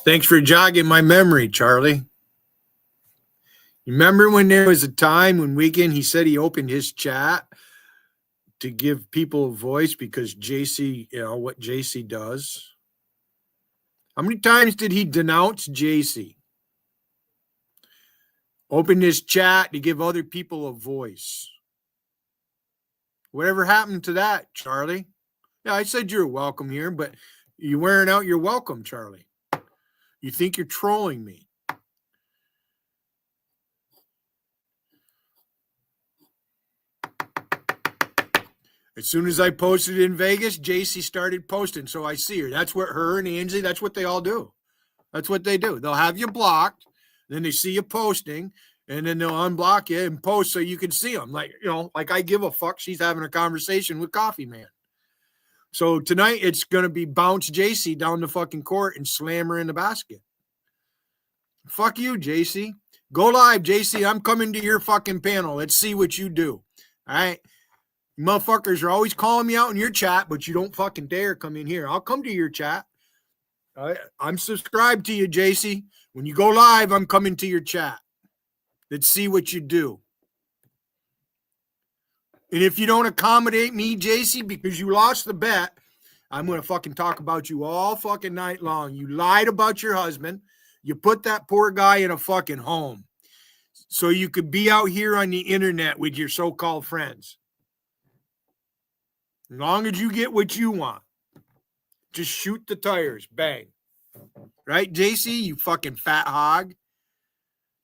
Thanks for jogging my memory, Charlie. You remember when there was a time when Weekend he said he opened his chat to give people a voice because JC, what JC does? How many times did he denounce JC? Open his chat to give other people a voice. Whatever happened to that, Charlie? Yeah, I said you're welcome here, but you're wearing out your welcome, Charlie. You think you're trolling me. As soon as I posted in Vegas, JC started posting, so I see her. That's what her and Angie, that's what they all do. That's what they do. They'll have you blocked, then they see you posting, and then they'll unblock you and post so you can see them. Like I give a fuck. She's having a conversation with Coffee Man. So tonight it's going to be bounce JC down the fucking court and slam her in the basket. Fuck you, JC. Go live, JC. I'm coming to your fucking panel. Let's see what you do. All right. Motherfuckers are always calling me out in your chat, but you don't fucking dare come in here. I'll come to your chat. I'm subscribed to you, JC. When you go live, I'm coming to your chat. Let's see what you do. And if you don't accommodate me, JC, because you lost the bet, I'm going to fucking talk about you all fucking night long. You lied about your husband. You put that poor guy in a fucking home so you could be out here on the internet with your so-called friends. As long as you get what you want, just shoot the tires. Bang. Right, JC, you fucking fat hog?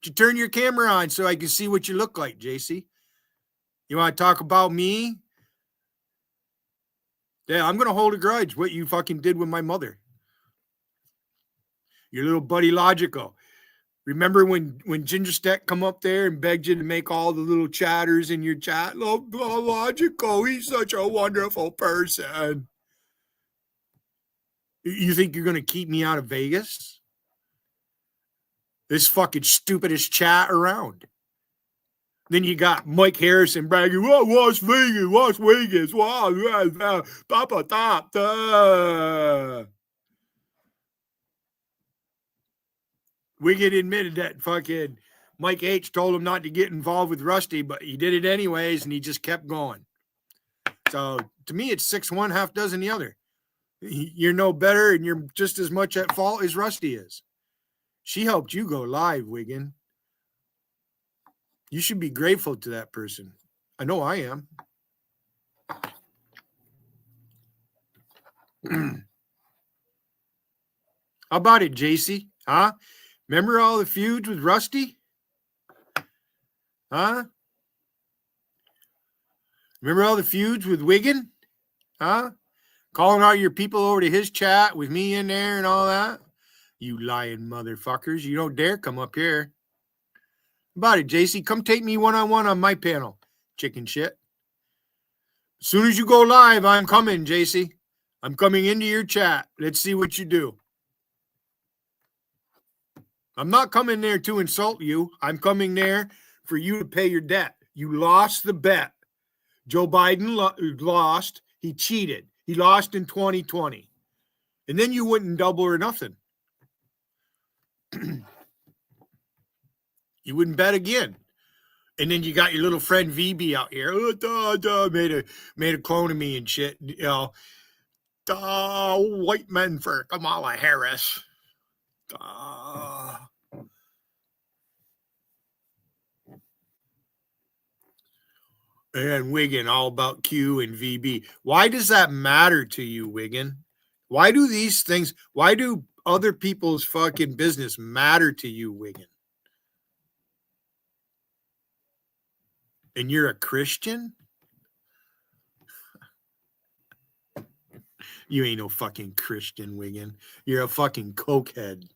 You turn your camera on so I can see what you look like, JC. You want to talk about me? Yeah, I'm going to hold a grudge what you fucking did with my mother. Your little buddy Logical. Remember when Ginger Steck come up there and begged you to make all the little chatters in your chat? Logical, he's such a wonderful person. You think you're going to keep me out of Vegas? This fucking stupidest chat around. Then you got Mike Harrison bragging, "Well, Las Vegas, wow, Papa Top." Wiggett admitted that fucking Mike H told him not to get involved with Rusty, but he did it anyways, and he just kept going. So to me, it's 6-1, half dozen the other. You're no better, and you're just as much at fault as Rusty is. She helped you go live, Wiggin. You should be grateful to that person. I know I am. How about it, JC? Huh? Remember all the feuds with Rusty? Huh? Remember all the feuds with Wiggin? Huh? Calling all your people over to his chat with me in there and all that? You lying motherfuckers. You don't dare come up here. How about it, JC? Come take me one-on-one on my panel. Chicken shit. As soon as you go live, I'm coming, JC. I'm coming into your chat. Let's see what you do. I'm not coming there to insult you. I'm coming there for you to pay your debt. You lost the bet. Joe Biden lost. He cheated. He lost in 2020. And then you wouldn't double or nothing. You wouldn't bet again. And then you got your little friend VB out here. Made a clone of me and shit. White men for Kamala Harris. And Wiggin, all about Q and VB. Why does that matter to you, Wiggin? Why do other people's fucking business matter to you, Wiggin? And you're a Christian? You ain't no fucking Christian, Wiggin. You're a fucking cokehead.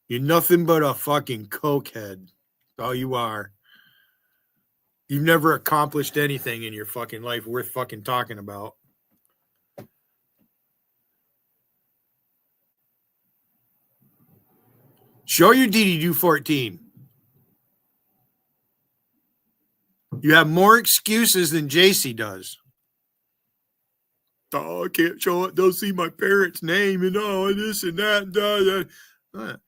You're nothing but a fucking cokehead. That's all you are. You've never accomplished anything in your fucking life worth fucking talking about. Show your DD 14. You have more excuses than JC does. Oh, I can't show it. They'll see my parents' name and all this and that. And that.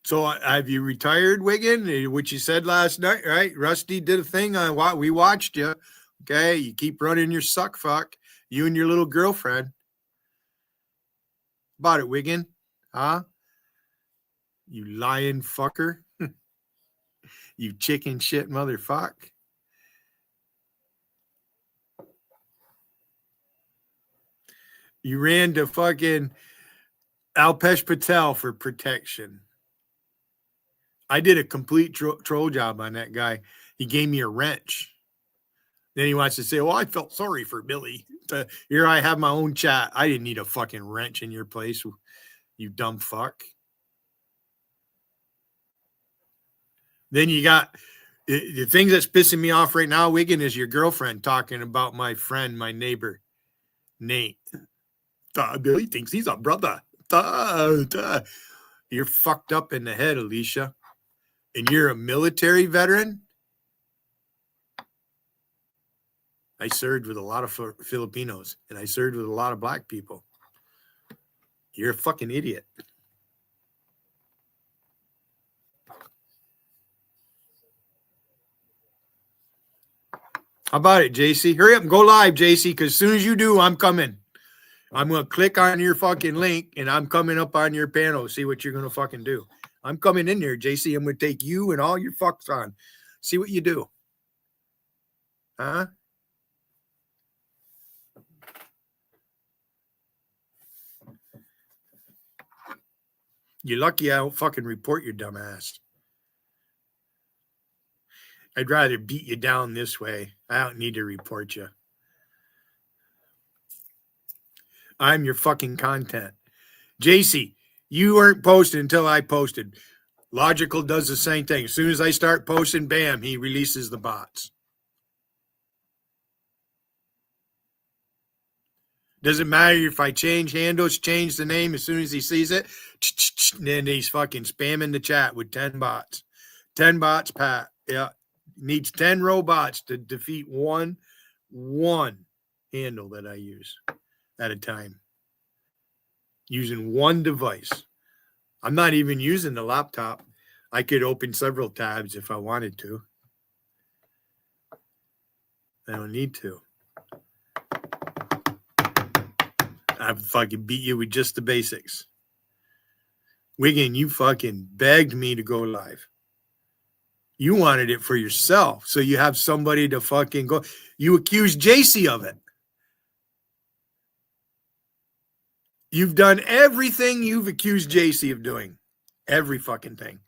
So have you retired, Wiggin? Which you said last night, right? Rusty did a thing. We watched you. Okay, you keep running your suck fuck. You and your little girlfriend. About it, Wiggin? Huh? You lying fucker. You chicken shit motherfucker. You ran to fucking Alpesh Patel for protection. I did a complete troll job on that guy. He gave me a wrench. Then he wants to say, well, I felt sorry for Billy. Here I have my own chat. I didn't need a fucking wrench in your place, you dumb fuck. Then you got the thing that's pissing me off right now, Wiggin, is your girlfriend talking about my friend, my neighbor, Nate. Billy thinks he's a brother. You're fucked up in the head, Alicia. And you're a military veteran? I served with a lot of Filipinos, and I served with a lot of black people. You're a fucking idiot. How about it, JC? Hurry up and go live, JC, because as soon as you do, I'm coming. I'm going to click on your fucking link, and I'm coming up on your panel. See what you're going to fucking do. I'm coming in there, JC. I'm going to take you and all your fucks on. See what you do. Huh? You're lucky I don't fucking report your dumb ass. I'd rather beat you down this way. I don't need to report you. I'm your fucking content. JC, you weren't posted until I posted. Logical does the same thing. As soon as I start posting, bam, he releases the bots. Doesn't matter if I change handles, change the name as soon as he sees it. Then he's fucking spamming the chat with 10 bots. 10 bots, Pat. Yeah. Needs 10 robots to defeat one handle that I use at a time. Using one device. I'm not even using the laptop. I could open several tabs if I wanted to. I don't need to. I fucking beat you with just the basics. Wiggin, you fucking begged me to go live. You wanted it for yourself, so you have somebody to fucking go. You accused JC of it. You've done everything you've accused JC of doing. Every fucking thing.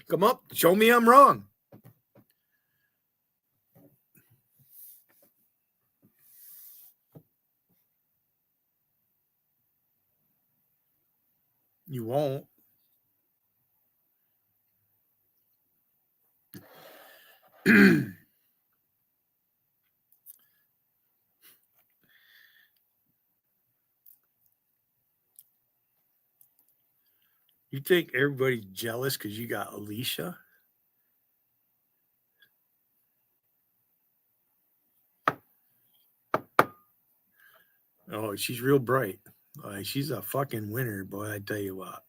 Come up, show me I'm wrong. You won't. You think everybody's jealous because you got Alicia? Oh, she's real bright. She's a fucking winner, boy, I tell you what.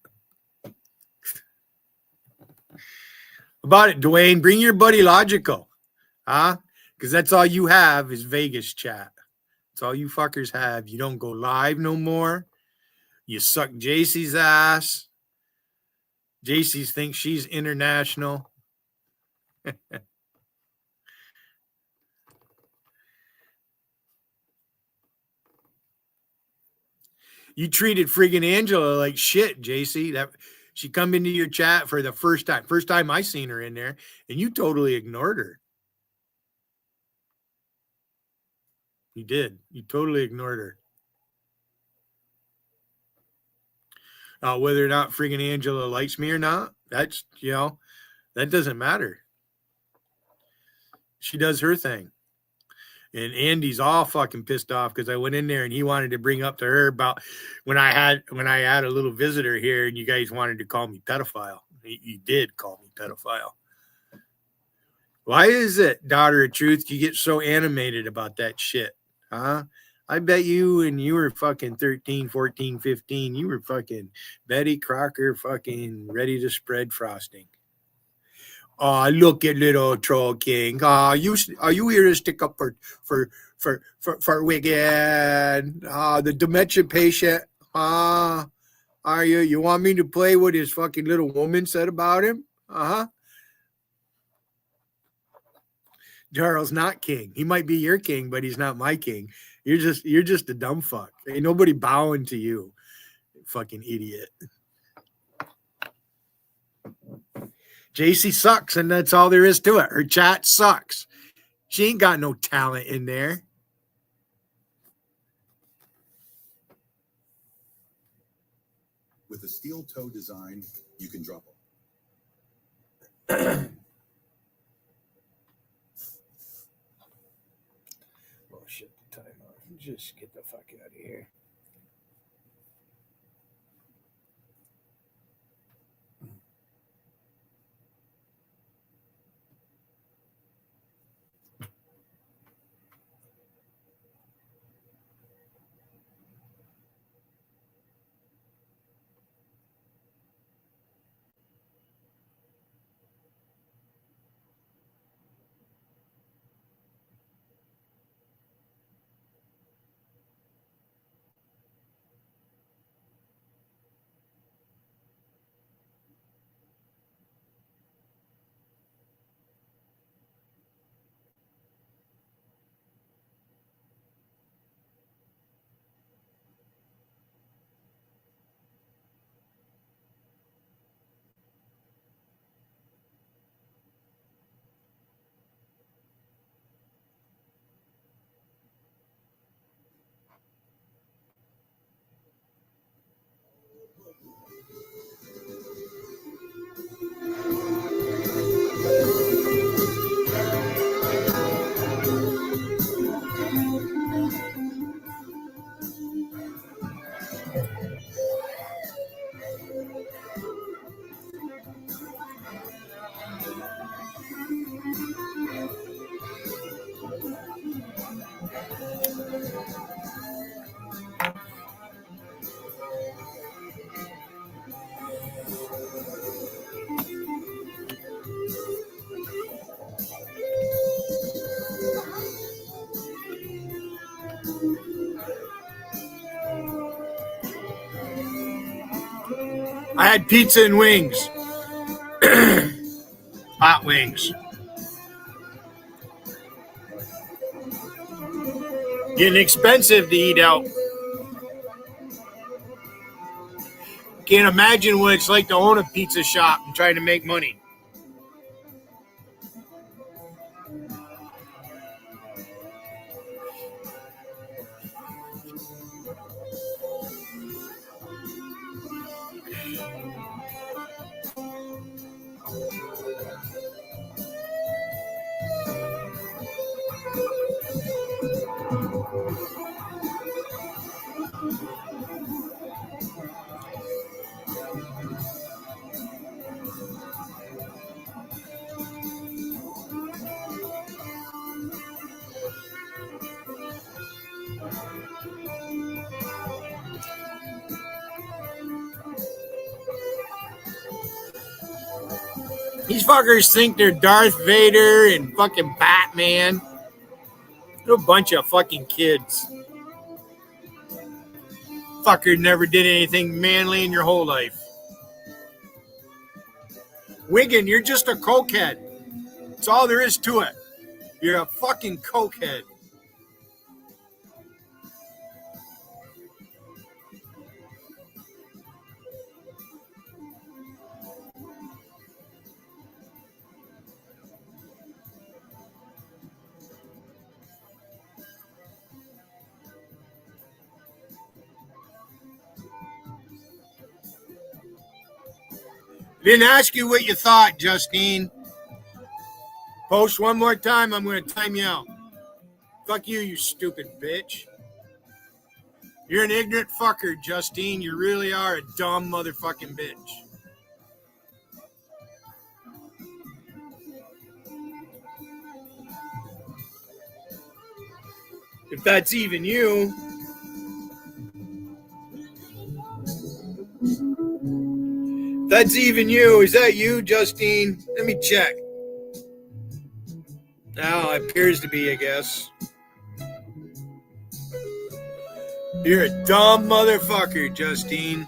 About it, Dwayne. Bring your buddy Logical. Huh? Because that's all you have is Vegas chat. That's all you fuckers have. You don't go live no more. You suck JC's ass. JC thinks she's international. You treated friggin' Angela like shit, JC. That she come into your chat for the first time. First time I seen her in there, and you totally ignored her. You did. You totally ignored her. Whether or not friggin' Angela likes me or not, that's, that doesn't matter. She does her thing. And Andy's all fucking pissed off because I went in there and he wanted to bring up to her about when I had a little visitor here and you guys wanted to call me pedophile. You did call me pedophile. Why is it, daughter of truth, you get so animated about that shit? Huh? I bet you when you were fucking 13, 14, 15, you were fucking Betty Crocker fucking ready to spread frosting. Oh, look at little Troll King. Oh, are you here to stick up for Wigan? The dementia patient. Are you? You want me to play what his fucking little woman said about him? Charles not king. He might be your king, but he's not my king. You're just a dumb fuck. Ain't nobody bowing to you, fucking idiot. JC sucks, and that's all there is to it. Her chat sucks. She ain't got no talent in there. With a steel toe design, you can drop them. Oh, shit, the time off. Just get the fuck out of here. I had pizza and wings. Hot wings. Getting expensive to eat out. Can't imagine what it's like to own a pizza shop and trying to make money. These fuckers think they're Darth Vader and fucking Batman. They're a bunch of fucking kids. Fucker never did anything manly in your whole life. Wiggin, you're just a cokehead. That's all there is to it. You're a fucking cokehead. Didn't ask you what you thought, Justine. Post one more time, I'm going to time you out. Fuck you, you stupid bitch. You're an ignorant fucker, Justine. You really are a dumb motherfucking bitch. If that's even you. If that's even you. Is that you, Justine? Let me check. Now it appears to be, I guess. You're a dumb motherfucker, Justine.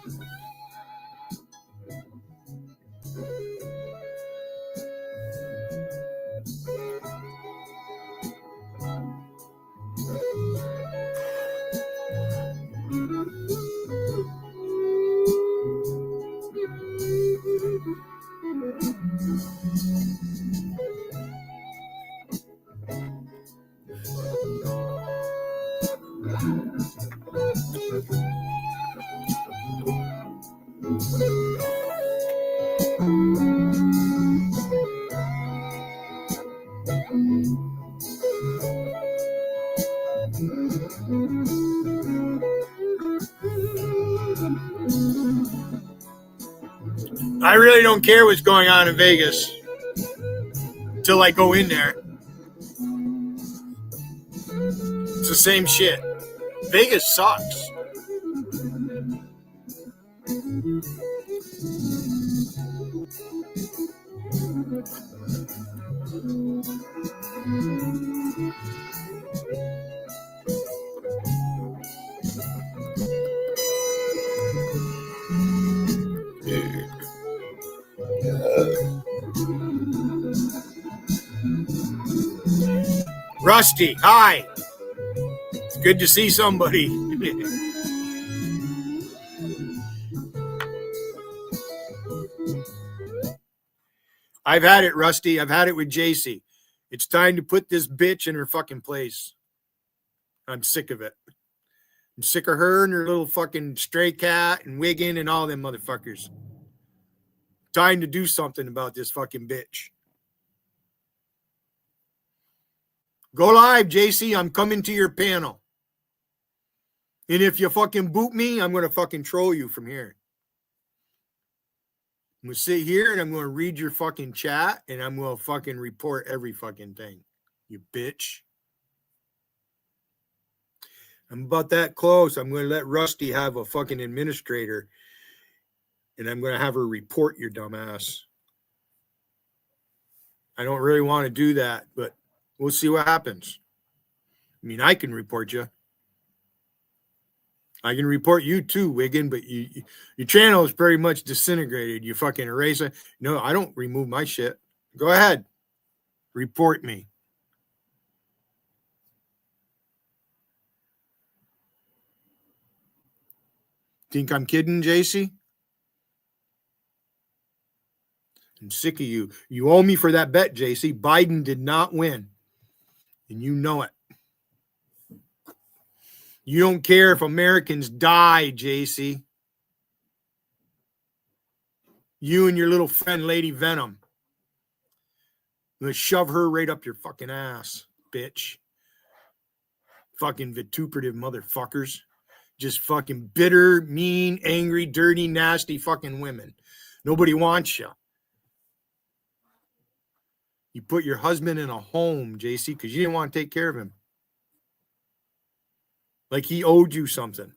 I really don't care what's going on in Vegas until I go in there. It's the same shit. Vegas sucks. Rusty, hi. It's good to see somebody. I've had it, Rusty. I've had it with JC. It's time to put this bitch in her fucking place. I'm sick of it. I'm sick of her and her little fucking stray cat and Wiggin and all them motherfuckers. Time to do something about this fucking bitch. Go live, JC. I'm coming to your panel. And if you fucking boot me, I'm going to fucking troll you from here. I'm going to sit here and I'm going to read your fucking chat and I'm going to fucking report every fucking thing. You bitch. I'm about that close. I'm going to let Rusty have a fucking administrator and I'm going to have her report your dumb ass. I don't really want to do that, but we'll see what happens. I mean, I can report you. I can report you too, Wiggin, but your channel is pretty much disintegrated. You fucking eraser. No, I don't remove my shit. Go ahead. Report me. Think I'm kidding, JC? I'm sick of you. You owe me for that bet, JC. Biden did not win. And you know it. You don't care if Americans die, JC. You and your little friend, Lady Venom. I'm going to shove her right up your fucking ass, bitch. Fucking vituperative motherfuckers. Just fucking bitter, mean, angry, dirty, nasty fucking women. Nobody wants you. You put your husband in a home, JC, because you didn't want to take care of him. Like he owed you something.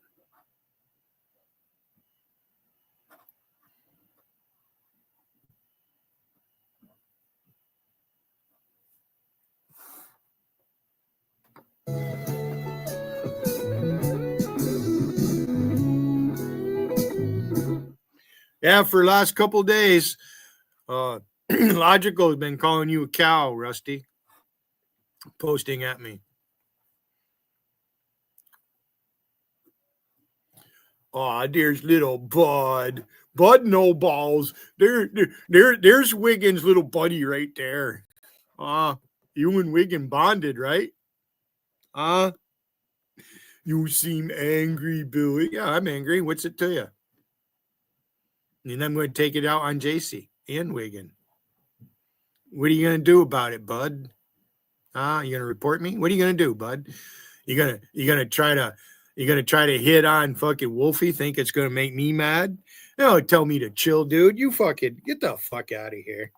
Yeah, for the last couple of days, Logical has been calling you a cow, Rusty. Posting at me. Aw, there's little Bud. Bud no balls. There's Wiggins' little buddy right there. You and Wiggin bonded, right? You seem angry, Billy. Yeah, I'm angry. What's it to you? And I'm going to take it out on JC and Wiggin. What are you going to do about it, Bud? You gonna report me? What are you gonna do, bud? You gonna try to hit on fucking Wolfie? Think it's gonna make me mad? No, tell me to chill, dude. You fucking get the fuck out of here.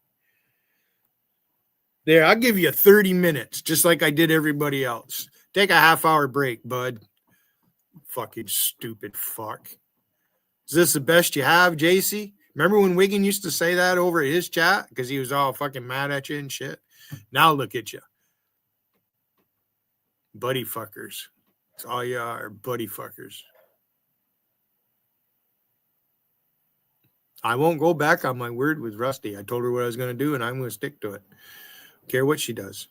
There, I'll give you 30 minutes, just like I did everybody else. Take a half-hour break, bud. Fucking stupid fuck. Is this the best you have, JC? Remember when Wiggin used to say that over his chat because he was all fucking mad at you and shit? Now look at you. Buddy fuckers. That's all you are, buddy fuckers. I won't go back on my word with Rusty. I told her what I was going to do, and I'm going to stick to it. Don't care what she does.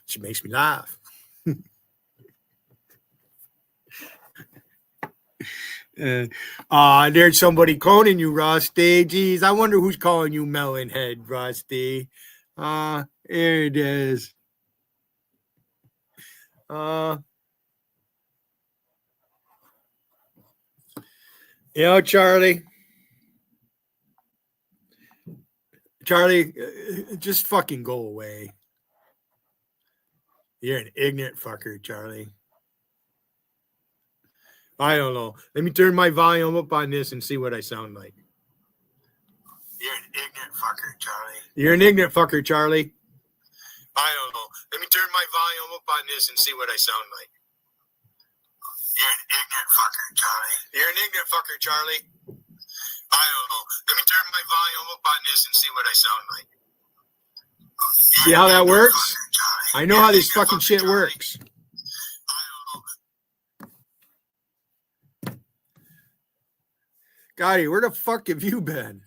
She makes me laugh. There's somebody cloning you, Rusty. Jeez, I wonder who's calling you Melonhead, Rusty. Here it is. Charlie. Charlie, just fucking go away. You're an ignorant fucker, Charlie. I don't know. Let me turn my volume up on this and see what I sound like. You're an ignorant fucker, Charlie. You're an ignorant fucker, Charlie. I don't know. Let me turn my volume up on this and see what I sound like. You're an ignorant fucker, Charlie. You're an ignorant fucker, Charlie. I don't know. Let me turn my volume up on this and see what I sound like. See how that works? I know how this fucking shit works. Gotti, where the fuck have you been?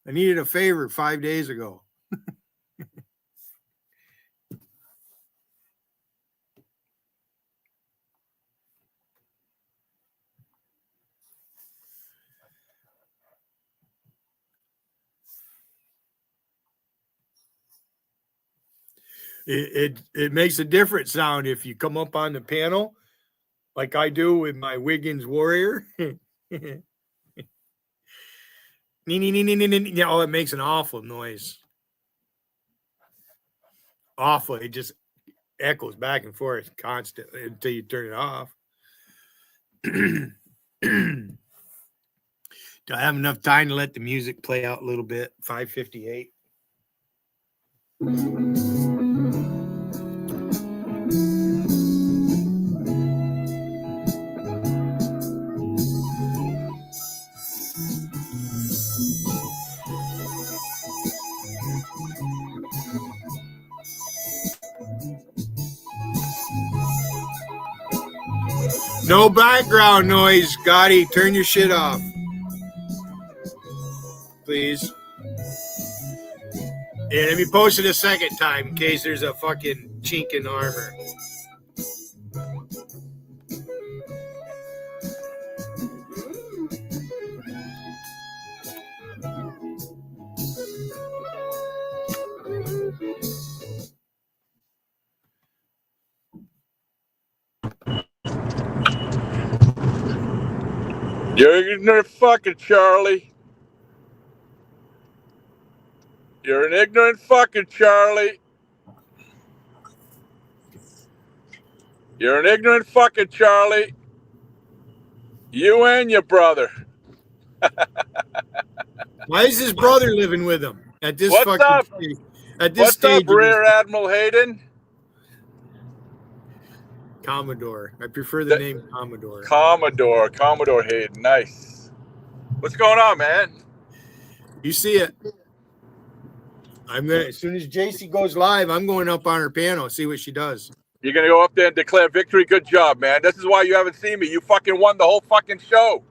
I needed a favor 5 days ago. It makes a different sound if you come up on the panel like I do with my Wiggins Warrior. Oh, it makes an awful noise. Awful. It just echoes back and forth constantly until you turn it off. Do I have enough time to let the music play out a little bit? 5:58. No background noise, Gotti. Turn your shit off. Please. And let me post it a second time in case there's a fucking chink in armor. You're ignorant fucking Charlie. You're an ignorant fucking Charlie. You're an ignorant fucking Charlie. You and your brother. Why is his brother living with him at this What's fucking up? stage? At this What's stage, up, Rear Admiral Hayden? Commodore. I prefer the name Commodore. Commodore Hayden. Nice. What's going on, man? You see it. I'm gonna as soon as JC goes live, I'm going up on her panel, see what she does. You're gonna go up there and declare victory? Good job, man. This is why you haven't seen me. You fucking won the whole fucking show.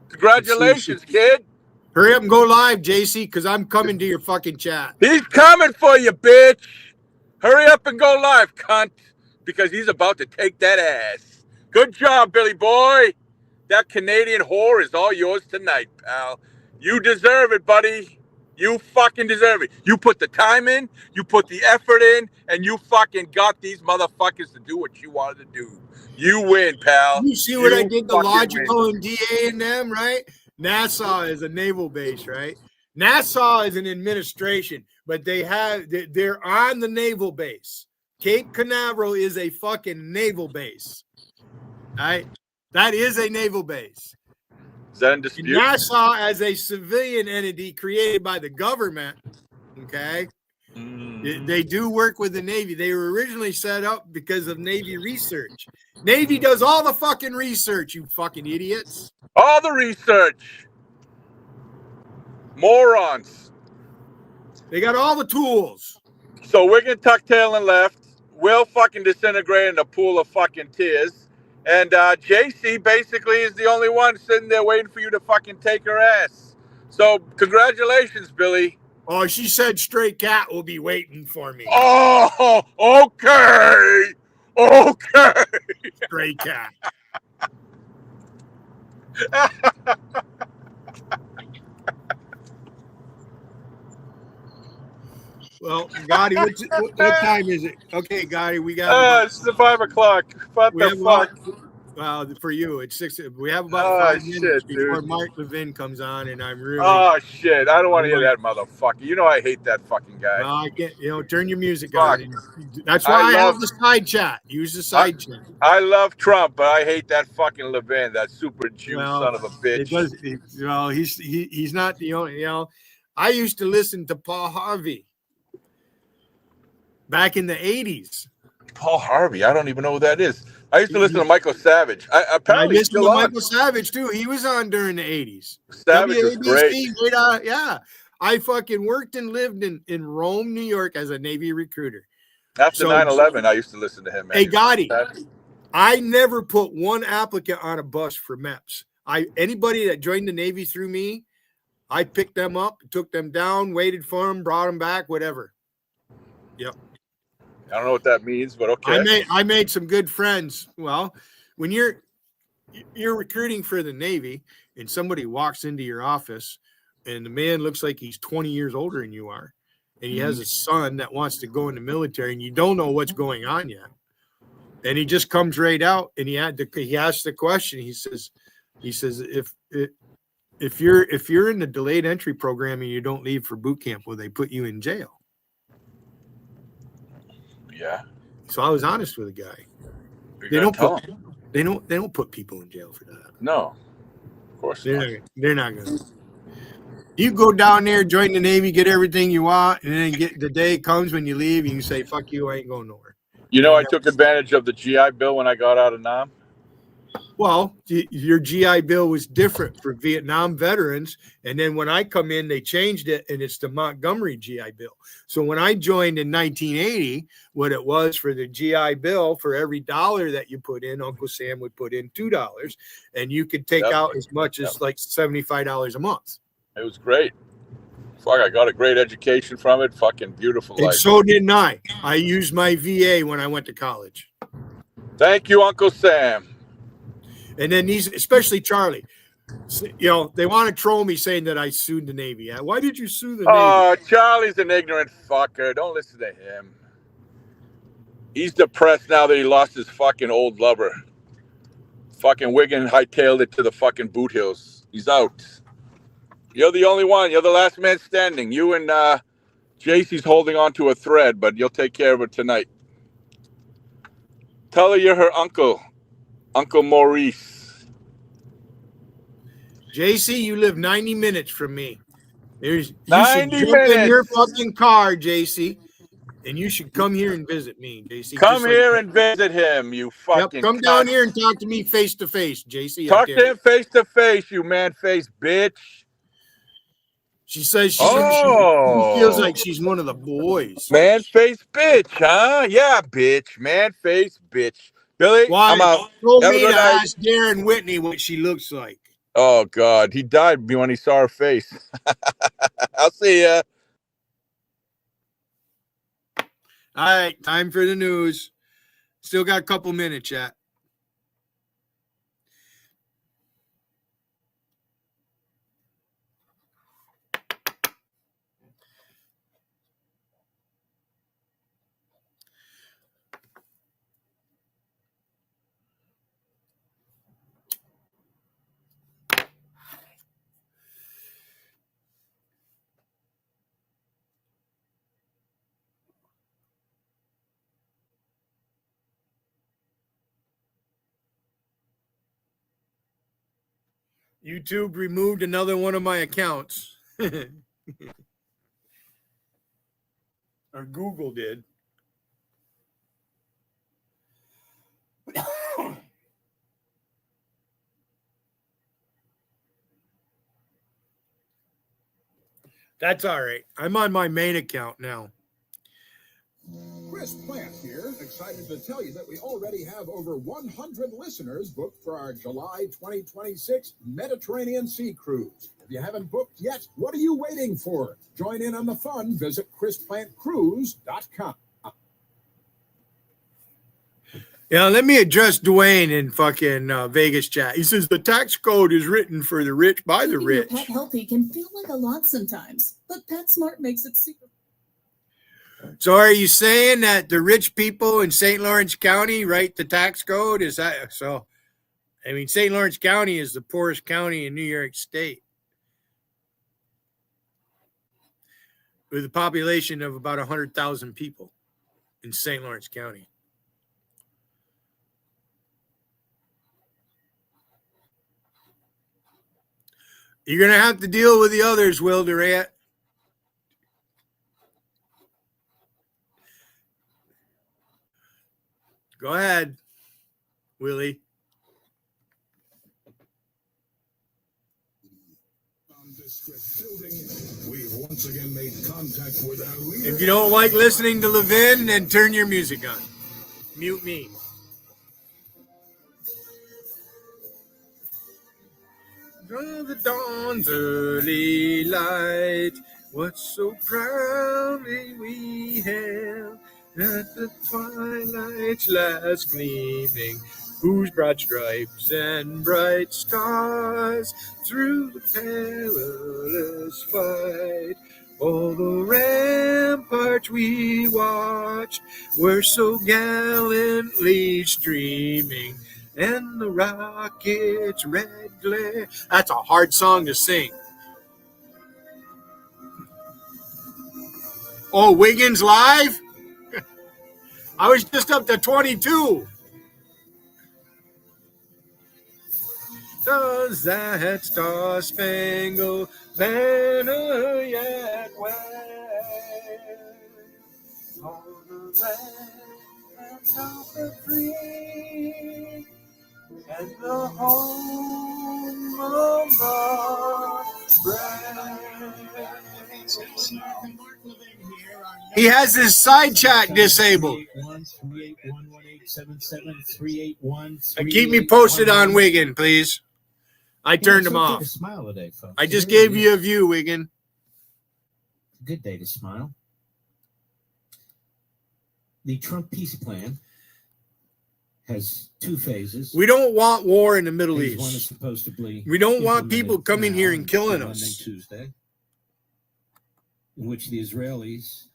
Congratulations, kid. Hurry up and go live, JC, because I'm coming to your fucking chat. He's coming for you, bitch. Hurry up and go live, cunt, because he's about to take that ass. Good job, Billy boy. That Canadian whore is all yours tonight, pal. You deserve it, buddy. You fucking deserve it. You put the time in, you put the effort in, and you fucking got these motherfuckers to do what you wanted to do. You win, pal. You see what I did? The fucking Logical win. and DA and them, right? NASA is a naval base, right? Nassau is an administration, but they're on the naval base. Cape Canaveral is a fucking naval base. All right? That is a naval base. Is that in And dispute? Nassau, as a civilian entity created by the government, okay, they do work with the Navy. They were originally set up because of Navy research. Navy does all the fucking research, you fucking idiots. All the research. Morons. They got all the tools. So we're gonna tuck tail and left. We'll fucking disintegrate in a pool of fucking tears. And JC basically is the only one sitting there waiting for you to fucking take her ass. So congratulations, Billy. Oh, she said stray cat will be waiting for me. Oh, okay. Okay. Stray cat. Well, Gotti, what time is it? Okay, Gotti, we got It's the 5 o'clock. What we the have fuck? well, for you, it's 6. We have about Oh, 5 minutes shit, before dude. Mark Levin comes on, and I'm really. Oh, shit. I don't want to hear that motherfucker. You know I hate that fucking guy. Well, I can't. Turn your music Fuck. on. That's why I have the side chat. Use the side chat. I love Trump, but I hate that fucking Levin, that super Jew son of a bitch. He's not the only. I used to listen to Paul Harvey back in the 80s. Paul Harvey, I don't even know who that is. I used to listen to Michael Savage. Apparently, I listened still to on. Michael Savage too. He was on during the 80s. Savage was great. Yeah. I fucking worked and lived in Rome, New York as a Navy recruiter. After 9/11, I used to listen to him. Man. Hey, Gotti, I never put one applicant on a bus for MEPS. Anybody that joined the Navy through me, I picked them up, took them down, waited for them, brought them back, whatever. Yep. I don't know what that means, but okay. I made some good friends. Well, when you're recruiting for the Navy and somebody walks into your office and the man looks like he's 20 years older than you are, and he has a son that wants to go in the military and you don't know what's going on yet. And he just comes right out and he asked the question. He says, if you're in the delayed entry program and you don't leave for boot camp, will they put you in jail? Yeah. So I was honest with the guy. They don't put people in jail for that. No, of course not. They're not going to. You go down there, join the Navy, get everything you want, and then the day comes when you leave, you say, "Fuck you, I ain't going nowhere." I took advantage of the GI Bill when I got out of Nam. Well, your GI Bill was different for Vietnam veterans. And then when I come in, they changed it and it's the Montgomery GI Bill. So when I joined in 1980, what it was for the GI Bill, for every $1 that you put in, Uncle Sam would put in $2 and you could take out as much as like $75 a month. It was great. Fuck, I got a great education from it. Fucking beautiful life. And so did I. I used my VA when I went to college. Thank you, Uncle Sam. And then these, especially Charlie, they want to troll me saying that I sued the Navy. Why did you sue the Navy? Oh, Charlie's an ignorant fucker. Don't listen to him. He's depressed now that he lost his fucking old lover. Fucking Wiggin hightailed it to the fucking boot hills. He's out. You're the only one. You're the last man standing. You and JC's holding on to a thread, but you'll take care of it tonight. Tell her you're her uncle. Uncle Maurice. JC, you live 90 minutes from me. You should 90 jump minutes. in your fucking car, JC, and you should come here and visit me, JC. Come here and visit him, you fucking come down here and talk to me face to face, JC. Talk to him face to face, you man-faced bitch. She says she feels like she's one of the boys. Man-faced bitch, huh? Yeah, bitch. Man-faced bitch. Billy, Why? I'm out. Told me to ask Darren Whitney what she looks like. Oh, God. He died when he saw her face. I'll see ya. All right, time for the news. Still got a couple minutes yet. YouTube removed another one of my accounts. Or Google did. That's all right. I'm on my main account now. Chris Plant here, excited to tell you that we already have over 100 listeners booked for our July 2026 Mediterranean Sea Cruise. If you haven't booked yet, what are you waiting for? Join in on the fun. Visit chrisplantcruise.com. Yeah, let me address Dwayne in fucking Vegas chat. He says the tax code is written for the rich by the Keeping your rich. pet healthy can feel like a lot sometimes, but PetSmart makes it super. So are you saying that the rich people in St. Lawrence County write the tax code? Is that so? I mean, St. Lawrence County is the poorest county in New York State with a population of about 100,000 people in St. Lawrence County. You're going to have to deal with the others, Will Durant. Go ahead, Willie. We've once again made contact with our leader. If you don't like listening to Levin, then turn your music on. Mute me. Draw the dawn's early light. What so proudly we hailed at the twilight's last gleaming, whose broad stripes and bright stars through the perilous fight, all the ramparts we watched were so gallantly streaming, and the rocket's red glare. That's a hard song to sing. Oh, Wiggins live? I was just up to 22. Does that star-spangled banner yet wave? All the lands of the free, and the home of the brave. He has his side chat disabled. And keep me posted on Wiggin, please. I turned him off. Smile today, folks. I just gave you a view, Wiggin. Good day to smile. The Trump peace plan has two phases. We don't want war in the Middle Phase one is East. supposed to be We don't want implemented people coming here now and killing Monday, us. Tuesday, in which the Israelis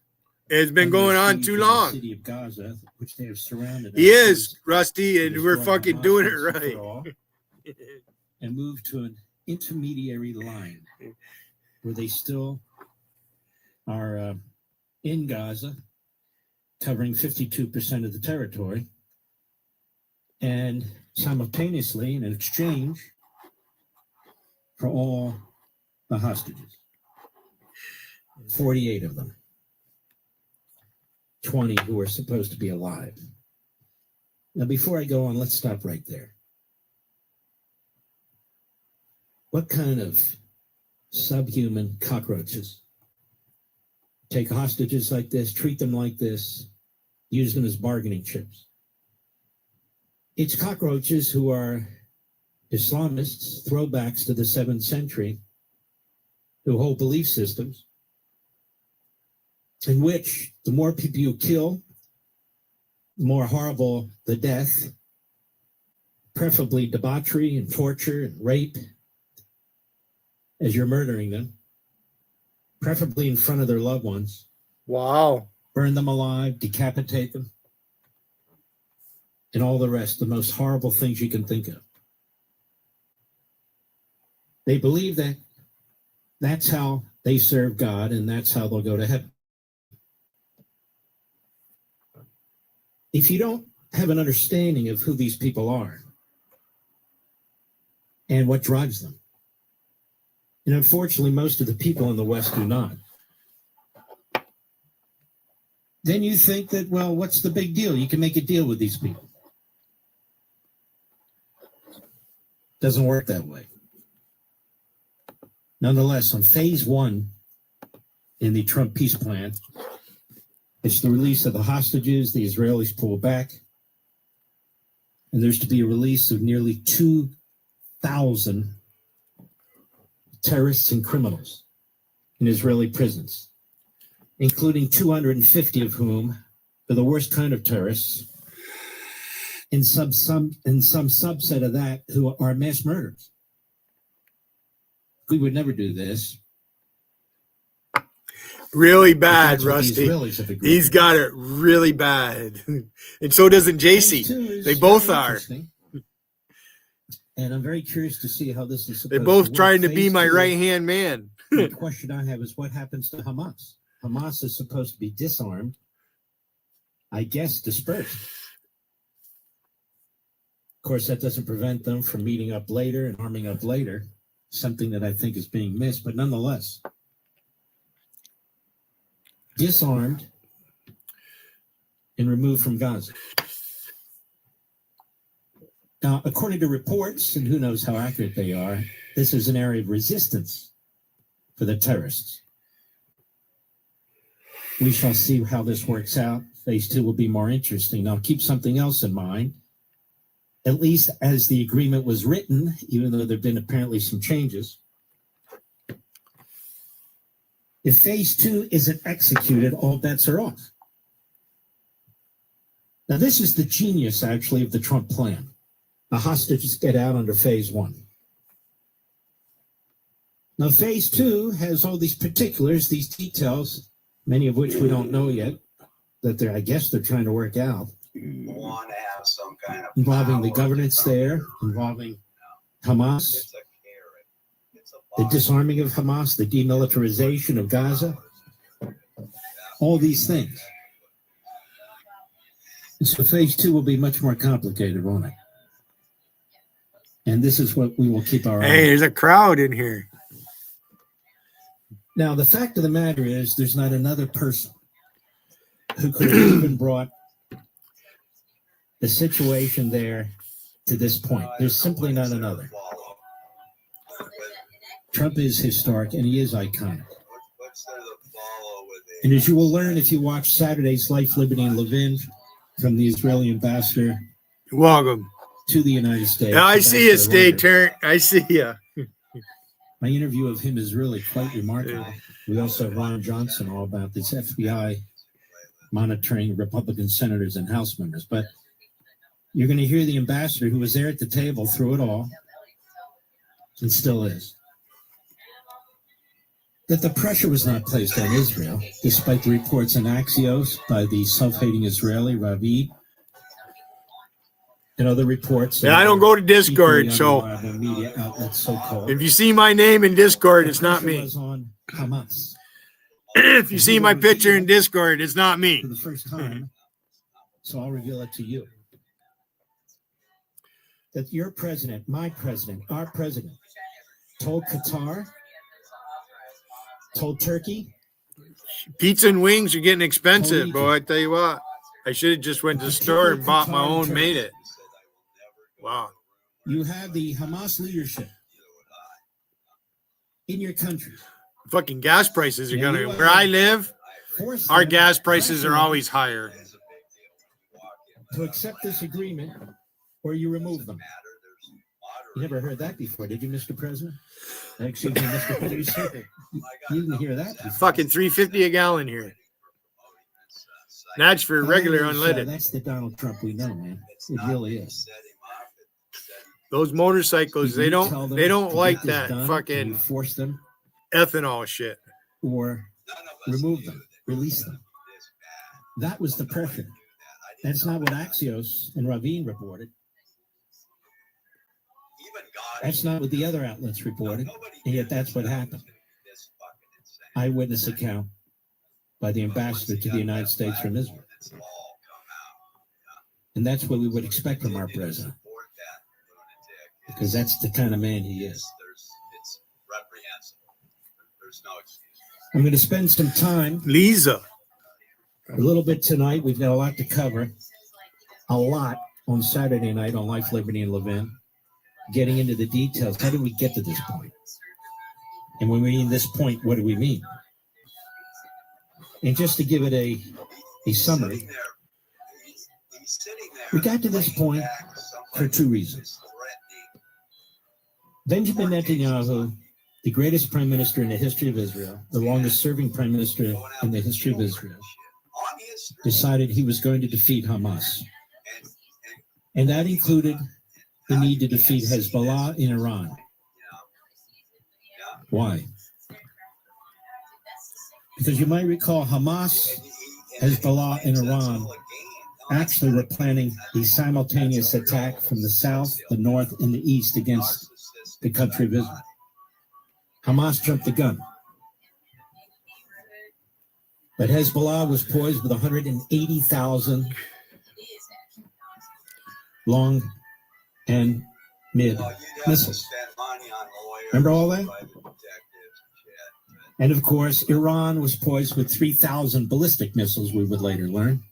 It's been going on too long. The city of Gaza, which they have surrounded. He is, Rusty, and we're fucking doing it right. And move to an intermediary line where they still are in Gaza, covering 52% of the territory, and simultaneously in exchange for all the hostages, 48 of them, 20 who are supposed to be alive. Now, before I go on, let's stop right there. What kind of subhuman cockroaches take hostages like this, treat them like this, use them as bargaining chips? It's cockroaches who are Islamists, throwbacks to the 7th century, who hold belief systems in which the more people you kill, the more horrible the death, preferably debauchery and torture and rape, as you're murdering them, preferably in front of their loved ones. Wow. Burn them alive, decapitate them, and all the rest, the most horrible things you can think of. They believe that that's how they serve God and that's how they'll go to heaven. If you don't have an understanding of who these people are and what drives them, And unfortunately, most of the people in the West do not. Then you think that, well, what's the big deal? You can make a deal with these people. Doesn't work that way. Nonetheless, on phase one in the Trump peace plan, it's the release of the hostages the Israelis pull back. And there's to be a release of nearly 2,000 terrorists and criminals in Israeli prisons, including 250 of whom are the worst kind of terrorists, and some subset of that who are mass murderers. We would never do this. Really But bad, that's what the Rusty. Israelis have agreed He's to. got it really bad. And so doesn't Phase JC. two is They both very are. interesting. And I'm very curious to see how this is supposed They're to both work. trying to be Phase my two, right-hand man. the question I have is what happens to Hamas? Hamas is supposed to be disarmed, I guess dispersed. Of course, that doesn't prevent them from meeting up later and arming up later, something that I think is being missed, but nonetheless, disarmed and removed from Gaza. Now, according to reports, and who knows how accurate they are, this is an area of resistance for the terrorists. We shall see how this works out. Phase two will be more interesting. Now, keep something else in mind. At least as the agreement was written, even though there have been apparently some changes. If phase two isn't executed, all bets are off. Now, this is the genius, actually, of the Trump plan. The hostages get out under phase one. Now, phase two has all these particulars, these details, many of which we don't know yet, that I guess they're trying to work out. Want to have some kind of Involving the power governance to come there, here. involving Hamas, It's a carrot. It's a the box. disarming of Hamas, the demilitarization of Gaza, all these things. And so phase two will be much more complicated, won't it? And this is what we will keep our eye Hey, on. there's a crowd in here. Now, the fact of the matter is there's not another person who could have even brought the situation there to this point. There's simply not another. Trump is historic and he is iconic. What's there to follow with it? And as you will learn if you watch Saturday's Life, Liberty, and Levin from the Israeli ambassador Welcome. to the United States. Now, I see you, Ambassador State Leonard. Turn. I see you. My interview of him is really quite remarkable. We also have Ron Johnson all about this FBI monitoring Republican senators and House members. But you're going to hear the ambassador who was there at the table through it all and still is. That the pressure was not placed on Israel, despite the reports in Axios by the self-hating Israeli Ravid and other reports. Yeah, I don't go to Discord, equally so unreliable media outlets, so-called. if you see my name in Discord, it's not The pressure me. was on Hamas. If you see my picture in Discord, it's not me. For the first time, so I'll reveal it to you. That your president, my president, our president, told Qatar, told Turkey, Pizza and wings are getting expensive, boy. I tell you what. I should have just went to the store and bought my own, made it. Wow. you have the Hamas leadership in your country. Fucking gas prices are Yeah, gonna. you, Where I live, Force our them, gas prices pressure are them always higher. to accept this agreement, or you remove them. You never heard that before, did you, Mr. President? Excuse me, Mr. Producer. You didn't hear that before. Fucking $3.50 a gallon here. That's for regular unleaded. That's the Donald Trump we know, man. It really is. Those motorcycles, Did they you don't tell them they to don't get like this that done? Did fucking you force them ethanol shit. or remove them, release them? That was the pressure. That's not what Axios and Ravine reported. That's not what the other outlets reported, and yet that's what happened. Eyewitness account by the ambassador to the United States from Israel. And that's what we would expect from our president, because that's the kind of man he is. reprehensible. There's no excuse. I'm going to spend some time, Lisa. a little bit tonight. We've got a lot to cover. A lot on Saturday night on Life, Liberty, and Levin. Getting into the details. How did we get to this point? And when we mean this point, what do we mean? And just to give it a summary, we got to this point for two reasons. Benjamin Netanyahu, the greatest prime minister in the history of Israel, the longest serving prime minister in the history of Israel, decided he was going to defeat Hamas. And that included the need to defeat Hezbollah in Iran. Why? Because you might recall Hamas, Hezbollah, and Iran actually were planning a simultaneous attack from the south, the north, and the east against the country of Israel. Hamas jumped the gun. But Hezbollah was poised with 180,000 long and mid missiles. Remember all that? And of course, Iran was poised with 3,000 ballistic missiles, we would later learn.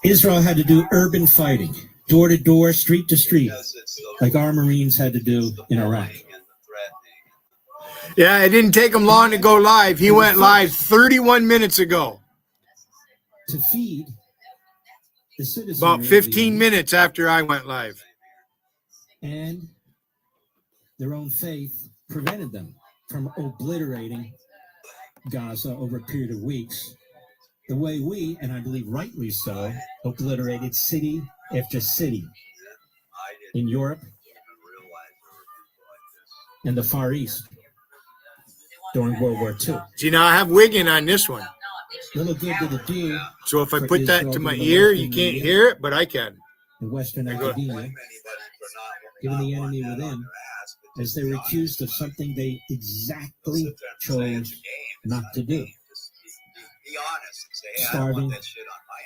Israel had to do urban fighting, door to door, street to street, like our Marines had to do in Iraq. Yeah, it didn't take him long to go live. He went live 31 minutes ago. To feed the citizens. About 15 minutes after I went live. And their own faith prevented them from obliterating Gaza over a period of weeks, the way we, and I believe rightly so, obliterated city after city in Europe and the Far East during World War II. See, now I have Wiggin on this one. Little good did it do. So if I put that to my ear, you can't hear it, but I can. In Western academia, given the enemy within, as they were accused of something they exactly chose not to do. Starving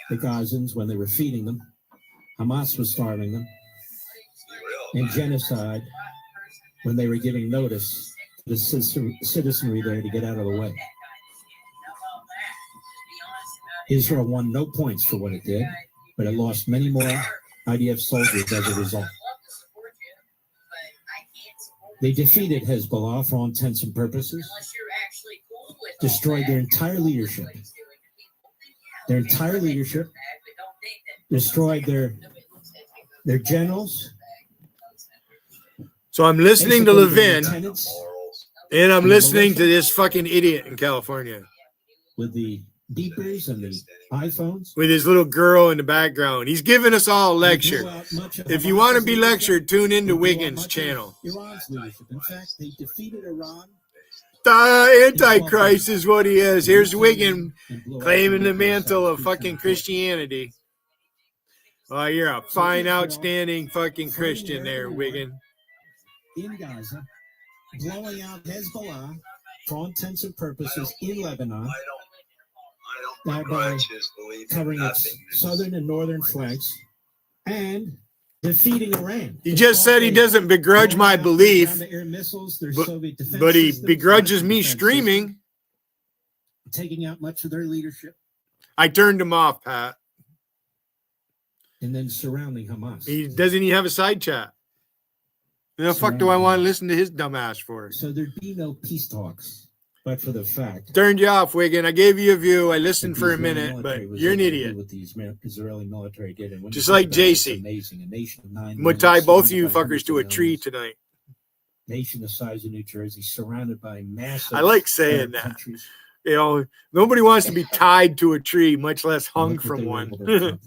the Gazans when they were feeding them. Hamas was starving them. And genocide when they were giving notice to the citizenry there to get out of the way. Israel won no points for what it did, but it lost many more IDF soldiers as a result. They defeated Hezbollah for all intents and purposes, destroyed their entire leadership. Destroyed their generals. So I'm listening to Levin, lieutenants and I'm listening to this fucking idiot in California with the beepers and the iPhones. with his little girl in the background. He's giving us all a lecture. If you want to be lectured, tune into Wiggins' channel. Iran's leadership. In fact, they defeated Iran. The Antichrist is what he is. Here's Wiggin claiming the mantle of fucking Christianity. Oh, you're a fine, outstanding fucking Christian there, Wiggin. In Gaza, blowing out Hezbollah for all intents and purposes in Lebanon, thereby covering its southern and northern flanks, and defeating Iran. He just said he doesn't begrudge my belief, but he begrudges me streaming. Taking out much of their leadership. I turned him off, Pat. And then surrounding Hamas. He doesn't even have a side chat. The fuck do I want to listen to his dumb ass for? So there'd be no peace talks, but for the fact. Turned you off, Wiggin. I gave you a view. I listened for a minute, but you're an idiot. What the Israeli military did, and just like JC. Amazing. A nation of 9 I'm going to tie both of you fuckers to a tree tonight. Nation the size of New Jersey, surrounded by massive. I like saying that. Countries. You know, nobody wants to be tied to a tree, much less hung from one.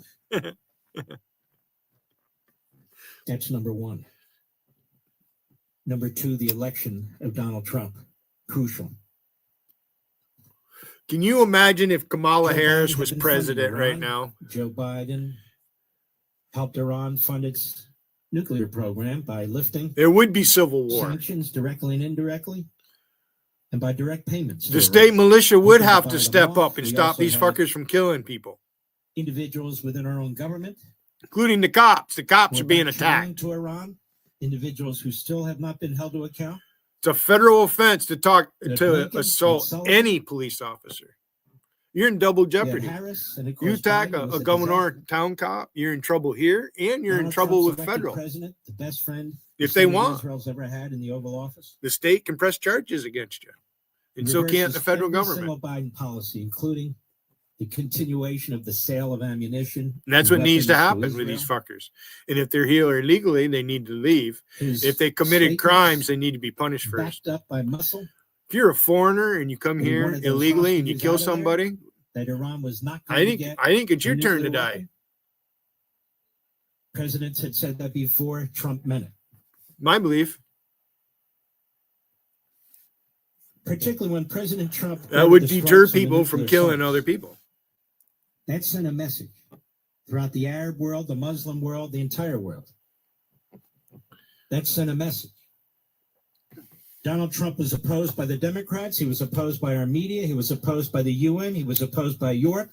That's number one. Number two, the election of Donald Trump. Crucial. Can you imagine if Kamala Joe Harris Biden was had been president funding right Iran. now? Joe Biden helped Iran fund its nuclear program by lifting There would be civil war. sanctions directly and indirectly, and by direct payments. The to state Iran. militia would have to Divide them step off. up and We stop also these have fuckers from killing people, individuals within our own government, including the cops. The cops who are being back China attacked. to Iran individuals who still have not been held to account. It's a federal offense to talk That to Lincoln assault and Sullivan- any police officer. You're in double You had jeopardy. Harris, and of You course, attack Biden a was governor, disaster. town cop, you're in trouble here, and you're in Donald trouble Trump's with elected federal. president, the best friend If the they Senate of want. Israel's ever had in the Oval Office. The state can press charges against you, and so can't the Reverses federal every government. single Biden policy, including the continuation of the sale of ammunition. And that's and what needs to weapons happen with Israel. these fuckers. And if they're here illegally, they need to leave. His If they committed statements crimes, they need to be punished first. backed up by muscle If you're a foreigner and you come And he here wanted those illegally and you hostages kill out of there. somebody, that Iran was not going I to think get. it's a your turn to nuclear die. weapon. Presidents had said that before. Trump meant it. My belief. Particularly when President Trump That ordered would the deter strikes on the people from nuclear killing sites. other people. That sent a message throughout the Arab world, the Muslim world, the entire world. That sent a message. Donald Trump was opposed by the Democrats. He was opposed by our media. He was opposed by the UN. He was opposed by Europe.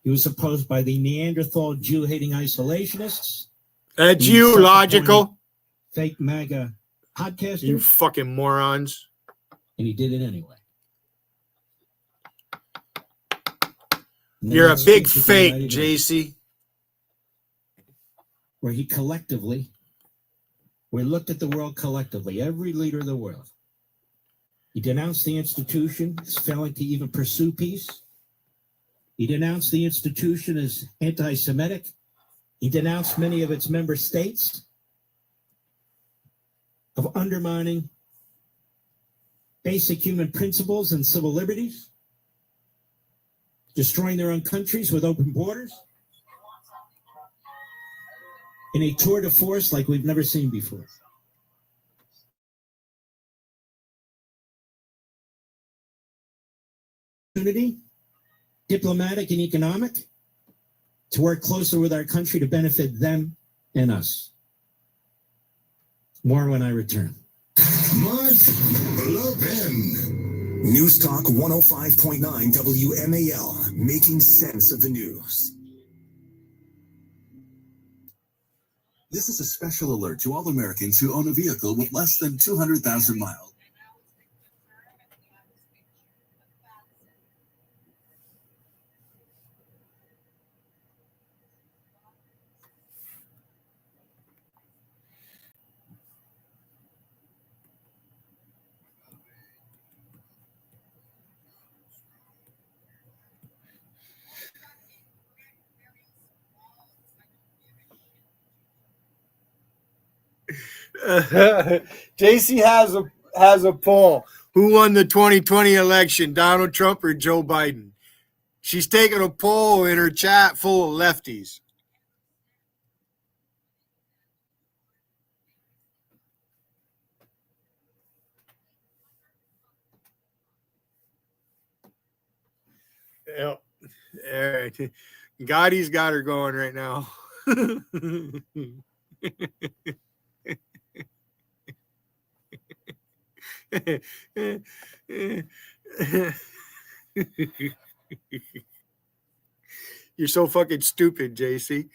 He was opposed by the Neanderthal Jew-hating isolationists. That's The you, self-appointed logical. Fake MAGA podcasters. You fucking morons. And he did it anyway. And then You're a that big speech at the fake, United Nations, JC. where he collectively, we looked at the world collectively, every leader of the world. He denounced the institution as failing to even pursue peace. He denounced the institution as anti-Semitic. He denounced many of its member states of undermining basic human principles and civil liberties, destroying their own countries with open borders, in a tour de force like we've never seen before. Opportunity, diplomatic and economic, to work closer with our country to benefit them and us. More when I return. Mark Levin. News Talk 105.9 WMAL, making sense of the news. This is a special alert to all Americans who own a vehicle with less than 200,000 miles. JC has a poll. Who won the 2020 election, Donald Trump or Joe Biden? She's taking a poll in her chat full of lefties. Yeah. All right. Gotti's got her going right now. You're so fucking stupid, JC.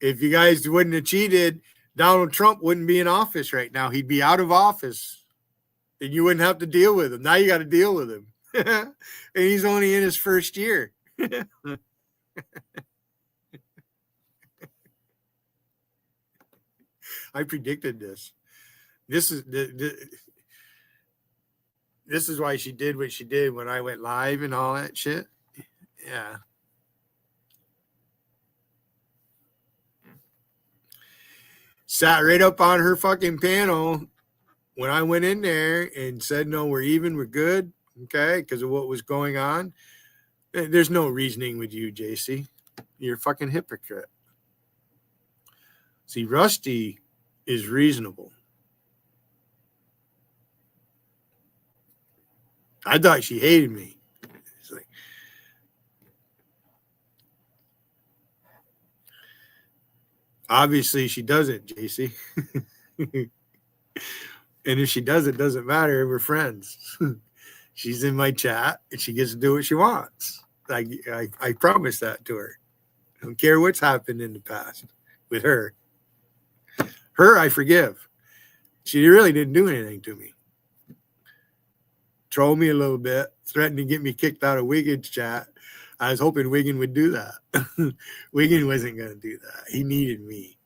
If you guys wouldn't have cheated, Donald Trump wouldn't be in office right now. He'd be out of office. And you wouldn't have to deal with him. Now you got to deal with him. And he's only in his first year. I predicted this. This is why she did what she did when I went live and all that shit. Yeah. Sat right up on her fucking panel when I went in there and said, no, we're even, we're good. Okay. Because of what was going on. There's no reasoning with you, JC. You're a fucking hypocrite. See, Rusty is reasonable. I thought she hated me. It's like, obviously she doesn't, JC. And if she does, it doesn't matter. We're friends. She's in my chat and she gets to do what she wants. I promise that to her. I don't care what's happened in the past with her. Her, I forgive. She really didn't do anything to me. Troll me a little bit, threatened to get me kicked out of Wiggins' chat. I was hoping Wiggin would do that. Wiggin wasn't going to do that. He needed me.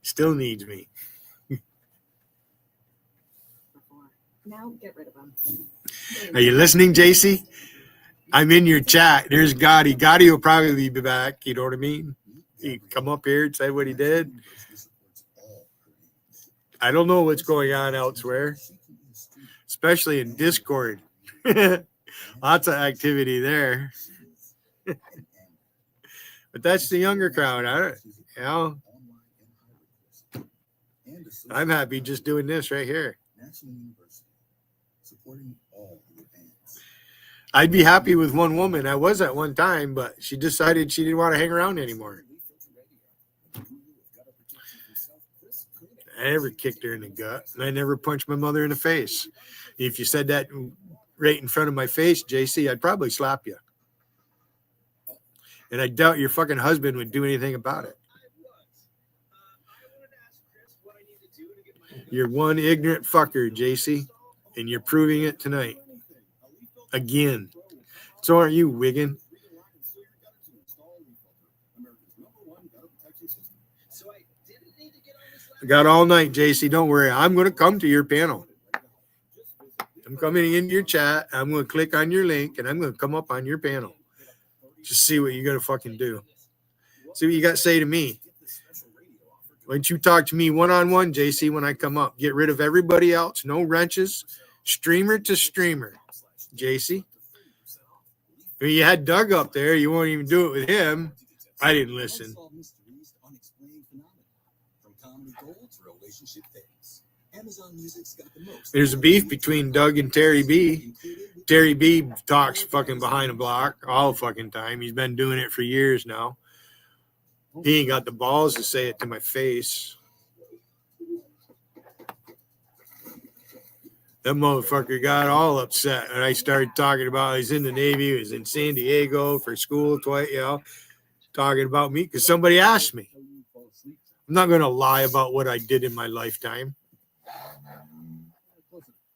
Still needs me. Now get rid of him. Are you listening, JC? I'm in your chat. There's Gotti. Gotti will probably be back. You know what I mean? He'd come up here and say what he did. I don't know what's going on elsewhere, especially in Discord. Lots of activity there. But that's the younger crowd. I'm happy just doing this right here. I'd be happy with one woman. I was at one time, but she decided she didn't want to hang around anymore. I never kicked her in the gut, and I never punched my mother in the face. If you said that right in front of my face, JC, I'd probably slap you. And I doubt your fucking husband would do anything about it. You're one ignorant fucker, JC, and you're proving it tonight. Again. So aren't you, Wiggin? I got all night, JC. Don't worry. I'm going to come to your panel. I'm coming into your chat. I'm going to click on your link, and I'm going to come up on your panel. Just see what you're going to fucking do. See what you got to say to me. Why don't you talk to me one-on-one, JC, when I come up? Get rid of everybody else. No wrenches. Streamer to streamer, JC. I mean, you had Doug up there. You won't even do it with him. I didn't listen. There's a beef between Doug and Terry B. Terry B talks fucking behind a block all fucking time. He's been doing it for years now. He ain't got the balls to say it to my face. That motherfucker got all upset. And I started talking about he's in the Navy. He was in San Diego for school twice, talking about me because somebody asked me. I'm not going to lie about what I did in my lifetime.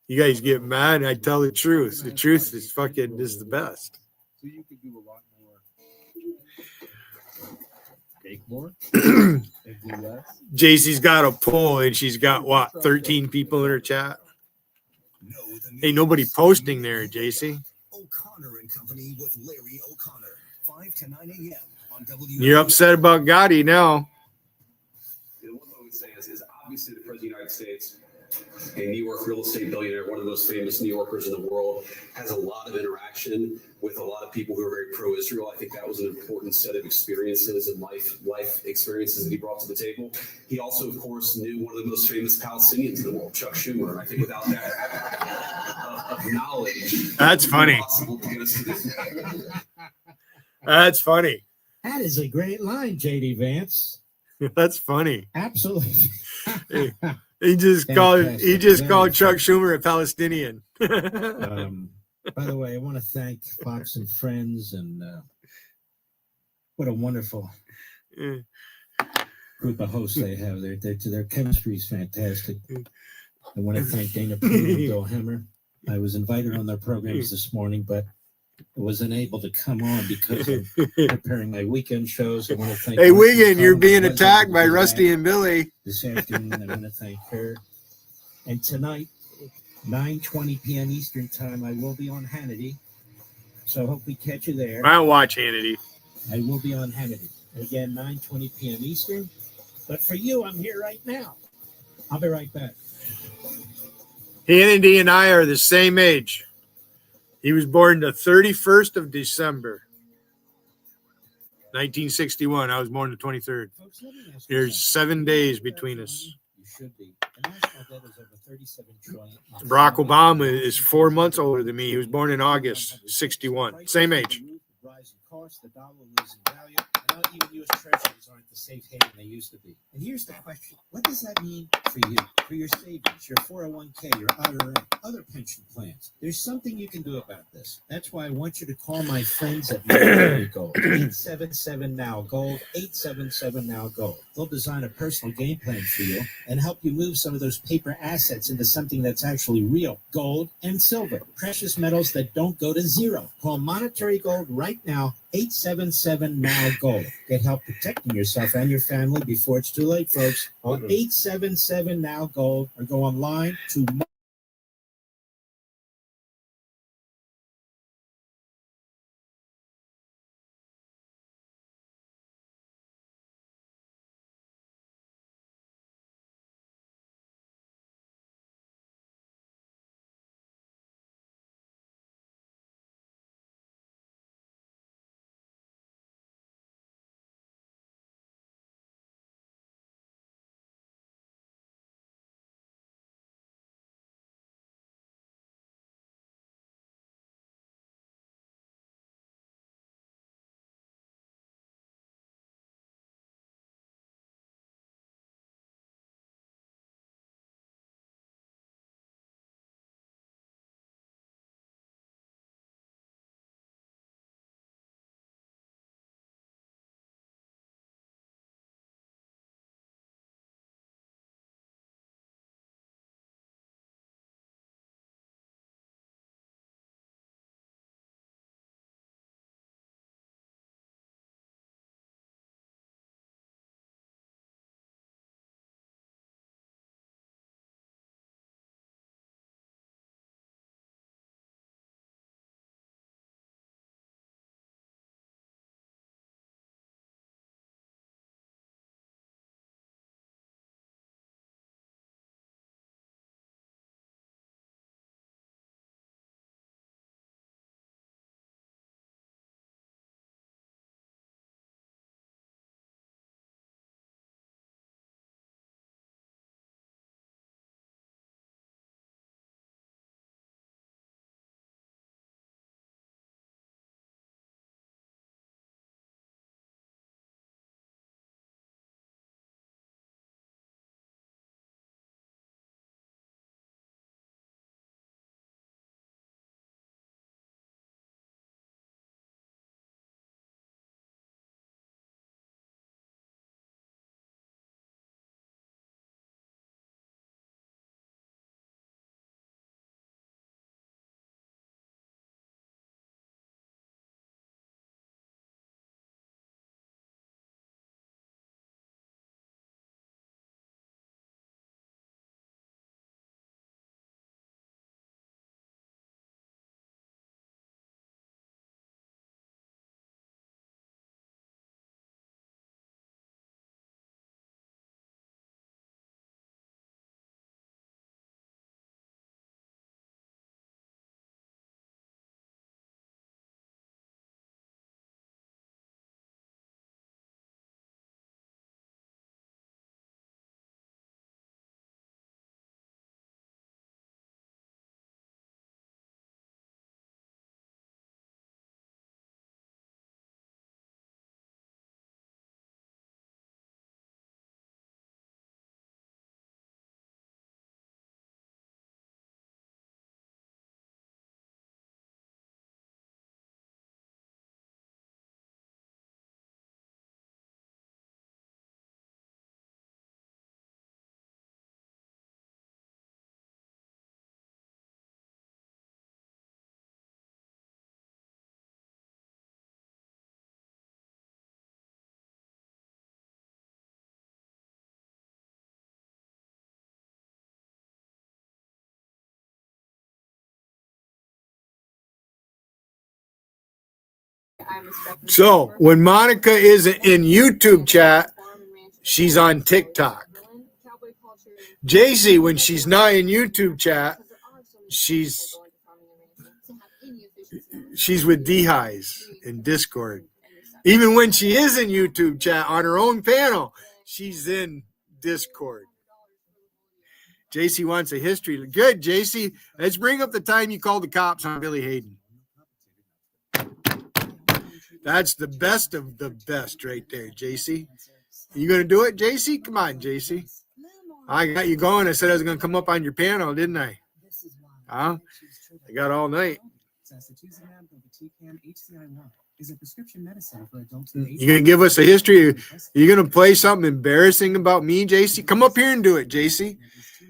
You guys get mad and I tell the truth. The truth is fucking is the best. So you could do a lot more. Take more? JC's got a poll and she's got what, 13 people in her chat? Ain't nobody posting there, JC. O'Connor and Company with Larry O'Connor, 5 to 9 a.m. on You're upset about Gotti now. You know, one thing I would say is obviously the President of the United States, a New York real estate billionaire, one of the most famous New Yorkers in the world, has a lot of interaction with a lot of people who are very pro-Israel. I think that was an important set of experiences and life experiences that he brought to the table. He also, of course, knew one of the most famous Palestinians in the world, Chuck Schumer. I think without that of knowledge, that's funny. That's funny. That is a great line, JD Vance. That's funny. Absolutely. He just called Chuck Schumer a Palestinian. By the way, I want to thank Fox and Friends and what a wonderful group of hosts they have. Their chemistry is fantastic. I want to thank Dana Poon and Bill Hemmer. I was invited on their programs this morning, but I wasn't able to come on because of preparing my weekend shows. I want to thank Hey, Wiggin, you're being attacked by Rusty and Billy. This afternoon, I want to thank her. And tonight, 9:20 p.m. Eastern Time, I will be on Hannity. So I hope we catch you there. I don't watch Hannity. I will be on Hannity. Again, 9:20 p.m. Eastern. But for you, I'm here right now. I'll be right back. Hannity and I are the same age. He was born the 31st of December, 1961. I was born the 23rd. There's 7 days between us. You should be. The national debt is over $37 trillion. Barack Obama is 4 months older than me. He was born in August, 61. Same age. course, the dollar will lose in value, and even U.S. treasuries aren't the safe haven they used to be. And here's the question. What does that mean for you, for your savings, your 401k, your IRA, other pension plans? There's something you can do about this. That's why I want you to call my friends at Monetary Gold, 877-NOW-GOLD, 877-NOW-GOLD. They'll design a personal game plan for you and help you move some of those paper assets into something that's actually real. Gold and silver, precious metals that don't go to zero. Call Monetary Gold right now, 877-NOW-GOLD. Get help protecting yourself and your family before it's too late, folks. Call 877-NOW-GOLD or go online to So when Monica isn't in YouTube chat, she's on TikTok. JC, when she's not in YouTube chat, she's with D-Highs in Discord. Even when she is in YouTube chat on her own panel, she's in Discord. JC wants a history. Good, JC. Let's bring up the time you called the cops on Billy Hayden. That's the best of the best right there, JC. You gonna do it, JC? Come on, JC. I got you going. I said I was gonna come up on your panel, didn't I? Huh? I got all night. You gonna give us a history? You gonna play something embarrassing about me, JC? Come up here and do it, JC.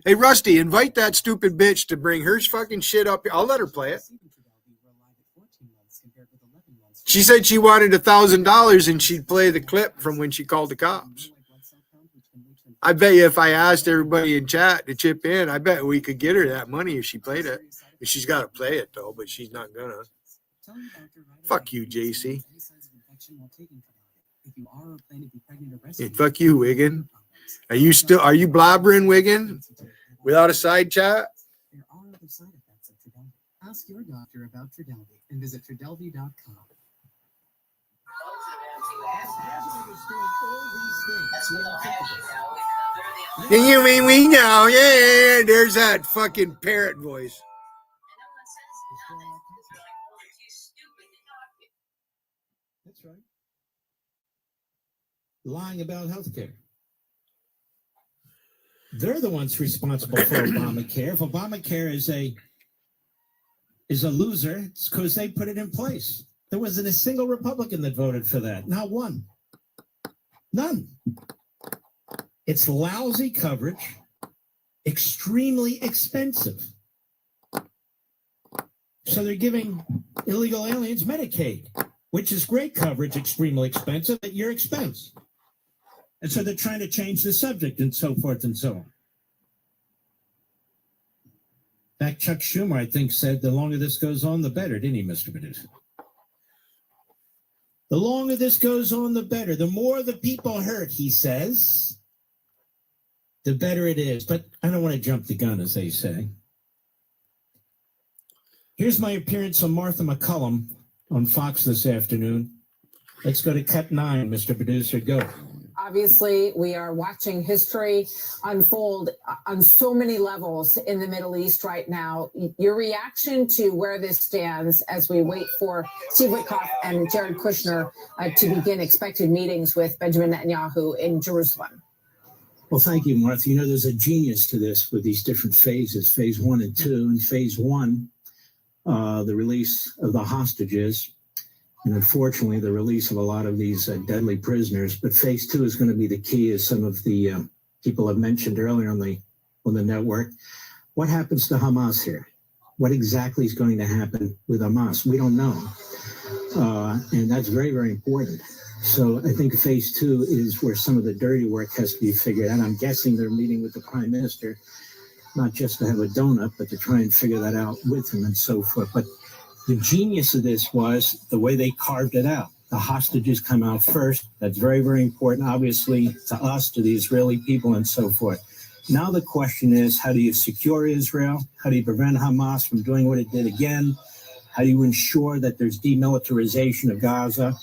Hey, Rusty, invite that stupid bitch to bring her fucking shit up here. I'll let her play it. She said she wanted $1,000 and she'd play the clip from when she called the cops. I bet you if I asked everybody in chat to chip in, I bet we could get her that money if she played it. She's got to play it though, but she's not gonna. Fuck you, JC. Hey, fuck you, Wiggin. Are you blobbering, Wiggin? Without a side chat? There are other side effects of Trodelvy. Ask your doctor about Trodelvy and visit Trodelvy.com. You mean we know? Yeah, there's that fucking parrot voice. That's right. Lying about healthcare. They're the ones responsible for Obamacare. If Obamacare is a loser, it's because they put it in place. There wasn't a single Republican that voted for that. Not one. None. It's lousy coverage, extremely expensive. So they're giving illegal aliens Medicaid, which is great coverage, extremely expensive at your expense. And so they're trying to change the subject and so forth and so on. In fact, Chuck Schumer, I think, said the longer this goes on, the better, didn't he, Mr. Producer? The longer this goes on, the better. The more the people hurt, he says, the better it is. But I don't want to jump the gun, as they say. Here's my appearance on Martha McCullum on Fox this afternoon. Let's go to cut 9, Mr. Producer. Go. Obviously, we are watching history unfold on so many levels in the Middle East right now. Your reaction to where this stands as we wait for Steve Witkoff and Jared Kushner to begin expected meetings with Benjamin Netanyahu in Jerusalem? Well, thank you, Martha. You know, there's a genius to this with these different phases, phase 1 and 2. In phase 1, the release of the hostages, and unfortunately, the release of a lot of these deadly prisoners. But phase 2 is going to be the key, as some of the people have mentioned earlier on the network. What happens to Hamas here? What exactly is going to happen with Hamas? We don't know. And that's very, very important. So I think phase 2 is where some of the dirty work has to be figured out. I'm guessing they're meeting with the prime minister, not just to have a donut, but to try and figure that out with him and so forth. But the genius of this was the way they carved it out. The hostages come out first. That's very, very important, obviously, to us, to the Israeli people, and so forth. Now the question is, how do you secure Israel? How do you prevent Hamas from doing what it did again? How do you ensure that there's demilitarization of Gaza?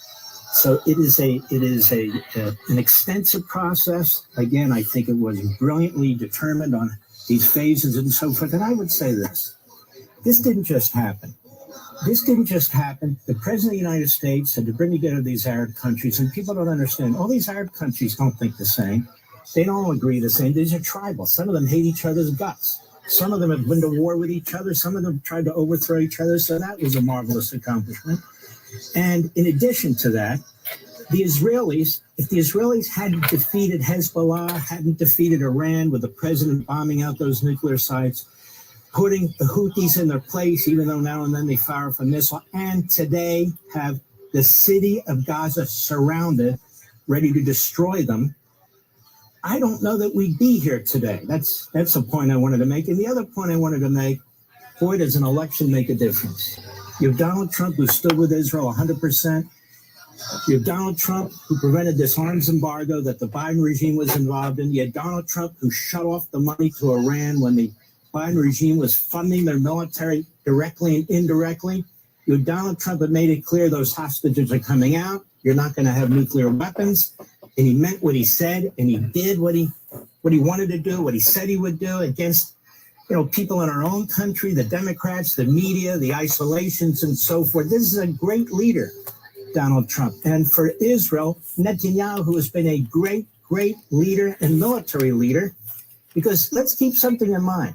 So it is an extensive process. Again, I think it was brilliantly determined on these phases and so forth. And I would say this didn't just happen. This didn't just happen. The President of the United States had to bring together these Arab countries, and people don't understand. All these Arab countries don't think the same. They don't all agree the same. These are tribal. Some of them hate each other's guts. Some of them have been to war with each other. Some of them tried to overthrow each other. So that was a marvelous accomplishment. And in addition to that, the Israelis, if the Israelis hadn't defeated Hezbollah, hadn't defeated Iran with the president bombing out those nuclear sites, putting the Houthis in their place, even though now and then they fire off a missile, and today have the city of Gaza surrounded, ready to destroy them, I don't know that we'd be here today. That's a point I wanted to make. And the other point I wanted to make, boy, does an election make a difference. You have Donald Trump, who stood with Israel 100%. You have Donald Trump, who prevented this arms embargo that the Biden regime was involved in. You had Donald Trump, who shut off the money to Iran when the Biden regime was funding their military directly and indirectly. You had Donald Trump had made it clear those hostages are coming out. You're not going to have nuclear weapons. And he meant what he said, and he did what he wanted to do, what he said he would do against, people in our own country, the Democrats, the media, the isolations, and so forth. This is a great leader. Donald Trump. And for Israel, Netanyahu, who has been a great, great leader and military leader, because let's keep something in mind.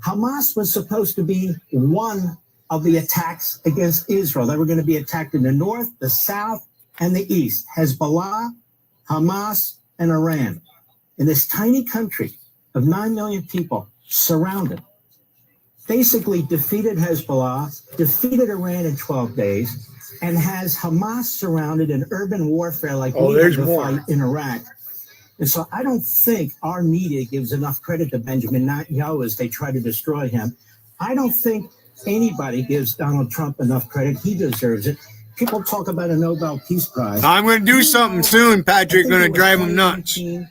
Hamas was supposed to be one of the attacks against Israel. They were going to be attacked in the north, the south, and the east. Hezbollah, Hamas, and Iran. In this tiny country of 9 million people, surrounded, basically defeated Hezbollah, defeated Iran in 12 days, and has Hamas surrounded in urban warfare like we had to fight in Iraq. And so I don't think our media gives enough credit to Benjamin Netanyahu as they try to destroy him. I don't think anybody gives Donald Trump enough credit. He deserves it. People talk about a Nobel Peace Prize. I'm going to do something soon, Patrick. Going to drive him nuts. Do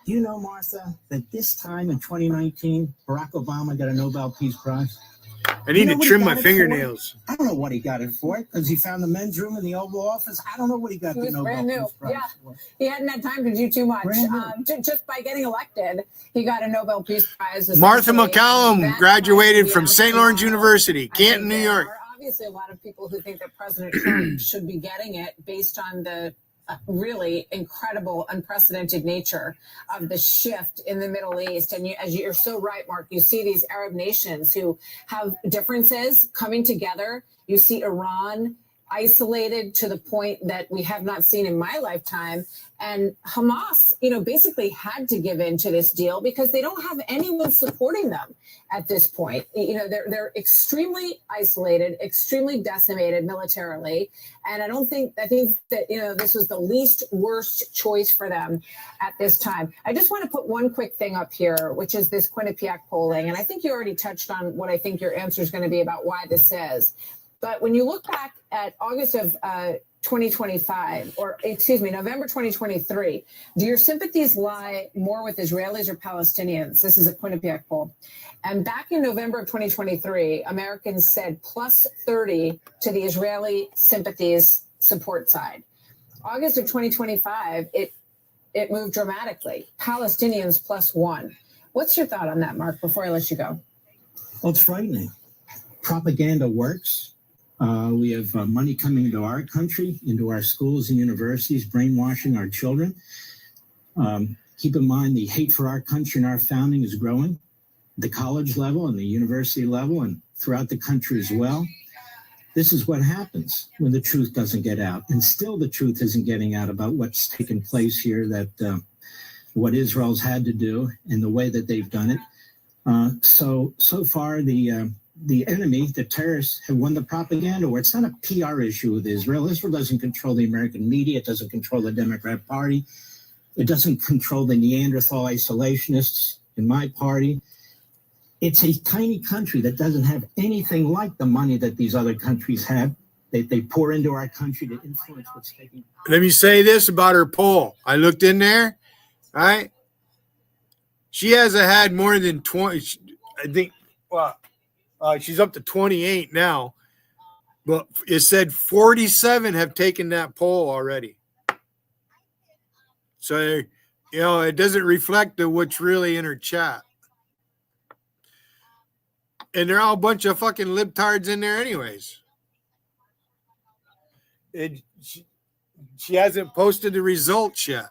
you know, Martha, that this time in 2019, Barack Obama got a Nobel Peace Prize? I need to trim my fingernails. I don't know what he got it for, because he found the men's room in the Oval Office. I don't know what he got the Nobel Peace Prize for. He hadn't had time to do too much. Just by getting elected, he got a Nobel Peace Prize. Martha McCallum graduated from St. Lawrence University, Canton, New York. There are obviously a lot of people who think that President Trump should be getting it based on the really incredible, unprecedented nature of the shift in the Middle East. And you're so right, Mark, you see these Arab nations who have differences coming together. You see Iran isolated to the point that we have not seen in my lifetime. And Hamas, basically had to give in to this deal because they don't have anyone supporting them at this point. They're extremely isolated, extremely decimated militarily. And I think that, this was the least worst choice for them at this time. I just want to put one quick thing up here, which is this Quinnipiac polling. And I think you already touched on what I think your answer is going to be about why this is. But when you look back at August of 2025, November 2023, do your sympathies lie more with Israelis or Palestinians? This is a Quinnipiac poll. And back in November of 2023, Americans said plus 30 to the Israeli sympathies support side. August of 2025, it moved dramatically. Palestinians plus 1. What's your thought on that, Mark, before I let you go? Well, it's frightening. Propaganda works. We have money coming into our country, into our schools and universities, brainwashing our children. Keep in mind the hate for our country and our founding is growing at the college level and the university level and throughout the country as well. This is what happens when the truth doesn't get out. And still the truth isn't getting out about what's taken place here, that what Israel's had to do and the way that they've done it. So far, the enemy, the terrorists, have won the propaganda war. It's not a PR issue with Israel. Israel doesn't control the American media. It doesn't control the Democrat Party. It doesn't control the Neanderthal isolationists in my party. It's a tiny country that doesn't have anything like the money that these other countries have. They pour into our country to influence what's taking place. Let me say this about her poll. I looked in there, right? She hasn't had more than 20, I think, she's up to 28 now, but it said 47 have taken that poll already. So, it doesn't reflect what's really in her chat. And they're all a bunch of fucking libtards in there anyways. She hasn't posted the results yet.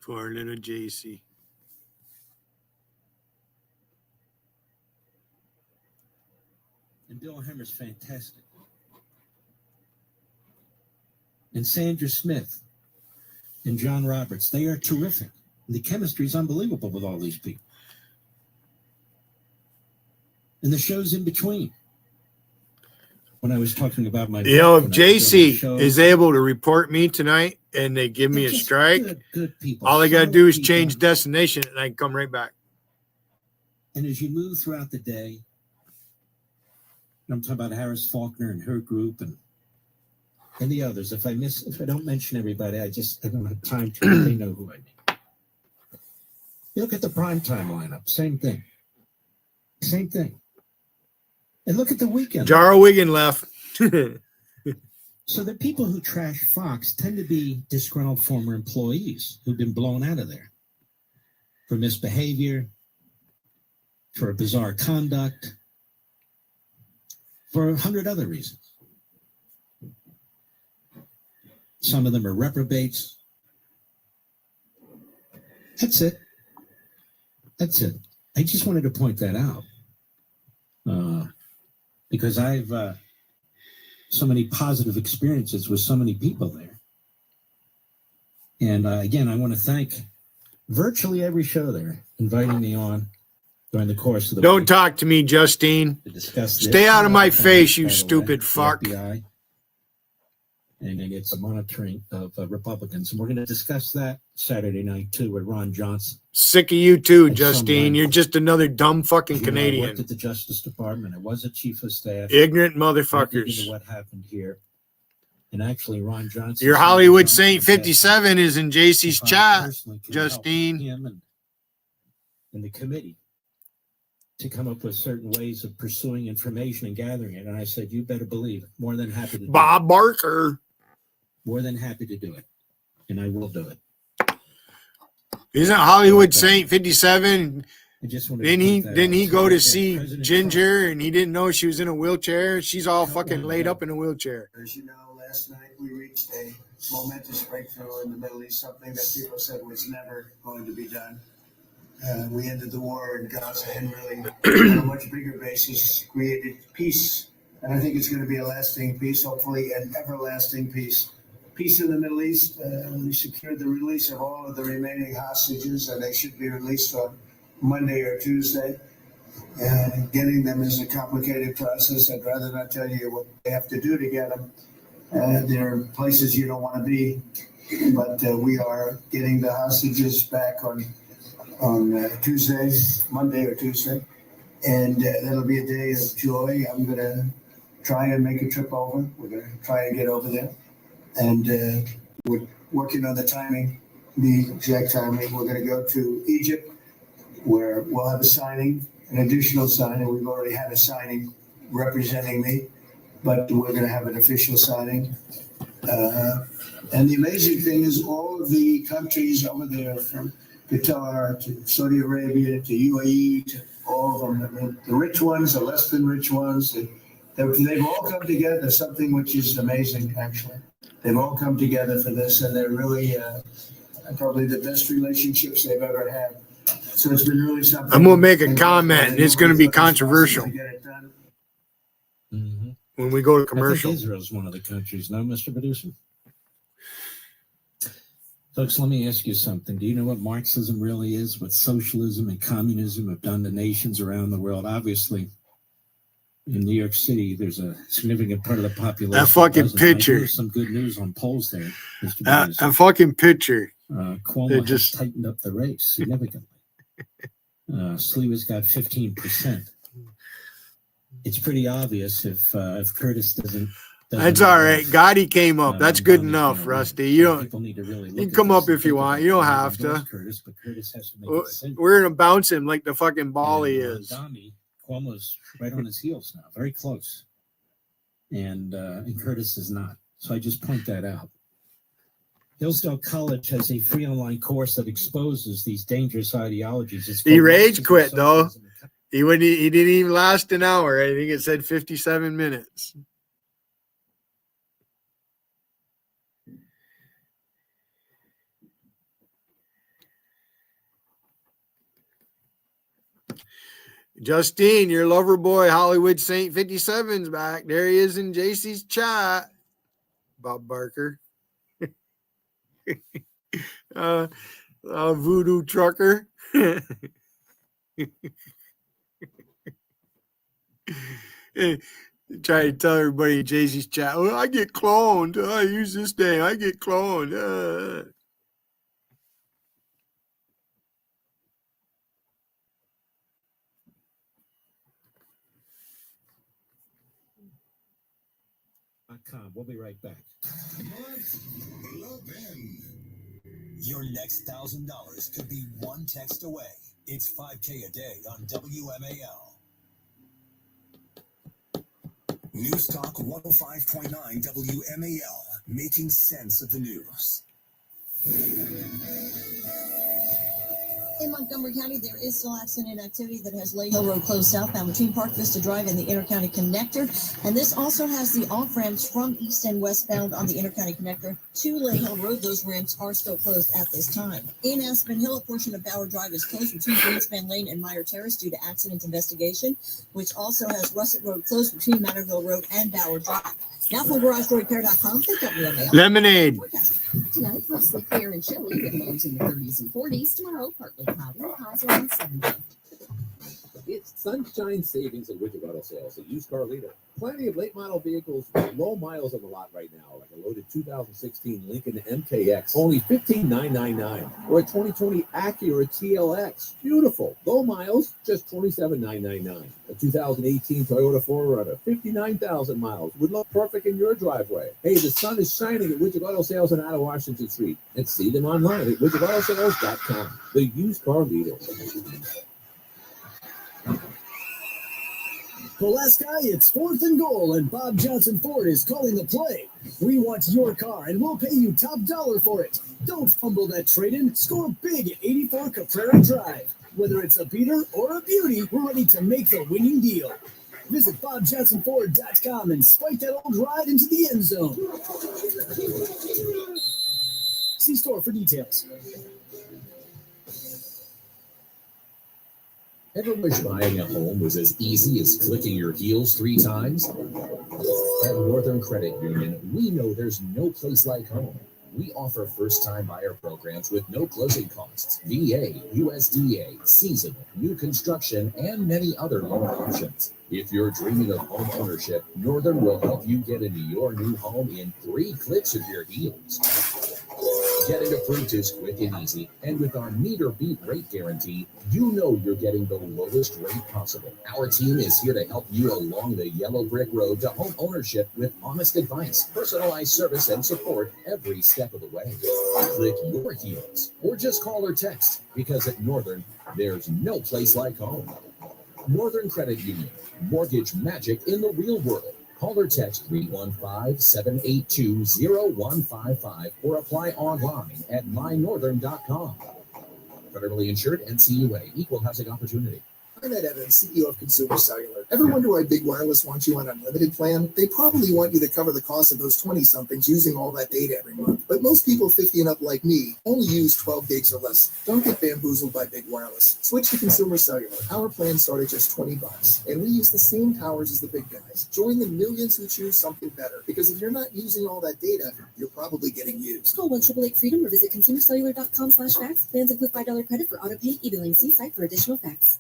Poor little JC. And Bill Hemmer's fantastic. And Sandra Smith and John Roberts, they are terrific. The chemistry is unbelievable with all these people. And the shows in between. When I was talking about my... if JC is able to report me tonight and they give me a strike, good people. all I got to do is change destination and I can come right back. And as you move throughout the day, I'm talking about Harris Faulkner and her group and the others. If I don't mention everybody, I don't have time to. They know who I mean. You look at the primetime lineup, same thing. Same thing. And look at the weekend. Jarl Wiggin left. So the people who trash Fox tend to be disgruntled former employees who've been blown out of there for misbehavior, for bizarre conduct, for 100 other reasons. Some of them are reprobates. That's it. That's it. I just wanted to point that out because I've so many positive experiences with so many people there. And again, I want to thank virtually every show there inviting me on during the course of the Don't week talk to me, Justine. to discuss this. Stay out of my Thanks, face, you by the way, stupid the fuck. FBI, and then it's a monitoring of Republicans. And we're going to discuss that Saturday night, too, with Ron Johnson. Sick of you too, And Justine. someone- You're just another dumb fucking I worked Canadian. at the Justice Department. I was a chief of staff. Ignorant I did motherfuckers. into what happened here. And actually, Ron Johnson. Your Hollywood Saint 57 is in JC's if I chat, personally could Justine. help him and the committee to come up with certain ways of pursuing information and gathering it. And I said, you better believe it. More than happy to do Bob Barker. it. More than happy to do it. And I will do it. Isn't Hollywood Saint 57? I just wanted Didn't to he point that didn't he out. go So, to yeah, see President Ginger and he didn't know she was in a wheelchair? She's all Trump fucking wanted laid to- up in a wheelchair. As you know, last night we reached a momentous breakthrough in the Middle East, something that people said was never going to be done. We ended the war in Gaza and really, on a much bigger basis, created peace. And I think it's going to be a lasting peace, hopefully an everlasting peace. Peace in the Middle East. We secured the release of all of the remaining hostages, and they should be released on Monday or Tuesday. Getting them is a complicated process. I'd rather not tell you what they have to do to get them. There are places you don't want to be, but we are getting the hostages back on Tuesday, Monday or Tuesday, and that'll be a day of joy. I'm going to try and make a trip over. We're going to try and get over there, and we're working on the timing, the exact timing. We're going to go to Egypt, where we'll have a signing, an additional signing. We've already had a signing representing me, but we're going to have an official signing. And the amazing thing is all of the countries over there, from Qatar to Saudi Arabia to UAE, to all of them, I mean, the rich ones, the less than rich ones, they've all come together, something which is amazing, actually. They've all come together for this, and they're really probably the best relationships they've ever had. So it's been really something. I'm gonna make a comment, and it's gonna be controversial Mm-hmm. when we go to I think commercial. Israel's one of the countries, no, Mr. Producer? Folks, let me ask you something. Do you know what Marxism really is? What socialism and communism have done to nations around the world? Obviously, in New York City, there's a significant part of the population. That fucking doesn't. I picture. hear some good news on polls there, Mr. That Producer. fucking picture. Cuomo They has just- tightened up the race significantly. Sleewa's got 15%. It's pretty obvious if Curtis doesn't. That's all right. Gotti came up. That's good enough, Rusty. You don't. People need to really You look can at come this up and if you think want. about You don't it. I have to. endorse Curtis, but Curtis has to make a decision. We're gonna bounce him like the fucking ball he And, is. Cuomo's right on his heels now, very close, and Curtis is not. So I just point that out. Hillsdale College has a free online course that exposes these dangerous ideologies. It's He called rage Marxism, quit though. Socialism, and He didn't even last an hour. I think it said 57 minutes. Justine, your lover boy, Hollywood Saint 57's back. There he is in JC's chat. Bob Barker. Voodoo trucker. Try to tell everybody in JC's chat, oh, I get cloned. Oh, I use this thing. I get cloned. .com. We'll be right back. Your next $1,000 could be one text away. It's $5K a day on WMAL. News Talk 105.9 WMAL, making sense of the news. In Montgomery County, there is still accident activity that has Lake Hill Road closed southbound between Park Vista Drive and the Intercounty Connector. And this also has the off-ramps from east and westbound on the Intercounty Connector to Lake Hill Road. Those ramps are still closed at this time. In Aspen Hill, a portion of Bauer Drive is closed between Greenspan Lane and Meyer Terrace due to accident investigation, which also has Russet Road closed between Matterville Road and Bauer Drive. Now from GarageDoorRepair.com, pick up your mail. Lemonade. Tonight, mostly clear and chilly with lows in the 30s and 40s. Tomorrow, partly cloudy, highs around 70. It's sunshine savings at Widget Auto Sales, a used car leader. Plenty of late model vehicles with low miles on the lot right now, like a loaded 2016 Lincoln MKX, only $15,999, or a 2020 Acura TLX, beautiful, low miles, just $27,999. A 2018 Toyota 4Runner, 59,000 miles, would look perfect in your driveway. Hey, the sun is shining at Widget Auto Sales on out of Washington Street, and see them online at widgetautosales.com, the used car leader. Pulaski, it's 4th and goal, and Bob Johnson Ford is calling the play. We want your car, and we'll pay you top dollar for it. Don't fumble that trade-in. Score big at 84 Caprera Drive. Whether it's a beater or a beauty, we're ready to make the winning deal. Visit BobJohnsonFord.com and spike that old ride into the end zone. See store for details. Ever wish buying a home was as easy as clicking your heels 3 times? At Northern Credit Union, we know there's no place like home. We offer first-time buyer programs with no closing costs, VA, USDA, seasonal, new construction, and many other loan options. If you're dreaming of home ownership, Northern will help you get into your new home in 3 clicks of your heels. Getting approved is quick and easy, and with our meet or beat rate guarantee, you know you're getting the lowest rate possible. Our team is here to help you along the yellow brick road to home ownership with honest advice, personalized service, and support every step of the way. Click your heels, or just call or text, because at Northern, there's no place like home. Northern Credit Union, mortgage magic in the real world. Call or text 315-782-0155 or apply online at mynorthern.com. Federally insured, NCUA, equal housing opportunity. I'm Ed Evans, CEO of Consumer Cellular. Ever wonder why Big Wireless wants you on an unlimited plan? They probably want you to cover the cost of those 20-somethings using all that data every month. But most people 50 and up like me only use 12 gigs or less. Don't get bamboozled by Big Wireless. Switch to Consumer Cellular. Our plans start at just $20, and we use the same towers as the big guys. Join the millions who choose something better, because if you're not using all that data, you're probably getting used. Call 1-888-FREEDOM or visit consumercellular.com/facts. Plans include $5 credit for auto pay, e-billing. See site for additional facts.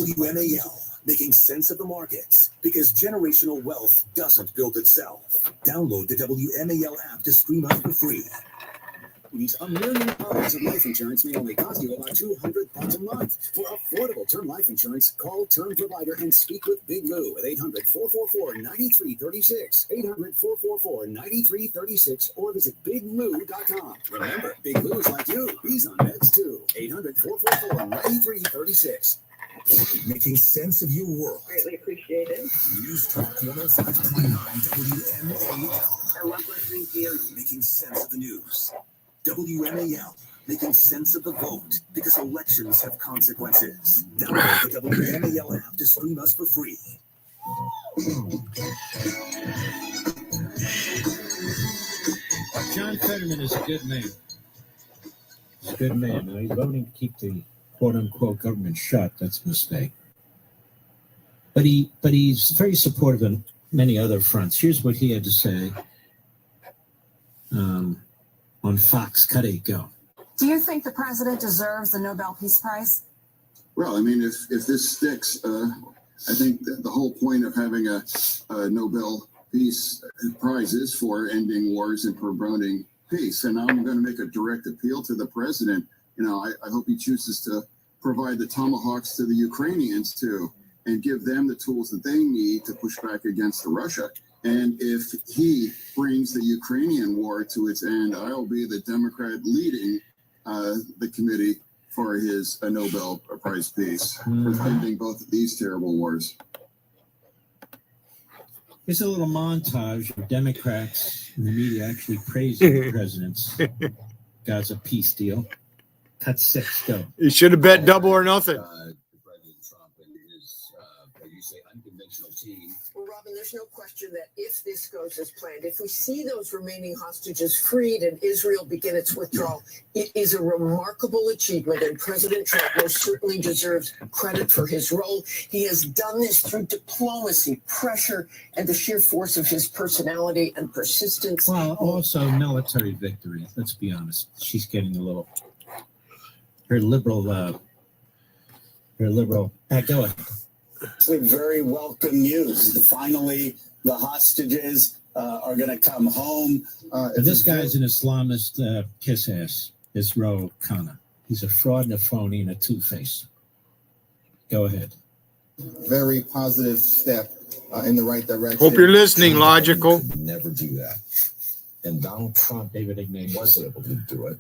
WMAL, making sense of the markets, because generational wealth doesn't build itself. Download the WMAL app to stream us for free. $1 million of life insurance may only cost you about $200 a month. For affordable term life insurance, call Term Provider and speak with Big Lou at 800-444-9336, 800-444-9336, or visit biglou.com. Remember, Big Lou's like you. He's on meds too. 800-444-9336. Making sense of your world. Greatly appreciated. News Talk 105.9 WMAL. I love listening to you. Making sense of the news. WMAL, making sense of the vote, because elections have consequences. Download the WMAL app to stream us for free. John Fetterman is a good man. He's a good man. Now, he's voting to keep the quote-unquote government shut. That's a mistake. But he's very supportive on many other fronts. Here's what he had to say on Fox. Cut 8, go. Do you think the president deserves the Nobel Peace Prize? Well, I mean, if this sticks, I think that the whole point of having a Nobel Peace Prize is for ending wars and promoting peace. And I'm going to make a direct appeal to the president. You know, I hope he chooses to provide the tomahawks to the Ukrainians too, and give them the tools that they need to push back against Russia. And if he brings the Ukrainian war to its end, I'll be the Democrat leading the committee for his Nobel Prize Peace for ending both of these terrible wars. Here's a little montage of Democrats in the media actually praising the president's Gaza peace deal. Cut 6, go. You should have bet double or nothing. President Trump and his, as you say, unconventional team. Well, Robin, there's no question that if this goes as planned, if we see those remaining hostages freed and Israel begin its withdrawal, it is a remarkable achievement, and President Trump most certainly deserves credit for his role. He has done this through diplomacy, pressure, and the sheer force of his personality and persistence. Well, also military victory. Let's be honest. She's getting a little. Her liberal. Go ahead. Very welcome news. Finally, the hostages are going to come home. This guy's an Islamist kiss ass, Isro Khanna. He's a fraud and a phony and a two-face. Go ahead. Very positive step in the right direction. Hope you're listening, Logical. Never do that. And Donald Trump, David Ignatius, was able to do it.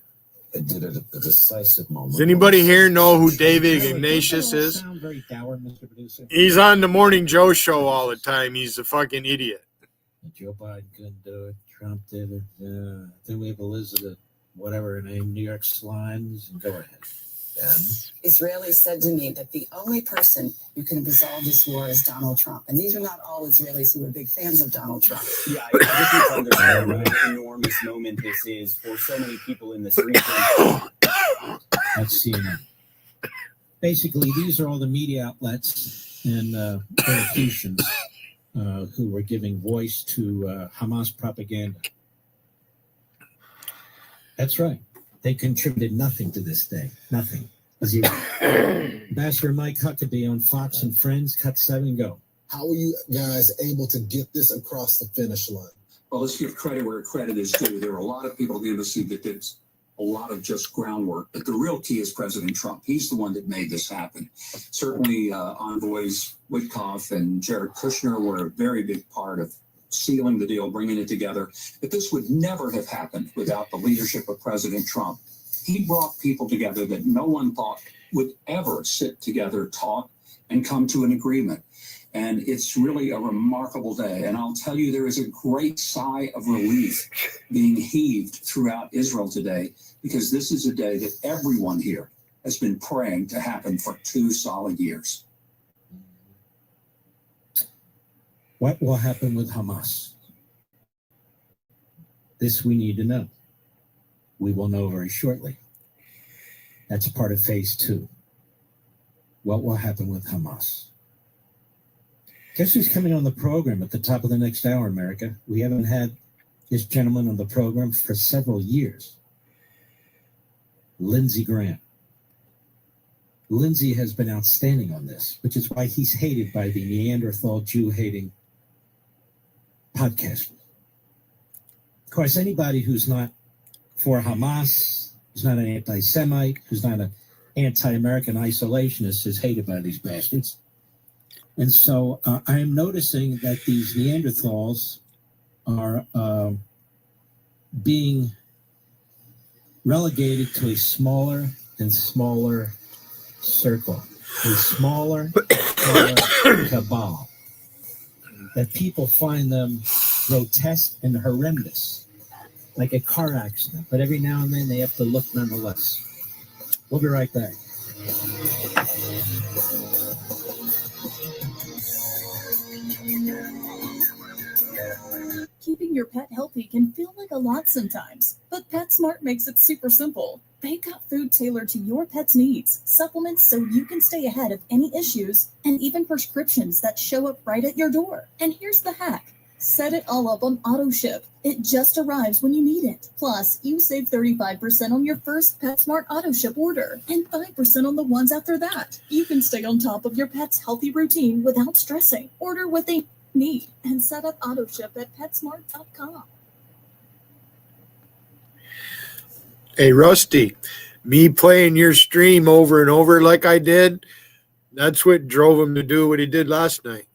And did it at the decisive moment. Does anybody here know who David Ignatius is? Sound very dour, Mr. Producer. He's on the Morning Joe show all the time. He's a fucking idiot. Joe Biden couldn't do it. Trump did it. Then we have Elizabeth, whatever her name, New York Slimes. Go ahead. And Israelis said to me that the only person who can resolve this war is Donald Trump. And these are not all Israelis who are big fans of Donald Trump. Yeah, I just need to understand what an enormous moment this is for so many people in this region. That's CNN. Basically, these are all the media outlets and politicians who were giving voice to Hamas propaganda. That's right. They contributed nothing to this day. Nothing. Ambassador Mike Huckabee on Fox and Friends, cut 7, go. How are you guys able to get this across the finish line? Well, let's give credit where credit is due. There were a lot of people at the embassy that did a lot of just groundwork, but the real key is President Trump. He's the one that made this happen. Certainly, envoys Witkoff and Jared Kushner were a very big part of sealing the deal, bringing it together. But this would never have happened without the leadership of President Trump. He brought people together that no one thought would ever sit together, talk, and come to an agreement. And it's really a remarkable day. And I'll tell you, there is a great sigh of relief being heaved throughout Israel today, because this is a day that everyone here has been praying to happen for 2 solid years. What will happen with Hamas? This we need to know. We will know very shortly. That's part of phase 2. What will happen with Hamas? Guess who's coming on the program at the top of the next hour, America? We haven't had this gentleman on the program for several years. Lindsey Graham. Lindsey has been outstanding on this, which is why he's hated by the Neanderthal Jew-hating podcasters. Of course, anybody who's not for Hamas, who's not an anti-Semite, who's not an anti-American isolationist is hated by these bastards. And so I am noticing that these Neanderthals are being relegated to a smaller and smaller circle, a smaller cabal, that people find them grotesque and horrendous, like a car accident. But every now and then they have to look nonetheless. We'll be right back. Keeping your pet healthy can feel like a lot sometimes, but PetSmart makes it super simple. They've got food tailored to your pet's needs, supplements so you can stay ahead of any issues, and even prescriptions that show up right at your door. And here's the hack. Set it all up on auto ship. It just arrives when you need it. Plus, you save 35% on your first PetSmart auto ship order and 5% on the ones after that. You can stay on top of your pet's healthy routine without stressing. Order what they need and set up auto ship at PetSmart.com. Hey, Rusty, me playing your stream over and over like I did, that's what drove him to do what he did last night.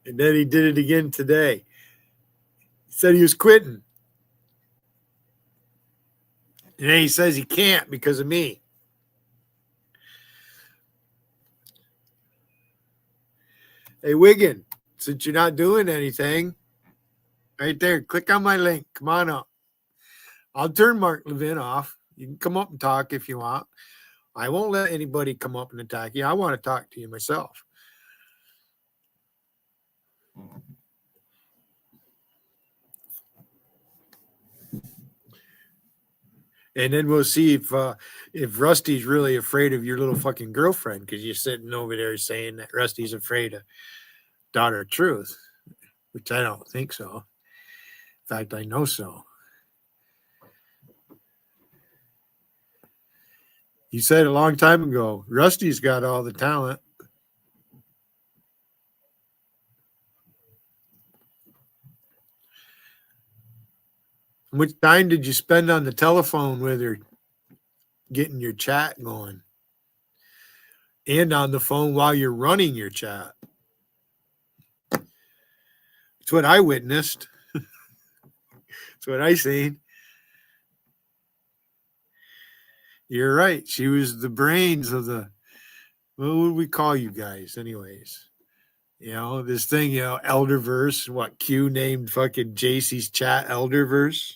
And then he did it again today. He said he was quitting. And then he says he can't because of me. Hey, Wiggin, since you're not doing anything, right there, click on my link. Come on up. I'll turn Mark Levin off. You can come up and talk if you want. I won't let anybody come up and attack you. I want to talk to you myself. And then we'll see if Rusty's really afraid of your little fucking girlfriend, because you're sitting over there saying that Rusty's afraid of Daughter Truth, which I don't think so. In fact, I know so. You said a long time ago, Rusty's got all the talent. How much time did you spend on the telephone with her getting your chat going? And on the phone while you're running your chat? It's what I witnessed. It's what I seen. You're right. She was the brains of the, what would we call you guys anyways? You know, this thing, you know, Elderverse, what Q named fucking JC's chat Elderverse.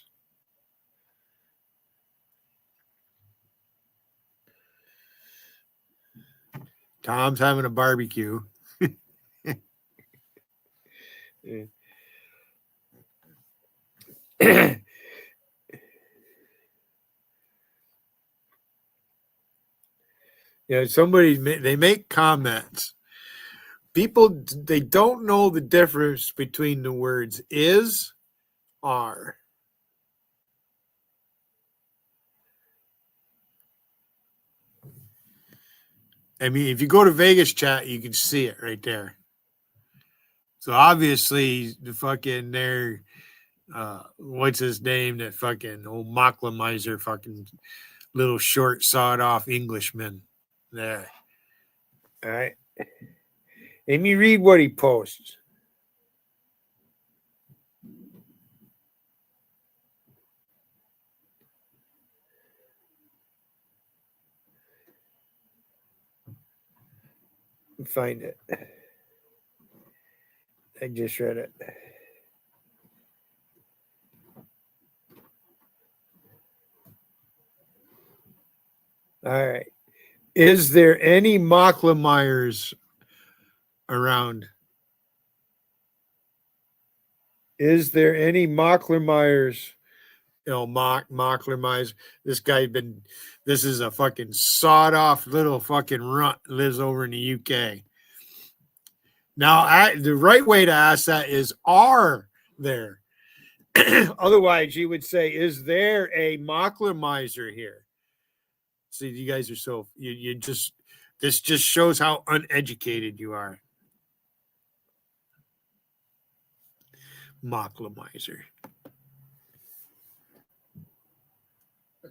Tom's having a barbecue. Yeah, they make comments. People, they don't know the difference between the words is, are. I mean, if you go to Vegas chat, you can see it right there. So obviously the fucking there, what's his name? That fucking old Mocklemizer, fucking little short sawed off Englishman there. All right. Let me read what he posts. Find it. I just read it. All right. Is there any Mocklemeyers around? Is there any Mocklemeyers? You know, Mocklemeyers. This is a fucking sawed off little fucking runt, lives over in the UK. Now, the right way to ask that is, are there? Otherwise, you would say, is there a Mocklemizer here? See, you guys are so, this just shows how uneducated you are. Mocklemizer.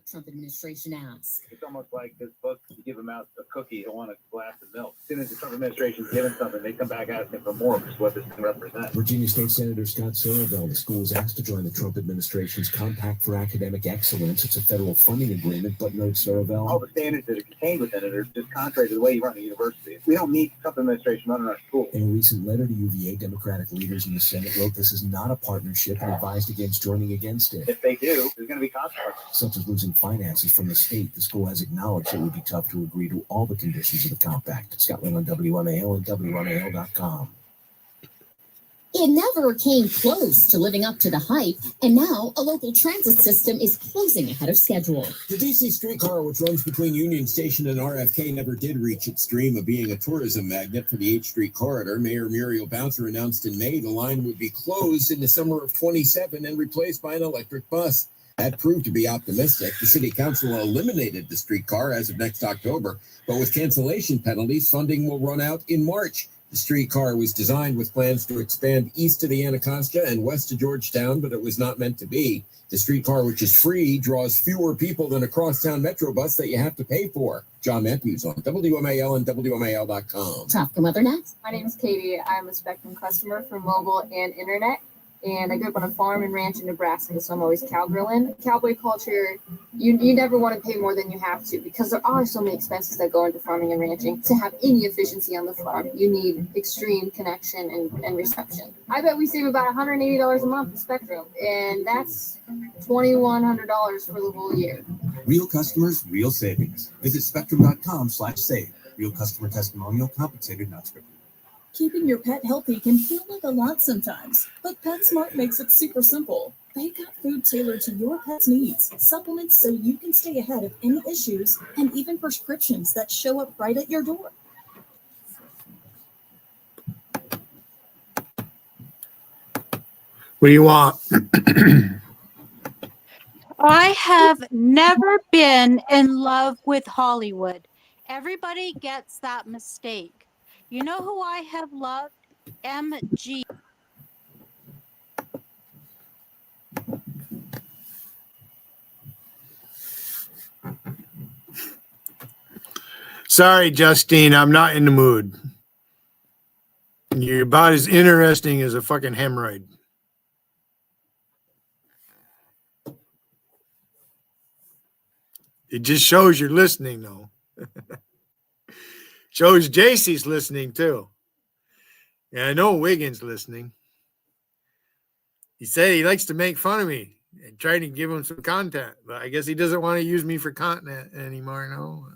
Trump administration asks. It's almost like this book, you give them out a cookie, he'll want a glass of milk. As soon as the Trump administration's given something, they come back asking for more, which is what this thing represents. Virginia State Senator Scott Sorovell, the school is asked to join the Trump administration's Compact for Academic Excellence. It's a federal funding agreement, but notes Sorovell. All the standards that are contained within it are just contrary to the way you run a university. We don't need Trump administration running our schools. In a recent letter to UVA, Democratic leaders in the Senate wrote this is not a partnership and advised against joining against it. If they do, there's going to be consequences. Such as losing finances from the state, the school has acknowledged it would be tough to agree to all the conditions of the compact. Scotland on WMAL and WMAL.com. It never came close to living up to the hype, and now a local transit system is closing ahead of schedule. The DC streetcar, which runs between Union Station and RFK, never did reach its dream of being a tourism magnet for the H Street corridor. Mayor Muriel Bouncer announced in May the line would be closed in the summer of 27 and replaced by an electric bus. That proved to be optimistic. The city council eliminated the streetcar as of next October, but with cancellation penalties, funding will run out in March. The streetcar was designed with plans to expand east to the Anacostia and west to Georgetown, but it was not meant to be. The streetcar, which is free, draws fewer people than a crosstown metro bus that you have to pay for. John Matthews on WMAL and WMAL.com. Traffic and weather next. My name is Katie. I'm a Spectrum customer for mobile and internet. And I grew up on a farm and ranch in Nebraska, so I'm always cowgirling. Cowboy culture, you never want to pay more than you have to because there are so many expenses that go into farming and ranching. To have any efficiency on the farm, you need extreme connection and reception. I bet we save about $180 a month with Spectrum, and that's $2,100 for the whole year. Real customers, real savings. Visit spectrum.com/save. Real customer testimonial, compensated, not scripted. Keeping your pet healthy can feel like a lot sometimes, but PetSmart makes it super simple. They've got food tailored to your pet's needs, supplements so you can stay ahead of any issues, and even prescriptions that show up right at your door. What do you want? I have never been in love with Hollywood. Everybody gets that mistake. You know who I have loved? MG. Sorry, Justine, I'm not in the mood. You're about as interesting as a fucking hemorrhoid. It just shows you're listening, though. Shows JC's listening, too. Yeah, I know Wiggins listening. He said he likes to make fun of me and try to give him some content, but I guess he doesn't want to use me for content anymore, no.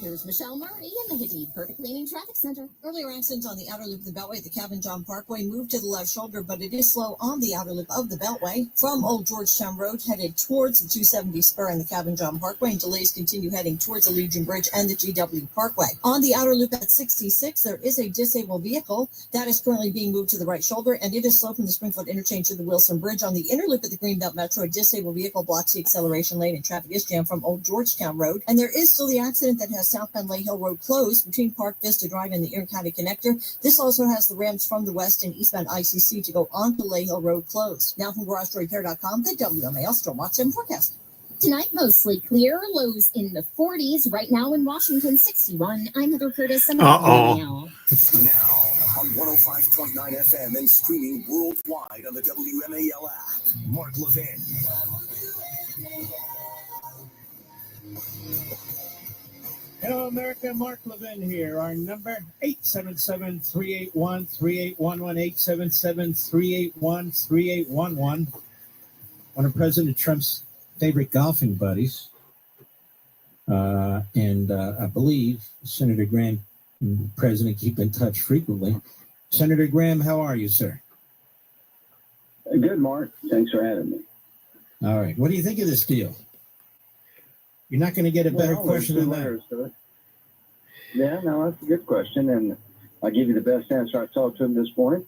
Here's Michelle Murray in the Hadid Perfect Leaning Traffic Center. Earlier accidents on the outer loop of the Beltway at the Cabin John Parkway moved to the left shoulder, but it is slow on the outer loop of the Beltway. From Old Georgetown Road, headed towards the 270 spur and the Cabin John Parkway, and delays continue heading towards the Legion Bridge and the GW Parkway. On the outer loop at 66, there is a disabled vehicle that is currently being moved to the right shoulder, and it is slow from the Springfield interchange to the Wilson Bridge. On the inner loop at the Greenbelt Metro, a disabled vehicle blocks the acceleration lane, and traffic is jammed from Old Georgetown Road. And there is still the accident that has southbound Lay Hill Road closed between Park Vista Drive and the Erie County Connector. This also has the Rams from the west and eastbound ICC to go onto Lay Hill Road closed. Now from GarageDoorRepair.com, the WMAL Storm Watch 7 forecast. Tonight, mostly clear, lows in the 40s. Right now in Washington, 61. I'm Heather Curtis. And Uh-oh. now on 105.9 FM and streaming worldwide on the WMAL app. Mark Levin. Hello, America. Mark Levin here. Our number, 877-381-3811, 877-381-3811. One of President Trump's favorite golfing buddies. And I believe Senator Graham and the President keep in touch frequently. Senator Graham, how are you, sir? Good, Mark. Thanks for having me. All right. What do you think of this deal? You're not going to get a better question than that. Yeah, no, that's a good question, and I'll give you the best answer I talked to him this morning.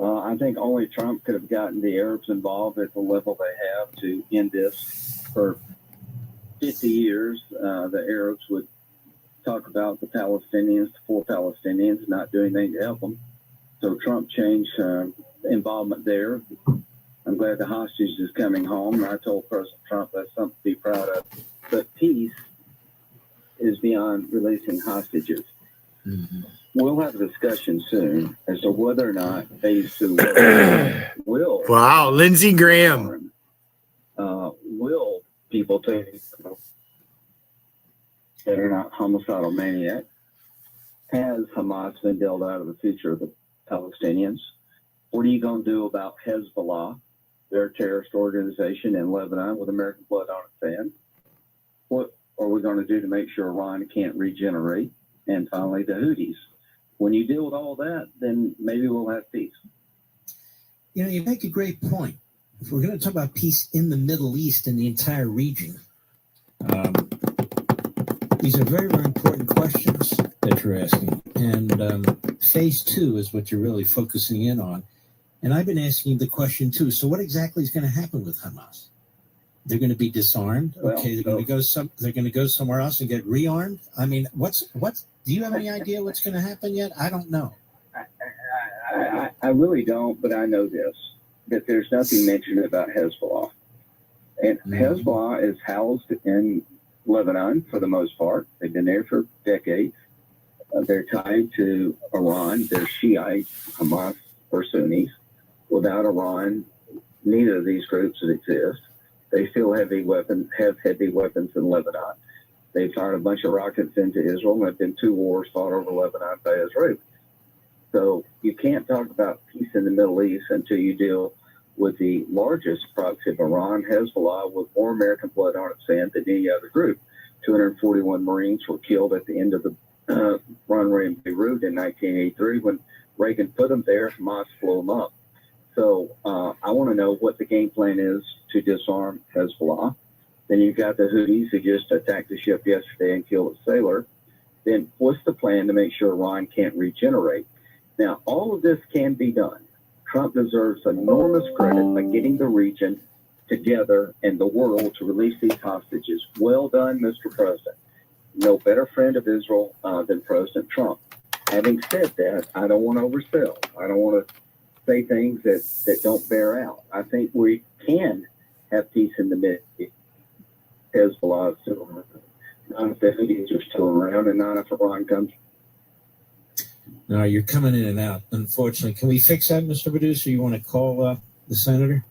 I think only Trump could have gotten the Arabs involved at the level they have to end this. For 50 years, the Arabs would talk about the Palestinians, the poor Palestinians, not doing anything to help them. So Trump changed involvement there. I'm glad the hostage is coming home. I told President Trump that's something to be proud of. But peace is beyond releasing hostages. Mm-hmm. We'll have a discussion soon as to whether or not phase 2 will. Wow, Lindsey Graham. Will people take that are not homicidal maniac? Has Hamas been dealt out of the future of the Palestinians? What are you going to do about Hezbollah, their terrorist organization in Lebanon with American blood on its hands? What are we going to do to make sure Iran can't regenerate? And finally, the Houthis. When you deal with all that, then maybe we'll have peace. You know, you make a great point. If we're going to talk about peace in the Middle East and the entire region, these are very, very important questions that you're asking. And phase 2 is what you're really focusing in on. And I've been asking the question, too. So what exactly is going to happen with Hamas? They're going to be disarmed. Okay, they're going to go somewhere else and get rearmed. I mean, do you have any idea what's going to happen yet? I don't know. I really don't, but I know this, that there's nothing mentioned about Hezbollah. And Hezbollah is housed in Lebanon for the most part. They've been there for decades. They're tied to Iran. They're Shiite, Hamas, or Sunnis. Without Iran, neither of these groups would exist. They still have heavy weapons in Lebanon. They fired a bunch of rockets into Israel, and there have been 2 wars fought over Lebanon by Israel. So you can't talk about peace in the Middle East until you deal with the largest proxy of Iran, Hezbollah, with more American blood on its hands than any other group. 241 Marines were killed at the end of the runway in Beirut in 1983 when Reagan put them there. Hamas blew them up. So I want to know what the game plan is to disarm Hezbollah. Then you've got the Houthis who just attacked the ship yesterday and killed a sailor. Then what's the plan to make sure Iran can't regenerate? Now, all of this can be done. Trump deserves enormous credit by getting the region together and the world to release these hostages. Well done, Mr. President. No better friend of Israel than President Trump. Having said that, I don't want to oversell. I don't want to say things that don't bear out. I think we can have peace in the Middle East. Hezbollah is still around. Not if the Houthis are still around, and not if Iran comes. No, you're coming in and out, unfortunately. Can we fix that, Mr. Producer? You want to call the senator?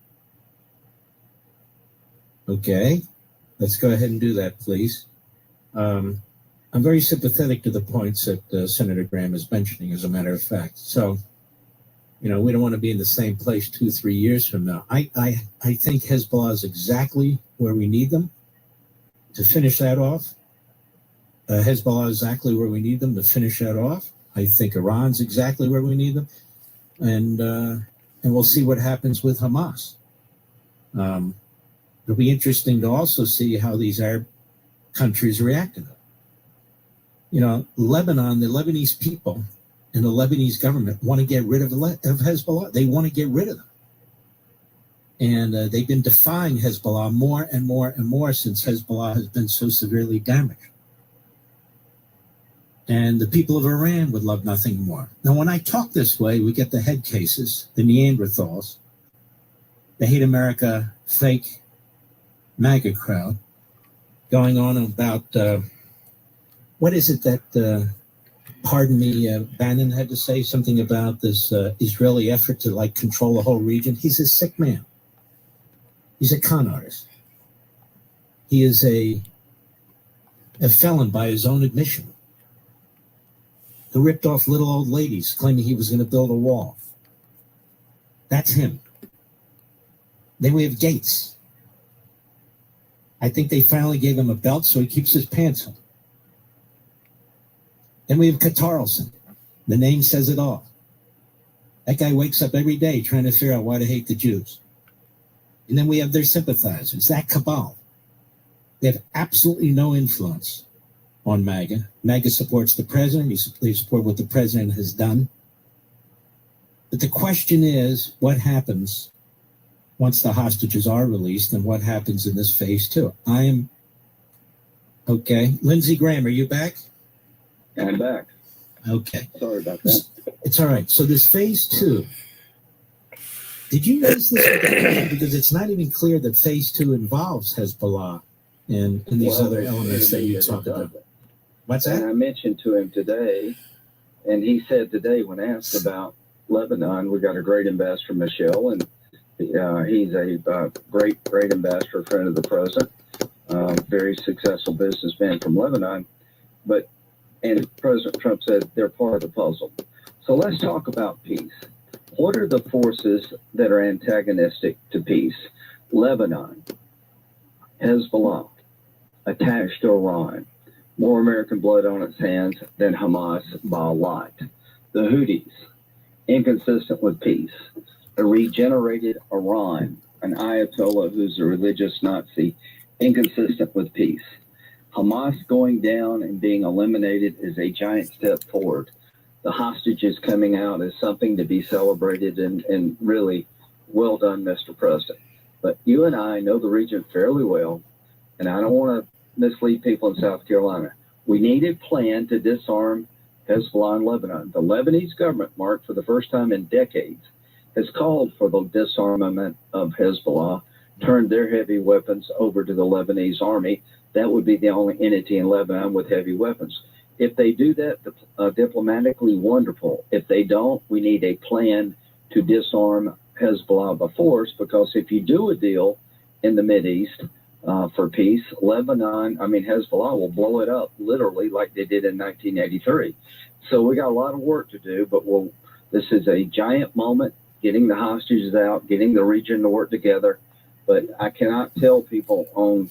Okay. Let's go ahead and do that, please. I'm very sympathetic to the points that Senator Graham is mentioning, as a matter of fact. So, we don't want to be in the same place 2-3 years from now. I think Hezbollah is exactly where we need them to finish that off. Hezbollah is exactly where we need them to finish that off. I think Iran's exactly where we need them. And we'll see what happens with Hamas. It'll be interesting to also see how these Arab countries react to it. Lebanon, the Lebanese people and the Lebanese government want to get rid of Hezbollah. They want to get rid of them. And they've been defying Hezbollah more and more and more since Hezbollah has been so severely damaged. And the people of Iran would love nothing more. Now, when I talk this way, we get the head cases, the Neanderthals, the hate America fake MAGA crowd going on about, what is it that, Bannon had to say something about this Israeli effort to control the whole region. He's a sick man. He's a con artist. He is a felon by his own admission, who ripped off little old ladies claiming he was going to build a wall. That's him. Then we have Gates. I think they finally gave him a belt so he keeps his pants on. Then we have Katarlson. The name says it all. That guy wakes up every day trying to figure out why to hate the Jews. And then we have their sympathizers, that cabal. They have absolutely no influence on MAGA. MAGA supports the president. They support what the president has done. But the question is, what happens once the hostages are released, and what happens in this phase 2? Okay. Lindsey Graham, are you back? I'm back. Okay. Sorry about that. It's all right. So this phase 2, did you notice this with the president? Because it's not even clear that phase 2 involves Hezbollah and these other elements that you talked about. What's that? And I mentioned to him today, and he said today when asked about Lebanon, we got a great ambassador, Michelle, and he's a great ambassador, friend of the president, very successful businessman from Lebanon. And President Trump said they're part of the puzzle. So let's talk about peace. What are the forces that are antagonistic to peace? Lebanon, Hezbollah, attached to Iran, more American blood on its hands than Hamas by a lot. The Houthis, inconsistent with peace. A regenerated Iran, an Ayatollah who's a religious Nazi, inconsistent with peace. Hamas going down and being eliminated is a giant step forward. The hostages coming out is something to be celebrated and really well done, Mr. President. But you and I know the region fairly well, and I don't want to mislead people in South Carolina. We need a plan to disarm Hezbollah in Lebanon. The Lebanese government, Mark, for the first time in decades, has called for the disarmament of Hezbollah turned their heavy weapons over to the Lebanese army. That would be the only entity in Lebanon with heavy weapons. If they do that diplomatically, wonderful. If they don't, we need a plan to disarm Hezbollah by force, because if you do a deal in the Mideast for peace, Hezbollah will blow it up literally like they did in 1983. So we got a lot of work to do, but this is a giant moment, getting the hostages out, getting the region to work together. But I cannot tell people on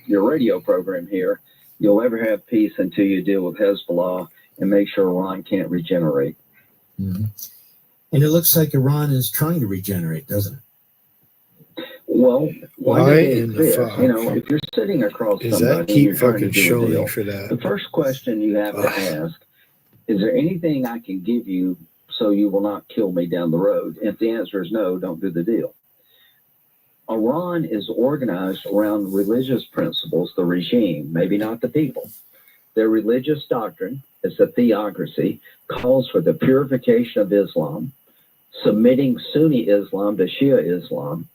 your radio program here, you'll ever have peace until you deal with Hezbollah and make sure Iran can't regenerate. Mm-hmm. And it looks like Iran is trying to regenerate, doesn't it? Well, why in the fuck? If you're sitting across Is somebody that and you're keep trying to fucking do a showing deal, for that? the first question you have to ask, is there anything I can give you so you will not kill me down the road? If the answer is no, don't do the deal. Iran is organized around religious principles, the regime, maybe not the people. Their religious doctrine, it's a theocracy, calls for the purification of Islam, submitting Sunni Islam to Shia Islam,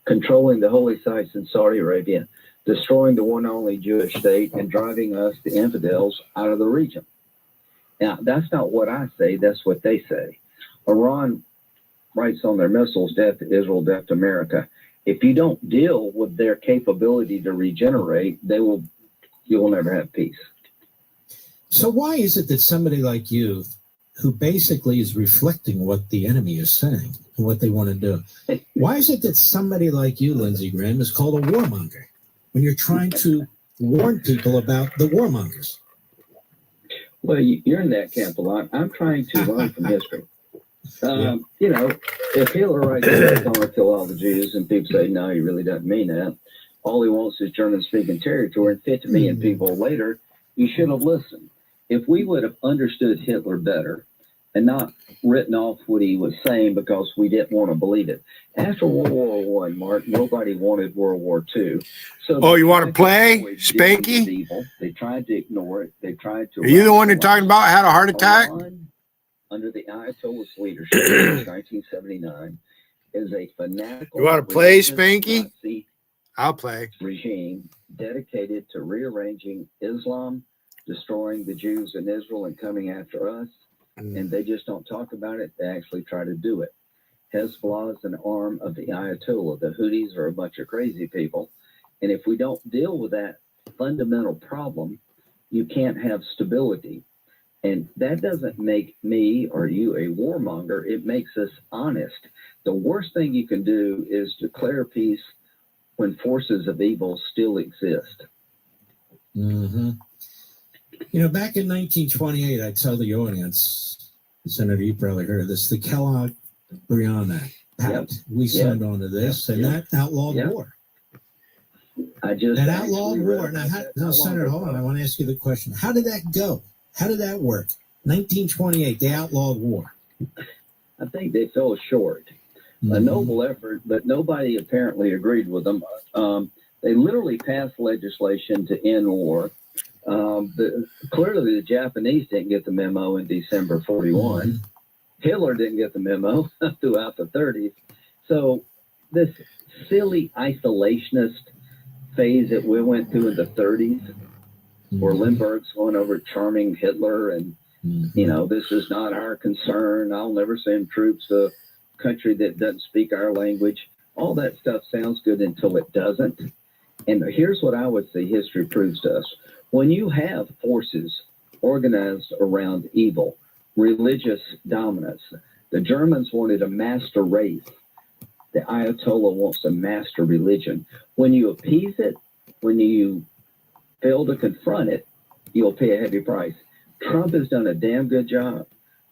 controlling the holy sites in Saudi Arabia, destroying the one and only Jewish state, and driving us, the infidels, out of the region. Now, that's not what I say, that's what they say. Iran writes on their missiles, death to Israel, death to America. If you don't deal with their capability to regenerate, you will never have peace. So why is it that somebody like you, who basically is reflecting what the enemy is saying and what they want to do, why is it that somebody like you, Lindsey Graham, is called a warmonger when you're trying to warn people about the warmongers? Well, you're in that camp a lot. I'm trying to learn from history. If Hitler writes I want to kill all the Jews, and people say, no, he really doesn't mean that. All he wants is German-speaking territory, and 50 million people later, you should have listened. If we would have understood Hitler better and not written off what he was saying because we didn't want to believe it. After World War I, Mark, nobody wanted World War II. So you want to play, Spanky? Evil. They tried to ignore it. They tried to. Are you the one that talking about had a heart attack? Under the Ayatollah's leadership in 1979 is a fanatical. You want to play, Spanky? Nazi I'll play. Regime dedicated to rearranging Islam, destroying the Jews in Israel, and coming after us. And they just don't talk about it. They actually try to do it. Hezbollah is an arm of the Ayatollah. The Houthis are a bunch of crazy people. And if we don't deal with that fundamental problem, you can't have stability. And that doesn't make me or you a warmonger. It makes us honest. The worst thing you can do is declare peace when forces of evil still exist. Mm-hmm. Back in 1928, I tell the audience, Senator, you probably heard of this, the Kellogg-Briand Pact. We signed on to this, and that outlawed war. That outlawed war. Now, Senator, hold on. I want to ask you the question. How did that go? How did that work? 1928, they outlawed war. I think they fell short. A noble effort, but nobody apparently agreed with them. They literally passed legislation to end war. Clearly, the Japanese didn't get the memo in December 41. Hitler didn't get the memo throughout the 30s. So this silly isolationist phase that we went through in the 30s, where Lindbergh's going over charming Hitler and, this is not our concern. I'll never send troops to a country that doesn't speak our language. All that stuff sounds good until it doesn't. And here's what I would say history proves to us. When you have forces organized around evil, religious dominance, the Germans wanted a master race. The Ayatollah wants a master religion. When you appease it, when you fail to confront it, you'll pay a heavy price. Trump has done a damn good job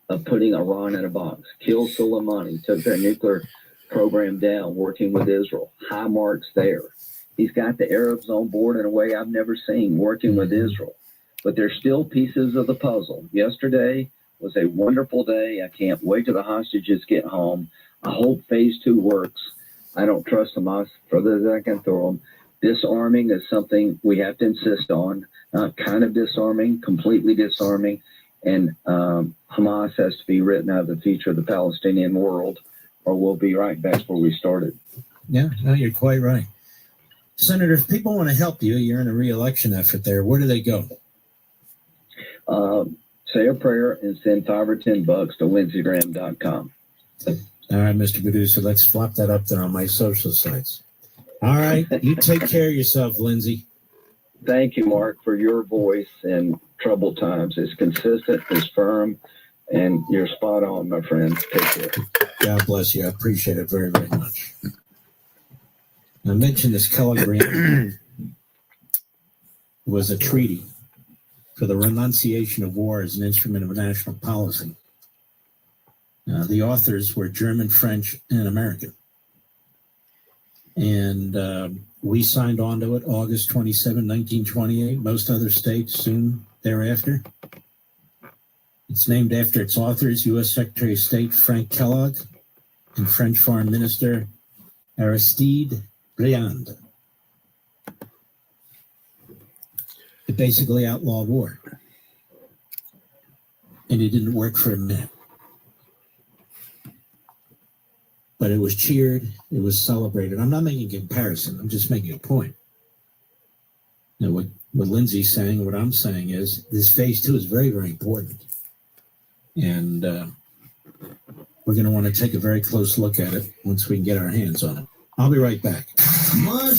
of putting Iran in a box. Killed Soleimani, took their nuclear program down, working with Israel. High marks there. He's got the Arabs on board in a way I've never seen, working with Israel. But there's still pieces of the puzzle. Yesterday was a wonderful day. I can't wait till the hostages get home. I hope phase 2 works. I don't trust Hamas further than I can throw them. Disarming is something we have to insist on. Not kind of disarming, completely disarming. And Hamas has to be written out of the future of the Palestinian world, or we'll be right back where we started. Yeah, no, you're quite right. Senator, if people want to help you, you're in a re-election effort there. Where do they go? Say a prayer and send $5 or $10 to lindseygraham.com. All right, Mr. Producer, let's flop that up there on my social sites. All right, you take care of yourself, Lindsey. Thank you, Mark, for your voice in troubled times. It's consistent, it's firm, and you're spot on, my friend. Take care. God bless you. I appreciate it very, very much. I mentioned this Telegram was a treaty for the renunciation of war as an instrument of national policy. The authors were German, French, and American. And we signed on to it August 27, 1928. Most other states soon thereafter. It's named after its authors, U.S. Secretary of State Frank Kellogg and French Foreign Minister Aristide Briand. It basically outlawed war. And it didn't work for a minute. But it was cheered, it was celebrated. I'm not making a comparison, I'm just making a point. Now, what Lindsey's saying, what I'm saying is this phase 2 is very, very important. And we're going to want to take a very close look at it once we can get our hands on it. I'll be right back. Mark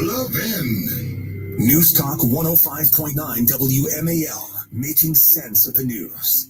Levin. News Talk 105.9 WMAL, making sense of the news.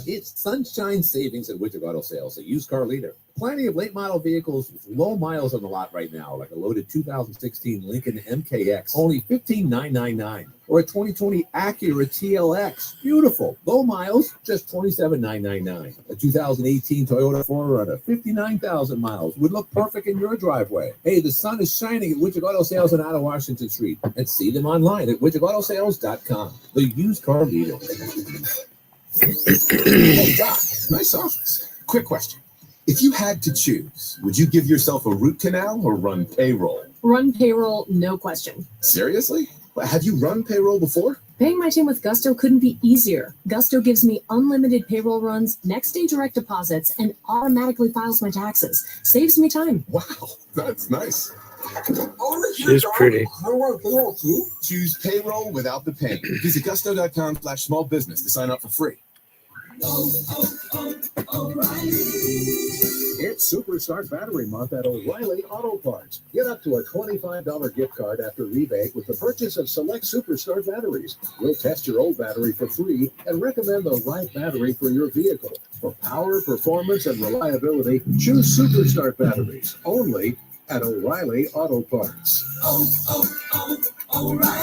It's sunshine savings at Widget Auto Sales, a used car leader. Plenty of late model vehicles with low miles on the lot right now, like a loaded 2016 Lincoln MKX, only $15,999, or a 2020 Acura TLX, beautiful, low miles, just $27,999. A 2018 Toyota 4Runner, 59,000 miles, would look perfect in your driveway. Hey, the sun is shining at Widget Auto Sales on out of Washington Street, and see them online at widgetautosales.com. The used car leader. Hey, Doc, nice office. Quick question. If you had to choose, would you give yourself a root canal or run payroll? Run payroll, no question. Seriously? Have you run payroll before? Paying my team with Gusto couldn't be easier. Gusto gives me unlimited payroll runs, next day direct deposits, and automatically files my taxes. Saves me time. Wow, that's nice. She's pretty. Choose payroll without the pain. Visit gusto.com/small business to sign up for free. It's Superstart Battery Month at O'Reilly Auto Parts. Get up to a $25 gift card after rebate with the purchase of select Superstart batteries. We'll test your old battery for free and recommend the right battery for your vehicle. For power, performance, and reliability, choose Superstart batteries only at O'Reilly Auto Parts. O'Reilly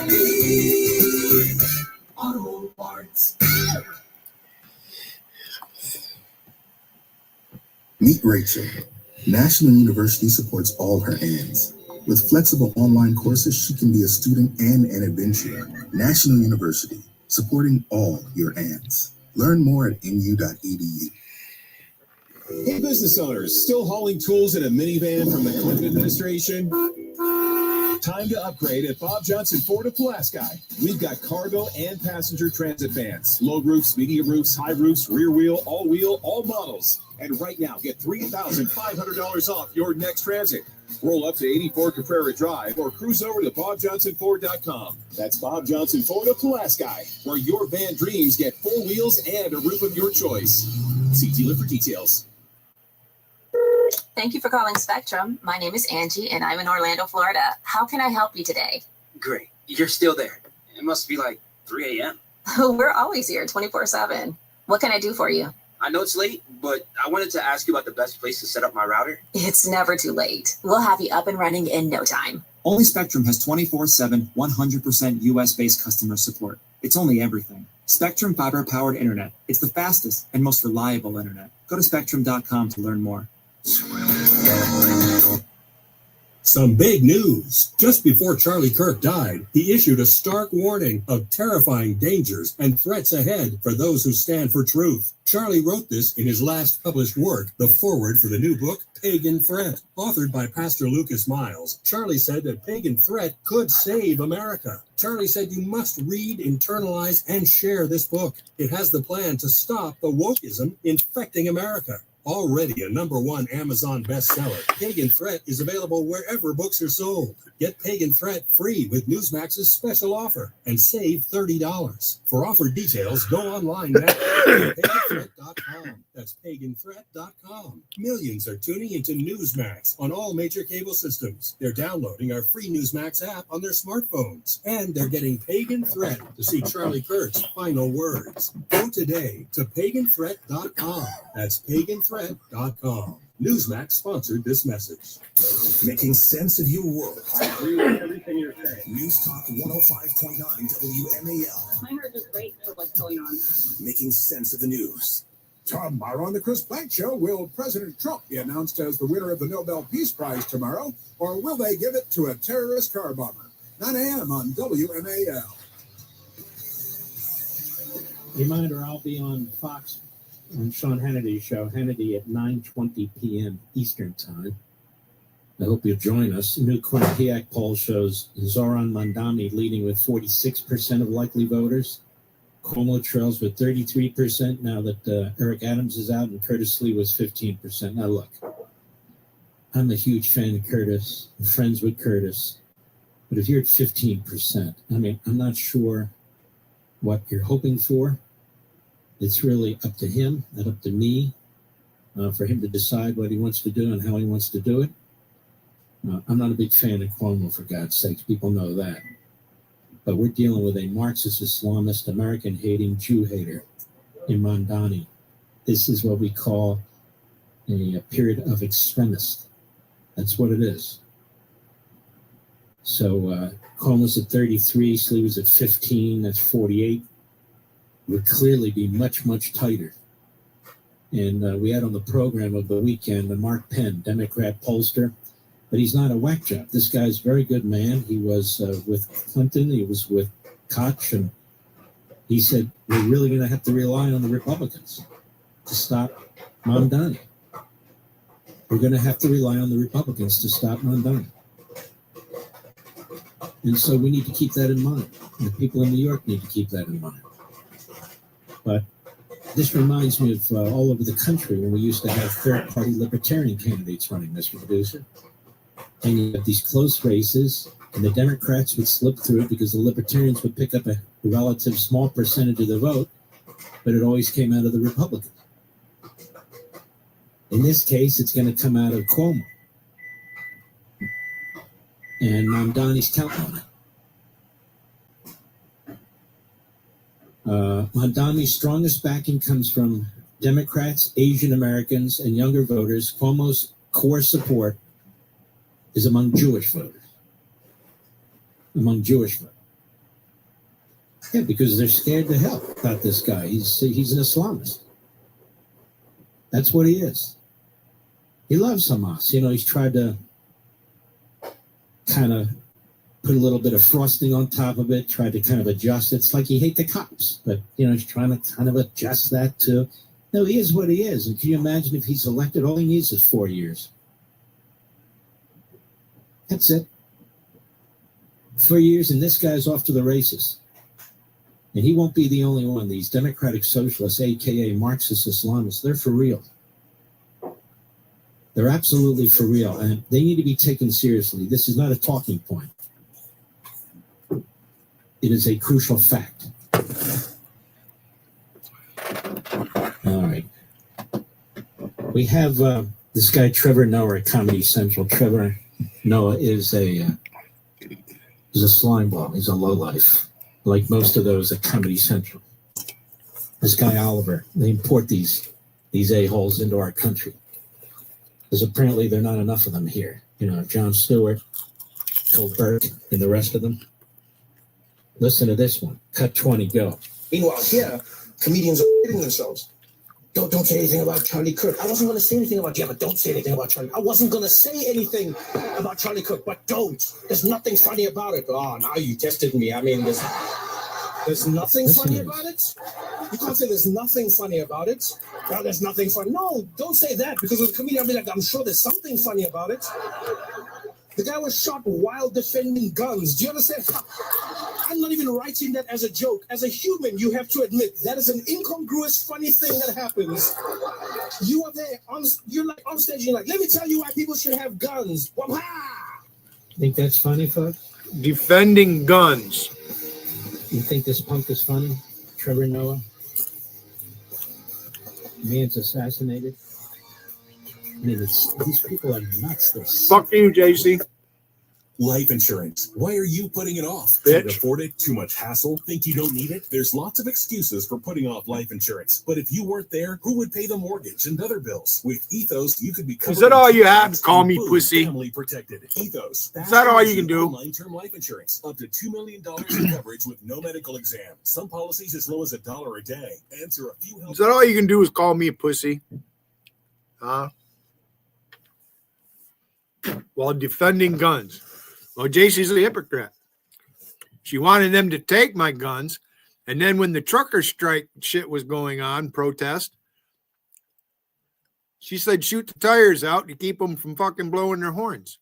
Auto Parts. Meet Rachel. National University supports all her Anns. With flexible online courses, she can be a student and an adventurer. National University, supporting all your Anns. Learn more at nu.edu. Hey, business owners, still hauling tools in a minivan from the Clinton administration? Time to upgrade at Bob Johnson Ford of Pulaski. We've got cargo and passenger transit vans, low roofs, medium roofs, high roofs, rear wheel, all models. And right now, get $3,500 off your next transit. Roll up to 84 Caprera Drive or cruise over to BobJohnsonFord.com. That's Bob Johnson Ford of Pulaski, where your van dreams get 4 wheels and a roof of your choice. See dealer for details. Thank you for calling Spectrum. My name is Angie, and I'm in Orlando, Florida. How can I help you today? Great. You're still there. It must be like 3 a.m. We're always here 24/7. What can I do for you? I know it's late, but I wanted to ask you about the best place to set up my router. It's never too late. We'll have you up and running in no time. Only Spectrum has 24/7, 100% US-based customer support. It's only everything. Spectrum fiber-powered internet. It's the fastest and most reliable internet. Go to spectrum.com to learn more. Some big news. Just before Charlie Kirk died, he issued a stark warning of terrifying dangers and threats ahead for those who stand for truth. Charlie wrote this in his last published work, the foreword for the new book, Pagan Threat. Authored by Pastor Lucas Miles, Charlie said that Pagan Threat could save America. Charlie said you must read, internalize, and share this book. It has the plan to stop the wokeism infecting America. Already a #1 Amazon bestseller, Pagan Threat is available wherever books are sold. Get Pagan Threat free with Newsmax's special offer and save $30. For offer details, go online now. PaganThreat.com. That's PaganThreat.com. Millions are tuning into Newsmax on all major cable systems. They're downloading our free Newsmax app on their smartphones. And they're getting Pagan Threat to see Charlie Kirk's final words. Go today to PaganThreat.com. That's PaganThreat.com. Newsmax sponsored this message. Making sense of your world. I agree with everything you're saying. News Talk 105.9 WMAL. Climate is great for what's going on. Making sense of the news. Tomorrow on the Chris Plank Show, will President Trump be announced as the winner of the Nobel Peace Prize tomorrow, or will they give it to a terrorist car bomber? 9 a.m. on WMAL. Reminder, I'll be on Fox on Sean Hannity's show, Hannity at 9:20 p.m. Eastern Time. I hope you'll join us. New Quinnipiac poll shows Zoran Mandani leading with 46% of likely voters. Cuomo trails with 33% now that Eric Adams is out, and Curtis Lee was 15%. Now look, I'm a huge fan of Curtis, I'm friends with Curtis, but if you're at 15%, I mean, I'm not sure what you're hoping for. It's really up to him, not up to me, for him to decide what he wants to do and how he wants to do it. I'm not a big fan of Cuomo, for God's sakes. People know that. But we're dealing with a Marxist, Islamist, American-hating, Jew-hater in Mandani. This is what we call a period of extremists. That's what it is. So Cuomo's at 33, Slee was at 15, that's 48. Would clearly be much, much tighter. And we had on the program of the weekend Mark Penn, Democrat pollster, but he's not a whack job. This guy's a very good man. He was with Clinton, he was with Koch, and he said, we're really going to have to rely on the Republicans to stop Mamdani. We're going to have to rely on the Republicans to stop Mamdani. And so we need to keep that in mind. And the people in New York need to keep that in mind. But this reminds me of all over the country when we used to have third-party libertarian candidates running, Mr. Producer. And you have these close races, and the Democrats would slip through it because the libertarians would pick up a relative small percentage of the vote, but it always came out of the Republicans. In this case, it's going to come out of Cuomo. And Mamdani's counting on it. Mamdani's strongest backing comes from Democrats, Asian Americans, and younger voters. Cuomo's core support is among Jewish voters. Yeah, because they're scared to hell about this guy. He's an Islamist. That's what he is. He loves Hamas. You know, he's tried to kind of put a little bit of frosting on top of it, tried to kind of adjust it. It's like he hates the cops, but, you know, he's trying to kind of adjust that to, no, he is what he is. And can you imagine if he's elected, all he needs is 4 years. That's it. 4 years, and this guy's off to the races. And he won't be the only one. These democratic socialists, a.k.a. Marxist Islamists, they're for real. They're absolutely for real, and they need to be taken seriously. This is not a talking point. It is a crucial fact. All right. We have this guy, Trevor Noah, at Comedy Central. Trevor Noah is a slime ball. He's a lowlife, like most of those at Comedy Central. This guy, Oliver, they import these a-holes into our country. Because apparently there are not enough of them here. You know, Jon Stewart, Phil Burke, and the rest of them. Listen to this one. Cut 20, go. Meanwhile, here, comedians are hitting themselves. Don't say anything about Charlie Kirk. I wasn't going to say anything about but don't say anything about Charlie. I wasn't going to say anything about Charlie Kirk, but don't. There's nothing funny about it. Oh, now you tested me. I mean, there's nothing funny about it? You can't say there's nothing funny about it. No, there's nothing funny. No, don't say that, because with a comedian, I'll be like, I'm sure there's something funny about it. The guy was shot while defending guns. Do you understand? I'm not even writing that as a joke. As a human, you have to admit that is an incongruous, funny thing that happens. You are there, you're like on stage, you're like, let me tell you why people should have guns. Wah-ha! Think that's funny, folks? Defending guns. You think this punk is funny? Trevor Noah? Man's assassinated? I mean, these people are nuts. They're Fuck you, JC. Life insurance. Why are you putting it off? Bitch. Can't afford it? Too much hassle? Think you don't need it? There's lots of excuses for putting off life insurance. But if you weren't there, who would pay the mortgage and other bills? With Ethos, you could be covered. Is that all you in have to call me boom, pussy? Family protected. Ethos. Is that all you can do? Long-term life insurance. Up to $2 million in coverage with no medical exam. Some policies as low as $1 a day. Answer a few health. Is that all you can do is call me a pussy? Huh? While defending guns. Well, JC's a hypocrite. She wanted them to take my guns, and then when the trucker strike shit was going on, protest, she said shoot the tires out to keep them from fucking blowing their horns.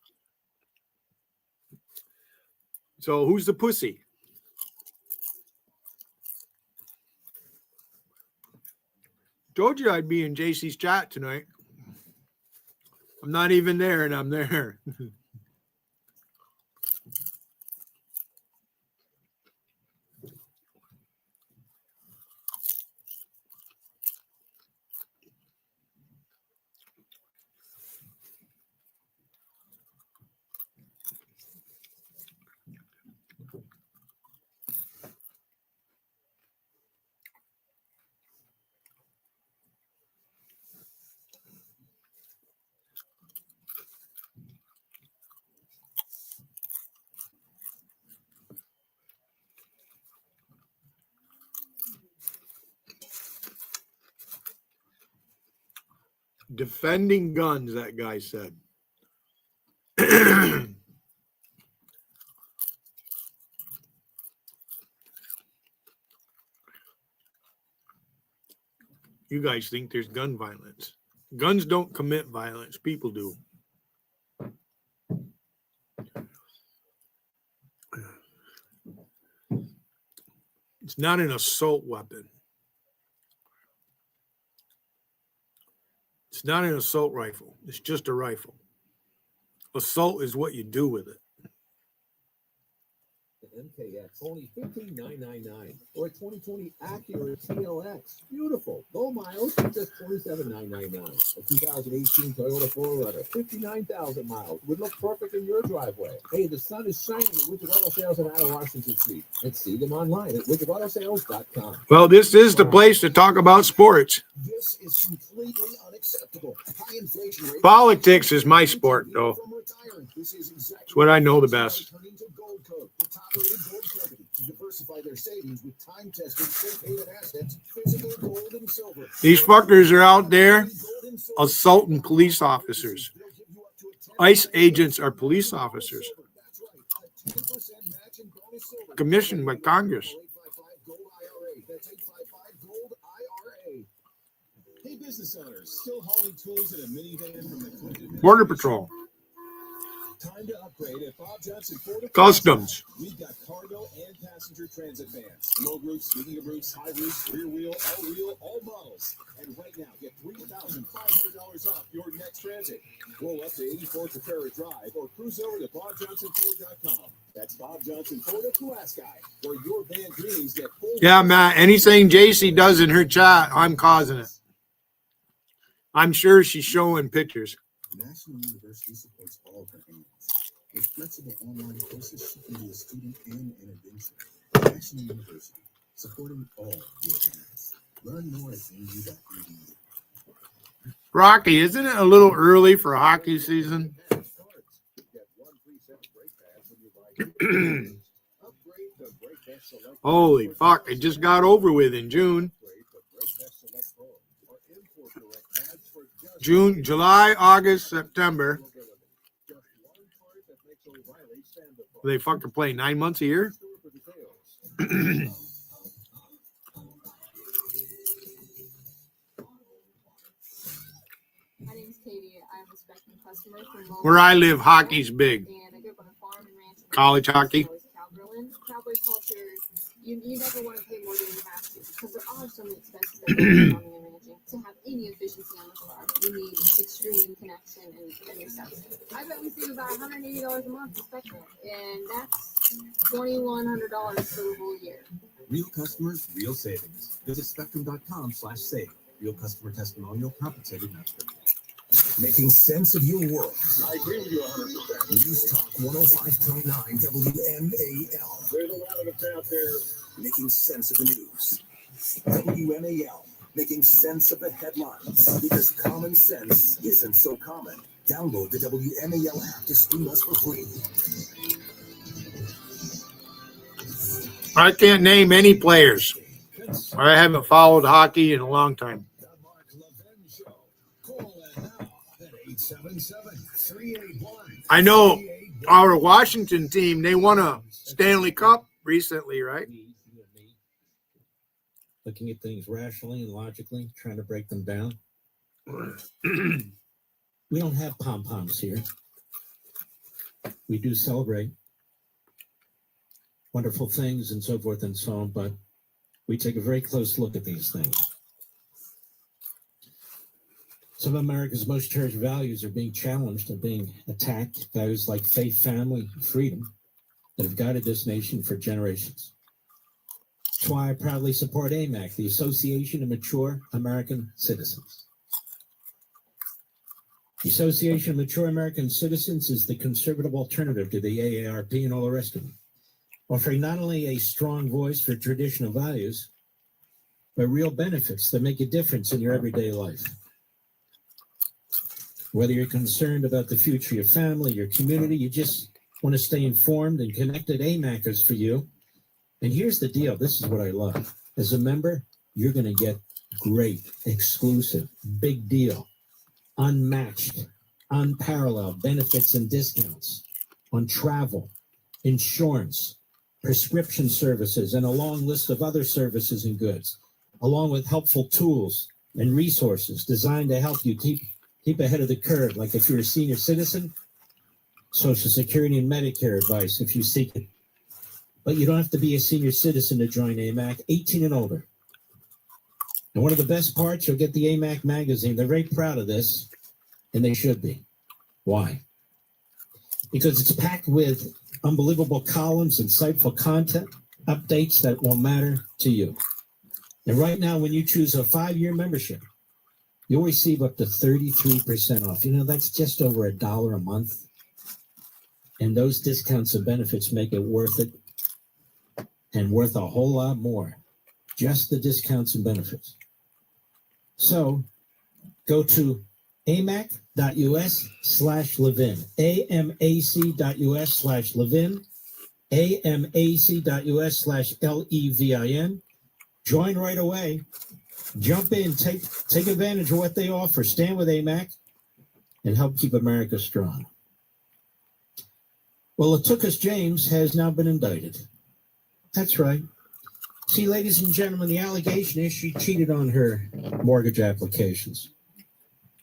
So who's the pussy? Told you I'd be in JC's chat tonight. I'm not even there, and I'm there. Defending guns, that guy said. You guys think there's gun violence. Guns don't commit violence. People do. It's not an assault weapon. It's not an assault rifle. It's just a rifle. Assault is what you do with it. MKX, only $15,999, or a 2020 Acura TLX. Beautiful. Low miles, just $27,999. A 2018 Toyota 4Runner, 59,000 miles. Would look perfect in your driveway. Hey, the sun is shining at Widget Auto Sales on out of Washington Street. Let's see them online at widgetautosales.com. Well, this is the place to talk about sports. This is completely unacceptable. High inflation rate. Politics is my sport, though. It's what I know the best. Diversify their savings with time-tested safe-haven assets, physical gold and silver. These fuckers are out there assaulting police officers. ICE agents are police officers. Commissioned by Congress. Hey, business owners, still hauling tools in a minivan from the Clinton Border Patrol. Time to upgrade at Bob Johnson Ford. Customs. We've got cargo and passenger transit vans, low roofs, medium roofs, high roofs, rear wheel, all models. And right now, get $3,500 off your next transit. Roll up to 84 Caterra Drive or cruise over to BobJohnsonFord.com. That's Bob Johnson Ford of Pulaski, where your van dreams get full. Yeah, Matt, anything JC does in her chat, I'm causing it. I'm sure she's showing pictures. National University supports all her aims. With flexible online courses, she can be a student and an adventurer. National University, supporting all your aims. Learn more at nu.edu. Rocky, isn't it a little early for hockey season? Holy fuck, it just got over with in June. June, July, August, September. They fucking play 9 months a year? My name's Katie. I'm a Spectrum customer from Where I live, hockey's big. College hockey. Cowboy culture, you never want to pay more than you have to because there are so many expenses that go into farming and ranching. To have any efficiency on the farm, you need extreme connection and reception. I bet we save about $180 a month in Spectrum, and that's $2,100 for the whole year. Real customers, real savings. Visit spectrum.com/save. Real customer testimonial, compensated master. Making sense of your world. I agree with you 100%. News Talk 105.9 WMAL. There's a lot of us out there making sense of the news. WMAL, making sense of the headlines. Because common sense isn't so common. Download the WMAL app to stream us for free. I can't name any players. I haven't followed hockey in a long time. I know our Washington team, they won a Stanley Cup recently, right? Looking at things rationally and logically, trying to break them down. We don't have pom-poms here. We do celebrate wonderful things and so forth and so on, but we take a very close look at these things. Some of America's most cherished values are being challenged and being attacked. Values like faith, family, freedom that have guided this nation for generations. That's why I proudly support AMAC, the Association of Mature American Citizens. The Association of Mature American Citizens is the conservative alternative to the AARP and all the rest of them, offering not only a strong voice for traditional values, but real benefits that make a difference in your everyday life. Whether you're concerned about the future of your family, your community, you just want to stay informed and connected, AMAC is for you. And here's the deal. This is what I love. As a member, you're going to get great, exclusive, big deal, unmatched, unparalleled benefits and discounts on travel, insurance, prescription services, and a long list of other services and goods, along with helpful tools and resources designed to help you keep ahead of the curve, like if you're a senior citizen, Social Security and Medicare advice if you seek it. But you don't have to be a senior citizen to join AMAC, 18 and older. And one of the best parts, you'll get the AMAC magazine. They're very proud of this, and they should be. Why? Because it's packed with unbelievable columns, insightful content, updates that will matter to you. And right now, when you choose a 5-year membership, you'll receive up to 33% off. You know, that's just over $1 a month. And those discounts and benefits make it worth it, and worth a whole lot more. Just the discounts and benefits. So go to amac.us/Levin, amac.us/Levin, amac.us/LEVIN. Join right away. Jump in, take advantage of what they offer. Stand with AMAC and help keep America strong. Well, Latucas James has now been indicted. That's right. See, ladies and gentlemen, the allegation is she cheated on her mortgage applications.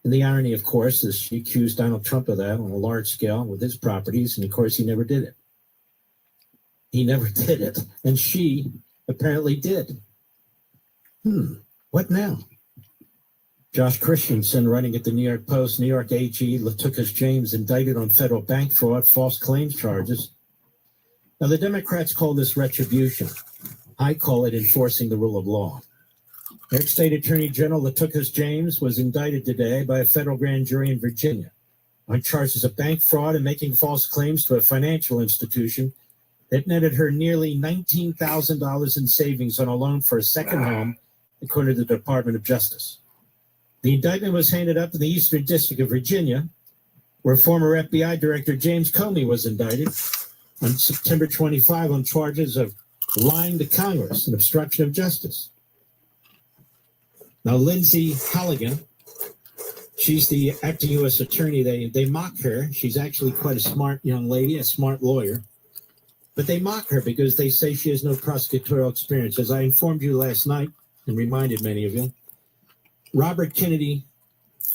And the irony, of course, is she accused Donald Trump of that on a large scale with his properties, and of course he never did it. He never did it, and she apparently did. What now? Josh Christensen, writing at the New York Post, New York AG, Latucas James indicted on federal bank fraud, false claims charges. Now, the Democrats call this retribution. I call it enforcing the rule of law. New York State Attorney General Latucas James was indicted today by a federal grand jury in Virginia on charges of bank fraud and making false claims to a financial institution that netted her nearly $19,000 in savings on a loan for a second home, according to the Department of Justice. The indictment was handed up in the Eastern District of Virginia, where former FBI Director James Comey was indicted on September 25 on charges of lying to Congress and obstruction of justice. Now, Lindsay Halligan, she's the acting U.S. attorney. They mock her. She's actually quite a smart young lady, a smart lawyer. But they mock her because they say she has no prosecutorial experience. As I informed you last night and reminded many of you, Robert Kennedy,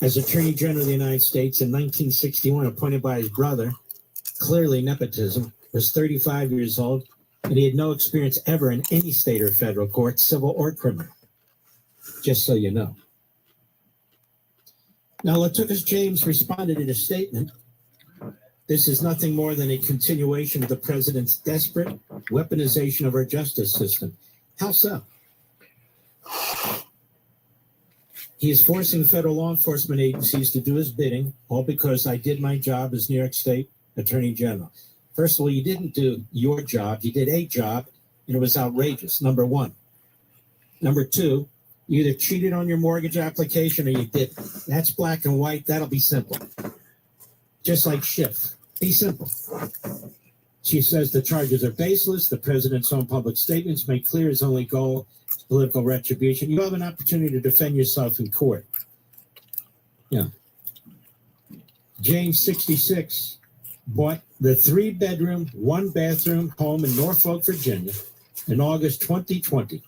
as Attorney General of the United States in 1961, appointed by his brother, clearly nepotism, was 35 years old. and he had no experience ever in any state or federal court, civil or criminal. Just so you know. Now, Latucus James responded in a statement. This is nothing more than a continuation of the president's desperate weaponization of our justice system. How so? He is forcing federal law enforcement agencies to do his bidding, all because I did my job as New York State Attorney General. First of all, you didn't do your job. You did a job, and it was outrageous, number one. Number two, you either cheated on your mortgage application or you didn't. That's black and white. That'll be simple. Just like Schiff. Be simple. She says the charges are baseless. The president's own public statements make clear his only goal is political retribution. You have an opportunity to defend yourself in court. Yeah. James, 66, bought the 3-bedroom, 1-bathroom home in Norfolk, Virginia in August 2020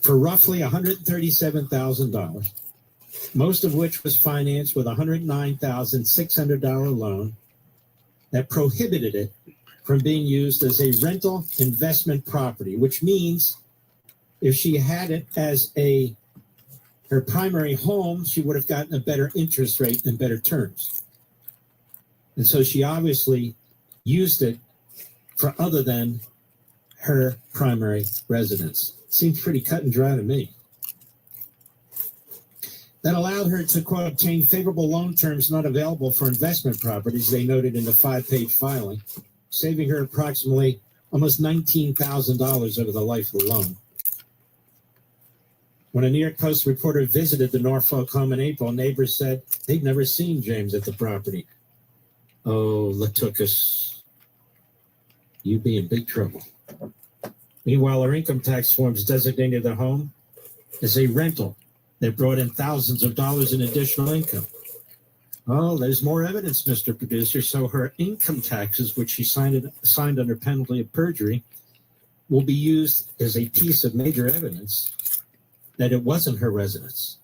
for roughly $137,000, most of which was financed with a $109,600 loan that prohibited it from being used as a rental investment property, which means if she had it as her primary home, she would have gotten a better interest rate and better terms. And so she obviously used it for other than her primary residence. Seems pretty cut and dry to me. That allowed her to, quote, obtain favorable loan terms not available for investment properties, they noted in the 5-page filing, saving her approximately almost $19,000 over the life of the loan. When a New York Post reporter visited the Norfolk home in April, neighbors said they'd never seen James at the property. Oh, Latucus, you'd be in big trouble. Meanwhile, her income tax forms designated the home as a rental that brought in thousands of dollars in additional income. Oh, there's more evidence, Mr. Producer. So her income taxes, which she signed under penalty of perjury, will be used as a piece of major evidence that it wasn't her residence.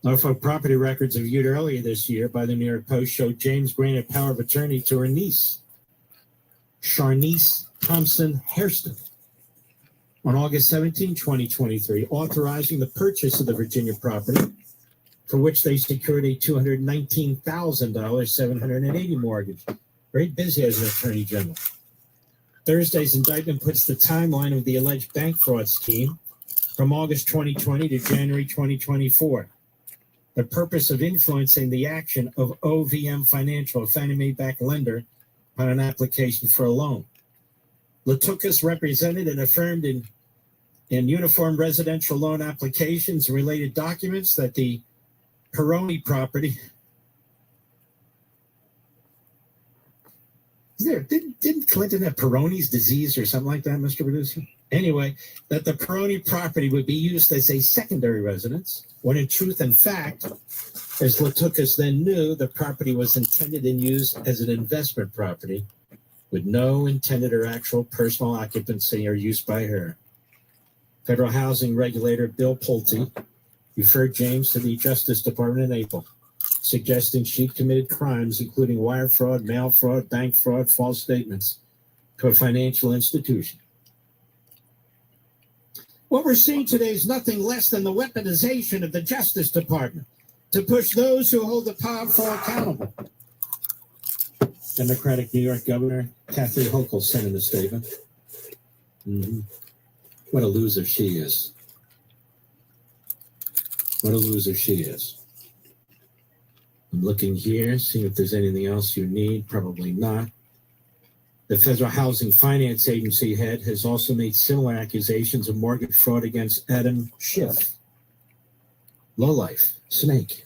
Norfolk property records reviewed earlier this year by the New York Post showed James granted power of attorney to her niece, Sharnice Thompson Hairston, on August 17, 2023, authorizing the purchase of the Virginia property, for which they secured a $219,000 780 mortgage. Very busy as an attorney general. Thursday's indictment puts the timeline of the alleged bank fraud scheme from August 2020 to January 2024. The purpose of influencing the action of OVM Financial, a Fannie Mae-backed lender, on an application for a loan. Latucus represented and affirmed in uniform residential loan applications and related documents that the Peroni property. Didn't Clinton have Peroni's disease or something like that, Mr. Producer? Anyway, that the Peroni property would be used as a secondary residence, when in truth and fact, as Latucus then knew, the property was intended and used as an investment property with no intended or actual personal occupancy or use by her. Federal housing regulator Bill Pulte referred James to the Justice Department in April, suggesting she committed crimes including wire fraud, mail fraud, bank fraud, false statements to a financial institution. What we're seeing today is nothing less than the weaponization of the Justice Department to push those who hold the powerful accountable. Democratic New York Governor Kathy Hochul sent in a statement. What a loser she is. What a loser she is. I'm looking here, seeing if there's anything else you need. Probably not. The Federal Housing Finance Agency head has also made similar accusations of mortgage fraud against Adam Schiff, lowlife, snake,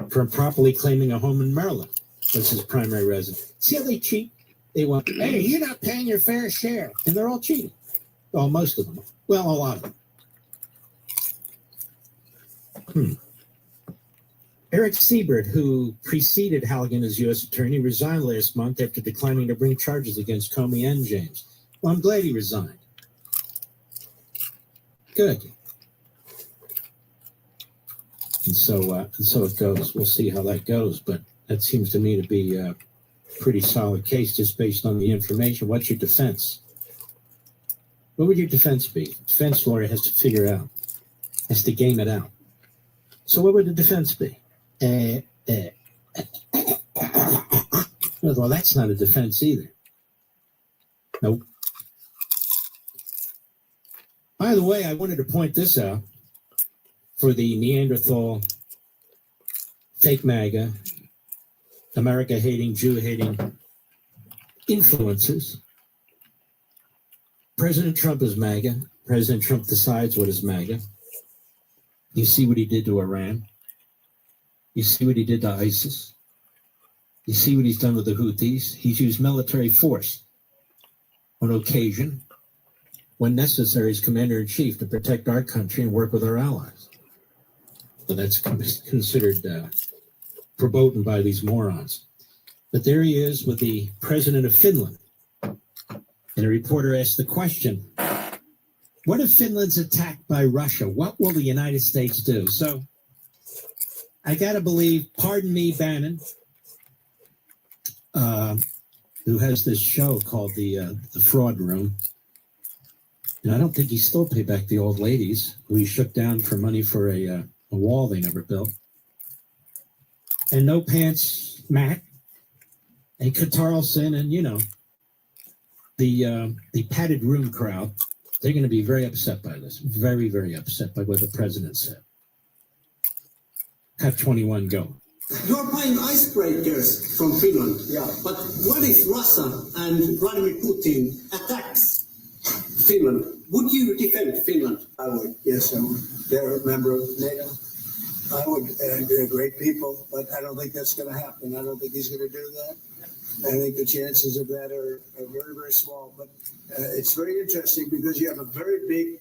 for improperly claiming a home in Maryland as his primary residence. See how they cheat? They want, hey, you're not paying your fair share. And they're all cheating. Well, most of them. Well, a lot of them. Eric Siebert, who preceded Halligan as U.S. Attorney, resigned last month after declining to bring charges against Comey and James. Well, I'm glad he resigned. Good. And so it goes. We'll see how that goes, but that seems to me to be pretty solid case just based on the information. What's your defense? What would your defense be? Defense lawyer has to figure out, has to game it out. So what would the defense be? Well, that's not a defense either. Nope. By the way, I wanted to point this out for the Neanderthal, fake MAGA, America hating, Jew hating influencers. President Trump is MAGA. President Trump decides what is MAGA. You see what he did to Iran. You see what he did to ISIS. You see what he's done with the Houthis. He's used military force on occasion when necessary as commander-in-chief to protect our country and work with our allies. So that's considered verboten by these morons. But there he is with the president of Finland. And a reporter asked the question, what if Finland's attacked by Russia? What will the United States do? So I got to believe, pardon me, Bannon, who has this show called the Fraud Room. And I don't think he still paid back the old ladies who he shook down for money for a wall they never built. And No Pants Matt and Carlson and, you know, the padded room crowd, they're going to be very upset by this. Very, very upset by what the president said. Cut 21, go. You're buying icebreakers from Finland. Yeah. But what if Russia and Vladimir Putin attacks Finland? Would you defend Finland? I would. Yes, I would. They're a member of NATO. I would. They're great people, but I don't think that's going to happen. I don't think he's going to do that. I think the chances of that are very, very small. But it's very interesting because you have a very big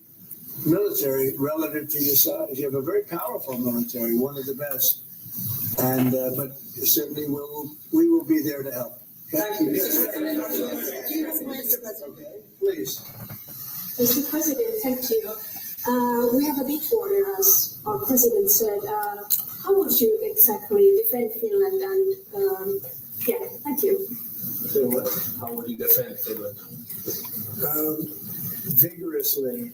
military relative to your size. You have a very powerful military, one of the best. And but certainly we will be there to help. Thank you. Please. Mr. President, thank you. We have a big order, as our president said. How would you exactly defend Finland? And yeah, thank you. So, how would you defend Finland? Vigorously.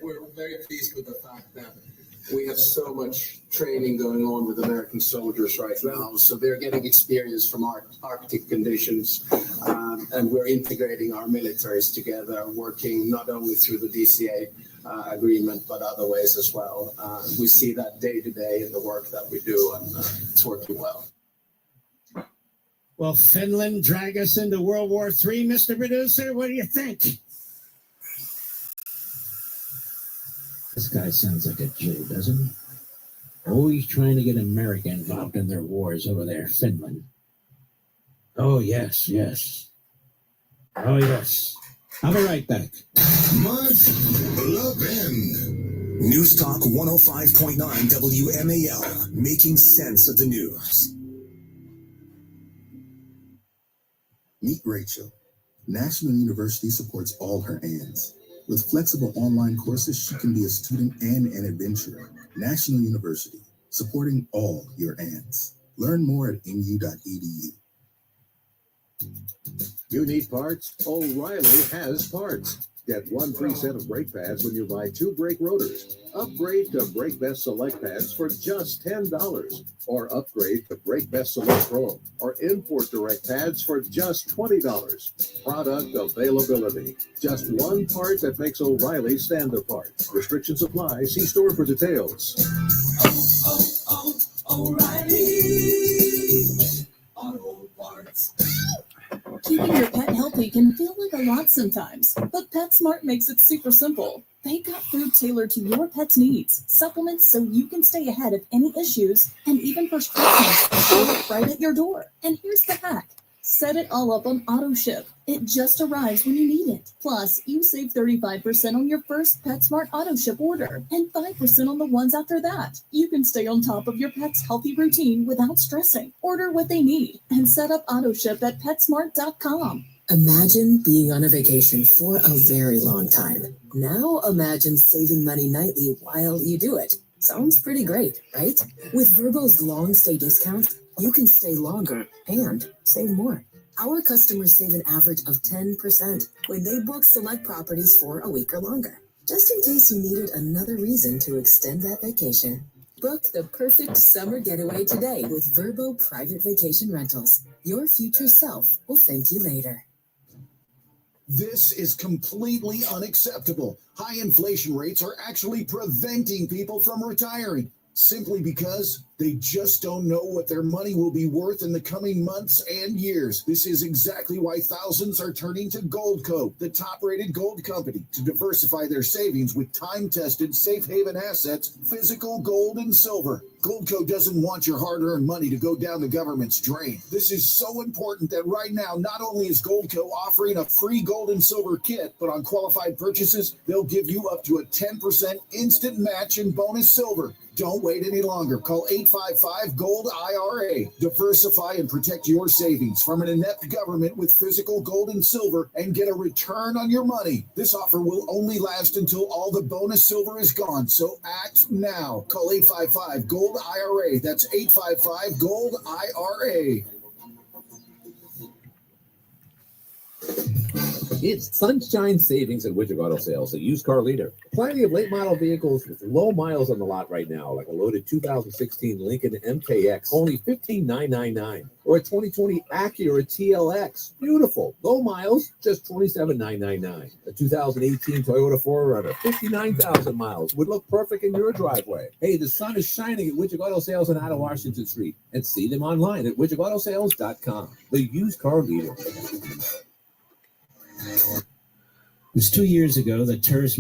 We're very pleased with the fact that we have so much training going on with American soldiers right now. So they're getting experience from Arctic conditions, and we're integrating our militaries together, working not only through the DCA agreement, but other ways as well. We see that day to day in the work that we do, and it's working well. Will Finland drag us into World War III, Mr. Producer? What do you think? This guy sounds like a Jew, doesn't he? Always trying to get America involved in their wars over there, Finland. Oh, yes, yes. Oh, yes. I'll be right back. Mark Levin. News Talk 105.9 WMAL, making sense of the news. Meet Rachel. National University supports all her ands. With flexible online courses, she can be a student and an adventurer. National University, supporting all your ands. Learn more at nu.edu. You need parts? O'Reilly has parts. Get 1 free set of brake pads when you buy 2 brake rotors. Upgrade to Brake Best Select pads for just $10. Or upgrade to Brake Best Select Pro or Import Direct pads for just $20. Product availability. Just one part that makes O'Reilly stand apart. Restrictions apply. See store for details. O'Reilly Auto Parts. Keeping your pet healthy can feel like a lot sometimes, but PetSmart makes it super simple. They've got food tailored to your pet's needs, supplements so you can stay ahead of any issues, and even prescriptions right at your door. And here's the hack. Set it all up on auto ship. It just arrives when you need it. Plus, you save 35% on your first PetSmart auto ship order and 5% on the ones after that. You can stay on top of your pet's healthy routine without stressing. Order what they need and set up auto ship at PetSmart.com. Imagine being on a vacation for a very long time. Now imagine saving money nightly while you do it. Sounds pretty great, right? With Verbo's long stay discounts, you can stay longer and save more. Our customers save an average of 10% when they book select properties for a week or longer. Just in case you needed another reason to extend that vacation. Book the perfect summer getaway today with Verbo Private Vacation Rentals. Your future self will thank you later. This is completely unacceptable. High inflation rates are actually preventing people from retiring simply because they just don't know what their money will be worth in the coming months and years. This is exactly why thousands are turning to Goldco, the top-rated gold company, to diversify their savings with time-tested safe haven assets, physical gold and silver. Goldco doesn't want your hard-earned money to go down the government's drain. This is so important that right now, not only is Goldco offering a free gold and silver kit, but on qualified purchases, they'll give you up to a 10% instant match in bonus silver. Don't wait any longer. Call 855-GOLD-IRA. Diversify and protect your savings from an inept government with physical gold and silver and get a return on your money. This offer will only last until all the bonus silver is gone, so act now. Call 855-GOLD-IRA. That's 855-GOLD-IRA. It's sunshine savings at Widget Auto Sales, the used car leader. Plenty of late model vehicles with low miles on the lot right now, like a loaded 2016 Lincoln MKX, only $15,999, or a 2020 Acura TLX, beautiful, low miles, just $27,999. A 2018 Toyota 4Runner, 59,000 miles, would look perfect in your driveway. Hey, the sun is shining at Widget Auto Sales on out of Washington Street, and see them online at widgetautosales.com, the used car leader. It was 2 years ago that terrorists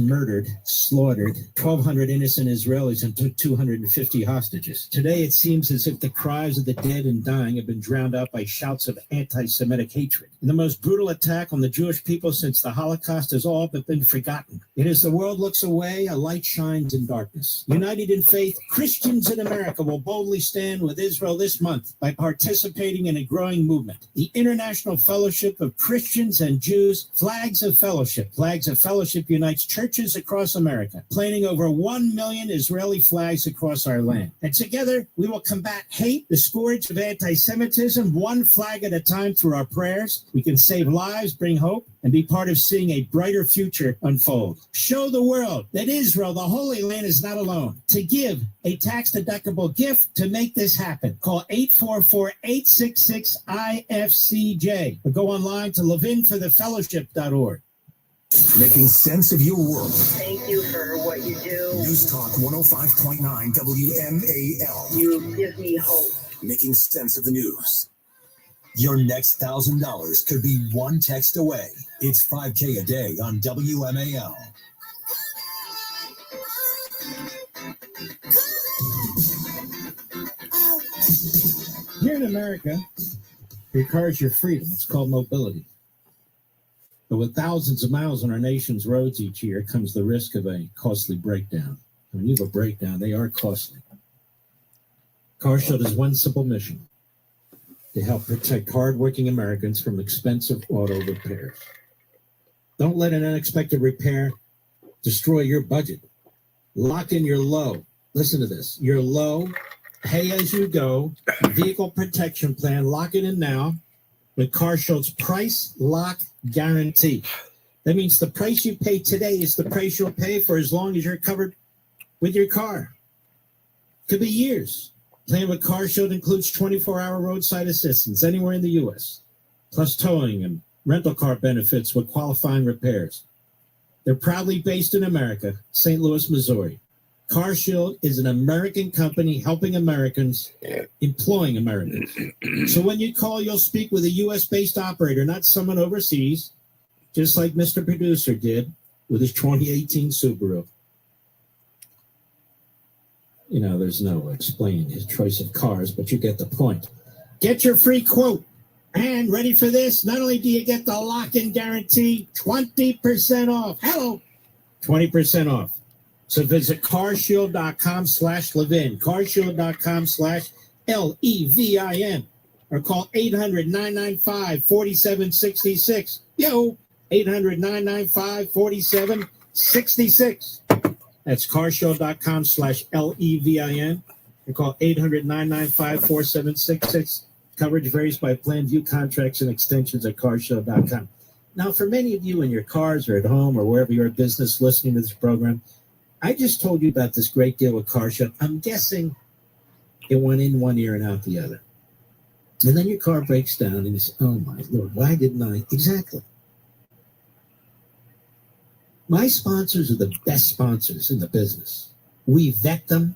slaughtered 1,200 innocent Israelis and took 250 hostages. Today, it seems as if the cries of the dead and dying have been drowned out by shouts of anti-Semitic hatred. And the most brutal attack on the Jewish people since the Holocaust has all but been forgotten. And as the world looks away, a light shines in darkness. United in faith, Christians in America will boldly stand with Israel this month by participating in a growing movement. The International Fellowship of Christians and Jews, Flags of Fellowship. Flags of Fellowship unites churches across America, planting over 1 million Israeli flags across our land. And together, we will combat hate, the scourge of anti-Semitism, one flag at a time through our prayers. We can save lives, bring hope, and be part of seeing a brighter future unfold. Show the world that Israel, the Holy Land, is not alone. To give a tax-deductible gift to make this happen, call 844-866-IFCJ or go online to levinforthefellowship.org. Making sense of your world. Thank you for what you do. News Talk 105.9 WMAL. You give me hope. Making sense of the news. Your next $1,000 could be one text away. It's $5K a day on WMAL. Here in America, your car is your freedom. It's called mobility. But with thousands of miles on our nation's roads each year comes the risk of a costly breakdown. When you have a breakdown, they are costly. CarShield has one simple mission: to help protect hardworking Americans from expensive auto repairs. Don't let an unexpected repair destroy your budget. Lock in your low. Listen to this. Your low, pay-as-you-go vehicle protection plan. Lock it in now with CarShield's price lock guarantee. That means the price you pay today is the price you'll pay for as long as you're covered with your car. Could be years. Plan with CarShield includes 24-hour roadside assistance anywhere in the U.S., plus towing and rental car benefits with qualifying repairs. They're proudly based in America, St. Louis, Missouri. CarShield is an American company helping Americans, employing Americans. So when you call, you'll speak with a U.S.-based operator, not someone overseas, just like Mr. Producer did with his 2018 Subaru. You know, there's no explaining his choice of cars, but you get the point. Get your free quote. And ready for this? Not only do you get the lock-in guarantee, 20% off. Hello, 20% off. So visit carshield.com/Levin, carshield.com/LEVIN, or call 800-995-4766. Yo, 800-995-4766. That's carshow.com/LEVIN. And call 800-995-4766. Coverage varies by plan. View contracts and extensions at carshow.com. Now, for many of you in your cars or at home or wherever you're at business listening to this program, I just told you about this great deal with Car Show. I'm guessing it went in one ear and out the other. And then your car breaks down and you say, oh my Lord, why didn't I? Exactly. My sponsors are the best sponsors in the business. We vet them.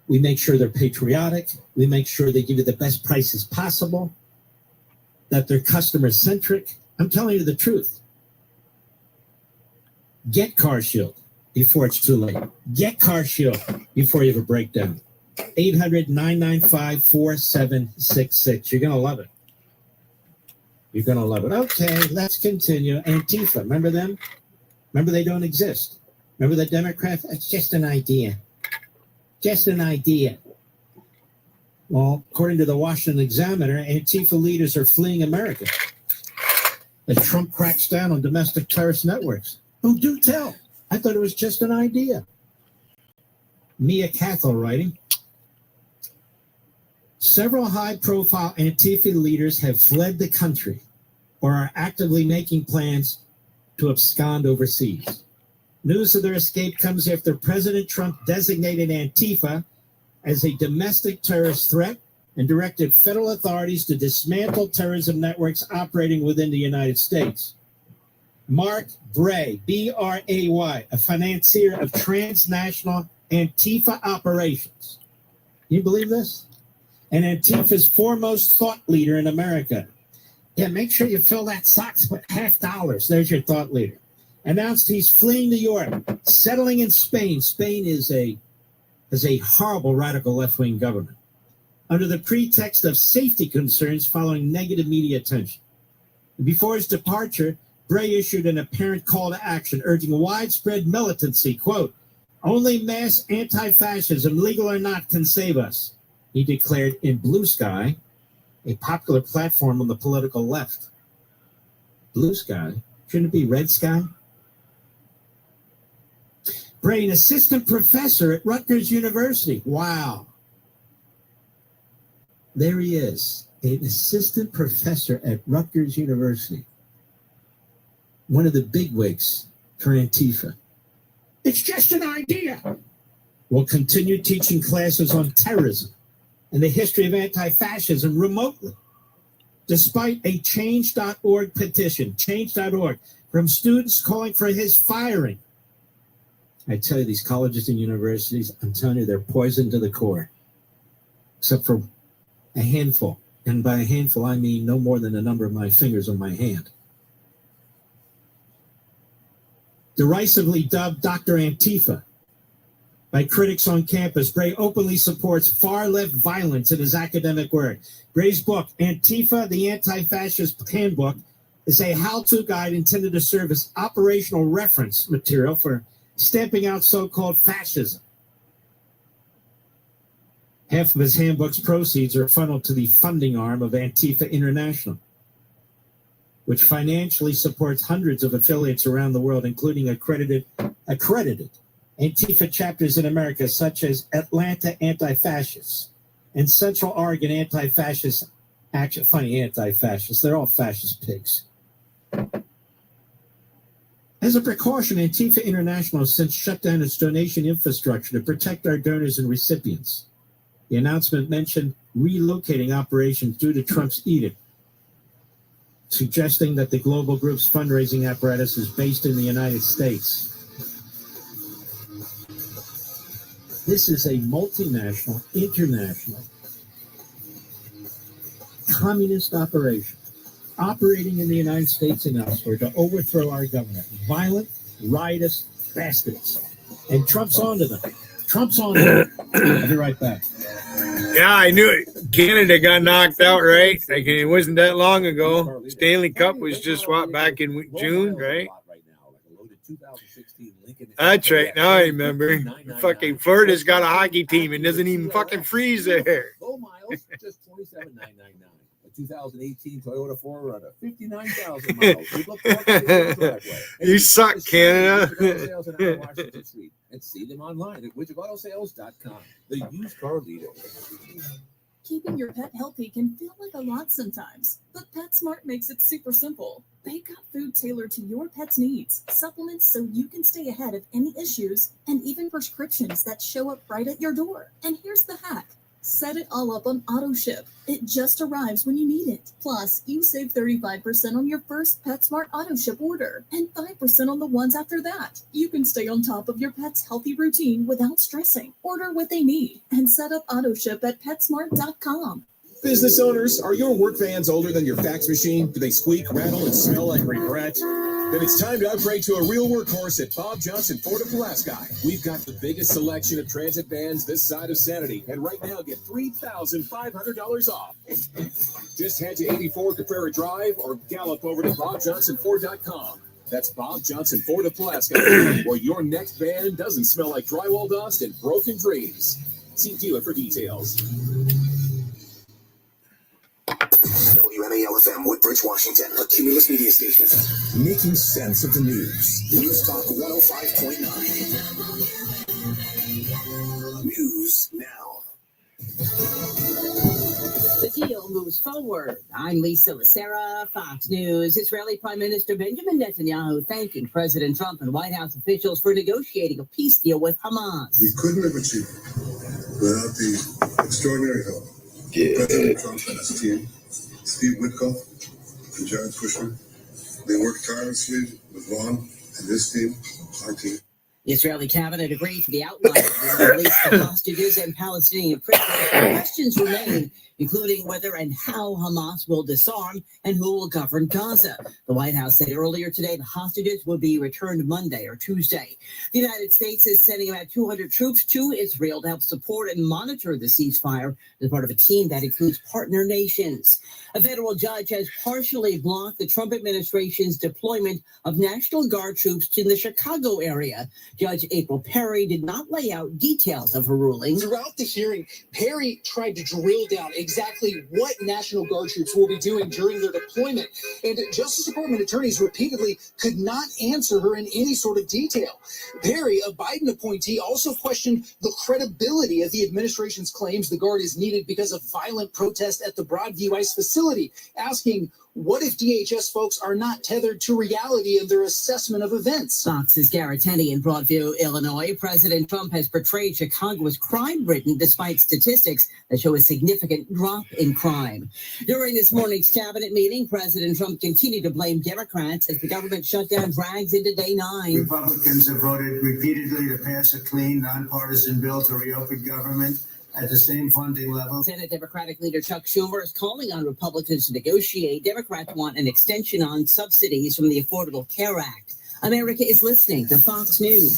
We make sure they're patriotic. We make sure they give you the best prices possible, that they're customer-centric. I'm telling you the truth. Get Car Shield before it's too late. Get Car Shield before you have a breakdown. 800-995-4766. You're going to love it. You're going to love it. Okay, let's continue. Antifa, remember them? Remember they don't exist. Remember the Democrats? It's just an idea. Just an idea. Well, according to the Washington Examiner, Antifa leaders are fleeing America as Trump cracks down on domestic terrorist networks. Oh, do tell. I thought it was just an idea. Mia Cathell writing, several high-profile Antifa leaders have fled the country or are actively making plans to abscond overseas. News of their escape comes after President Trump designated Antifa as a domestic terrorist threat and directed federal authorities to dismantle terrorism networks operating within the United States. Mark Bray, B-R-A-Y, a financier of transnational Antifa operations. Can you believe this? And Antifa's foremost thought leader in America. Yeah, make sure you fill that socks with $50. There's your thought leader. Announced he's fleeing New York, settling in Spain. Spain is a horrible radical left-wing government, under the pretext of safety concerns following negative media attention. Before his departure, Bray issued an apparent call to action, urging widespread militancy, quote, only mass anti-fascism, legal or not, can save us, he declared in Blue Sky, a popular platform on the political left. Blue Sky? Shouldn't it be Red Sky? Bray, an assistant professor at Rutgers University. Wow. There he is, an assistant professor at Rutgers University. One of the bigwigs for Antifa. It's just an idea. Will continue teaching classes on terrorism and the history of anti-fascism remotely, despite a change.org petition, change.org, from students calling for his firing. I tell you, these colleges and universities, I'm telling you, they're poisoned to the core, except for a handful. And by a handful, I mean no more than the number of my fingers on my hand. Derisively dubbed Dr. Antifa by critics on campus, Bray openly supports far-left violence in his academic work. Bray's book, Antifa, the Anti-Fascist Handbook, is a how-to guide intended to serve as operational reference material for stamping out so-called fascism. Half of his handbook's proceeds are funneled to the funding arm of Antifa International, which financially supports hundreds of affiliates around the world, including accredited Antifa chapters in America, such as Atlanta Anti-Fascists and Central Oregon Anti-Fascist Action. Funny, anti-fascists, they're all fascist pigs. As a precaution, Antifa International has since shut down its donation infrastructure to protect our donors and recipients. The announcement mentioned relocating operations due to Trump's edict, suggesting that the global group's fundraising apparatus is based in the United States. This is a multinational, international, communist operation operating in the United States and elsewhere to overthrow our government. Violent, riotous bastards. And Trump's onto them. Trump's on them. I'll be right back. Yeah, I knew it. Canada got knocked out, right? Like, it wasn't that long ago. Stanley Cup was just back in June, right? That's right. Now I remember. Fucking Florida's got a hockey team and doesn't even fucking freeze there. Low miles, just $27,999. A 2018 Toyota 4Runner, 59,000 miles. We look forward to seeing your driveway. And You suck, Canada. Widget Auto Sales in Washington Street, and see them online at widgetautosales.com. The used car leader. Keeping your pet healthy can feel like a lot sometimes, but PetSmart makes it super simple. They've got food tailored to your pet's needs, supplements so you can stay ahead of any issues, and even prescriptions that show up right at your door. And here's the hack. Set it all up on auto ship. It just arrives when you need it. Plus, you save 35% on your first PetSmart auto ship order and 5% on the ones after that. You can stay on top of your pet's healthy routine without stressing. Order what they need and set up auto ship at PetSmart.com. Business owners, are your work vans older than your fax machine? Do they squeak, rattle, and smell like regret? Then it's time to upgrade to a real workhorse at Bob Johnson Ford of Pulaski. We've got the biggest selection of transit vans this side of sanity, and right now get $3,500 off. Just head to 84 Caprera Drive or gallop over to BobJohnsonFord.com. That's Bob Johnson Ford of Pulaski, where your next van doesn't smell like drywall dust and broken dreams. See dealer for details. WMAL-FM, Woodbridge, Washington, a Cumulus media station. Making sense of the news. News Talk 105.9. News now. The deal moves forward. I'm Lisa Lacera, Fox News. Israeli Prime Minister Benjamin Netanyahu thanking President Trump and White House officials for negotiating a peace deal with Hamas. We couldn't have achieved it without the extraordinary help of President Trump and his team, Steve Witkoff and Jared Kushner. They worked tirelessly with Vaughn and his team, our team. The Israeli cabinet agreed to the outline of the release of hostages and Palestinian prisoners. Questions remain, including whether and how Hamas will disarm and who will govern Gaza. The White House said earlier today the hostages will be returned Monday or Tuesday. The United States is sending about 200 troops to Israel to help support and monitor the ceasefire as part of a team that includes partner nations. A federal judge has partially blocked the Trump administration's deployment of National Guard troops to the Chicago area. Judge April Perry did not lay out details of her ruling. Throughout the hearing, Perry tried to drill down exactly what National Guard troops will be doing during their deployment. And Justice Department attorneys repeatedly could not answer her in any sort of detail. Perry, a Biden appointee, also questioned the credibility of the administration's claims the Guard is needed because of violent protest at the Broadview ICE facility, asking, what if DHS folks are not tethered to reality in their assessment of events? Fox's Garrett Tenney in Broadview, Illinois. President Trump has portrayed Chicago as crime-ridden despite statistics that show a significant drop in crime. During this morning's cabinet meeting, President Trump continued to blame Democrats as the government shutdown drags into day 9. Republicans have voted repeatedly to pass a clean, nonpartisan bill to reopen government at the same funding level. Senate Democratic leader Chuck Schumer is calling on Republicans to negotiate. Democrats want an extension on subsidies from the Affordable Care Act. America is listening to Fox News.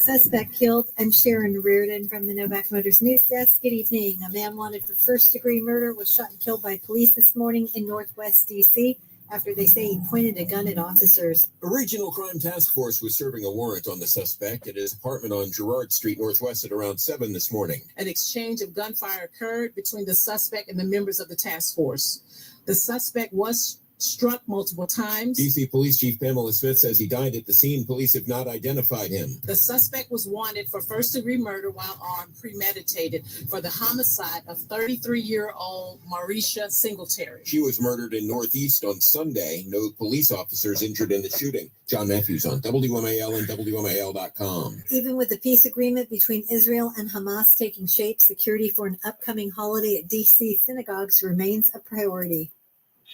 Suspect killed. I'm Sharon Reardon from the Novak Motors News Desk. Good evening. A man wanted for first-degree murder was shot and killed by police this morning in Northwest D.C. after they say he pointed a gun at officers. A regional crime task force was serving a warrant on the suspect at his apartment on Girard Street Northwest at around 7 this morning. An exchange of gunfire occurred between the suspect and the members of the task force. The suspect was struck multiple times. D.C. Police Chief Pamela Smith says he died at the scene. Police have not identified him. The suspect was wanted for first-degree murder while armed, premeditated, for the homicide of 33-year-old Marisha Singletary. She was murdered in Northeast on Sunday. No police officers injured in the shooting. John Matthews on WMAL and WMAL.com. Even with the peace agreement between Israel and Hamas taking shape, security for an upcoming holiday at D.C. synagogues remains a priority.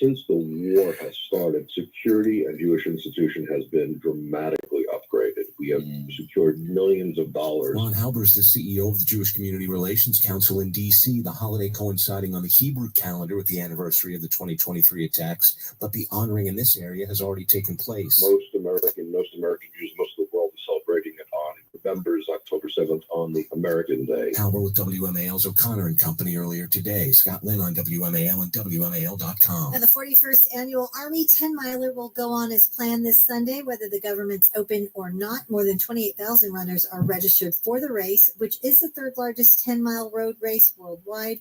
Since the war has started, security at Jewish institutions has been dramatically upgraded. We have secured millions of dollars. Ron Halber's the CEO of the Jewish Community Relations Council in D.C., the holiday coinciding on the Hebrew calendar with the anniversary of the 2023 attacks. But the honoring in this area has already taken place. Most American Jews, most of the world is celebrating it on remembers October 7th on the American Day. Albert with WMAL's O'Connor and Company earlier today. Scott Lynn on WMAL and WMAL.com. And the 41st Annual Army 10 Miler will go on as planned this Sunday, whether the government's open or not. More than 28,000 runners are registered for the race, which is the third largest 10-mile road race worldwide.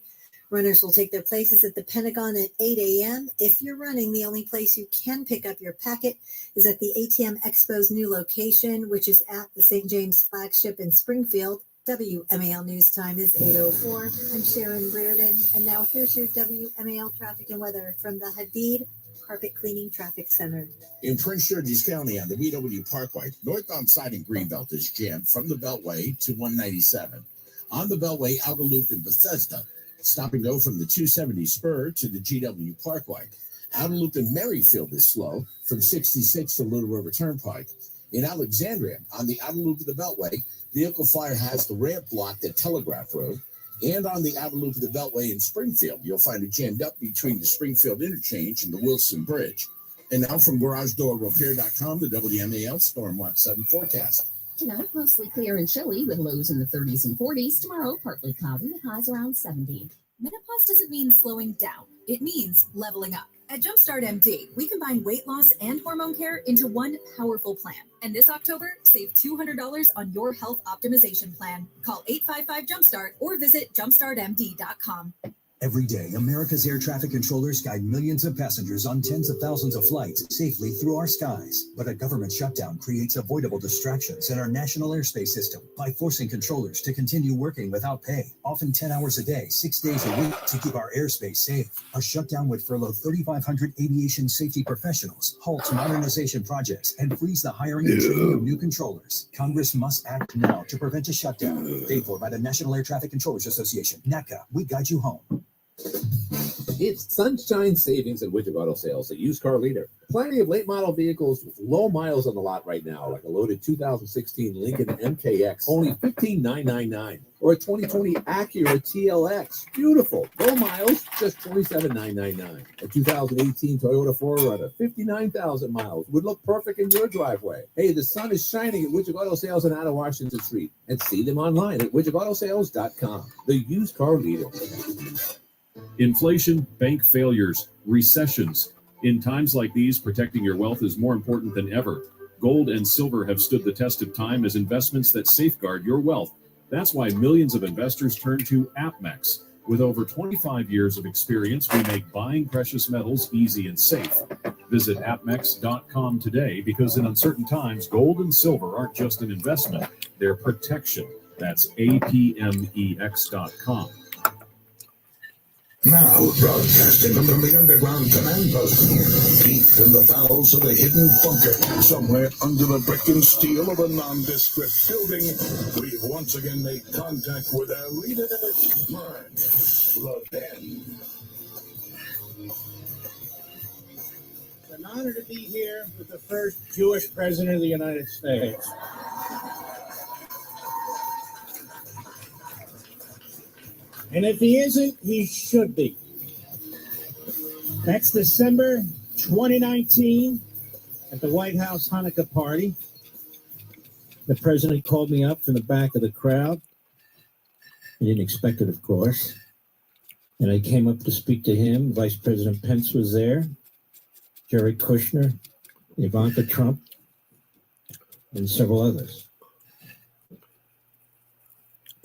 Runners will take their places at the Pentagon at 8 a.m. If you're running, the only place you can pick up your packet is at the ATM Expo's new location, which is at the St. James flagship in Springfield. WMAL News Time is 8:04. I'm Sharon Reardon, and now here's your WMAL traffic and weather from the Hadid Carpet Cleaning Traffic Center. In Prince George's County on the BW Parkway, northbound side in Greenbelt is jammed from the Beltway to 197. On the Beltway, outer loop in Bethesda, stop and go from the 270 spur to the GW Parkway. Outer loop in Merrifield is slow from 66 to Little River Turnpike. In Alexandria, on the outer loop of the Beltway, vehicle fire has the ramp blocked at Telegraph Road. And on the outer loop of the Beltway in Springfield, you'll find it jammed up between the Springfield Interchange and the Wilson Bridge. And now from GarageDoorRepair.com, the WMAL Storm Watch 7 forecast. Tonight, mostly clear and chilly with lows in the 30s and 40s. Tomorrow, partly cloudy with highs around 70. Menopause doesn't mean slowing down. It means leveling up. At Jumpstart MD, we combine weight loss and hormone care into one powerful plan. And this October, save $200 on your health optimization plan. Call 855-JUMPSTART or visit jumpstartmd.com. Every day, America's air traffic controllers guide millions of passengers on tens of thousands of flights safely through our skies. But a government shutdown creates avoidable distractions in our national airspace system by forcing controllers to continue working without pay, often 10 hours a day, 6 days a week, to keep our airspace safe. A shutdown would furlough 3,500 aviation safety professionals, halt modernization projects, and freeze the hiring and training of new controllers. Congress must act now to prevent a shutdown. Paid for by the National Air Traffic Controllers Association. NACA, we guide you home. It's sunshine savings at Widget Auto Sales, a used car leader. Plenty of late model vehicles with low miles on the lot right now, like a loaded 2016 Lincoln MKX, only $15,999, or a 2020 Acura TLX, beautiful, low miles, just $27,999. A 2018 Toyota 4Runner, 59,000 miles, would look perfect in your driveway. Hey, the sun is shining at Widget Auto Sales on out of Washington Street, and see them online at widgetautosales.com, the used car leader. Inflation, bank failures, recessions. In times like these, protecting your wealth is more important than ever. Gold and silver have stood the test of time as investments that safeguard your wealth. That's why millions of investors turn to AppMex. With over 25 years of experience, we make buying precious metals easy and safe. Visit appmex.com today because in uncertain times, gold and silver aren't just an investment, they're protection. That's appmex.com. Now broadcasting from the underground command post, deep in the bowels of a hidden bunker, somewhere under the brick and steel of a nondescript building, we've once again made contact with our leader, Mark Levin. It's an honor to be here with the first Jewish president of the United States. And if he isn't, he should be. That's December 2019 at the White House Hanukkah party. The president called me up from the back of the crowd. I didn't expect it, of course. And I came up to speak to him. Vice President Pence was there, Jared Kushner, Ivanka Trump, and several others.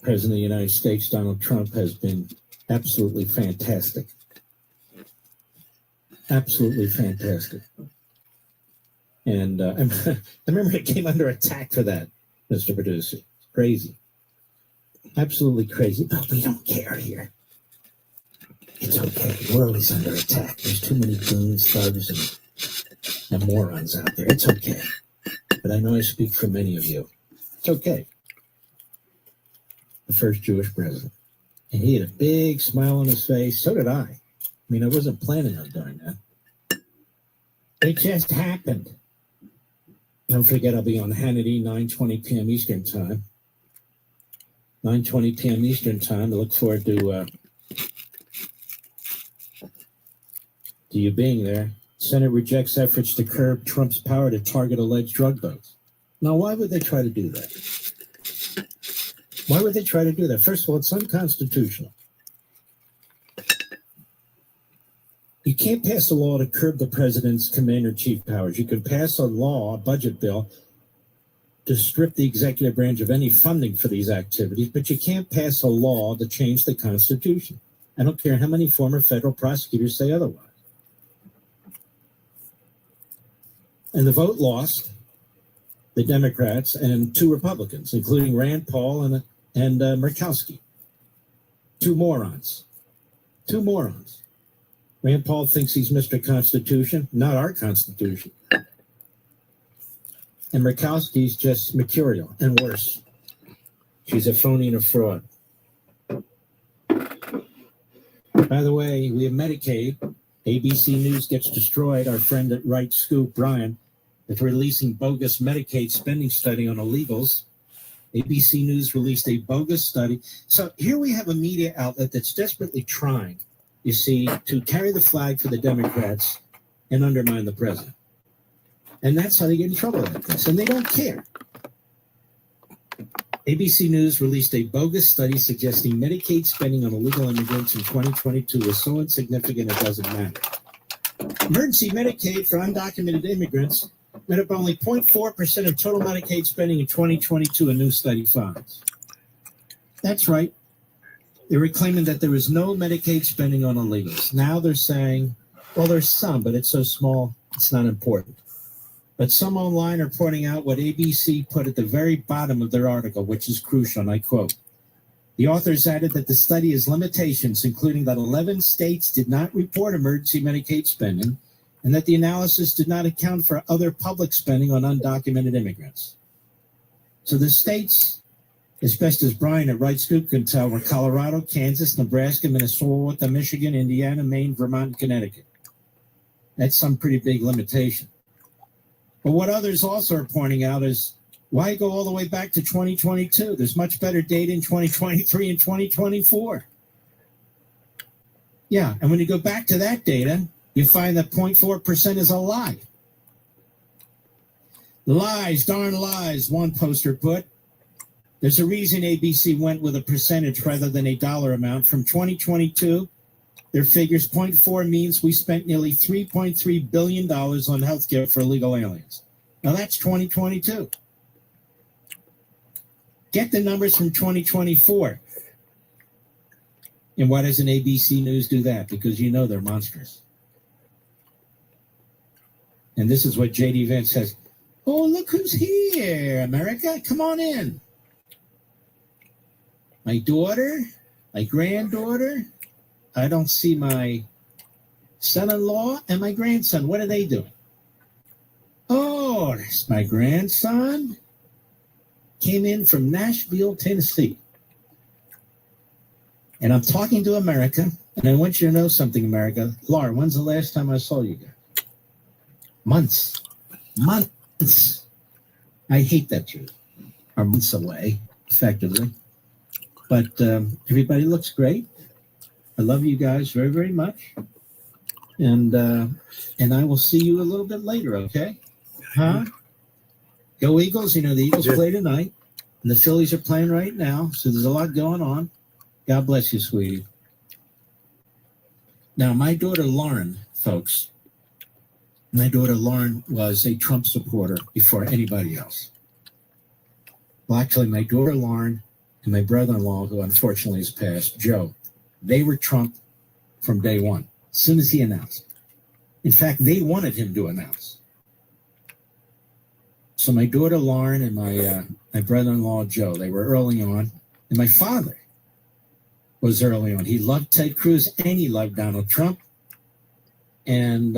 President of the United States, Donald Trump, has been absolutely fantastic. Absolutely fantastic. And I remember it came under attack for that, Mr. Producer. Crazy. Absolutely crazy. But we don't care here. It's okay. The world is under attack. There's too many goons, thugs, and morons out there. It's okay. But I know I speak for many of you. It's okay. The first Jewish president. And he had a big smile on his face. So did I. I mean, I wasn't planning on doing that. It just happened. Don't forget, I'll be on Hannity, 9:20 p.m. Eastern Time. 9:20 p.m. Eastern Time. I look forward to you being there. Senate rejects efforts to curb Trump's power to target alleged drug bugs. Now, why would they try to do that? Why would they try to do that? First of all, it's unconstitutional. You can't pass a law to curb the president's commander-in-chief powers. You can pass a law, a budget bill, to strip the executive branch of any funding for these activities, but you can't pass a law to change the Constitution. I don't care how many former federal prosecutors say otherwise. And the vote lost the Democrats and 2 Republicans, including Rand Paul and Murkowski. 2 morons. 2 morons. Rand Paul thinks he's Mr. Constitution, not our Constitution. And Murkowski's just mercurial and worse. She's a phony and a fraud. By the way, we have Medicaid. ABC News gets destroyed. Our friend at Right Scoop, Brian, is releasing bogus Medicaid spending study on illegals. ABC News released a bogus study. So here we have a media outlet that's desperately trying, you see, to carry the flag for the Democrats and undermine the president. And that's how they get in trouble like this. And they don't care. ABC News released a bogus study suggesting Medicaid spending on illegal immigrants in 2022 was so insignificant it doesn't matter. Emergency Medicaid for undocumented immigrants made up only 0.4% of total Medicaid spending in 2022, a new study finds. That's right. They were claiming that there was no Medicaid spending on illegals. Now they're saying, well, there's some, but it's so small, it's not important. But some online are pointing out what ABC put at the very bottom of their article, which is crucial, and I quote, the authors added that the study has limitations, including that 11 states did not report emergency Medicaid spending, and that the analysis did not account for other public spending on undocumented immigrants. So the states, as best as Brian at Right Scoop can tell, were Colorado, Kansas, Nebraska, Minnesota, Michigan, Indiana, Maine, Vermont, and Connecticut. That's some pretty big limitation. But what others also are pointing out is, why go all the way back to 2022? There's much better data in 2023 and 2024. Yeah, and when you go back to that data, you find that 0.4% is a lie. Lies, darn lies, one poster put. There's a reason ABC went with a percentage rather than a dollar amount. From 2022, their figures 0.4 means we spent nearly $3.3 billion on healthcare for illegal aliens. Now that's 2022. Get the numbers from 2024. And why doesn't ABC News do that? Because you know they're monstrous. And this is what J.D. Vance says. Oh, look who's here, America. Come on in. My daughter, my granddaughter. I don't see my son-in-law and my grandson. What are they doing? Oh, there's my grandson. Came in from Nashville, Tennessee. And I'm talking to America, and I want you to know something, America. Laura, when's the last time I saw you guys? Months. I hate that truth. Are months away, effectively. But everybody looks great. I love you guys very, very much. And I will see you a little bit later, okay? Huh? Go Eagles. You know, the Eagles play tonight, and the Phillies are playing right now, so there's a lot going on. God bless you, sweetie. Now, my daughter Lauren, folks, my daughter Lauren was a Trump supporter before anybody else. Well, actually, my daughter Lauren and my brother-in-law, who unfortunately has passed, Joe, they were Trump from day one, as soon as he announced. In fact, they wanted him to announce. So my daughter Lauren and my brother-in-law Joe, they were early on. And my father was early on. He loved Ted Cruz and he loved Donald Trump. And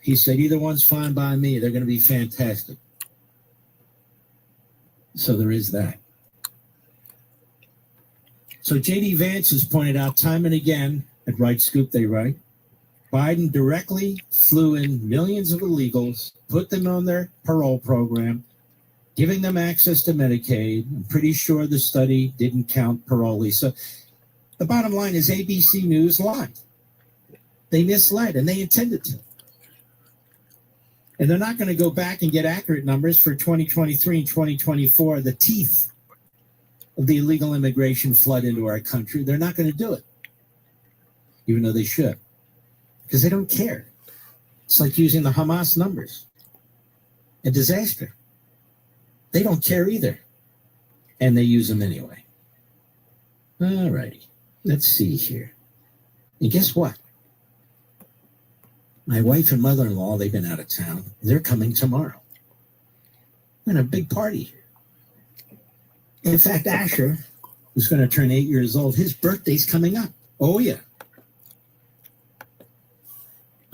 he said, either one's fine by me. They're going to be fantastic. So there is that. So J.D. Vance has pointed out time and again, at Right Scoop they write, Biden directly flew in millions of illegals, put them on their parole program, giving them access to Medicaid. I'm pretty sure the study didn't count parolees. So the bottom line is ABC News lied. They misled, and they intended to. And they're not going to go back and get accurate numbers for 2023 and 2024. The teeth of the illegal immigration flood into our country. They're not going to do it, even though they should, because they don't care. It's like using the Hamas numbers. A disaster. They don't care either, and they use them anyway. All righty. Let's see here. And guess what? My wife and mother-in-law, they've been out of town. They're coming tomorrow. We're in a big party. In fact, Asher, who's going to turn 8 years old, his birthday's coming up. Oh, yeah.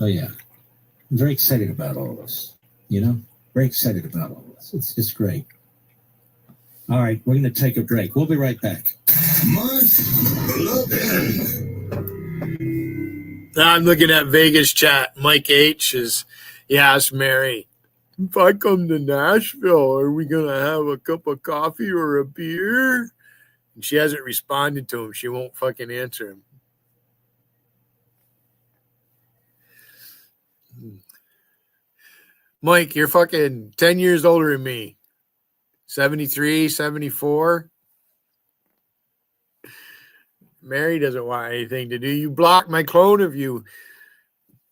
Oh, yeah. I'm very excited about all this. You know? Very excited about all this. It's just great. All right, we're going to take a break. We'll be right back. I'm looking at Vegas chat. Mike H. He asked Mary, if I come to Nashville, are we going to have a cup of coffee or a beer? And she hasn't responded to him. She won't fucking answer him. Mike, you're fucking 10 years older than me. 73, 74. Mary doesn't want anything to do. You blocked my clone of you.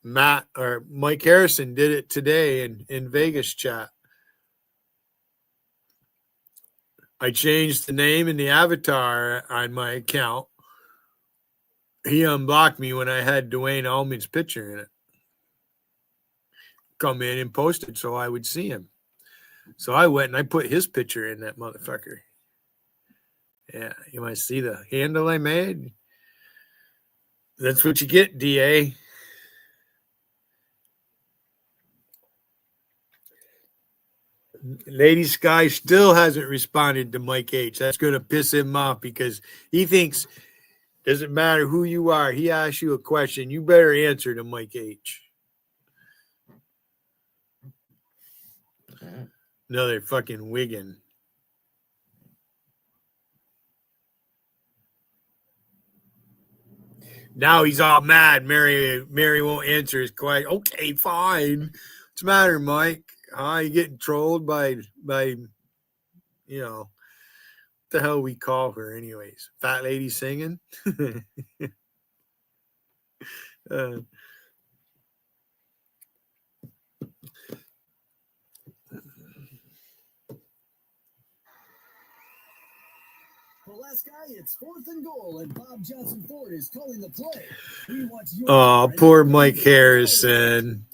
Matt or Mike Harrison did it today in Vegas chat. I changed the name and the avatar on my account. He unblocked me when I had Dwayne Allman's picture in it. Come in and posted so I would see him. So I went and I put his picture in that motherfucker. Yeah, you want to see the handle I made? That's what you get, DA. Lady Sky still hasn't responded to Mike H. That's going to piss him off because he thinks doesn't matter who you are. He asks you a question. You better answer to Mike H. Another fucking Wiggin. Now he's all mad. Mary won't answer his question. Okay, fine. What's the matter, Mike? You getting trolled by you know, what the hell we call her anyways? Fat lady singing? Alaska, it's 4th and goal, and Bob Johnson Ford is calling the play. We want your Oh, poor Mike Harrison.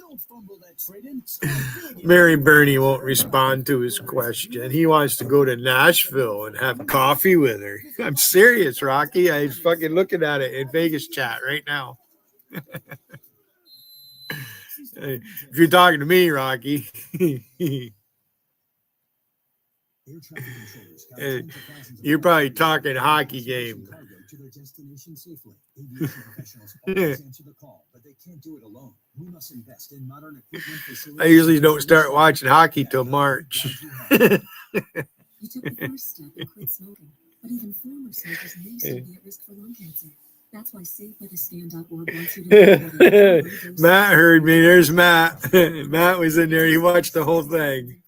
Mary Burney won't respond to his question. He wants to go to Nashville and have coffee with her. I'm serious, Rocky. I'm fucking looking at it in Vegas chat right now. If you're talking to me, Rocky. You're probably talking hockey game. I usually don't start watching hockey till March. You took the first step and quit smoking, but even former smokers may still be at risk for lung cancer. That's why SaveByTheScan.org wants you to Matt heard me. There's Matt. Matt was in there. He watched the whole thing.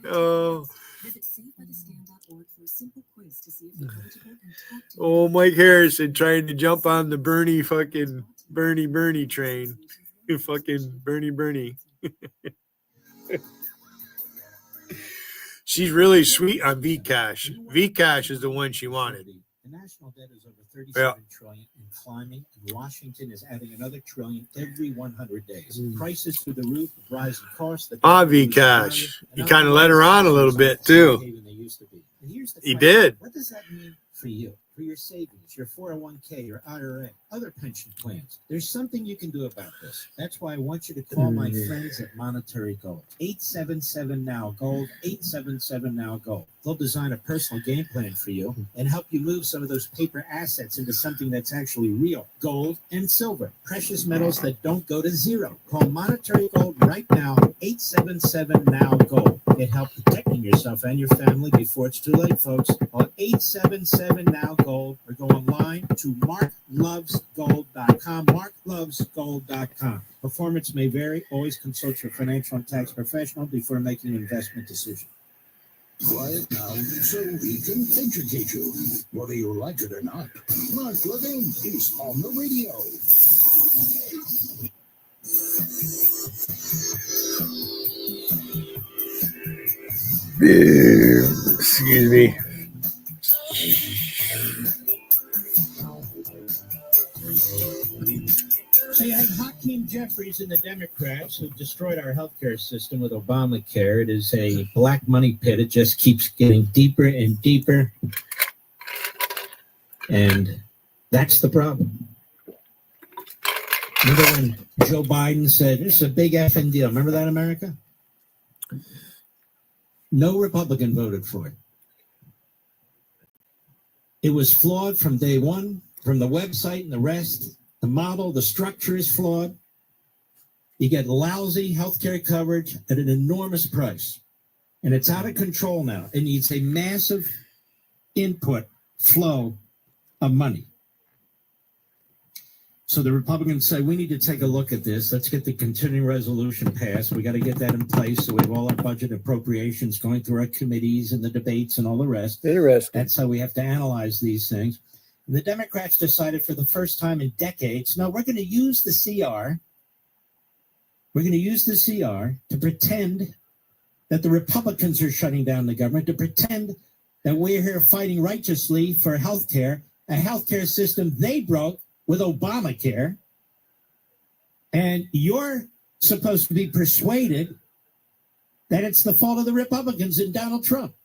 Oh. Oh, Mike Harrison trying to jump on the Bernie train. Fucking Bernie. She's really sweet on Vcash. Vcash is the one she wanted. The national debt is over 37 trillion and climbing, and Washington is adding another trillion every 100 days. Prices through the roof, rising costs. Vcash. He kind of let her on a little bit too. He did. What does that mean for you, for your savings, your 401k, your IRA, other pension plans? There's something you can do about this. That's why I want you to call my friends at Monetary Gold. 877-NOW-GOLD, 877-NOW-GOLD. They'll design a personal game plan for you and help you move some of those paper assets into something that's actually real. Gold and silver, precious metals that don't go to zero. Call Monetary Gold right now, 877-NOW-GOLD. It helps protecting yourself and your family before it's too late, folks. Call 877-NOW-GOLD or go online to marklovesgold.com, marklovesgold.com. Performance may vary. Always consult your financial and tax professional before making an investment decision. Quiet now so we can educate you, whether you like it or not. Smart Living is on the radio. Excuse me. So you have Hakeem Jeffries and the Democrats who destroyed our healthcare system with Obamacare. It is a black money pit. It just keeps getting deeper and deeper. And that's the problem. Remember when Joe Biden said, this is a big effing deal. Remember that, America? No Republican voted for it. It was flawed from day one, from the website and the rest. The model, the structure is flawed. You get lousy healthcare coverage at an enormous price. And it's out of control now. It needs a massive input flow of money. So the Republicans say, we need to take a look at this. Let's get the continuing resolution passed. We got to get that in place so we have all our budget appropriations going through our committees and the debates and all the rest. Interesting. That's how we have to analyze these things. And the Democrats decided for the first time in decades, no, we're going to use the CR. We're going to use the CR to pretend that the Republicans are shutting down the government, to pretend that we're here fighting righteously for health care, a health care system they broke with Obamacare. And you're supposed to be persuaded that it's the fault of the Republicans and Donald Trump.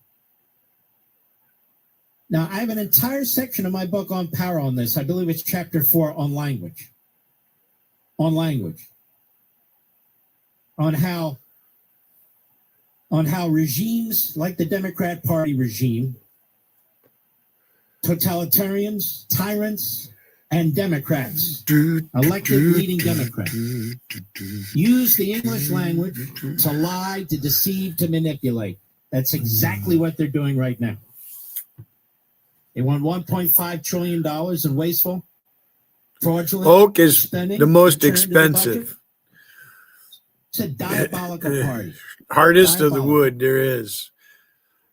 Now, I have an entire section of my book on power on this. I believe it's chapter 4 on language. On language. On how regimes like the Democrat Party regime, totalitarians, tyrants, and Democrats, elected leading Democrats, use the English language to lie, to deceive, to manipulate. That's exactly what they're doing right now. They want $1.5 trillion in wasteful, fraudulent Oak is spending. the most returned to the budget. expensive. It's a diabolical party. Hardest of the Diabolical. wood there is.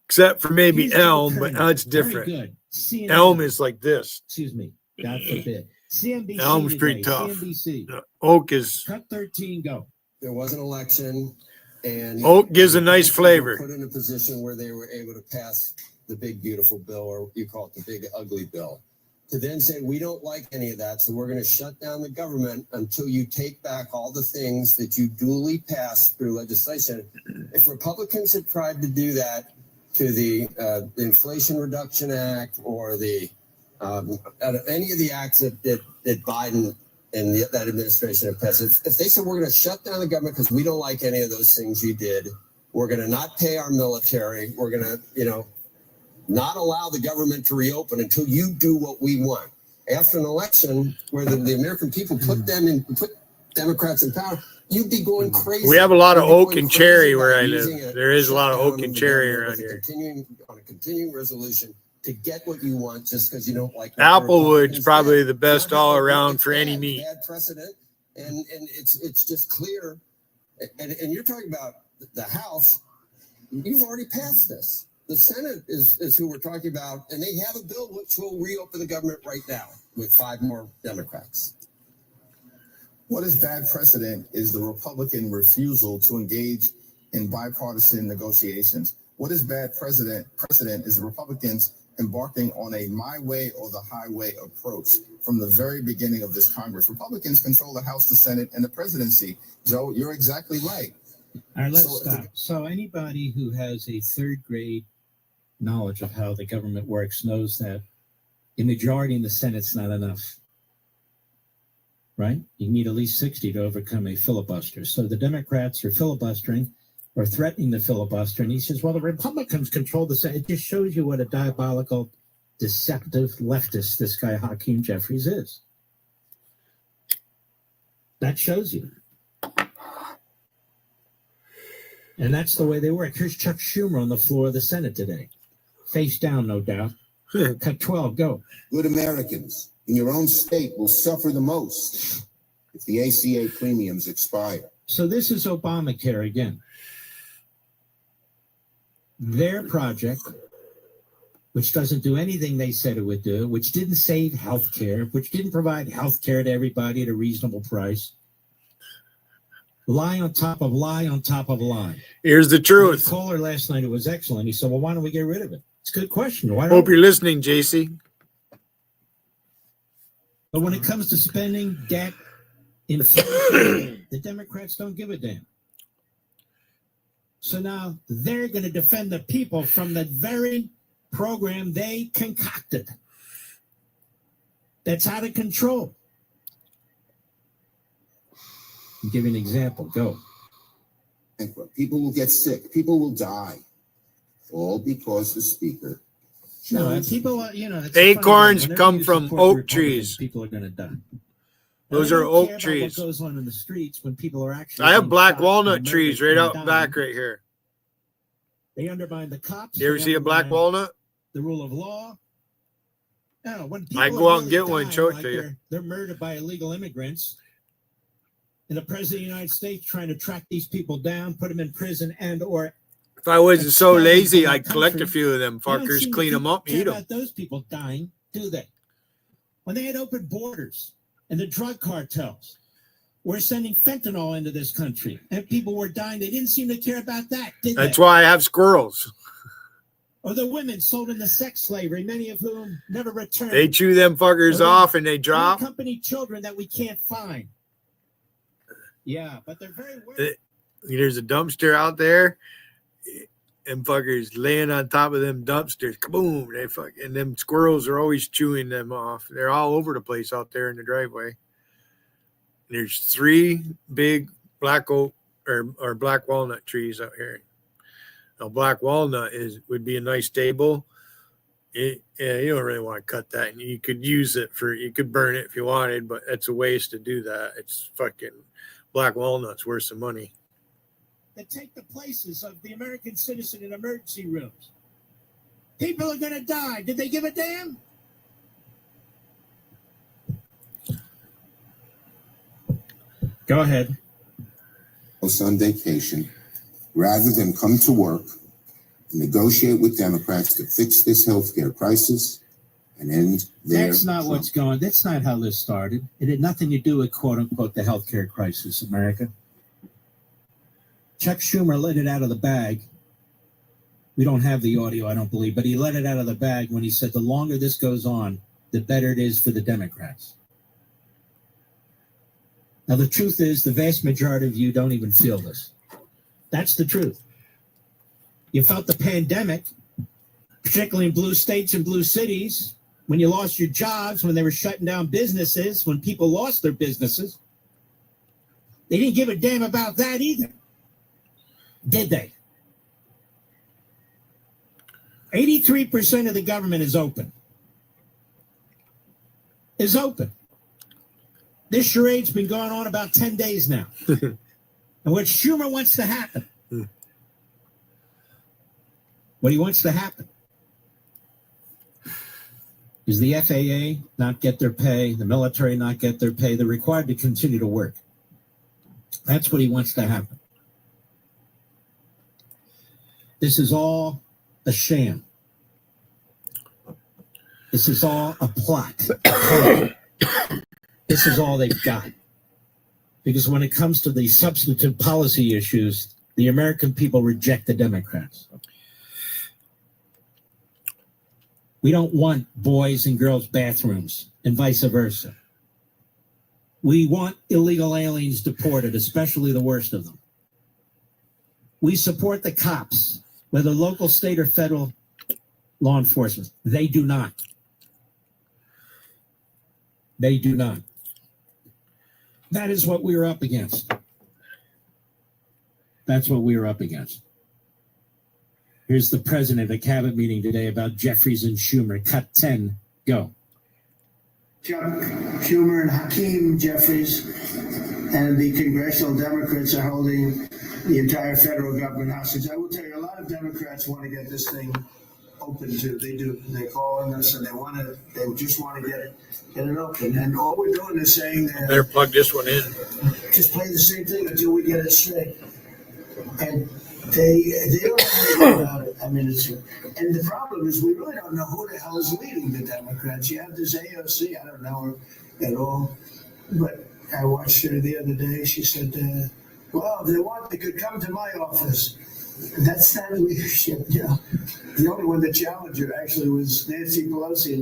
Except for maybe Here's Joe elm, but Kerner. it's Very different. good. CNN. Elm is like this. Excuse me. God forbid. CNBC Elm's today. pretty tough. CNBC. Oak is Cut 13, go. There was an election, and Oak gives a nice flavor. Put in a position where they were able to pass the big beautiful bill, or you call it the big ugly bill, to then say we don't like any of that, so we're going to shut down the government until you take back all the things that you duly passed through legislation. If Republicans had tried to do that to the Inflation Reduction Act or the any of the acts that Biden and that administration have passed, if they said we're going to shut down the government because we don't like any of those things you did, we're going to not pay our military, we're going to, not allow the government to reopen until you do what we want. After an election where the American people put Democrats in power, you'd be going crazy. We have a lot of You'd be oak going and crazy cherry where about I using live. There is a lot of shutdown oak and the cherry government around as a here. continuing resolution to get what you want just because you don't like what the Applewood's Republicans probably did. the best Not all having around it's for any bad, meat. Bad precedent, and it's just clear. And you're talking about the House. You've already passed this. The Senate is who we're talking about, and they have a bill which will reopen the government right now with 5 more Democrats. What is bad precedent is the Republican refusal to engage in bipartisan negotiations. What is bad precedent is the Republicans embarking on a my way or the highway approach from the very beginning of this Congress. Republicans control the House, the Senate, and the presidency. Joe, you're exactly right. All right, let's stop. So anybody who has a third grade knowledge of how the government works knows that a majority in the Senate's not enough. Right? You need at least 60 to overcome a filibuster. So the Democrats are filibustering or threatening to filibuster. And he says, well, the Republicans control the Senate. It just shows you what a diabolical, deceptive leftist this guy Hakeem Jeffries is. That shows you. And that's the way they work. Here's Chuck Schumer on the floor of the Senate today. Face down, no doubt. Cut 12, go. Good Americans in your own state will suffer the most if the ACA premiums expire. So this is Obamacare again. their project, which doesn't do anything they said it would do, which didn't save health care, which didn't provide health care to everybody at a reasonable price. Lie on top of lie on top of lie. Here's the truth. The caller last night, it was excellent. He said, well, why don't we get rid of it? It's a good question. Why Hope don't you're listening, JC. But when it comes to spending, debt, inflation, the Democrats don't give a damn. So now they're going to defend the people from the very program they concocted. That's out of control. I'll give you an example. Go. People will get sick. People will die. All because the speaker. No, and people, you know, it's Acorns funny, come you from support the oak Republicans, trees. People are going to die. Those Now, are they don't oak care about trees. What goes on in the streets when people are actually? I have being black shot walnut and trees murdered right and out dying. back right here. They undermine the cops. You ever they see a black undermine walnut? The rule of law. No, when people I are go out and really get one and dying, show it like to you. they're murdered by illegal immigrants, and the president of the United States trying to track these people down, put them in prison, and or If I wasn't so expel them lazy, from I'd our collect a country. few of them They don't fuckers, seem to clean them up, care eat them. about those people dying, do they? When they had open borders and the drug cartels were sending fentanyl into this country and people were dying, they didn't seem to care about that, did That's they? why I have squirrels. Or the women sold into sex slavery, many of whom never returned. They chew them fuckers Or off and they drop. unaccompanied children that we can't find. Yeah, but they're very worried. There's a dumpster out there. And fuckers laying on top of them dumpsters. Kaboom! They fuck, and them squirrels are always chewing them off. They're all over the place out there in the driveway. There's 3 big black oak or black walnut trees out here. Now, black walnut would be a nice stable. Yeah, you don't really want to cut that. And you could use it you could burn it if you wanted, but it's a waste to do that. It's fucking black walnut's worth some money. That take the places of the American citizen in emergency rooms. People are going to die. Did they give a damn? Go ahead. On vacation, rather than come to work and negotiate with Democrats to fix this healthcare crisis and end their. That's not what's going. That's not how this started. It had nothing to do with "quote unquote" the healthcare crisis, America. Chuck Schumer let it out of the bag. We don't have the audio, I don't believe, but he let it out of the bag when he said the longer this goes on, the better it is for the Democrats. Now, the truth is, the vast majority of you don't even feel this. That's the truth. You felt the pandemic, particularly in blue states and blue cities, when you lost your jobs, when they were shutting down businesses, when people lost their businesses. They didn't give a damn about that either. Did they? 83% of the government is open. Is open. This charade's been going on about 10 days now. And what Schumer wants to happen, what he wants to happen, is the FAA not get their pay, the military not get their pay. They're required to continue to work. That's what he wants to happen. This is all a sham. This is all a plot. This is all they've got. Because when it comes to the substantive policy issues, the American people reject the Democrats. We don't want boys and girls' bathrooms and vice versa. We want illegal aliens deported, especially the worst of them. We support the cops, whether local, state, or federal law enforcement. They do not. They do not. That is what we were up against. That's what we were up against. Here's the president at a cabinet meeting today about Jeffries and Schumer. Cut 10. Go. Chuck Schumer and Hakeem Jeffries and the congressional Democrats are holding the entire federal government hostage. I will tell you, a lot of Democrats want to get this thing open too. They do. They're calling us and they just want to get it open. And all we're doing is saying that Better plug this one in. just play the same thing until we get it straight. And They don't know anything about it. I mean, and the problem is we really don't know who the hell is leading the Democrats. You have this AOC, I don't know her at all, but I watched her the other day. She said, well, if they want, they could come to my office. That's not leadership, you know. The only one that challenged her actually was Nancy Pelosi, and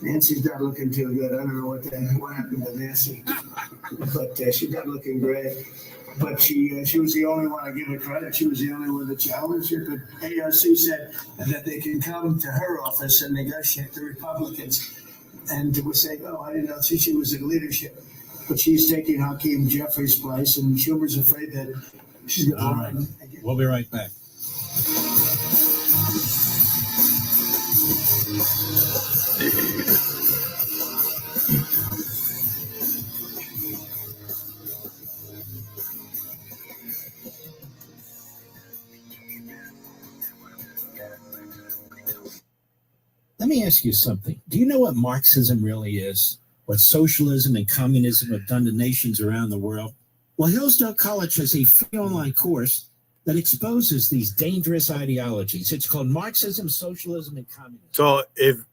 Nancy's not looking too good. I don't know what happened to Nancy, but she's not looking great. But she was the only one, I give her credit, she was the only one that challenged her. But AOC said that they can come to her office and negotiate the Republicans. And we're saying, oh, I didn't know she was in leadership. But she's taking Hakeem Jeffries' place, and Schumer's afraid that she's going to run. We'll be right back. Let me ask you something. Do you know what Marxism really is? What socialism and communism have done to nations around the world? Well, Hillsdale College has a free online course that exposes these dangerous ideologies. It's called Marxism, Socialism, and Communism. So if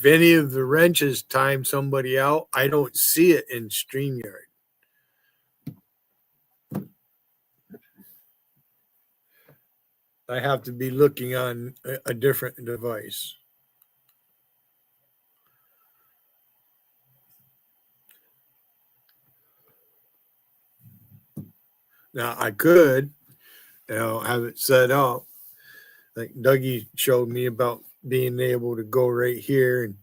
any of the wrenches time somebody out, I don't see it in StreamYard. I have to be looking on a different device. Now I could, have it set up like Dougie showed me about being able to go right here,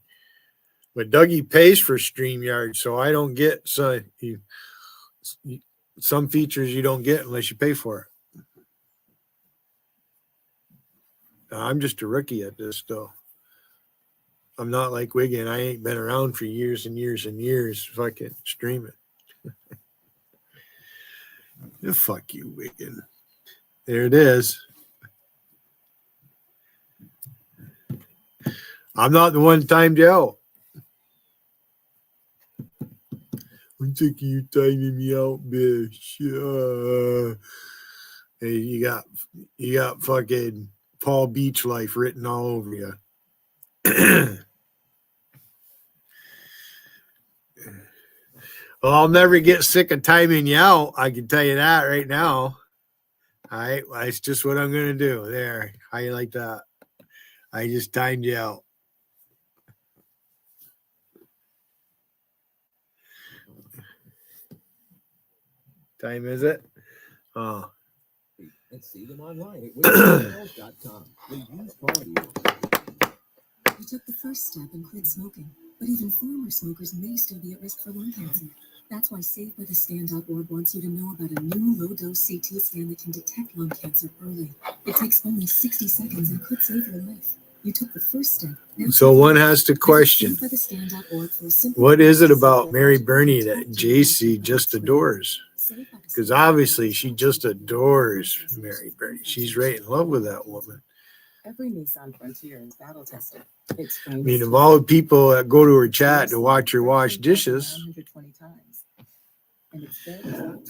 but Dougie pays for StreamYard, so I don't get some features you don't get unless you pay for it. Now, I'm just a rookie at this, though. I'm not like Wiggin. I ain't been around for years and years and years. If I can stream it. Fuck you, Wiggin. There it is. I'm not the one timed you out. I'm sick of you timing me out, bitch. Hey, you got fucking Paul Beach life written all over you. Well, I'll never get sick of timing you out. I can tell you that right now. All right, well, that's just what I'm gonna do. There, how you like that? I just timed you out. Time is it? Oh. And see them online at wayfarewells.com. The used car dealers. You took the first step and quit smoking, but even former smokers may still be at risk for lung cancer. That's why SaveByTheScan.org wants you to know about a new low-dose CT scan that can detect lung cancer early. It takes only 60 seconds and could save your life. You took the first step. So one has to question, what is it about Mary Burney that JC just adores? Because obviously she just adores Mary Burney. She's right in love with that woman. Every Nissan Frontier is battle tested. I mean, of all the people that go to her chat to watch her wash dishes,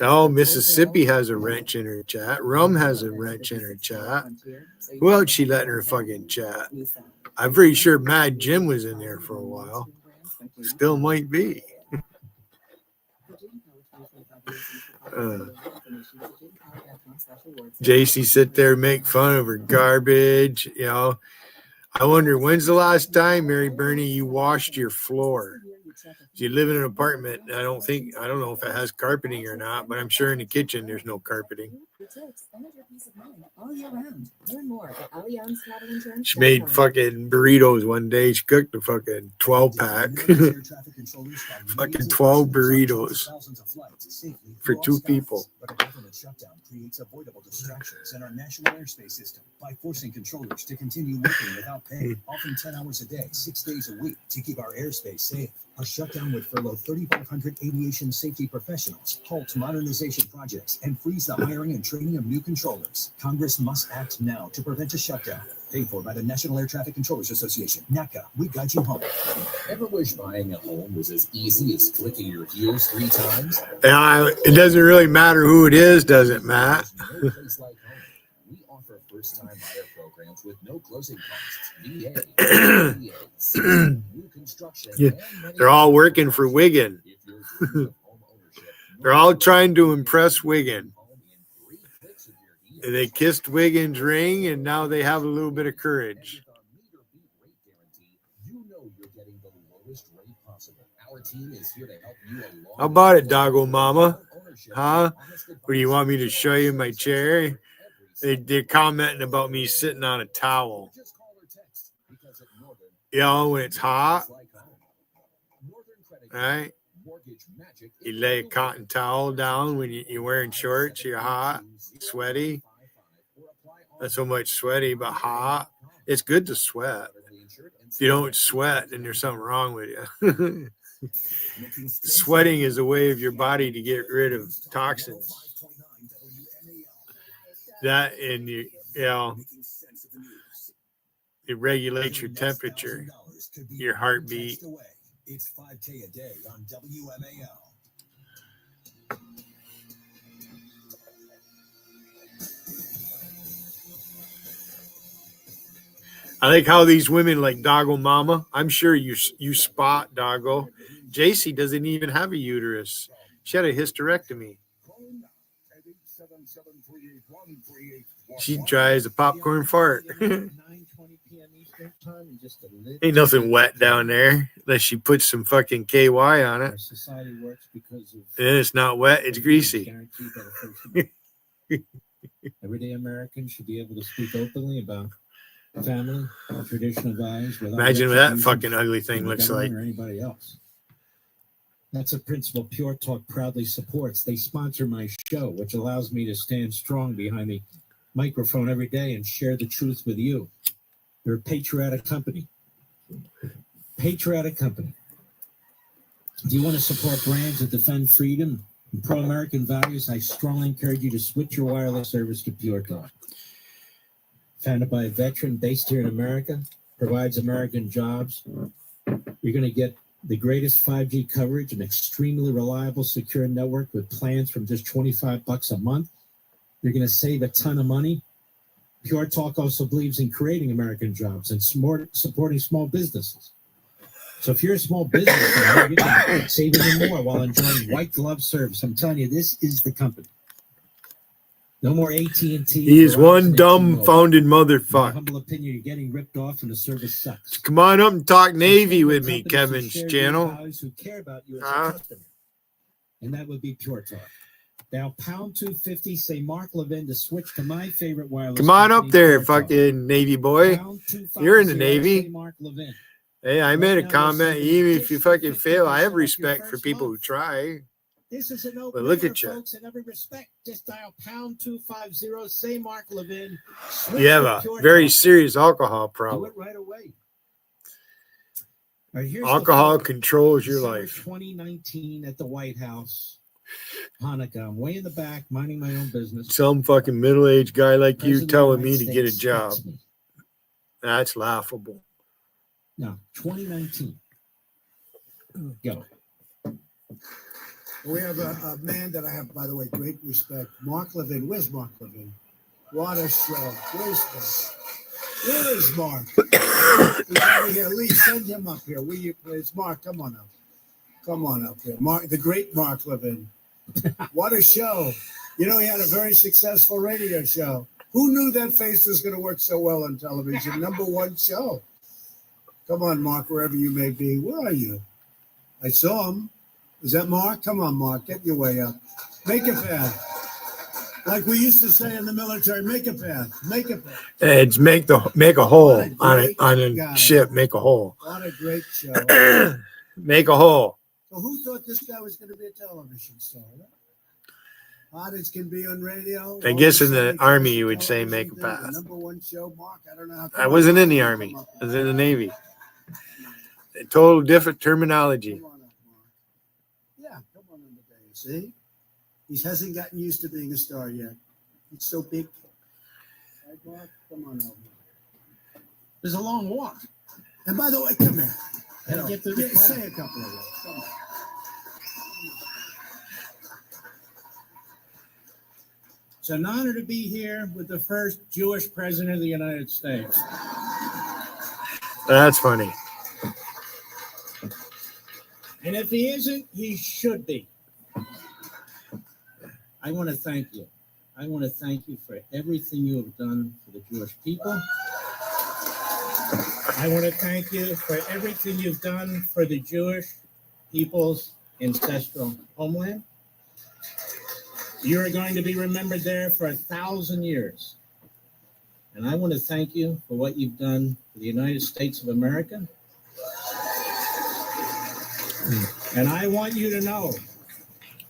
oh, Mississippi has a wrench in her chat. Rum has a wrench in her chat. Who else she letting her fucking chat? I'm pretty sure Mad Jim was in there for a while. Still might be. JC sit there, make fun of her garbage. I wonder when's the last time, Mary Burney, you washed your floor? You live in an apartment. I don't know if it has carpeting or not, but I'm sure in the kitchen there's no carpeting. She made fucking burritos one day. She cooked a fucking 12-pack. Fucking 12 burritos for 2 people. But a government shutdown creates avoidable distractions in our national airspace system by forcing controllers to continue working without pay, often 10 hours a day, 6 days a week, to keep our airspace safe. A shutdown would furlough 3,500 aviation safety professionals, halt modernization projects, and freeze the hiring and training of new controllers. Congress must act now to prevent a shutdown. Paid for by the National Air Traffic Controllers Association. NACA, we guide you home. Ever wish buying a home was as easy as clicking your heels 3 times? It doesn't really matter who it is, does it, Matt? We offer first-time buyer programs with no closing costs, VA, new construction, Yeah, and many they're all more. working for Wiggin. If you're dreaming of home ownership, They're all trying to impress Wiggin. They kissed Wiggins' ring, and now they have a little bit of courage. with our meter beat rate guarantee, you know you're getting the lowest rate possible. Our team is here to help you along. How about it, Doggo Mama? Huh? Or do you want me to show you my chair? They're commenting about me sitting on a towel. You know, when it's hot, right? You lay a cotton towel down when you're wearing shorts, you're hot, sweaty. Not so much sweaty, but hot. It's good to sweat. If you don't sweat, then there's something wrong with you. Sweating is a way of your body to get rid of toxins. That and you know, it regulates your temperature, your heartbeat. It's 5K a day on WMAL. I like how these women like Doggo Mama. I'm sure you spot Doggo. JC doesn't even have a uterus. She had a hysterectomy. She dry as a popcorn fart. Ain't nothing wet down there unless she puts some fucking KY on it. Society works because of And it's not wet, it's greasy. Everyday Americans should be able to speak openly about family, traditional values. Imagine what that fucking ugly thing looks like. Or anybody else. That's a principle Pure Talk proudly supports. They sponsor my show, which allows me to stand strong behind the microphone every day and share the truth with you. They're a patriotic company. Patriotic company. Do you want to support brands that defend freedom and pro-American values? I strongly encourage you to switch your wireless service to Pure Talk. Founded by a veteran based here in America, provides American jobs. You're going to get the greatest 5G coverage, an extremely reliable, secure network with plans from just $25 a month. You're going to save a ton of money. Pure Talk also believes in creating American jobs and supporting small businesses. So if you're a small business owner, you can save even more while enjoying white glove service. I'm telling you, this is the company. No more AT&T. He is one dumbfounded motherfucker. My humble opinion, you're getting ripped off and the service sucks. Come on up and talk Navy with me, Kevin's channel. Who care about you as a customer. And that would be Pure Talk. Now, pound 250, say Mark Levin to switch to my favorite wireless. Come on company, up there, Pure Talk. fucking Navy boy. You're in the Navy. Say Mark Levin. Hey, I made a now, comment. listen, Even if you fucking fail, I have 50% respect off for your people who first try. This is an open But look at you. folks, in every respect. Just dial pound 250, say Mark Levin. You have a very serious alcohol Do problem. it right away. All right, here's Alcohol the controls your December life. 2019 at the White House. Hanukkah. I'm way in the back, minding my own business. Some fucking middle-aged guy like you President of the telling me United to get a States job. texts me. That's laughable. No, 2019. Go. We have a man that I have, by the way, great respect. Mark Levin. Where's Mark Levin? What a show. Where's Mark? He's over here. Lee, send him up here. Will you please? Mark, come on up. Come on up here. Mark, the great Mark Levin. What a show. You know, he had a very successful radio show. Who knew that face was going to work so well on television? Number one show. Come on, Mark, wherever you may be. Where are you? I saw him. Is that Mark? Come on, Mark. Get your way up. Make a path. Like we used to say in the military, make a path. Make a path. It's make a hole on a ship. Make a hole. What a great show. Make a hole. So who thought this guy was going to be a television star? Hot as can be on radio. I guess in the Army you would say make a The path. number one show, Mark. I don't know how. I wasn't in the Army. I was in the Navy. A total different terminology. Yeah, come on in the day. See? He hasn't gotten used to being a star yet. It's so big. Right, Mark? Come on over. There's a long walk. And by the way, come here. Gotta get through the crowd. Say a couple of words. Come on. It's an honor to be here with the first Jewish president of the United States. That's funny. And if he isn't, he should be. I want to thank you. I want to thank you for everything you have done for the Jewish people. I want to thank you for everything you've done for the Jewish people's ancestral homeland. You're going to be remembered there for 1,000 years. And I want to thank you for what you've done for the United States of America. And I want you to know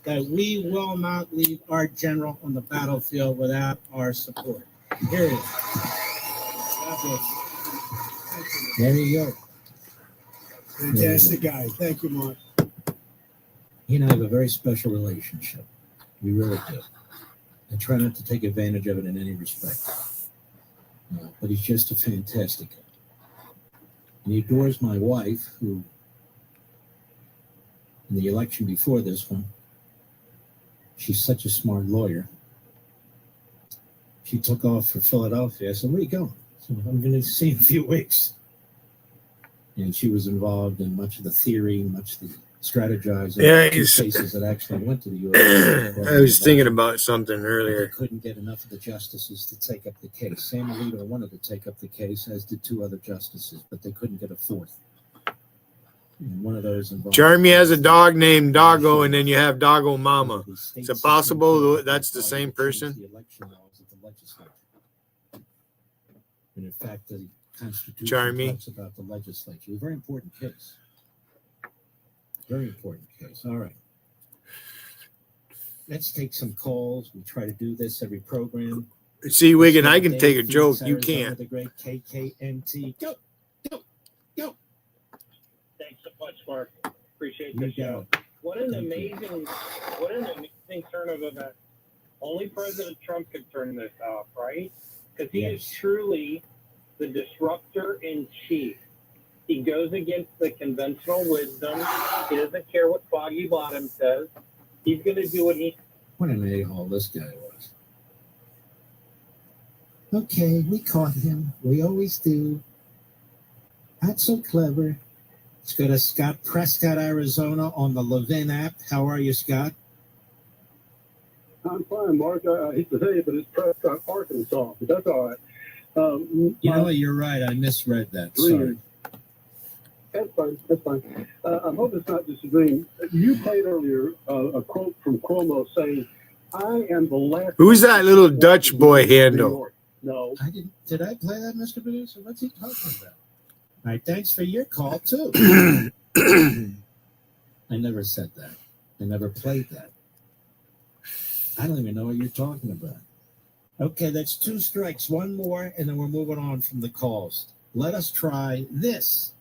that we will not leave our general on the battlefield without our support. Period. God bless you. There you go. Fantastic guy. Thank you, Mark. He and I have a very special relationship. We really do. I try not to take advantage of it in any respect. But he's just a fantastic guy. And he adores my wife, who, in the election before this one, she's such a smart lawyer. She took off for Philadelphia. I said, where are you going? So I'm going to see you in a few weeks. And she was involved in much of the theory, much of the strategizing. Yeah, cases that actually went to the U.S. I was thinking about something earlier. They couldn't get enough of the justices to take up the case. Sam Alito wanted to take up the case, as did 2 other justices, but they couldn't get a 4th. And one of those involved. Jeremy has a dog named Doggo, and then you have Doggo Mama. Is it possible that's the same person? The election laws of the legislature. And in fact, the Constitution Jeremy talks about the legislature. A very important case. Very important case. All right. Let's take some calls. We try to do this every program. See, Wiggin, I can take a joke. You can't. The great KKNT. Go, go, go. Thanks so much, Mark. Appreciate the show. What an amazing turn of events. Only President Trump could turn this off, right? Because he is truly the disruptor in chief. He goes against the conventional wisdom. He doesn't care what Foggy Bottom says. He's going to do what he. What an a-hole this guy was. Okay, we caught him. We always do. Not so clever. Let's go to Scott Prescott, Arizona on the Levin app. How are you, Scott? I'm fine, Mark. I hate to say it, but it's Prescott, Arkansas. But that's all right. You know what? You're right. I misread that. Sorry. That's fine. That's fine. I hope it's not just a dream. You played earlier a quote from Cuomo saying, "I am the last." Who's that little Dutch boy handle? No, I didn't. Did I play that, Mr. Producer? What's he talking about? All right. Thanks for your call too. I never said that. I never played that. I don't even know what you're talking about. Okay, that's 2 strikes. 1 more, and then we're moving on from the calls. Let us try this.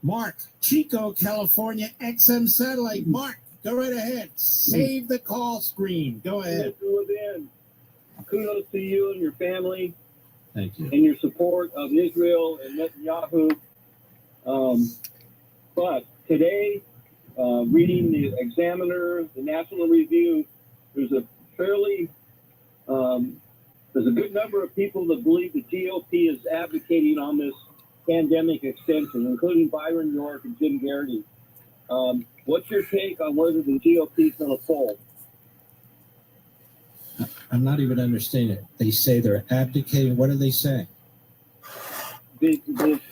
Mark, Chico, California, XM Satellite. Mark, go right ahead. Save the call screen. Go ahead. Kudos to you and your family. Thank you. And your support of Israel and Netanyahu. But today, reading the Examiner, the National Review, there's a good number of people that believe the GOP is advocating on this pandemic extension, including Byron York and Jim Garrity. What's your take on whether the GOP is going to fold? I'm not even understanding it. They say they're abdicating. What are they saying? Byron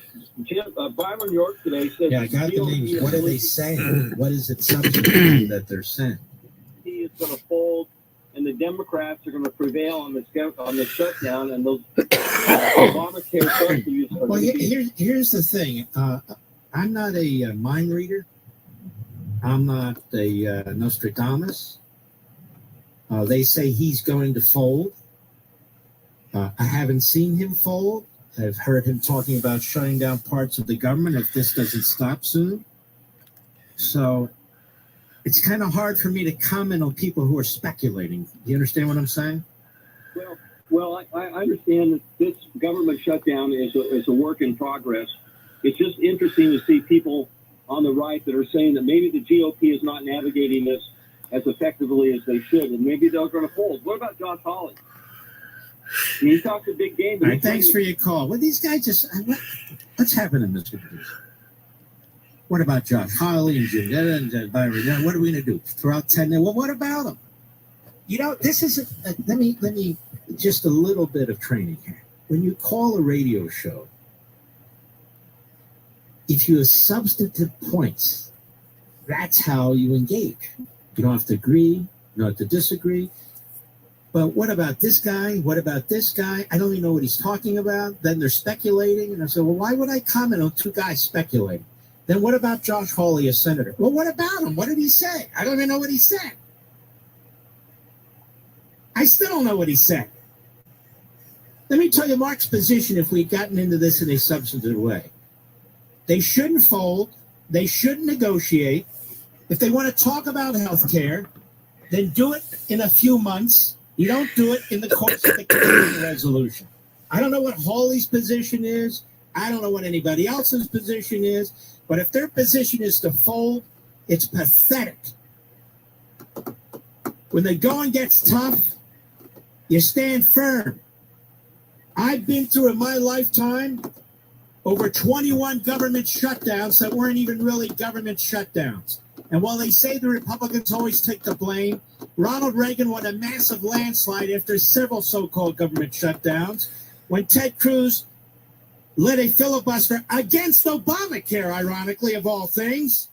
York today said. Yeah, I got the names. What are they saying? What is it substantively that they're saying? He is going to fold, and the Democrats are going to prevail on the shutdown, and those Obamacare subsidies are. Well, here's the thing. I'm not a mind reader. I'm not a Nostradamus. They say he's going to fold. I haven't seen him fold. I've heard him talking about shutting down parts of the government if this doesn't stop soon. So it's kind of hard for me to comment on people who are speculating. Do you understand what I'm saying? Well, I understand that this government shutdown is a work in progress. It's just interesting to see people on the right that are saying that maybe the GOP is not navigating this as effectively as they should, and maybe they're going to fold. What about Josh Hawley? He talks a big game. All right, thanks for your call. Well, these guys just what's happening, Mr. Producer? What about Josh Hawley and Jim and Byron? What are we going to do? Throw out 10? Well, what about them? You know, this is let me just a little bit of training here. When you call a radio show, if you have substantive points, that's how you engage. You don't have to agree, you don't have to disagree. But what about this guy? What about this guy? I don't even know what he's talking about. Then they're speculating. And I said, well, why would I comment on two guys speculating? Then what about Josh Hawley, a senator? Well, what about him? What did he say? I don't even know what he said. I still don't know what he said. Let me tell you Mark's position if we'd gotten into this in a substantive way. They shouldn't fold. They shouldn't negotiate. If they want to talk about health care, then do it in a few months. You don't do it in the course of the Canadian resolution. I don't know what Hawley's position is. I don't know what anybody else's position is. But if their position is to fold, it's pathetic. When the going gets tough, you stand firm. I've been through in my lifetime over 21 government shutdowns that weren't even really government shutdowns. And while they say the Republicans always take the blame, Ronald Reagan won a massive landslide after several so-called government shutdowns when Ted Cruz led a filibuster against Obamacare, ironically, of all things.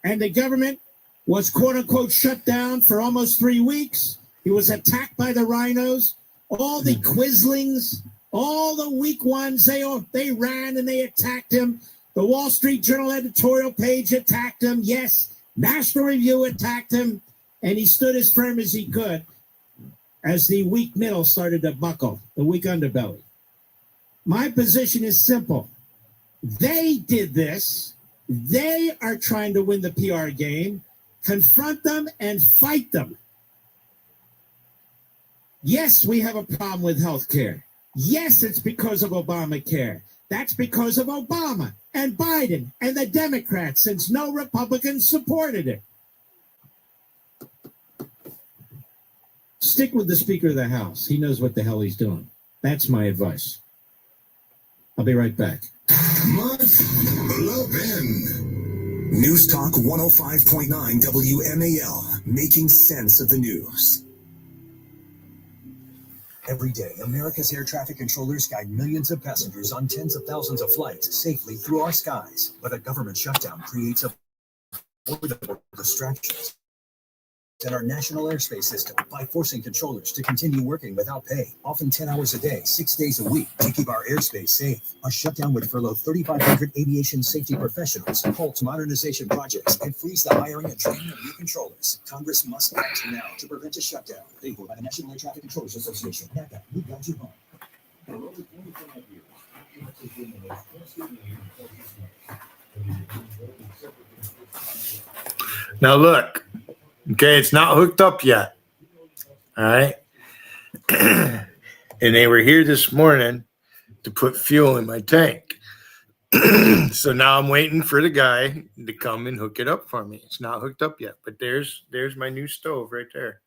And the government was, quote-unquote, shut down for almost 3 weeks. He was attacked by the rhinos. All the Quislings, all the weak ones, they ran and they attacked him. The Wall Street Journal editorial page attacked him. Yes, National Review attacked him. And he stood as firm as he could as the weak middle started to buckle, the weak underbelly. My position is simple. They did this. They are trying to win the PR game. Confront them and fight them. Yes, we have a problem with health care. Yes, it's because of Obamacare. That's because of Obama and Biden and the Democrats, since no Republicans supported it. Stick with the Speaker of the House. He knows what the hell he's doing. That's my advice. I'll be right back. Mark Levin. News Talk 105.9 WMAL, making sense of the news. Every day, America's air traffic controllers guide millions of passengers on tens of thousands of flights safely through our skies. But a government shutdown creates avoidable distractions in our national airspace system by forcing controllers to continue working without pay, often 10 hours a day, 6 days a week, to keep our airspace safe. A shutdown would furlough 3,500 aviation safety professionals, halt modernization projects, and freeze the hiring and training of new controllers. Congress must act now to prevent a shutdown. Paid for by the National Air Traffic Controllers Association. NACA, we got you home. Now look, okay, it's not hooked up yet. All right. And they were here this morning to put fuel in my tank. So now I'm waiting for the guy to come and hook it up for me. It's not hooked up yet, but there's my new stove right there.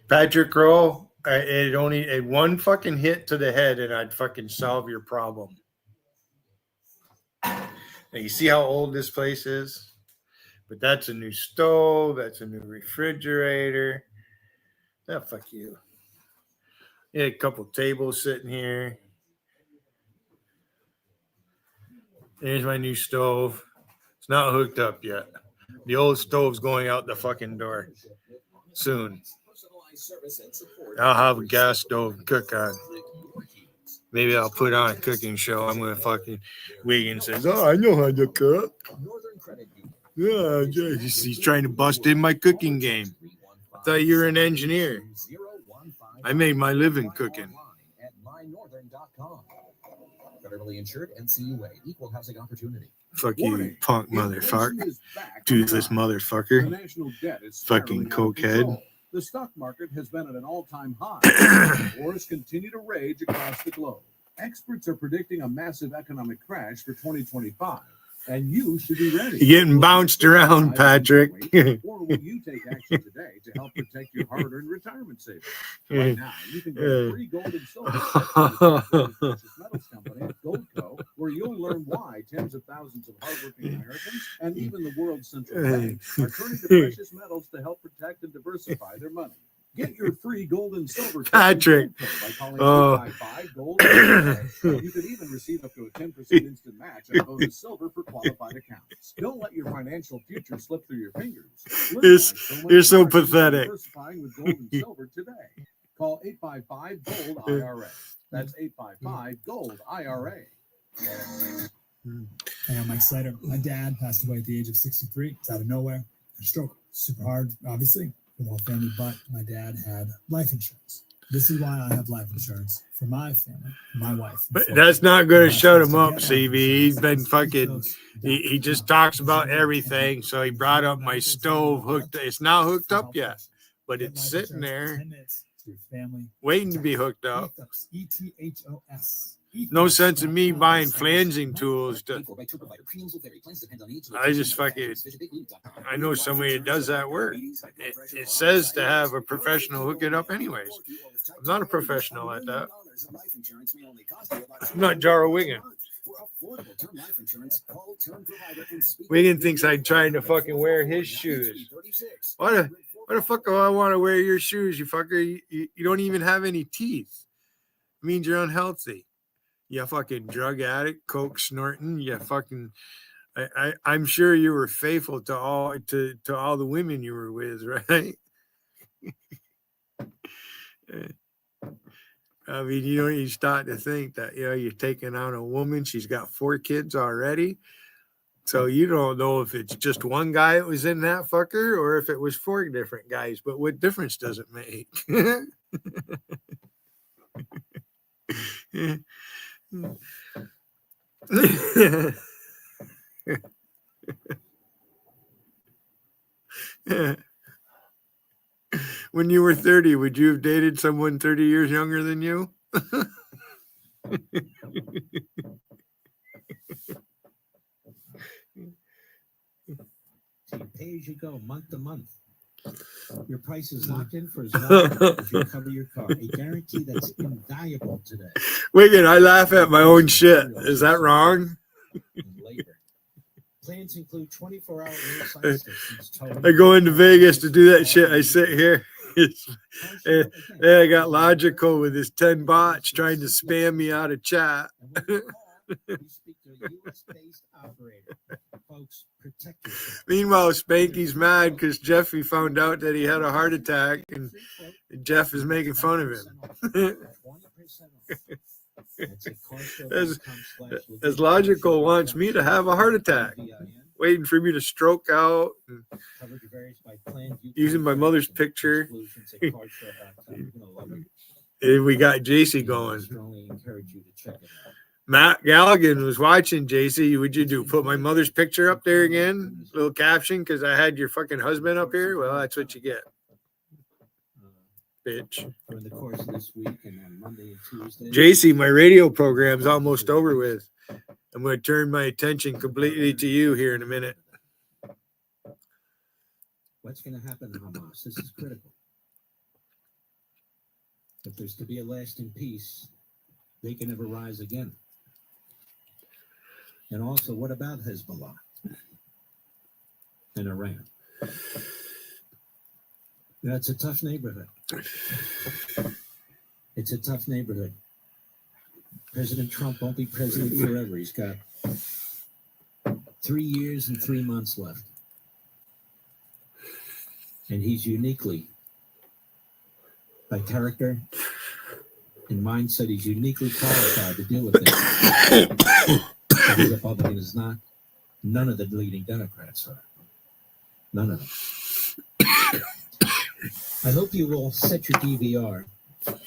Patrick Rowe, it only one fucking hit to the head and I'd fucking solve your problem. Now you see how old this place is? But that's a new stove. That's a new refrigerator. Oh, fuck you. Yeah, a couple tables sitting here. There's my new stove. It's not hooked up yet. The old stove's going out the fucking door soon. I'll have a gas stove to cook on. Maybe I'll put on a cooking show. I'm going to fucking... Wiggins says, oh, I know how to cook. Yeah, he's trying to bust in my cooking game. I thought you were an engineer. I made my living cooking. Federally insured, NCUA, equal housing opportunity. Fuck you, punk motherfucker. Toothless motherfucker. Fucking cokehead. The stock market has been at an all-time high. Wars continue to rage across the globe. Experts are predicting a massive economic crash for 2025. and you should be ready. You're getting bounced around, Patrick. Or will you take action today to help protect your hard-earned retirement savings? Right now, you can get free gold and silver from the Precious Metals Company, Goldco, where you'll learn why tens of thousands of hardworking Americans and even the world's central banks are turning to precious metals to help protect and diversify their money. Get your free gold and silver Patrick. by calling 855-GOLD. You could even receive up to a 10% instant match on bonus silver for qualified accounts. Don't let your financial future slip through your fingers. You're so pathetic. Diversifying with gold and silver today. Call 855-GOLD-IRA. That's 855-GOLD-IRA. Hey, I'm Mike Slater. My dad passed away at the age of 63. It's out of nowhere. A stroke. Super hard, obviously, for the whole family, but my dad had life insurance. This is why I have life insurance for my family, my wife. But that's not going to shut him up, CB. He's been fucking, he just talks about everything. So he brought up my stove hooked. It's not hooked up yet, but it's sitting there waiting to be hooked up. ETHOS. No sense in me buying flanging tools. I just fucking, I know somebody that does that work. It says to have a professional hook it up anyways. I'm not a professional at that. I'm not Jaro Wigan. Wigan thinks I'm trying to fucking wear his shoes. Why the fuck do I want to wear your shoes, you fucker? You don't even have any teeth. It means you're unhealthy. You fucking drug addict, coke snorting. You fucking. I'm sure you were faithful to all the women you were with, right? I mean, you start to think that you're taking on a woman. She's got 4 kids already, so you don't know if it's just one guy that was in that fucker or if it was 4 different guys. But what difference does it make? When you were 30, would you have dated someone 30 years younger than you? Pay as you go, month to month. Your price is locked in for as long as you cover your car. A guarantee that's invaluable today. Wigan, I laugh at my own shit. Is that wrong? Plans include 24-hour roadside assistance. I go into Vegas to do that shit. I sit here. I got Logical with his 10 bots trying to spam me out of chat. Meanwhile, Spanky's mad because Jeffy found out that he had a heart attack and Jeff is making fun of him. As Logical wants me to have a heart attack, waiting for me to stroke out, and using my mother's picture. And we got JC going. Matt Galligan was watching. JC, what'd you do? Put my mother's picture up there again? Little caption because I had your fucking husband up here? Well, that's what you get. Bitch. During the course of this week and on Monday and Tuesday. JC, my radio program's almost over with. I'm going to turn my attention completely to you here in a minute. What's going to happen to Hamas? This is critical. If there's to be a lasting peace, they can never rise again. And also, what about Hezbollah and Iran? It's a tough neighborhood. It's a tough neighborhood. President Trump won't be president forever. He's got 3 years and 3 months left. And he's uniquely, by character and mindset, he's uniquely qualified to deal with it. The Republican is not. None of the leading Democrats are. None of them. I hope you will set your DVR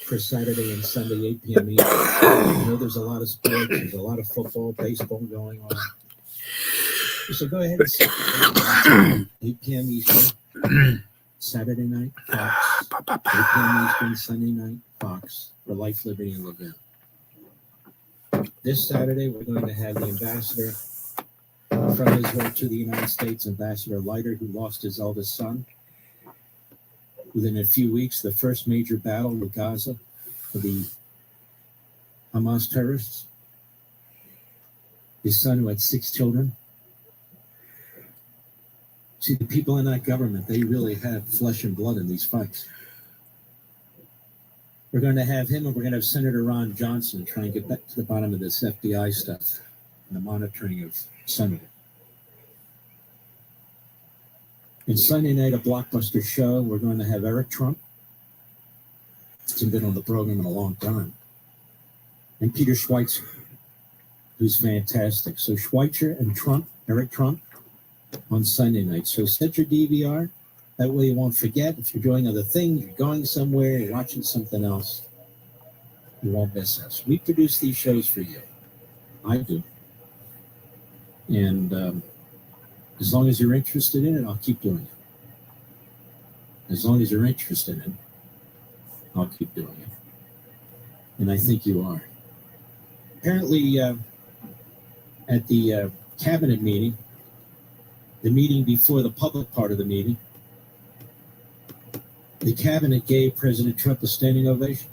for Saturday and Sunday, 8 p.m. Eastern. I know there's a lot of sports, there's a lot of football, baseball going on. So go ahead and set it 8 p.m. Eastern, Saturday night, Fox. 8 p.m. Eastern, Sunday night, Fox, for Life, Liberty, and Levin. This Saturday, we're going to have the ambassador from Israel to the United States, Ambassador Leiter, who lost his eldest son. Within a few weeks, the first major battle with Gaza for the Hamas terrorists. His son, who had 6 children. See, the people in that government, they really have flesh and blood in these fights. We're going to have him, and we're going to have Senator Ron Johnson try and get back to the bottom of this FBI stuff and the monitoring of Senator. And Sunday night, a blockbuster show, we're going to have Eric Trump. He's been on the program in a long time. And Peter Schweitzer, who's fantastic. So Schweitzer and Trump, Eric Trump, on Sunday night. So set your DVR. That way you won't forget. If you're doing other things, you're going somewhere, you're watching something else, you won't miss us. We produce these shows for you. I do. And as long as you're interested in it, I'll keep doing it. As long as you're interested in it, I'll keep doing it. And I think you are. Apparently, at the cabinet meeting, the meeting before the public part of the meeting, the cabinet gave President Trump a standing ovation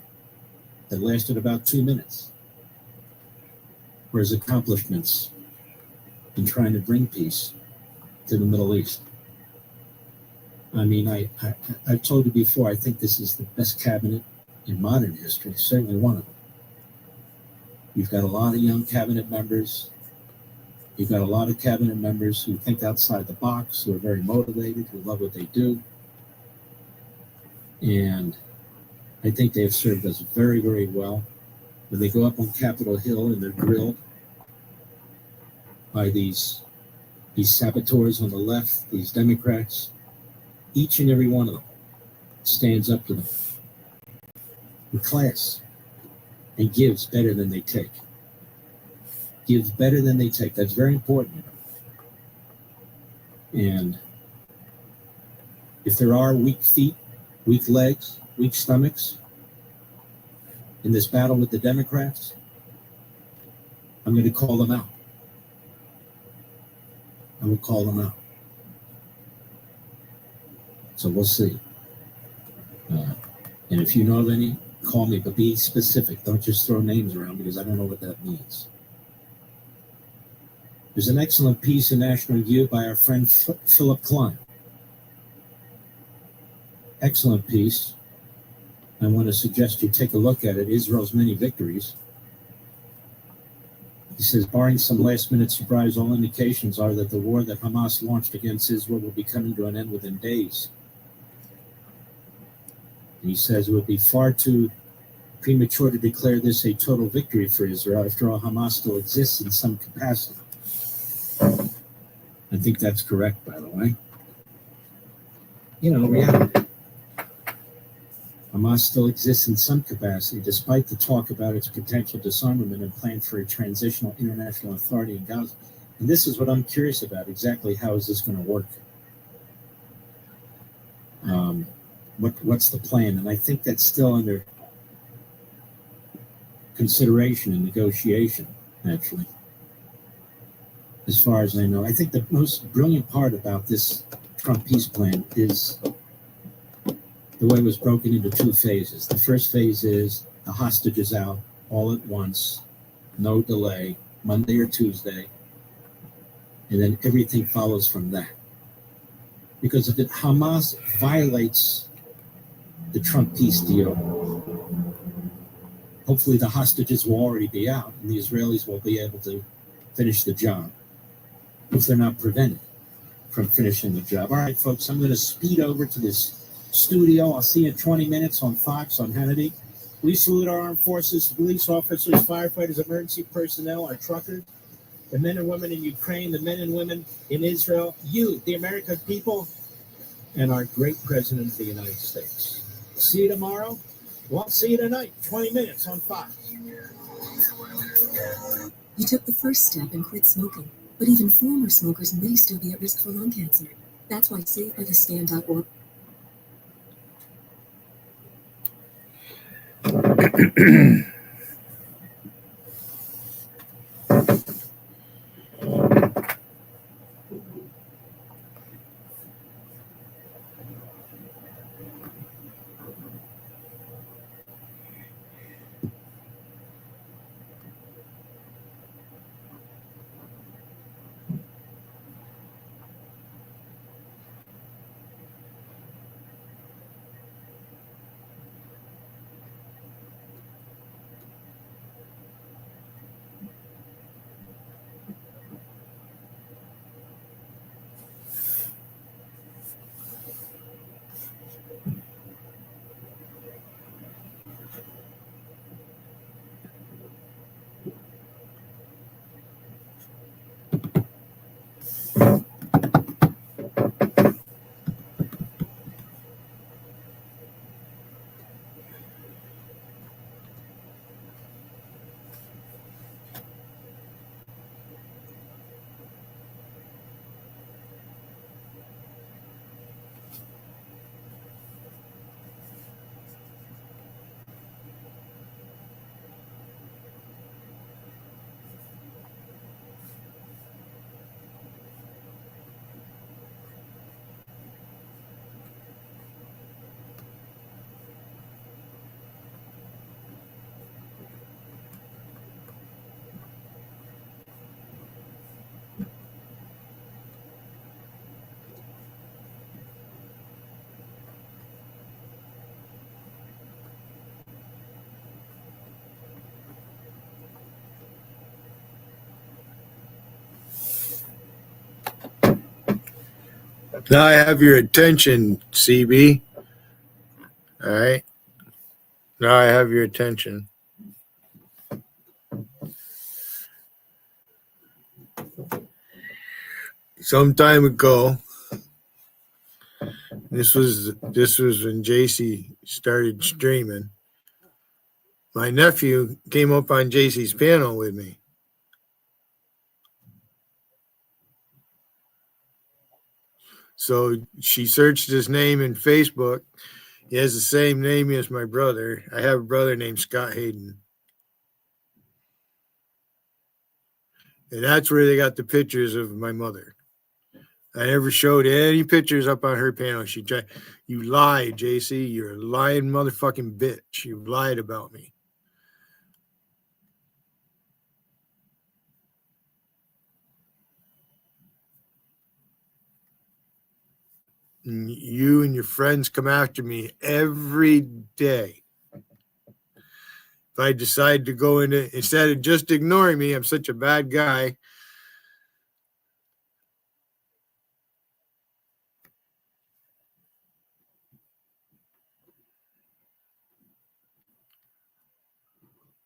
that lasted about 2 minutes for his accomplishments in trying to bring peace to the Middle East. I mean, I've told you before, I think this is the best cabinet in modern history, certainly one of them. You've got a lot of young cabinet members. You've got a lot of cabinet members who think outside the box, who are very motivated, who love what they do. And I think they've served us very, very well. When they go up on Capitol Hill and they're grilled by these saboteurs on the left, these Democrats, each and every one of them stands up to them with class and gives better than they take. Gives better than they take. That's very important. And if there are weak feet, weak legs, weak stomachs in this battle with the Democrats, I'm going to call them out. I will call them out. So we'll see. And if you know of any, call me, but be specific. Don't just throw names around because I don't know what that means. There's an excellent piece in National Review by our friend Philip Klein. Excellent piece. I want to suggest you take a look at it, Israel's Many Victories. He says, barring some last-minute surprise, all indications are that the war that Hamas launched against Israel will be coming to an end within days. And he says it would be far too premature to declare this a total victory for Israel. After all, Hamas still exists in some capacity. I think that's correct, by the way. You know, reality. Hamas still exists in some capacity, despite the talk about its potential disarmament and plan for a transitional international authority in Gaza. And this is what I'm curious about, exactly how is this going to work? What's the plan? And I think that's still under consideration and negotiation, actually, as far as I know. I think the most brilliant part about this Trump peace plan is the way it was broken into 2 phases. The first phase is the hostages out all at once, no delay, Monday or Tuesday, and then everything follows from that. Because if Hamas violates the Trump peace deal, hopefully the hostages will already be out and the Israelis will be able to finish the job if they're not prevented from finishing the job. All right, folks, I'm going to speed over to this studio. I'll see you in 20 minutes on Fox, on Hannity. We salute our armed forces, police officers, firefighters, emergency personnel, our truckers, the men and women in Ukraine, the men and women in Israel, you, the American people, and our great president of the United States. See you tomorrow. Well, see you tonight, 20 minutes on Fox. You took the first step and quit smoking, but even former smokers may still be at risk for lung cancer. That's why SaveByTheScan.org. Now I have your attention, CB. All right. Now I have your attention. Some time ago, this was when JC started streaming. My nephew came up on JC's panel with me. So she searched his name in Facebook. He has the same name as my brother. I have a brother named Scott Hayden. And that's where they got the pictures of my mother. I never showed any pictures up on her panel. You lied, JC. You're a lying motherfucking bitch. You lied about me. And you and your friends come after me every day. If I decide to go into, instead of just ignoring me, I'm such a bad guy.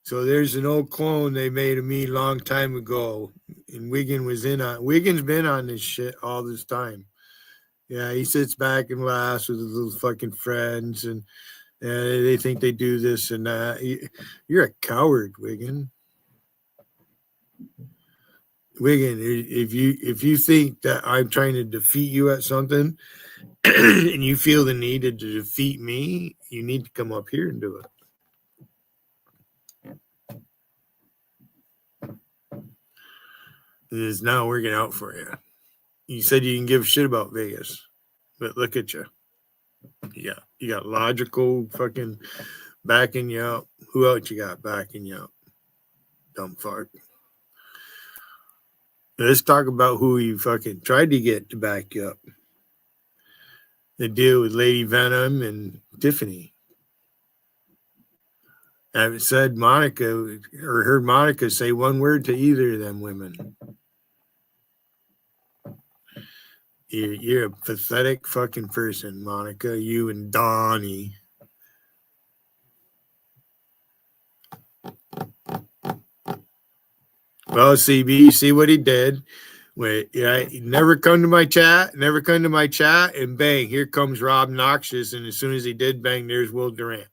So there's an old clone they made of me a long time ago. And Wiggins been on this shit all this time. Yeah, he sits back and laughs with his little fucking friends, and they think they do this and that. You're a coward, Wiggin. Wiggin, if you think that I'm trying to defeat you at something, and you feel the need to defeat me, you need to come up here and do it. It is not working out for you. You said you didn't give a shit about Vegas, but look at you. Yeah, you got logical fucking backing you up. Who else you got backing you up? Dumb fart. Let's talk about who you fucking tried to get to back you up. The deal with Lady Venom and Tiffany. I haven't said Monica or heard Monica say one word to either of them women. You're a pathetic fucking person, Monica. You and Donnie. Well, CB, see what he did. Wait, yeah, he never come to my chat, and bang, here comes Rob Noxious, and as soon as he did, bang, there's Will Durant.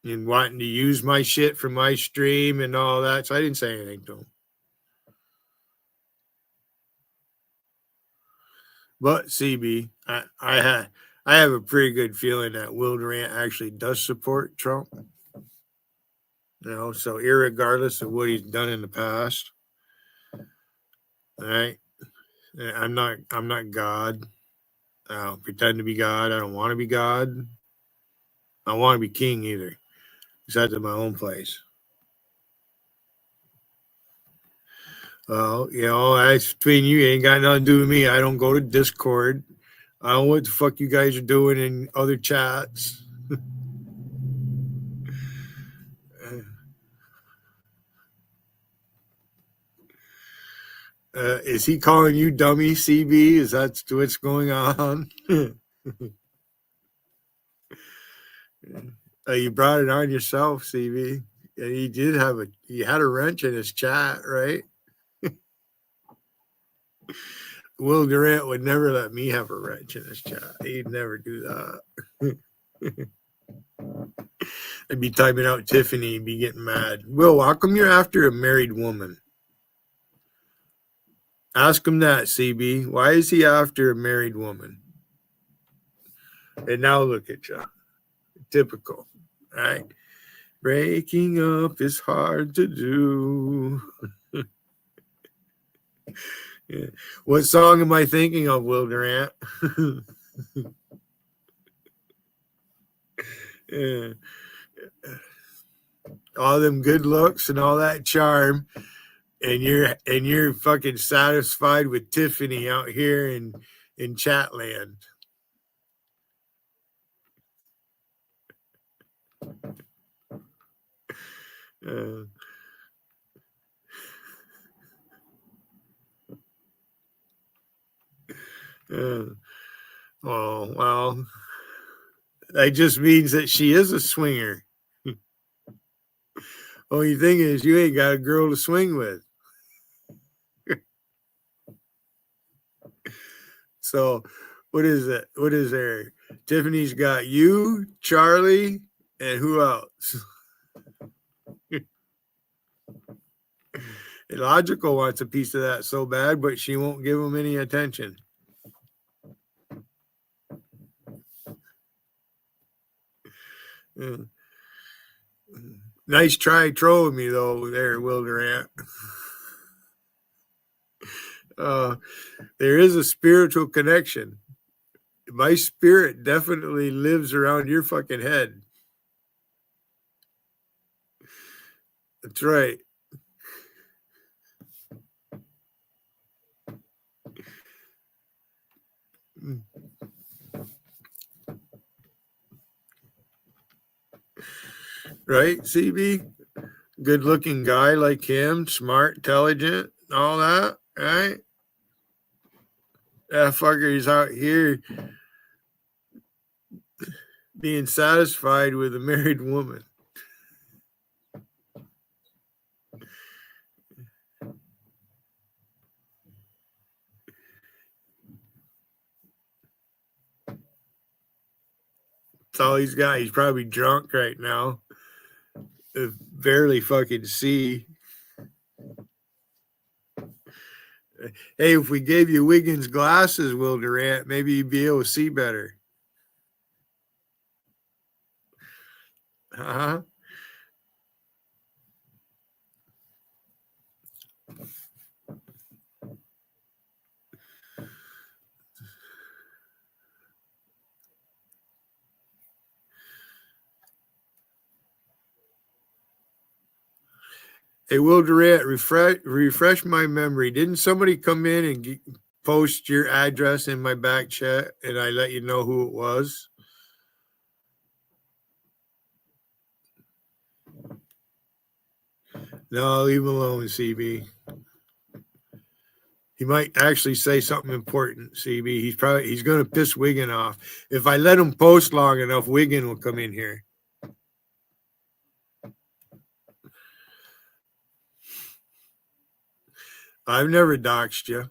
And wanting to use my shit for my stream and all that, so I didn't say anything to him. But CB, I have a pretty good feeling that Will Durant actually does support Trump. You know, so irregardless of what he's done in the past, all right. I'm not God. I don't pretend to be God. I don't want to be God. I don't want to be king either. Besides in my own place. Well, you know, that's between you. Ain't got nothing to do with me. I don't go to Discord. I don't know what the fuck you guys are doing in other chats. Is he calling you dummy, CB? Is that what's going on? You brought it on yourself, CB. And he had a wrench in his chat, right? Will Durant would never let me have a wrench in his chat. He'd never do that. I'd be typing out Tiffany and be getting mad. Will, how come you're after a married woman? Ask him that, CB. Why is he after a married woman? And now look at you. Typical, right? Breaking up is hard to do. Yeah. What song am I thinking of, Will Durant? Yeah. All them good looks and all that charm, and you're fucking satisfied with Tiffany out here in Chatland. Oh, well, that just means that she is a swinger. Only thing is, you ain't got a girl to swing with. So, what is it? What is there? Tiffany's got you, Charlie, and who else? Illogical wants a piece of that so bad, but she won't give him any attention. Nice try trolling me, though, there, Will Durant. There is a spiritual connection. My spirit definitely lives around your fucking head. That's right. Right, CB? Good looking guy like him, smart, intelligent, all that, right? That fucker is out here being satisfied with a married woman. That's all he's got. He's probably drunk right now. Barely fucking see. Hey, if we gave you Wiggins glasses, Will Durant, maybe you'd be able to see better. Uh-huh. Hey, Will Durant, refresh my memory. Didn't somebody come in and post your address in my back chat and I let you know who it was? No, leave him alone, CB. He might actually say something important, CB. He's going to piss Wiggin off. If I let him post long enough, Wiggin will come in here. I've never doxed you,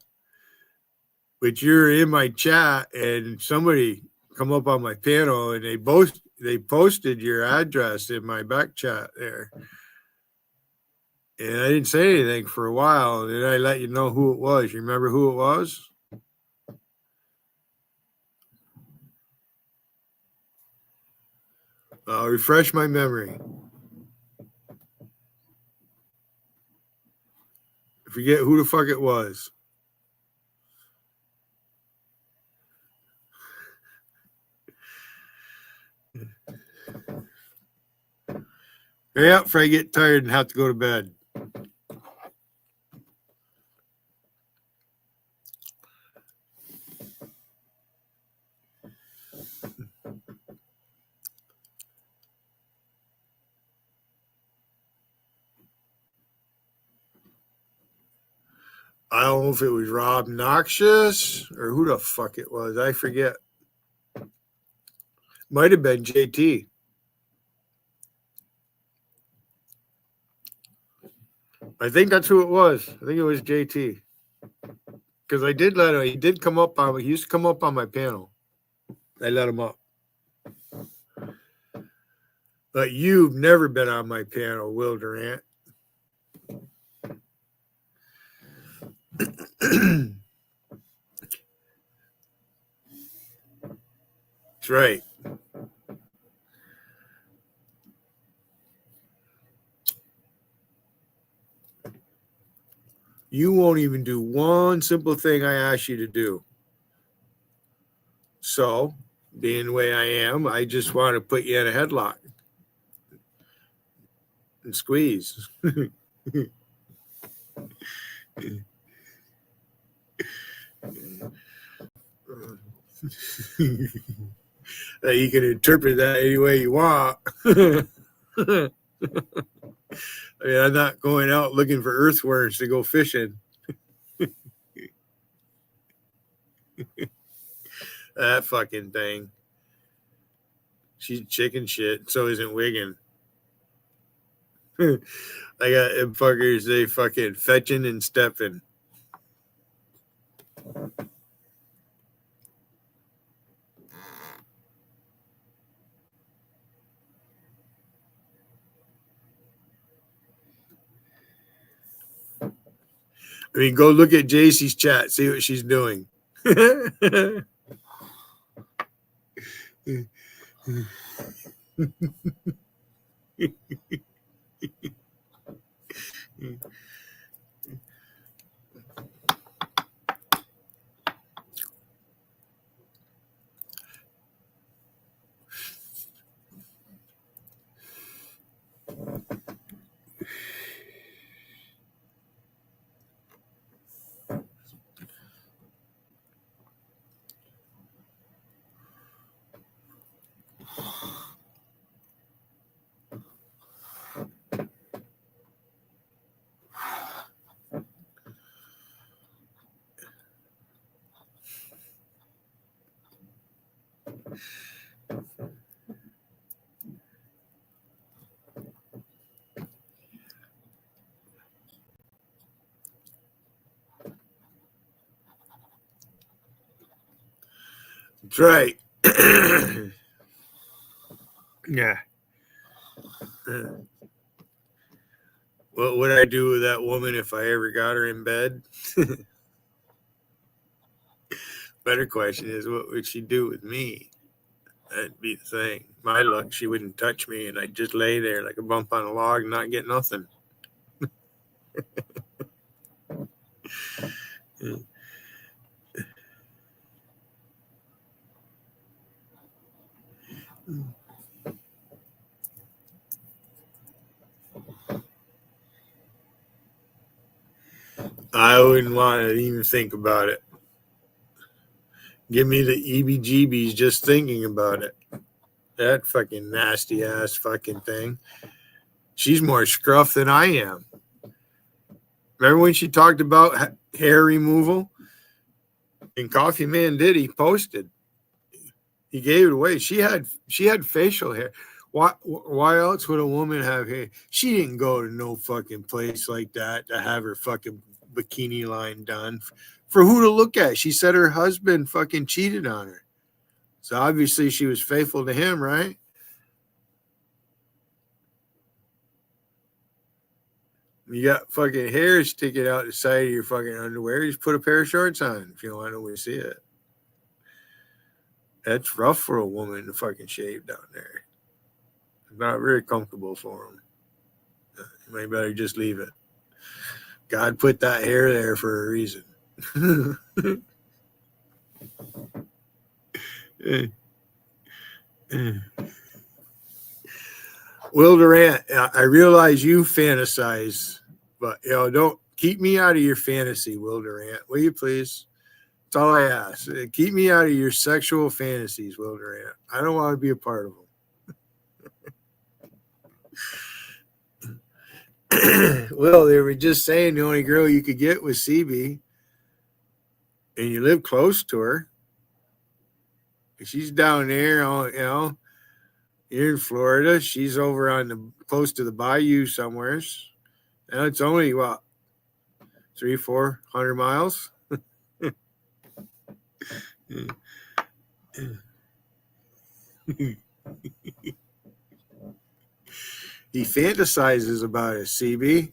but you're in my chat and somebody come up on my panel and they posted your address in my back chat there. And I didn't say anything for a while. And then I let you know who it was. You remember who it was? Refresh my memory. Forget who the fuck it was. Hurry up before I get tired and have to go to bed. I don't know if it was Rob Noxious or who the fuck it was. I forget. Might have been JT. I think that's who it was. I think it was JT. Because I did let him, he did come up on, he used to come up on my panel. I let him up. But you've never been on my panel, Will Durant. That's right. You won't even do one simple thing I ask you to do. So, being the way I am, I just want to put you in a headlock and squeeze. You can interpret that any way you want. I mean, I'm not going out looking for earthworms to go fishing. That fucking thing. She's chicken shit. So isn't Wiggin. I got them fuckers, they fucking fetching and stepping. I mean, go look at JC's chat, see what she's doing. That's right. Yeah. What would I do with that woman if I ever got her in bed? Better question is, what would she do with me? That'd be the thing. My luck, she wouldn't touch me, and I'd just lay there like a bump on a log and not get nothing. I wouldn't want to even think about it. Give me the EBGBs just thinking about it. That fucking nasty ass fucking thing. She's more scruff than I am. Remember when she talked about hair removal? And Coffee Man did. He posted. He gave it away. She had facial hair. Why else would a woman have hair? She didn't go to no fucking place like that to have her fucking bikini line done. For who to look at? She said her husband fucking cheated on her. So obviously she was faithful to him, right? You got fucking hair sticking out the side of your fucking underwear. Just put a pair of shorts on if you don't want to see it. That's rough for a woman to fucking shave down there. It's not very comfortable for them. You might better just leave it. God put that hair there for a reason. Will Durant, I realize you fantasize, but don't keep me out of your fantasy, Will Durant. Will you please? That's all I ask. Keep me out of your sexual fantasies, Will Durant. I don't want to be a part of them. Well, they were just saying the only girl you could get was CB, and you live close to her. She's down there, you're in Florida. She's over on close to the bayou somewheres. And it's only 300-400 miles. He fantasizes about it, CB.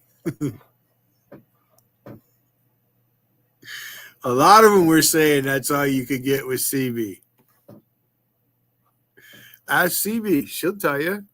A lot of them were saying that's all you could get with CB. Ask CB, she'll tell you.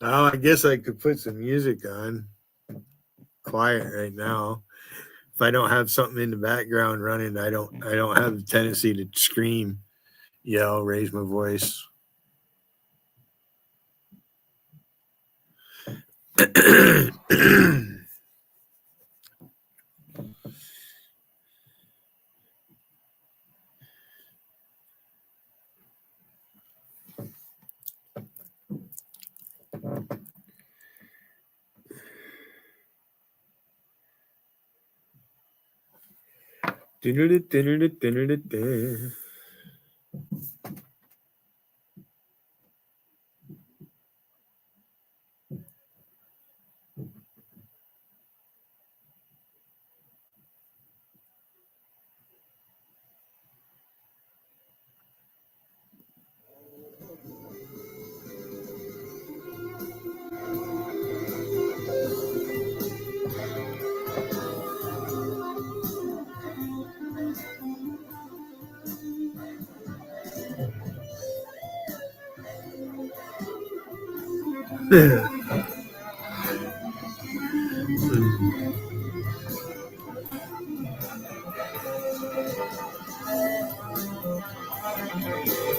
Oh, I guess I could put some music on. Quiet right now. If I don't have something in the background running, I don't have the tendency to scream, yell, raise my voice.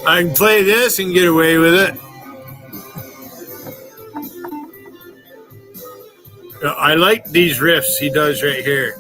I can play this and get away with it. I like these riffs he does right here.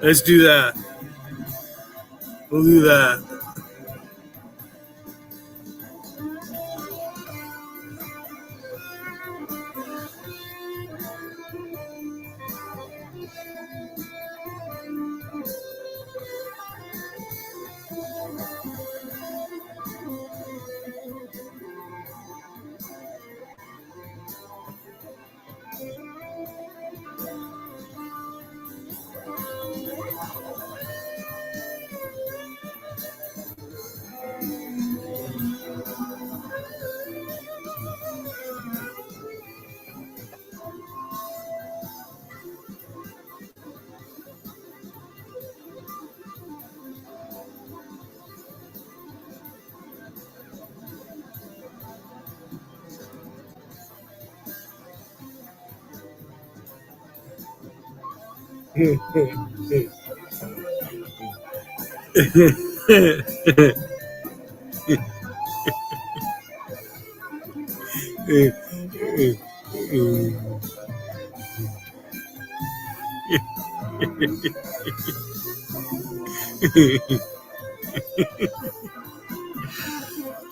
Let's do that. We'll do that.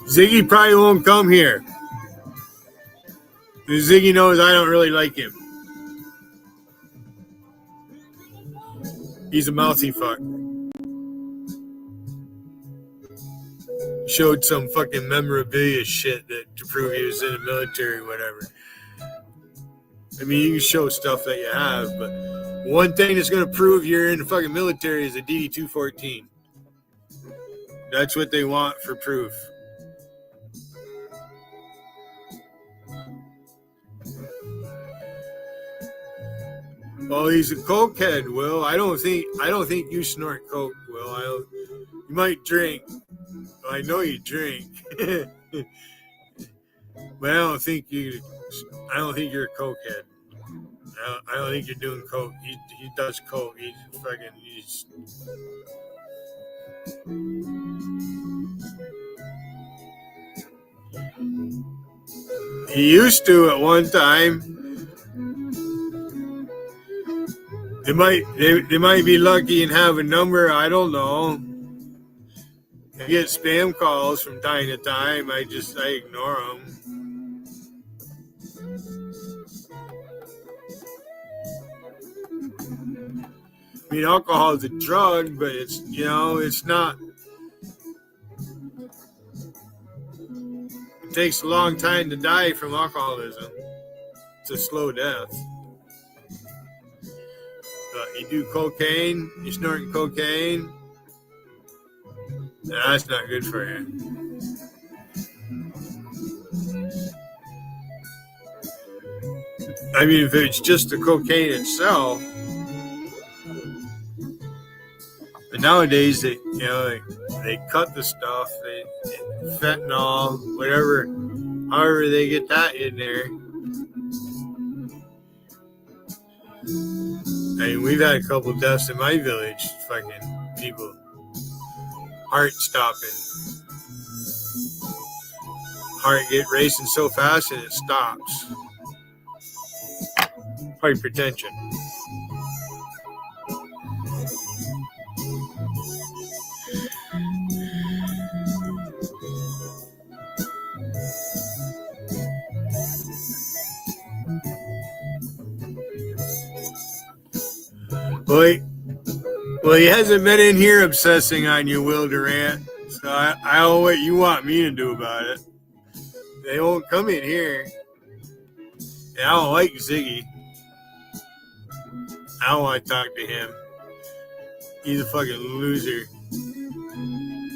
Ziggy probably won't come here. Ziggy knows I don't really like him. He's a mouthy fuck. Showed some fucking memorabilia shit that to prove he was in the military or whatever. I mean, you can show stuff that you have, but one thing that's going to prove you're in the fucking military is a DD-214. That's what they want for proof. Oh, he's a cokehead, Will. I don't think you snort coke, Will. You might drink. I know you drink. But I don't think you're a cokehead. I don't think you're doing coke. He does coke. He's. He used to at one time. They might be lucky and have a number. I don't know. I get spam calls from time to time. I ignore them. I mean, alcohol is a drug, but it's not. It takes a long time to die from alcoholism. It's a slow death. But you do cocaine, you snort cocaine, that's not good for you. I mean, if it's just the cocaine itself, but nowadays they cut the stuff, they fentanyl, whatever, however they get that in there. I mean, we've had a couple of deaths in my village, fucking people, heart stopping. Heart get racing so fast and it stops. Hypertension. Well, he hasn't been in here obsessing on you, Will Durant. So I don't know what you want me to do about it. They won't come in here. And I don't like Ziggy. I don't want to talk to him. He's a fucking loser.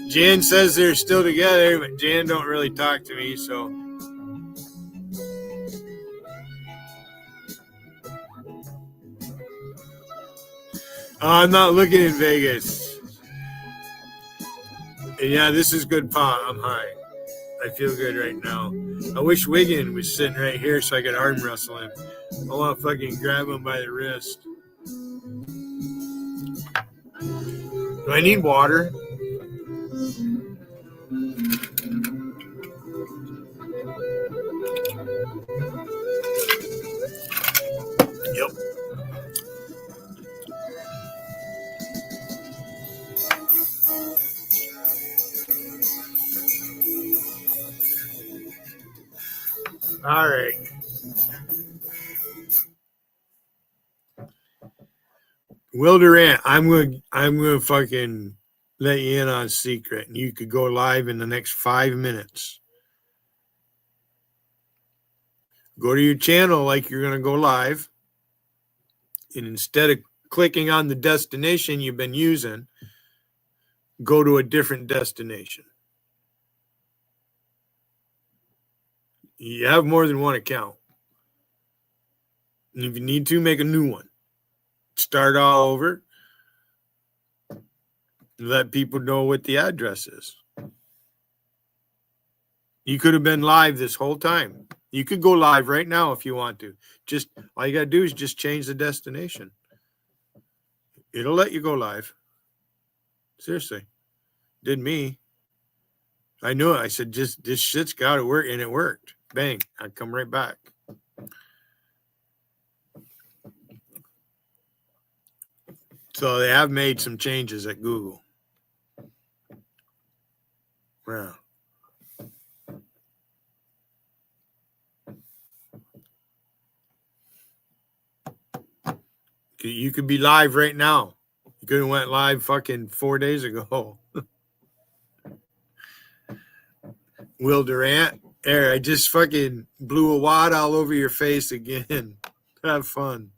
Jan says they're still together, but Jan don't really talk to me, so. I'm not looking in Vegas. And yeah, this is good pot. I'm high. I feel good right now. I wish Wiggin was sitting right here so I could arm wrestle him. I want to fucking grab him by the wrist. Do I need water? Yep. All right. Will Durant, I'm gonna fucking let you in on a secret, and you could go live in the next 5 minutes. Go to your channel like you're gonna go live, and instead of clicking on the destination you've been using, go to a different destination. You have more than one account. And if you need to, make a new one. Start all over. Let people know what the address is. You could have been live this whole time. You could go live right now if you want to. Just all you got to do is just change the destination. It'll let you go live. Seriously. Did me. I knew it. I said, just this shit's got to work, and it worked. Bang. I come right back. So they have made some changes at Google. Wow. You could be live right now. You could have went live fucking 4 days ago. Will Durant, I just fucking blew a wad all over your face again. Have fun.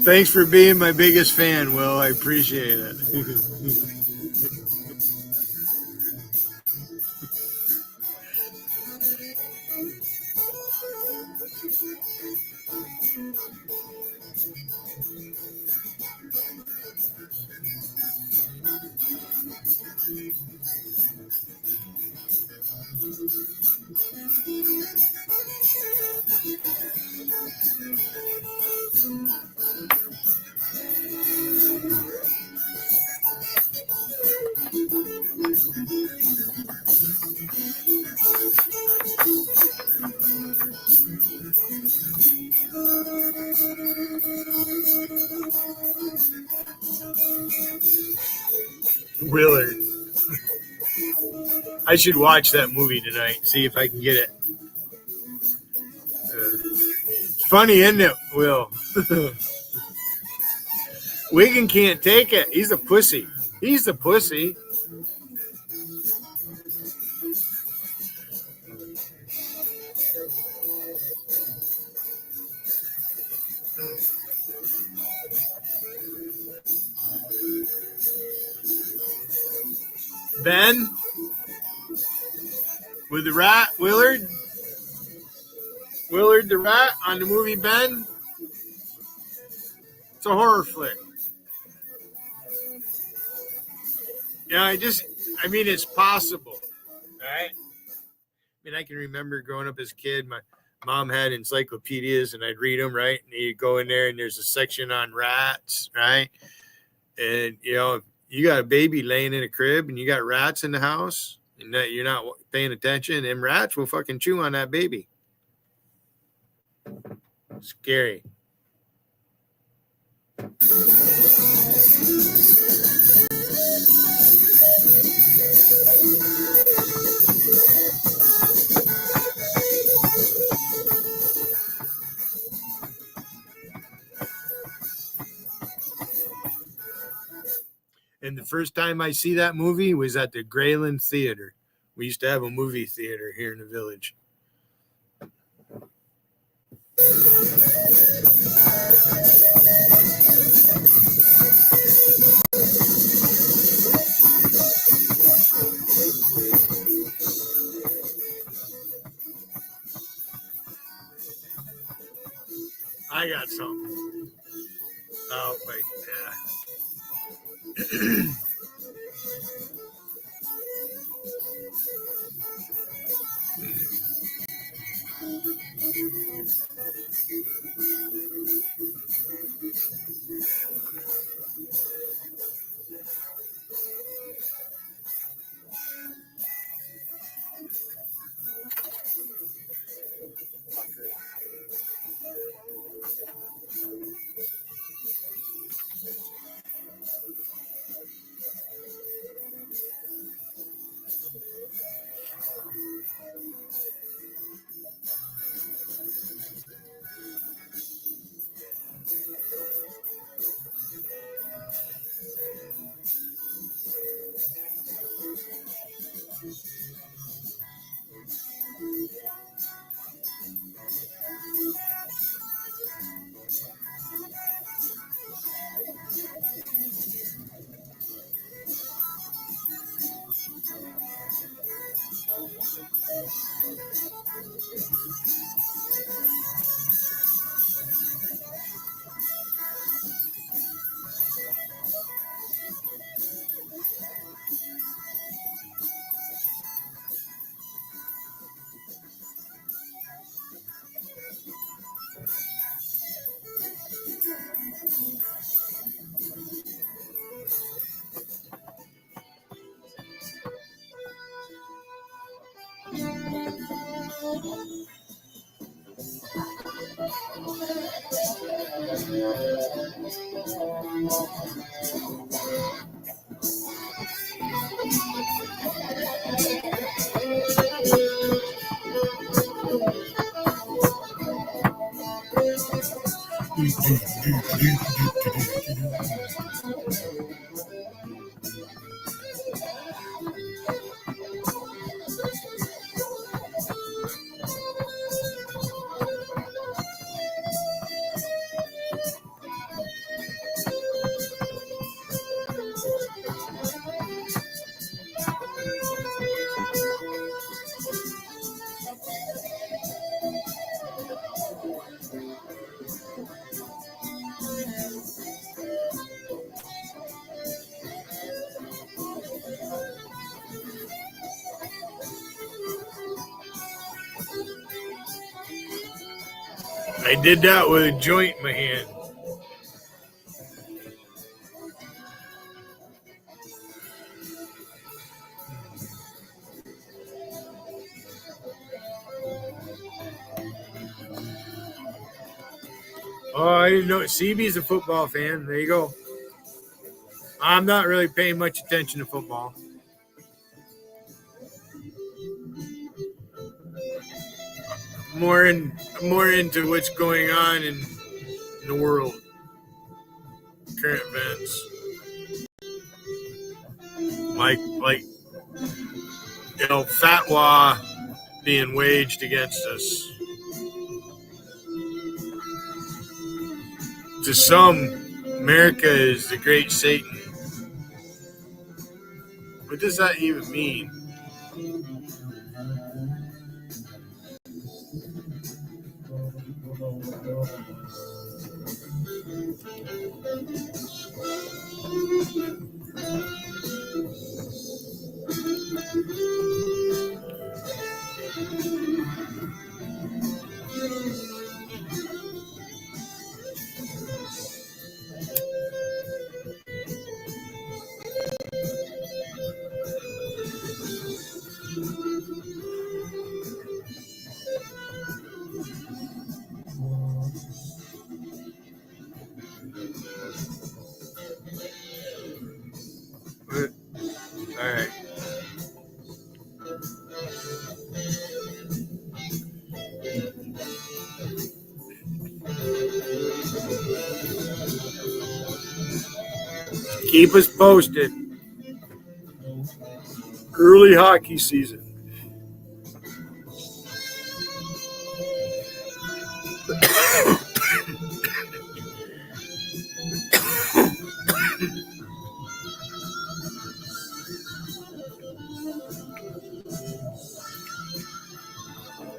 Thanks for being my biggest fan, Will. I appreciate it. Willard. I should watch that movie tonight. See if I can get it. It's funny, isn't it, Will? Wiggin can't take it. He's a pussy. He's the pussy. Ben with the rat, Willard the rat on the movie Ben. It's a horror flick. Yeah, I mean, it's possible, right? I mean, I can remember growing up as a kid, my mom had encyclopedias and I'd read them, right? And you go in there and there's a section on rats, right? And, you know, if you got a baby laying in a crib and you got rats in the house and that you're not paying attention, them rats will fucking chew on that baby. Scary. And the first time I see that movie was at the Grayland Theater. We used to have a movie theater here in the village. I got something. Oh, wait. Yeah. I did that with a joint in my hand. Oh, I didn't know. CB's a football fan. There you go. I'm not really paying much attention to football. More into what's going on in the world, current events, like fatwa being waged against us. To some, America is the great Satan. What does that even mean? All right. Keep us posted. Early hockey season.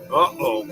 Uh-oh.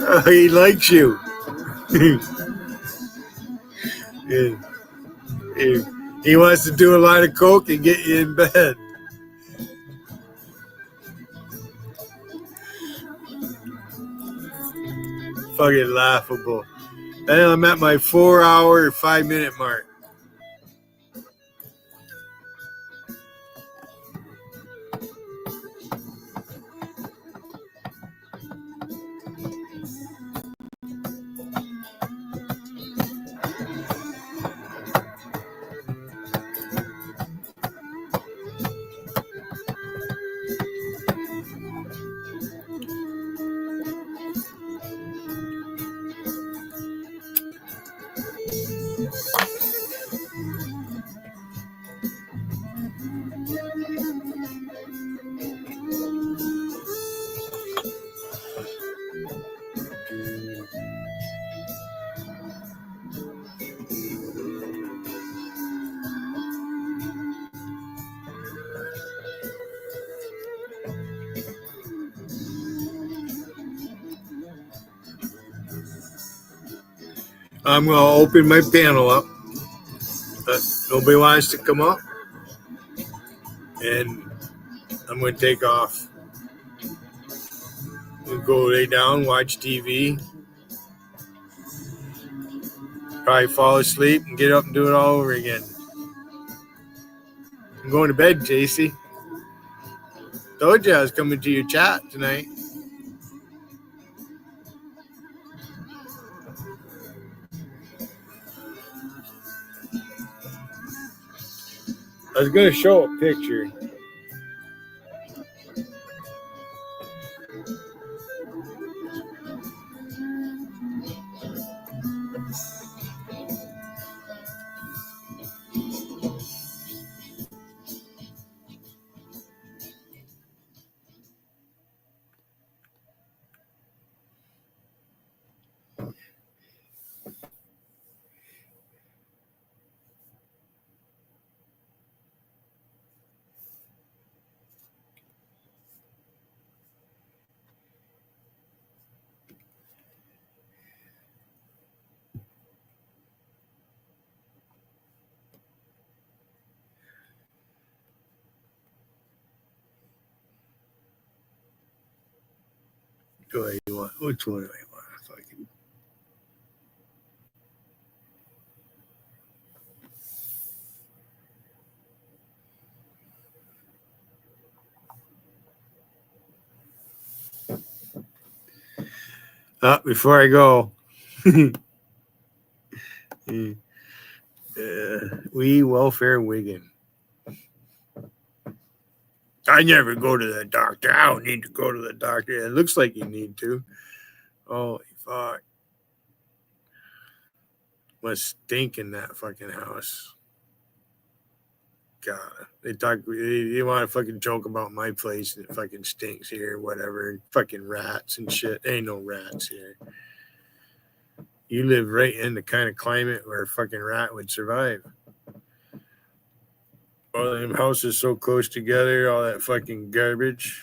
Oh, he likes you. He wants to do a line of coke and get you in bed. Fucking laughable. And I'm at my 4 hour, 5 minute mark. I'm going to open my panel up. Nobody wants to come up. And I'm going to take off. And go lay down, watch TV. Probably fall asleep and get up and do it all over again. I'm going to bed, JC. Told you I was coming to your chat tonight. I was going to show a picture. What do you want? Which one do I want? Fucking. Before I go, we welfare Wigan. I never go to the doctor. I don't need to go to the doctor. It looks like you need to. Holy fuck. Must stink in that fucking house. God. They want to fucking joke about my place and it fucking stinks here, whatever. And fucking rats and shit. Ain't no rats here. You live right in the kind of climate where a fucking rat would survive. All them houses so close together, all that fucking garbage.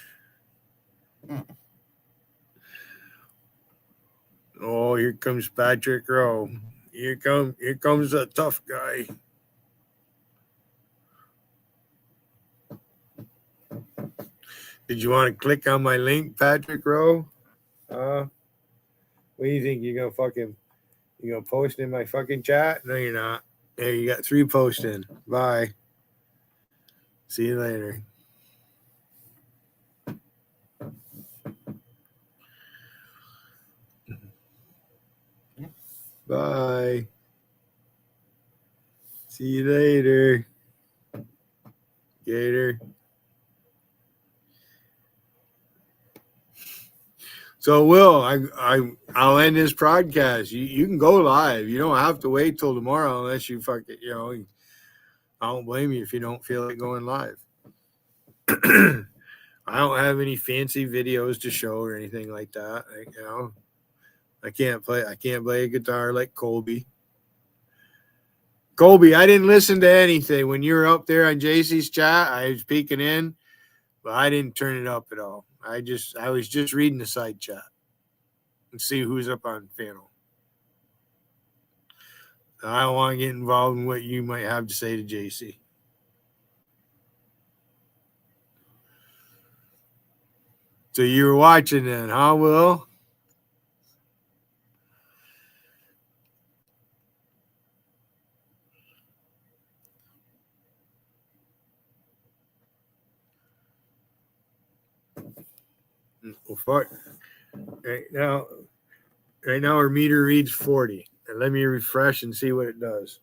Oh, here comes Patrick Rowe. Here comes a tough guy. Did you want to click on my link, Patrick Rowe? What do you think? You gonna post in my fucking chat? No, you're not. There, you got 3 posts in. Bye. See you later. Bye. See you later. Gator. So Will, I'll end this podcast. You can go live. You don't have to wait till tomorrow unless you fucking, I don't blame you if you don't feel like going live. I don't have any fancy videos to show or anything like that. I can't play a guitar like Colby. Colby, I didn't listen to anything when you were up there on JC's chat. I was peeking in, but I didn't turn it up at all. I was just reading the side chat and see who's up on panel. I don't want to get involved in what you might have to say to JC. So you were watching then, huh, Will? Well, fuck. Right now our meter reads 40. And let me refresh and see what it does.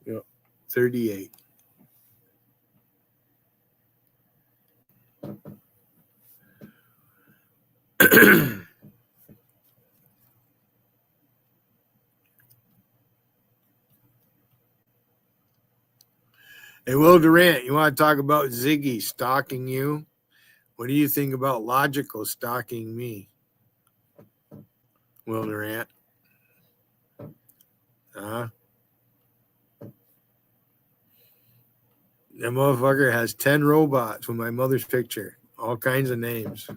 Yep, 38. Hey, Will Durant, you want to talk about Ziggy stalking you? What do you think about Logical stalking me? Will Durant. That motherfucker has 10 robots with my mother's picture. All kinds of names.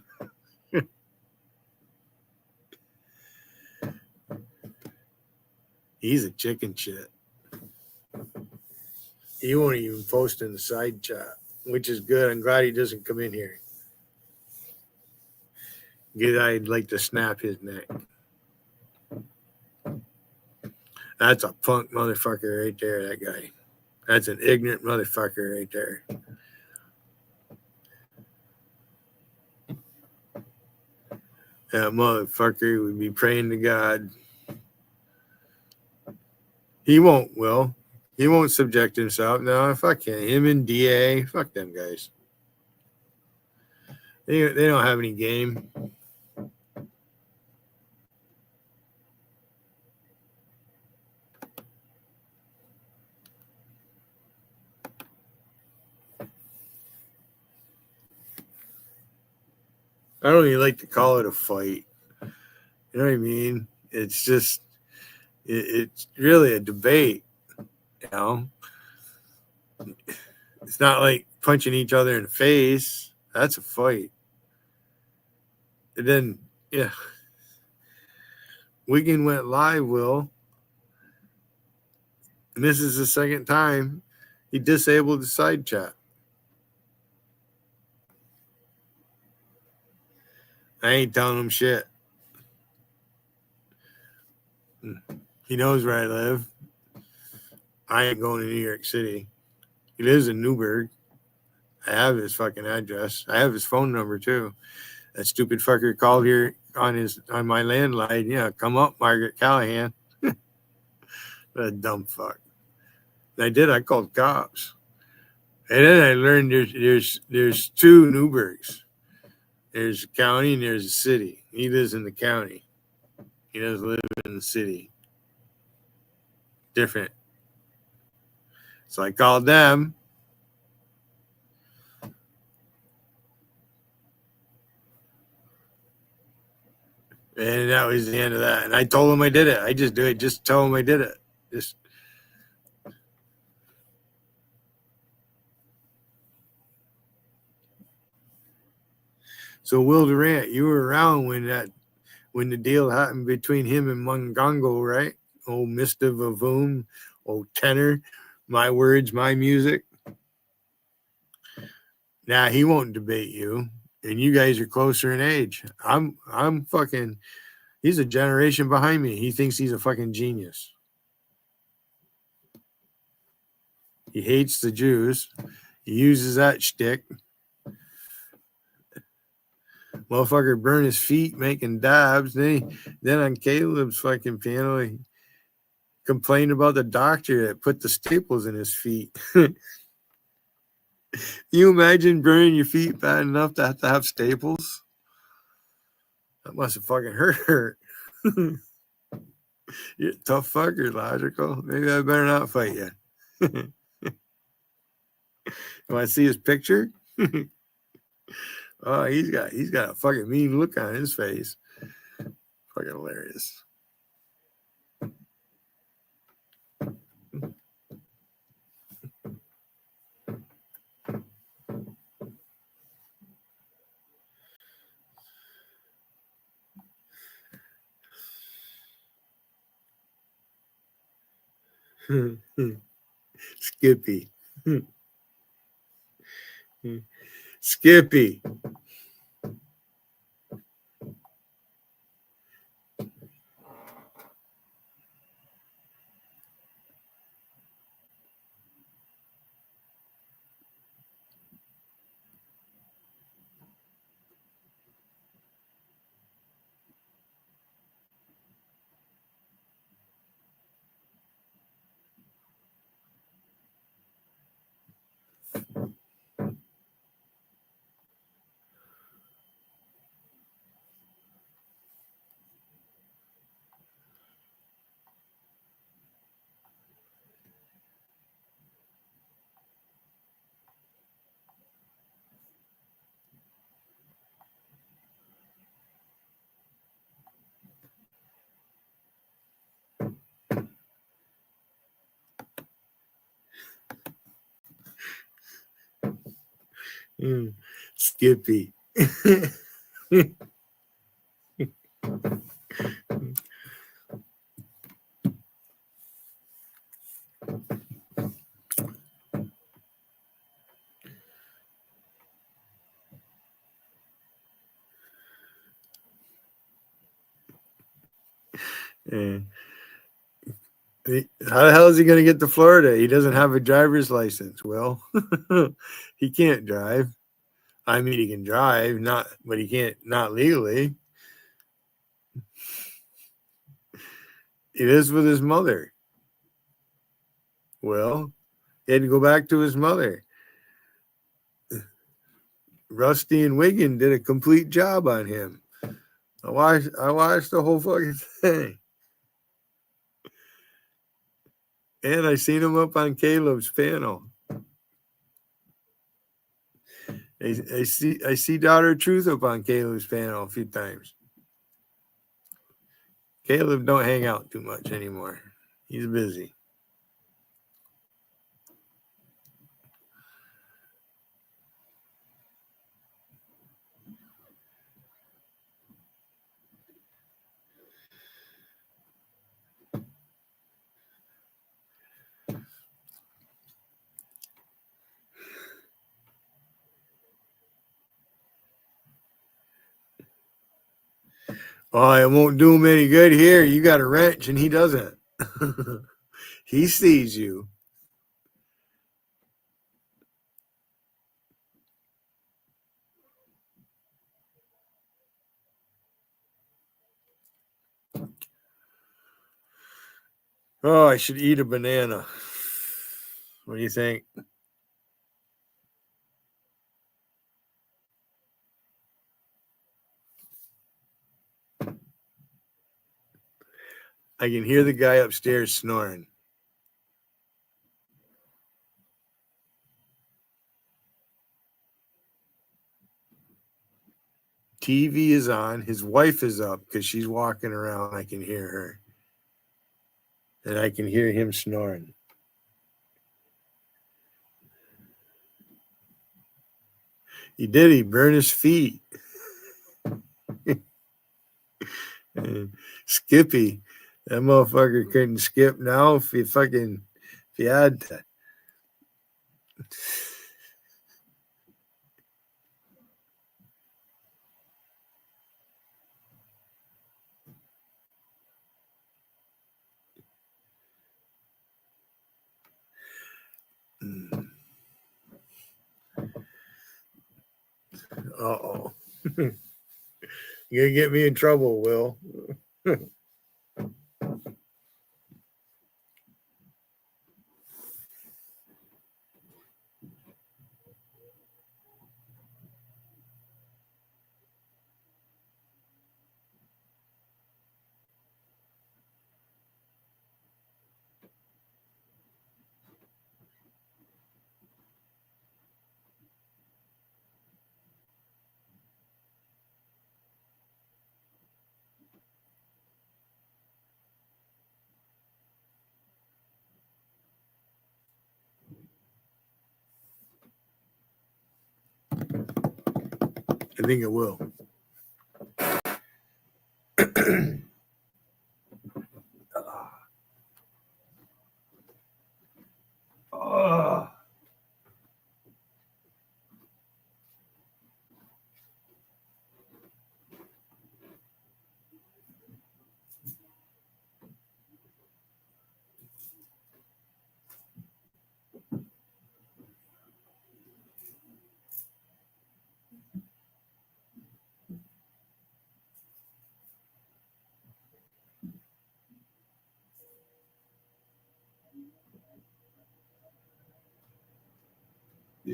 He's a chicken shit. He won't even post in the side chat, which is good. I'm glad he doesn't come in here. Good, I'd like to snap his neck. That's a punk motherfucker right there, that guy. That's an ignorant motherfucker right there. That motherfucker would be praying to God. He won't, Will. He won't subject himself. No, fuck him. Him and DA. Fuck them guys. They don't have any game. I don't even like to call it a fight. You know what I mean? It's just, it's really a debate. You know? It's not like punching each other in the face. That's a fight. And then, yeah. Wigan went live, Will. And this is the second time he disabled the side chat. I ain't telling him shit. He knows where I live. I ain't going to New York City. He lives in Newburgh. I have his fucking address. I have his phone number too. That stupid fucker called here on my landline. Yeah, come up, Margaret Callahan. What a dumb fuck. And I did. I called cops. And then I learned there's two Newburghs. There's a county and there's a city. He lives in the county. He doesn't live in the city. Different. So I called them. And that was the end of that. And I told him I did it. I just do it. Just tell him I did it. Just. So Will Durant, you were around when the deal happened between him and Mungongo, right? Oh, Mr. Vavoom, oh Tenor, my words, my music. Nah, he won't debate you, and you guys are closer in age. I'm fucking. He's a generation behind me. He thinks he's a fucking genius. He hates the Jews. He uses that shtick. Motherfucker burn his feet making dabs. Then on Caleb's fucking piano, he complained about the doctor that put the staples in his feet. You imagine burning your feet bad enough to have staples? That must have fucking hurt. You're a tough fucker, Logical. Maybe I better not fight you. You want to see his picture? Oh, he's got a fucking mean look on his face. Fucking hilarious. Skippy. Skippy. Skippy. How the hell is he going to get to Florida? He doesn't have a driver's license. Well, he can't drive. I mean, he can drive, but he can't, not legally. He lives with his mother. Well, he had to go back to his mother. Rusty and Wiggin did a complete job on him. I watched the whole fucking thing. And I seen him up on Caleb's panel. I see Daughter Truth up on Caleb's panel a few times. Caleb don't hang out too much anymore. He's busy. Oh, it won't do him any good here. You got a wrench and he doesn't. He sees you. Oh, I should eat a banana. What do you think? I can hear the guy upstairs snoring. TV is on. His wife is up because she's walking around. I can hear her. And I can hear him snoring. He did. He burned his feet. Skippy. That motherfucker couldn't skip now if he had to. Uh-oh. You're gonna get me in trouble, Will. I think it will.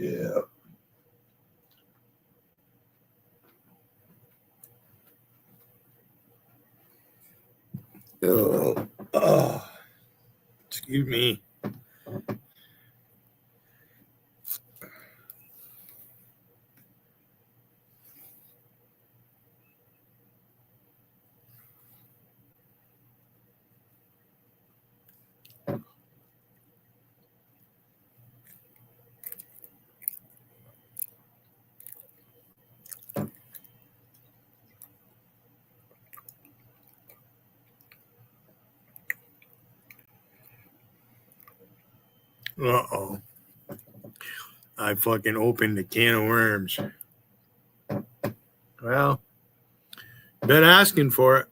Yeah. Oh, excuse me. Uh-oh. I fucking opened a can of worms. Well, been asking for it.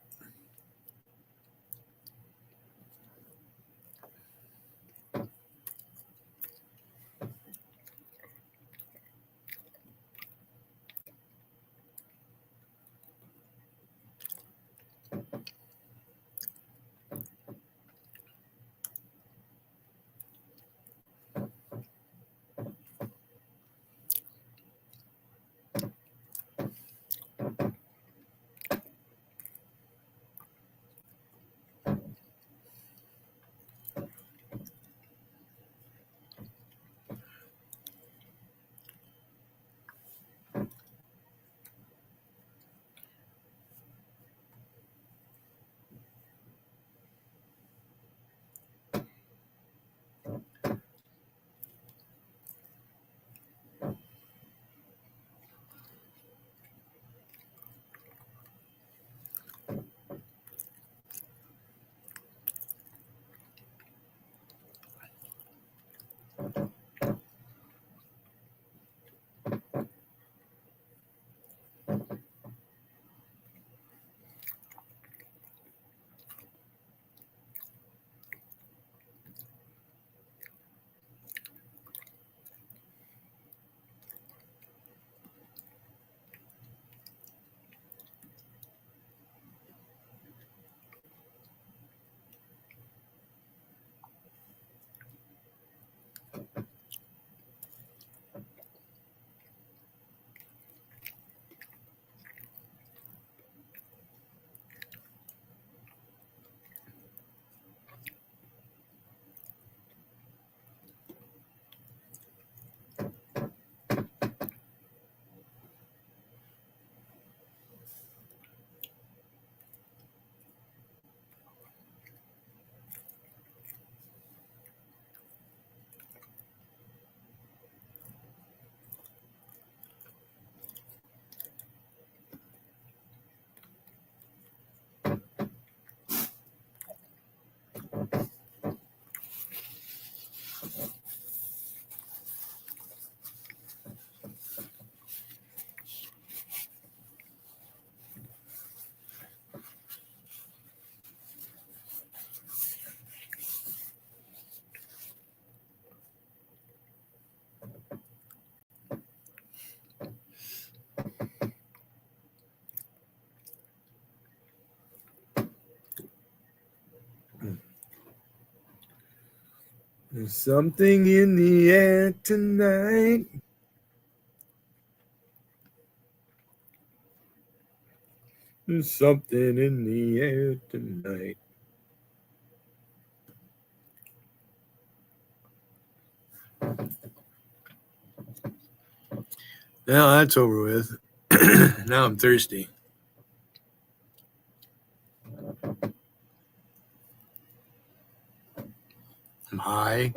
There's something in the air tonight. There's something in the air tonight. Now that's over with. Now I'm thirsty. I'm high.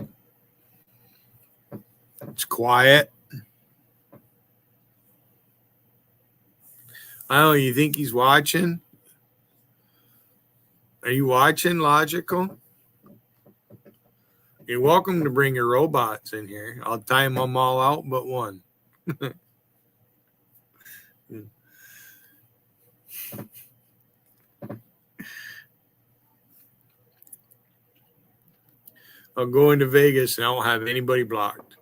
It's quiet. Oh, you think he's watching? Are you watching, Logical? You're welcome to bring your robots in here. I'll time them all out but one. I'll go into Vegas and I won't have anybody blocked.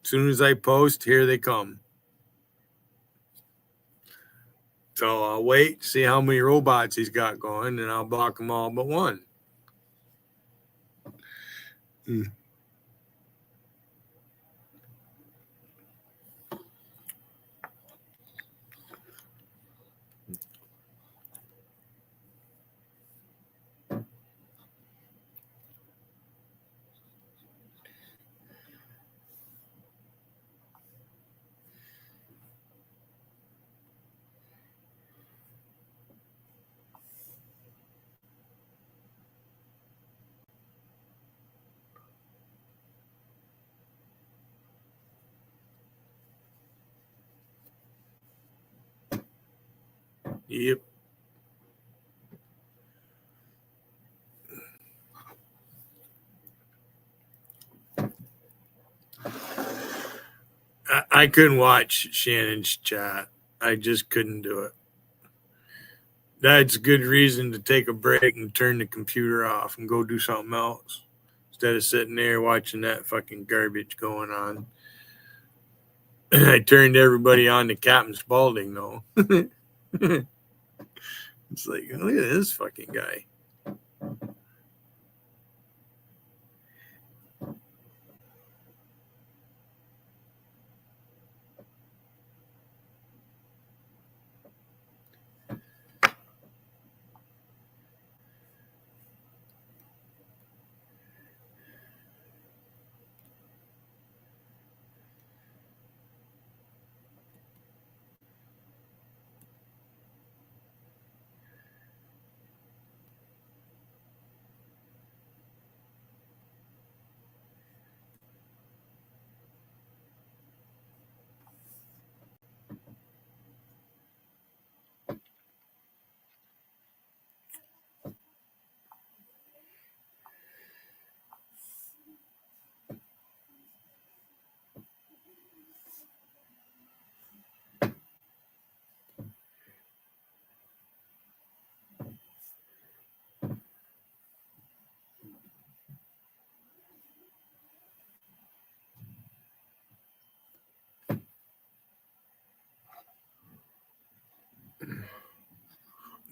As soon as I post, here they come. So I'll wait, see how many robots he's got going, and I'll block them all but one. Yep. I couldn't watch Shannon's chat. I just couldn't do it. That's good reason to take a break and turn the computer off and go do something else instead of sitting there watching that fucking garbage going on. I turned everybody on to Captain Spaulding, though. It's like, look at this fucking guy.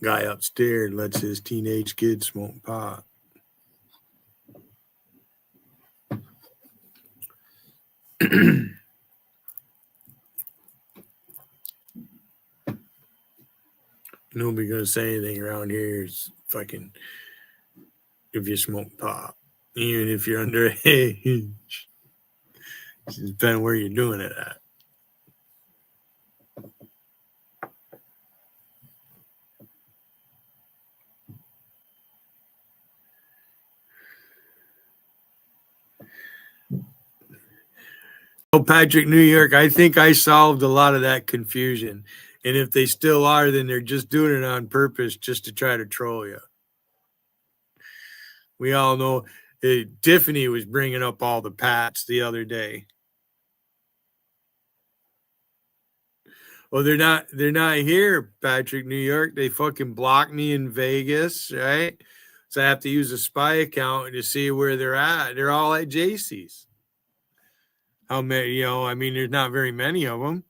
Guy upstairs lets his teenage kid smoke pot. Nobody gonna say anything around here. Is fucking if you smoke pot, even if you're underage. It depends where you're doing it at. Oh, Patrick, New York, I think I solved a lot of that confusion. And if they still are, then they're just doing it on purpose just to try to troll you. We all know Tiffany was bringing up all the Pats the other day. Well, they're not here, Patrick, New York. They fucking blocked me in Vegas, right? So I have to use a spy account to see where they're at. They're all at JC's. How many, I mean, there's not very many of them.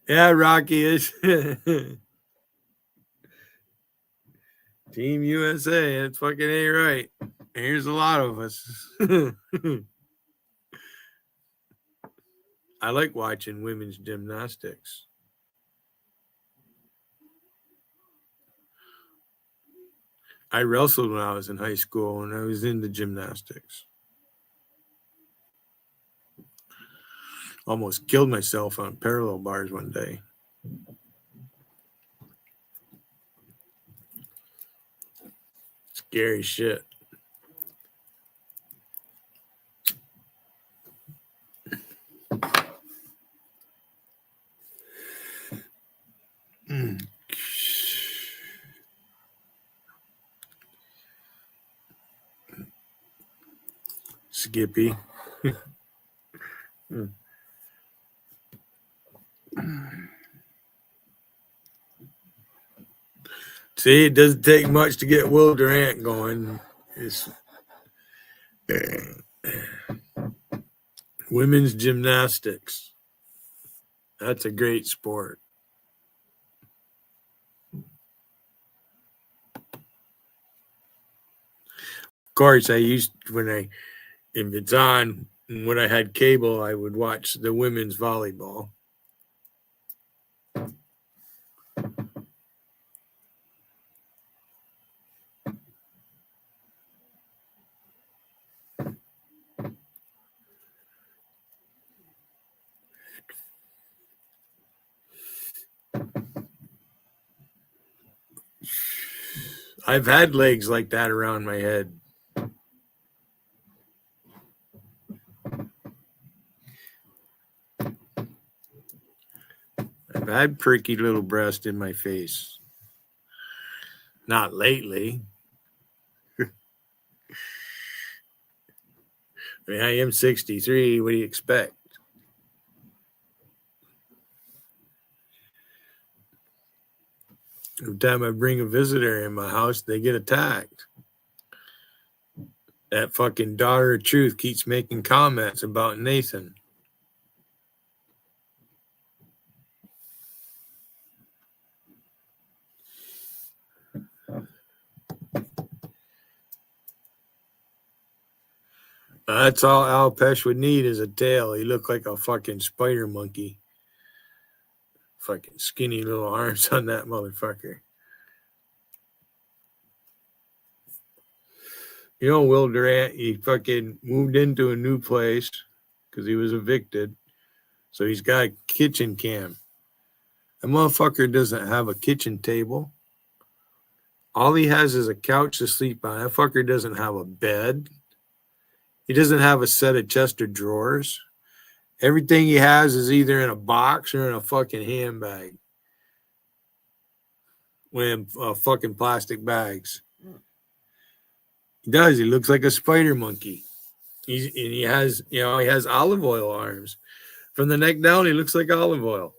Yeah, Rocky is Team USA. It fucking ain't right. Here's a lot of us. I like watching women's gymnastics. I wrestled when I was in high school and I was into gymnastics. Almost killed myself on parallel bars one day. Scary shit. Skippy. See, it doesn't take much to get Will Durant going. It's women's gymnastics. That's a great sport. Of course, if it's on, when I had cable, I would watch the women's volleyball. I've had legs like that around my head. I've had perky little breast in my face. Not lately. I mean, I am 63. What do you expect? Every time I bring a visitor in my house, they get attacked. That fucking daughter of truth keeps making comments about Nathan. That's all Al Pesh would need is a tail. He looked like a fucking spider monkey. Fucking skinny little arms on that motherfucker. You know, Will Durant, he fucking moved into a new place because he was evicted. So he's got a kitchen cam. That motherfucker doesn't have a kitchen table. All he has is a couch to sleep on. That fucker doesn't have a bed. He doesn't have a set of chest of drawers. Everything he has is either in a box or in a fucking handbag. With fucking plastic bags. He does. He looks like a spider monkey. He has olive oil arms. From the neck down, he looks like olive oil.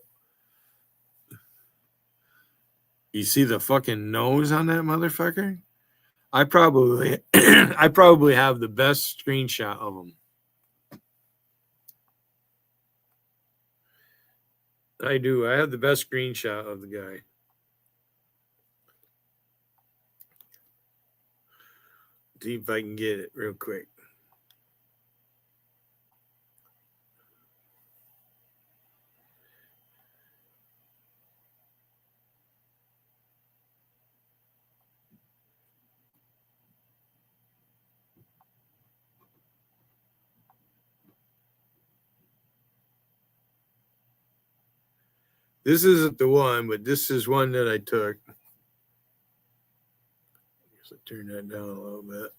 You see the fucking nose on that motherfucker? I probably have the best screenshot of him. I do. I have the best screenshot of the guy. See if I can get it real quick. This isn't the one, but this is one that I took. I guess I turn that down a little bit.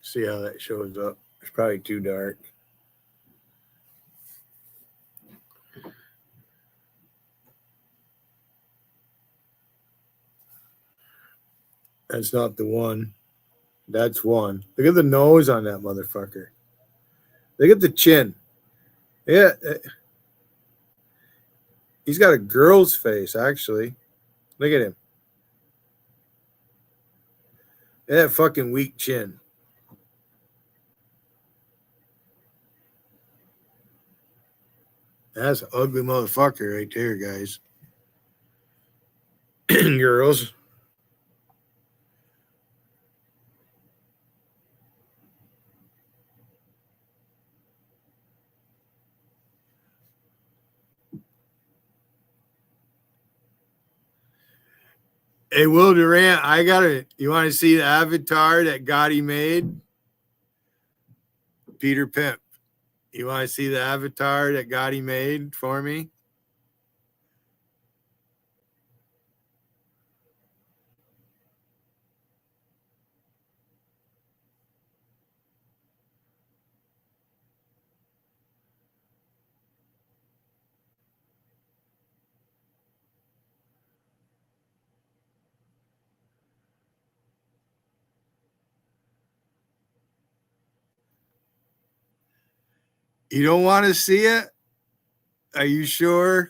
See how that shows up. It's probably too dark. That's not the one. That's one. Look at the nose on that motherfucker. Look at the chin. Yeah. He's got a girl's face, actually. Look at him. That fucking weak chin. That's an ugly motherfucker right there, guys. Girls. Hey, Will Durant, you want to see the avatar that Gotti made? Peter Pimp. You want to see the avatar that Gotti made for me? You don't want to see it? Are you sure?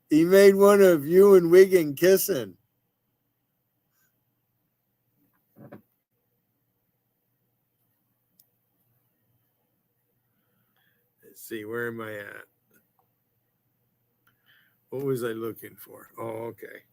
He made one of you and Wiggin kissing. Let's see, where am I at? What was I looking for? Oh, okay.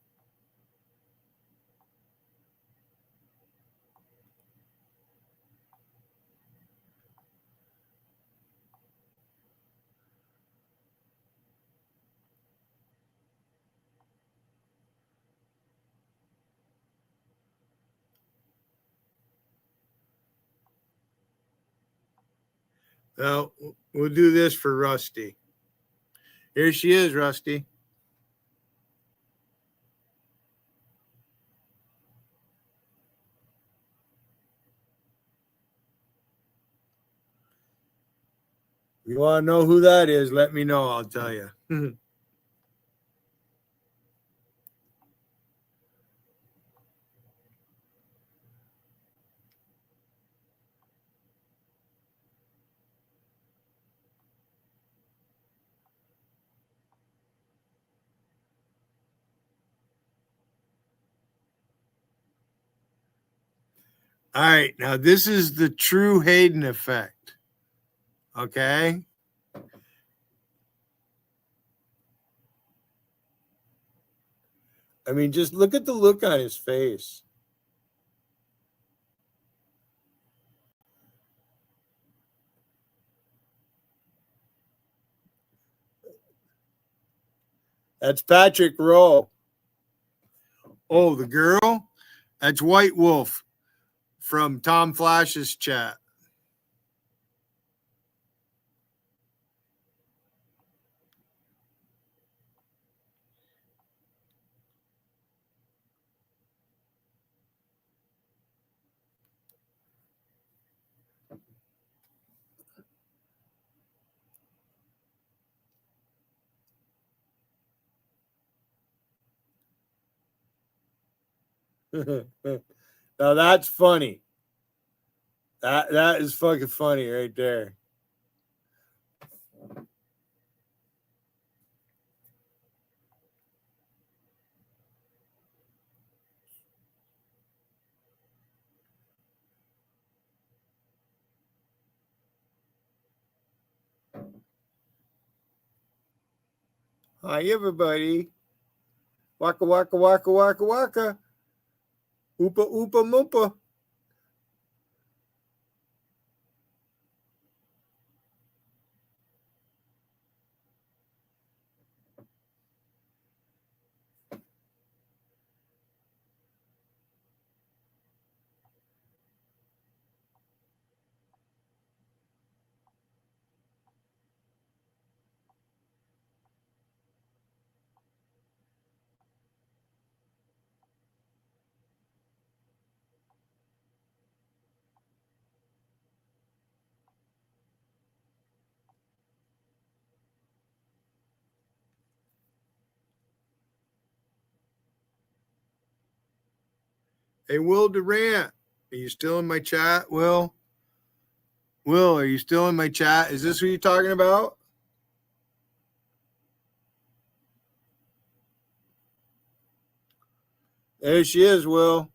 Well, we'll do this for Rusty. Here she is, Rusty. If you want to know who that is, let me know. I'll tell you. All right. Now, this is the true Hayden effect. Okay. I mean, just look at the look on his face. That's Patrick Rowe. Oh, the girl? That's White Wolf from Tom Flash's chat. Now that's funny. That is fucking funny right there. Hi, everybody. Waka, waka, waka, waka, waka. Oopa, oopa, moopa. Hey, Will Durant, are you still in my chat, Will? Will, are you still in my chat? Is this who you're talking about? There she is, Will.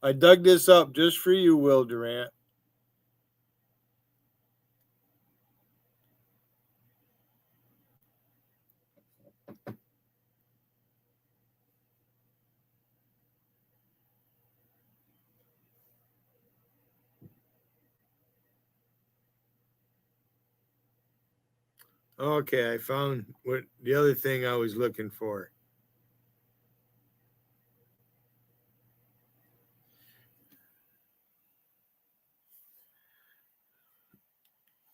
I dug this up just for you, Will Durant. Okay, I found what the other thing I was looking for.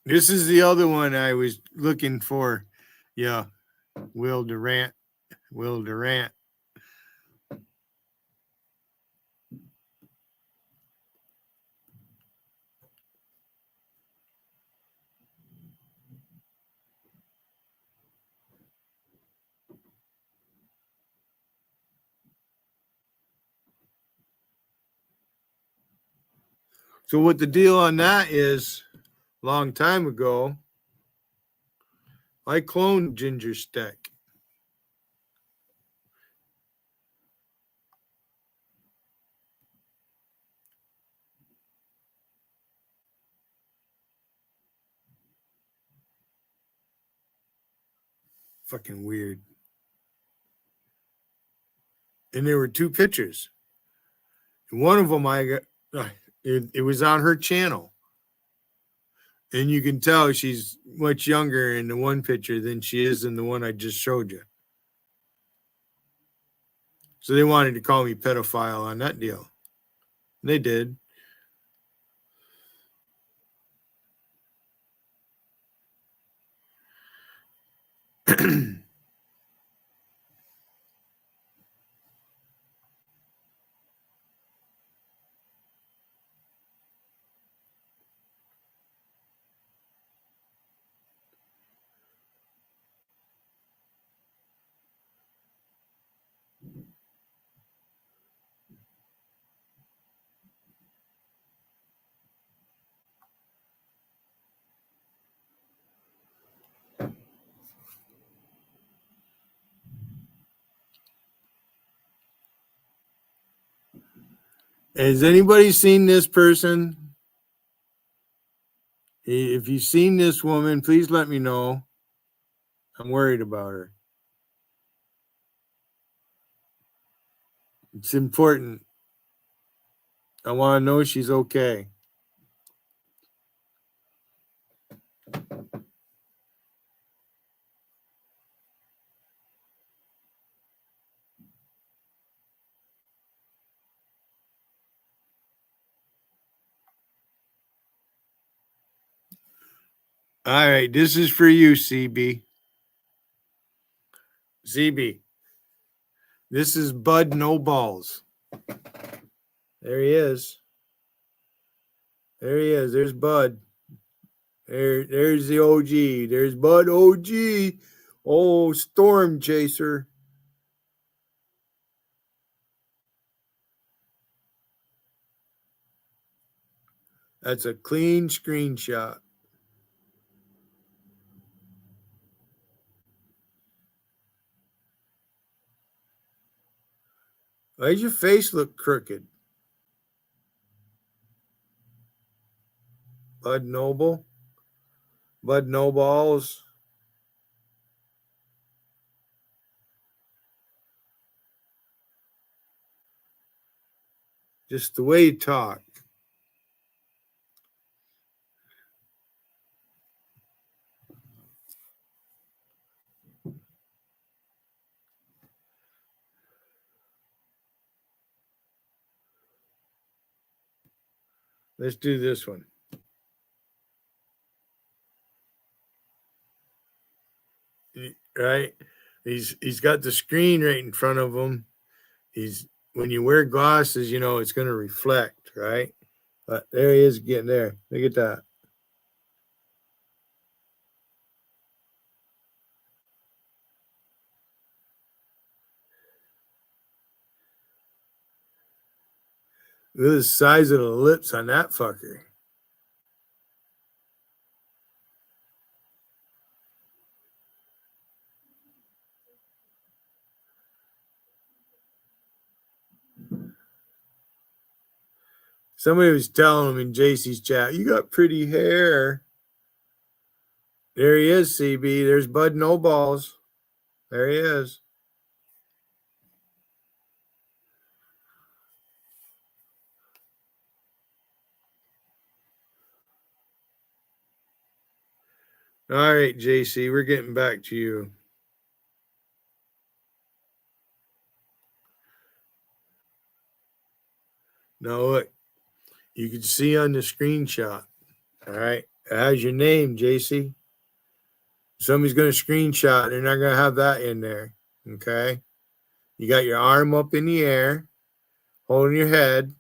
This is the other one I was looking for. Yeah, Will Durant. Will Durant. So what the deal on that is, long time ago, I cloned Ginger Stick. Fucking weird. And there were two pictures. And one of them I got, it was on her channel. And you can tell she's much younger in the one picture than she is in the one I just showed you. So they wanted to call me pedophile on that deal. They did. Has anybody seen this person? If you've seen this woman, please let me know. I'm worried about her. It's important. I want to know she's okay. All right, this is for you, CB. CB. This is Bud No Balls. There he is. There he is. There's Bud. There's the OG. There's Bud OG. Oh, Storm Chaser. That's a clean screenshot. Why does your face look crooked? Bud Noble? Bud No Balls? Just the way you talk. Let's do this one. Right? He's got the screen right in front of him. When you wear glasses, you know it's going to reflect, right? But there he is getting there. Look at that. Look at the size of the lips on that fucker. Somebody was telling him in JC's chat, you got pretty hair. There he is, CB. There's Bud No Balls. There he is. All right, JC, we're getting back to you. Now, look, you can see on the screenshot, all right, it has your name, JC. Somebody's going to screenshot, they're not going to have that in there, okay? You got your arm up in the air, holding your head.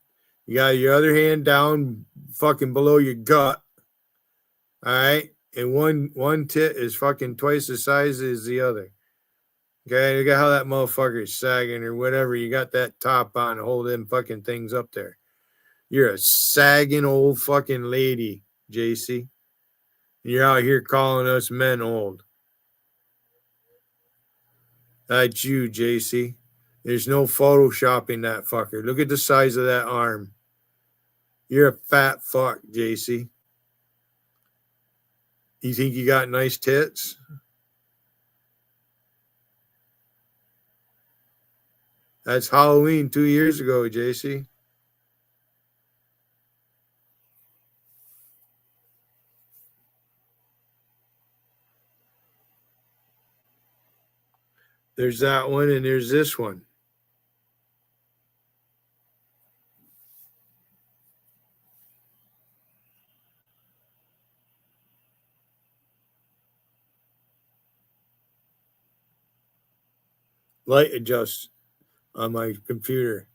You got your other hand down fucking below your gut, all right? And one tit is fucking twice the size as the other. Okay, look at how that motherfucker is sagging or whatever. You got that top on to hold them fucking things up there. You're a sagging old fucking lady, JC. You're out here calling us men old. That's you, JC. There's no photoshopping that fucker. Look at the size of that arm. You're a fat fuck, JC. You think you got nice tits? That's Halloween 2 years ago, JC. There's that one and there's this one. light adjust on my computer.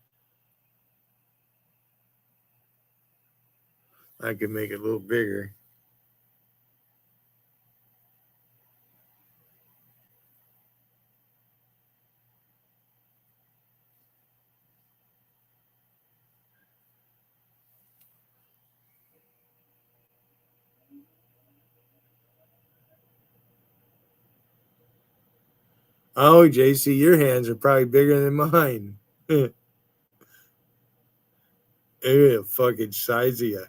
I can make it a little bigger. Oh, JC, your hands are probably bigger than mine. Look at the fucking size of you.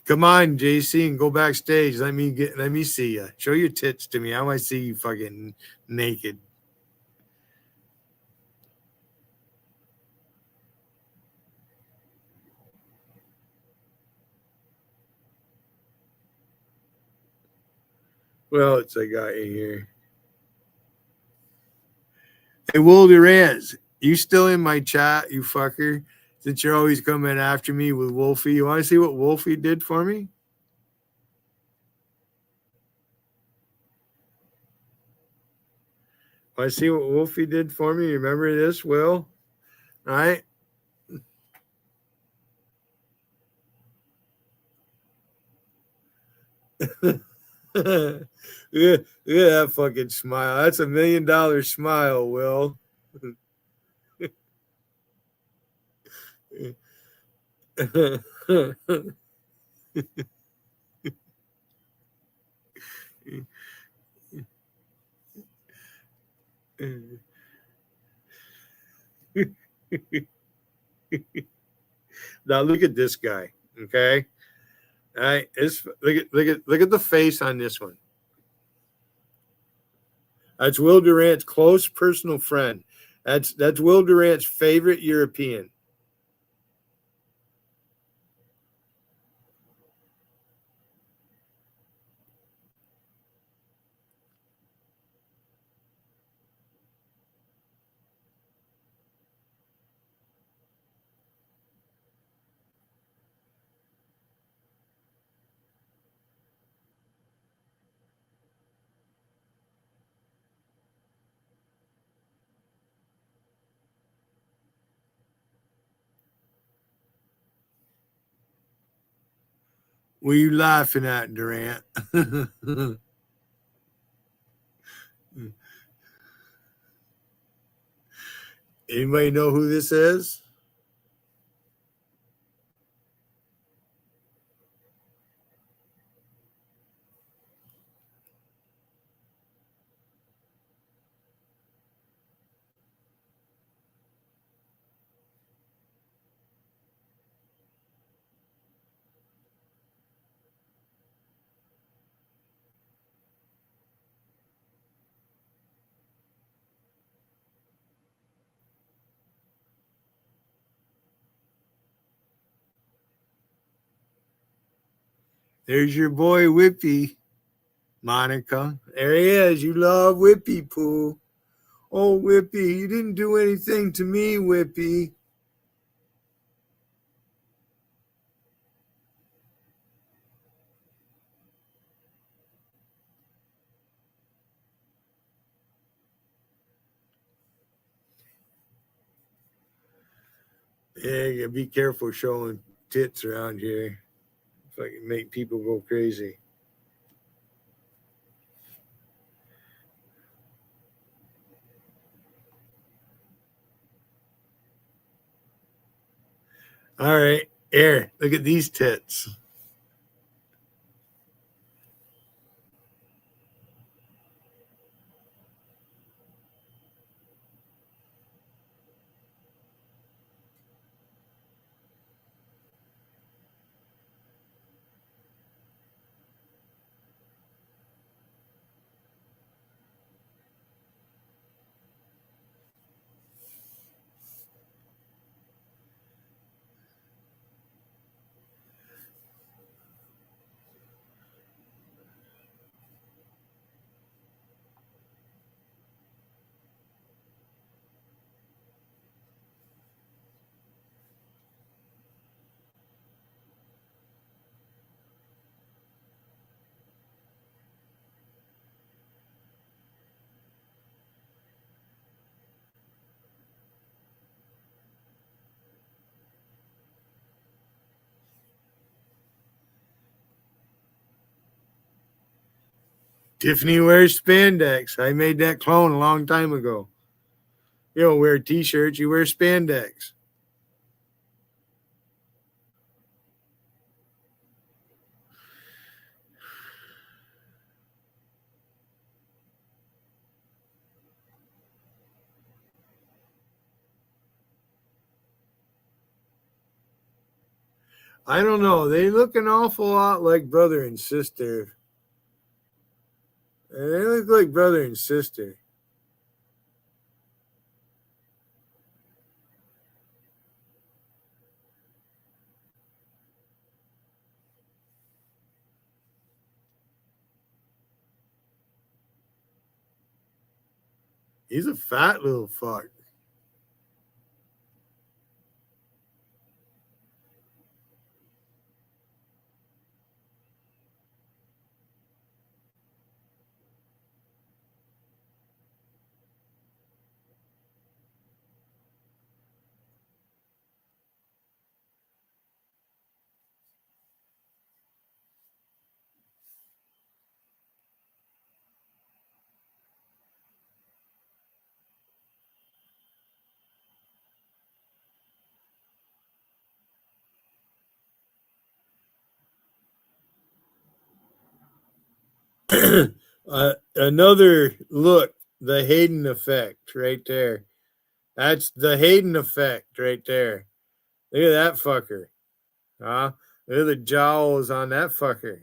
Come on, JC, and go backstage. Let me see you. Show your tits to me. I want to see you fucking naked. Well, it's I got you here. Hey, Will Durant, you still in my chat, you fucker? Since you're always coming after me with Wolfie. You want to see what Wolfie did for me? Want to see what Wolfie did for me? Remember this, Will? All right. Look at that fucking smile. That's $1 million smile, Will. Now look at this guy. Okay. All right. Look at the face on this one. That's Will Durant's close personal friend. That's Will Durant's favorite European. What are you laughing at, Durant? Anybody know who this is? There's your boy Whippy, Monica. There he is. You love Whippy, Pooh. Oh, Whippy, you didn't do anything to me, Whippy. Yeah, you gotta be careful showing tits around here. If I can make people go crazy. All right, here, look at these tits. Tiffany wears spandex. I made that clone a long time ago. You don't wear t-shirts, you wear spandex. I don't know. They look an awful lot like brother and sister. They look like brother and sister. He's a fat little fuck. Another look, the Hayden effect right there. That's the Hayden effect right there. Look at that fucker. Huh? Look at the jowls on that fucker.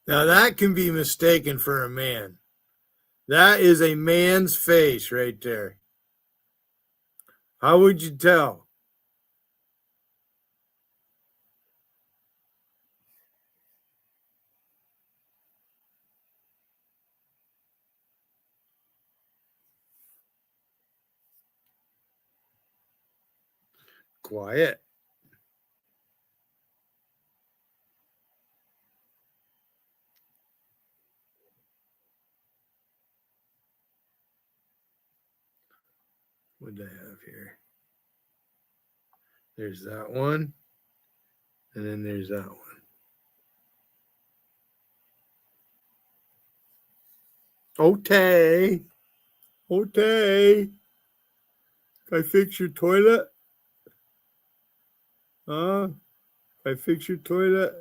Now that can be mistaken for a man. That is a man's face right there. How would you tell? Quiet. What do I have here? There's that one. And then there's that one. Okay. Okay. Can I fix your toilet? Huh? Can I fix your toilet?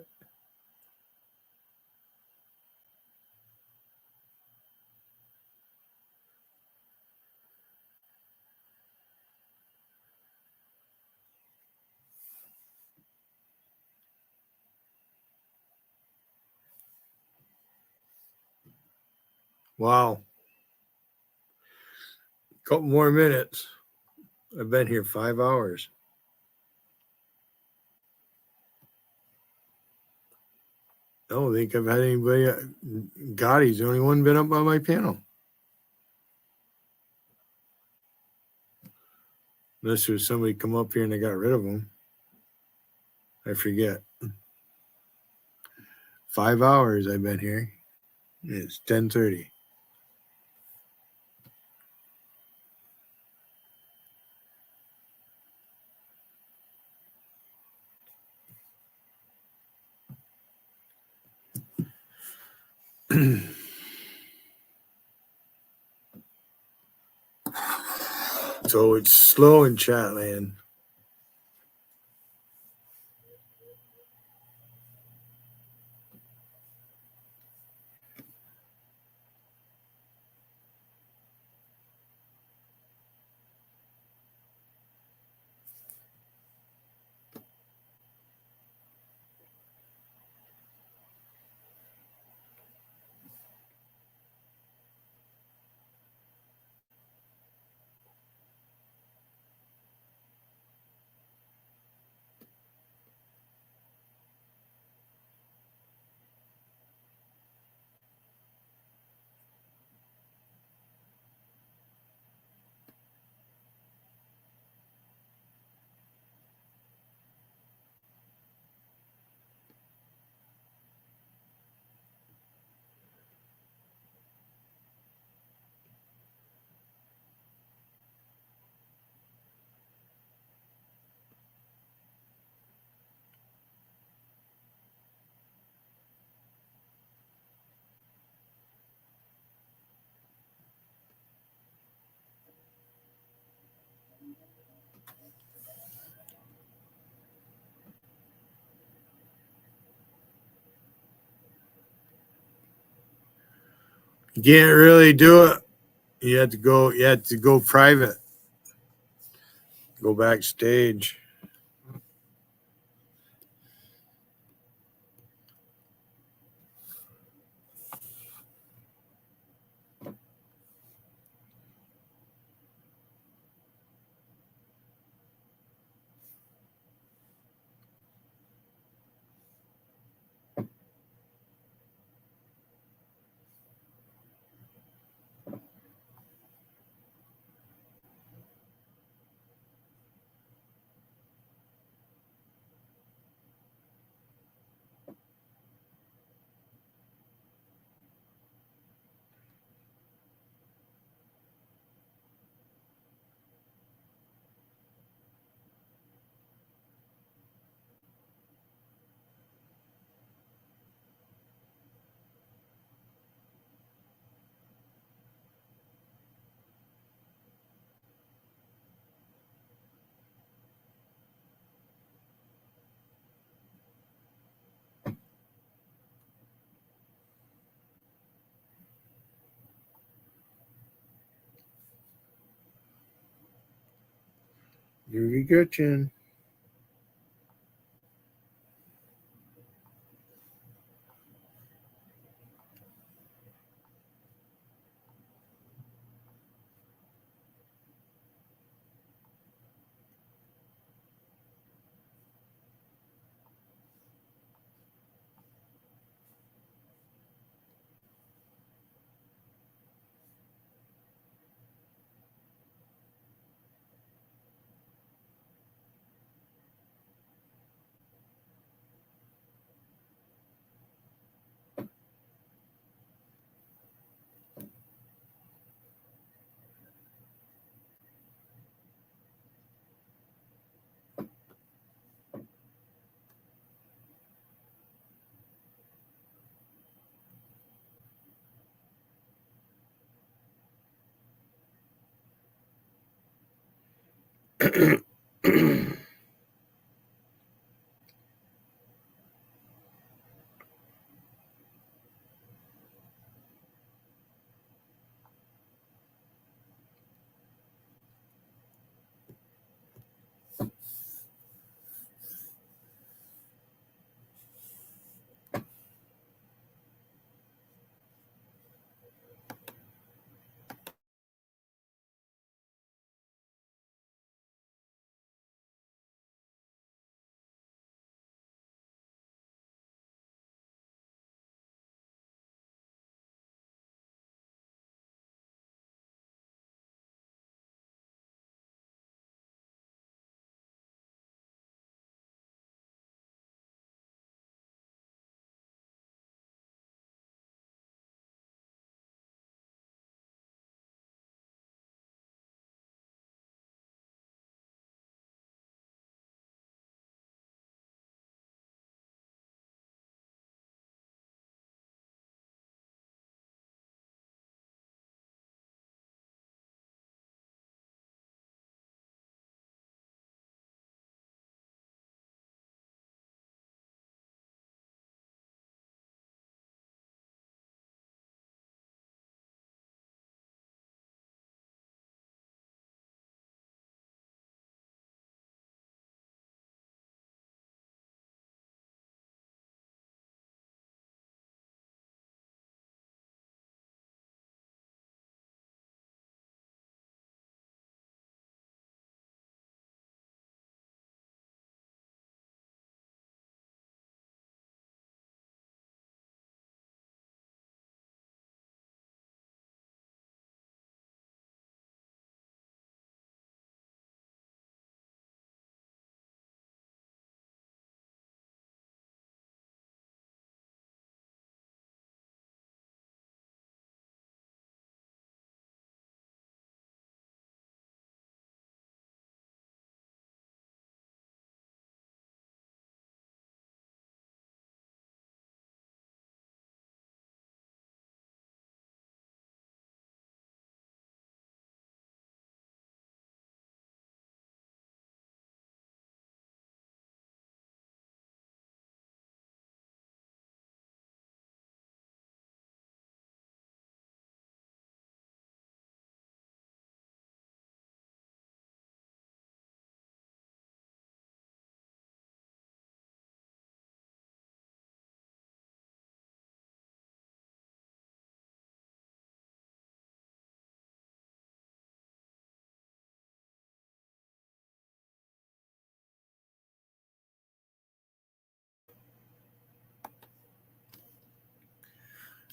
Wow. Couple more minutes. I've been here 5 hours. I don't think I've had anybody. Gotti's the only one been up on my panel. Unless there was somebody come up here and I got rid of them. I forget. 5 hours I've been here. It's 10:30. So it's slow in chat land. You can't really do it. You have to go private. Go backstage. You're good, Jen.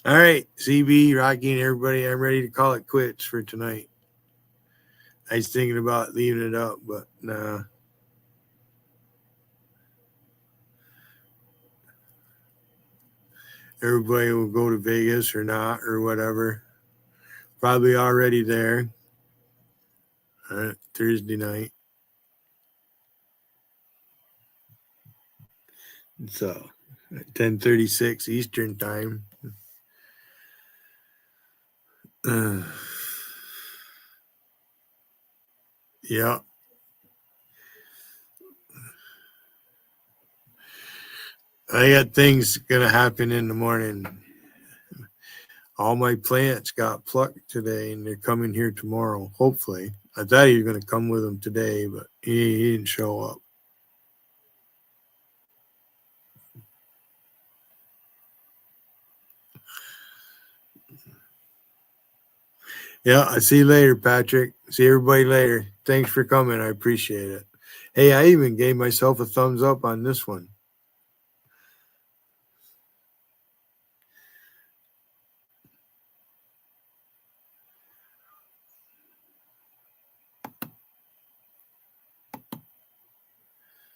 All right, CB, Rocky, and everybody, I'm ready to call it quits for tonight. I was thinking about leaving it up, but nah. Everybody will go to Vegas or not or whatever. Probably already there. Thursday night. So 10:36 Eastern time. Yeah. I got things gonna happen in the morning. All my plants got plucked today and they're coming here tomorrow, hopefully. I thought he was gonna come with them today, but he didn't show up. Yeah, I see you later, Patrick. See everybody later. Thanks for coming. I appreciate it. Hey, I even gave myself a thumbs up on this one.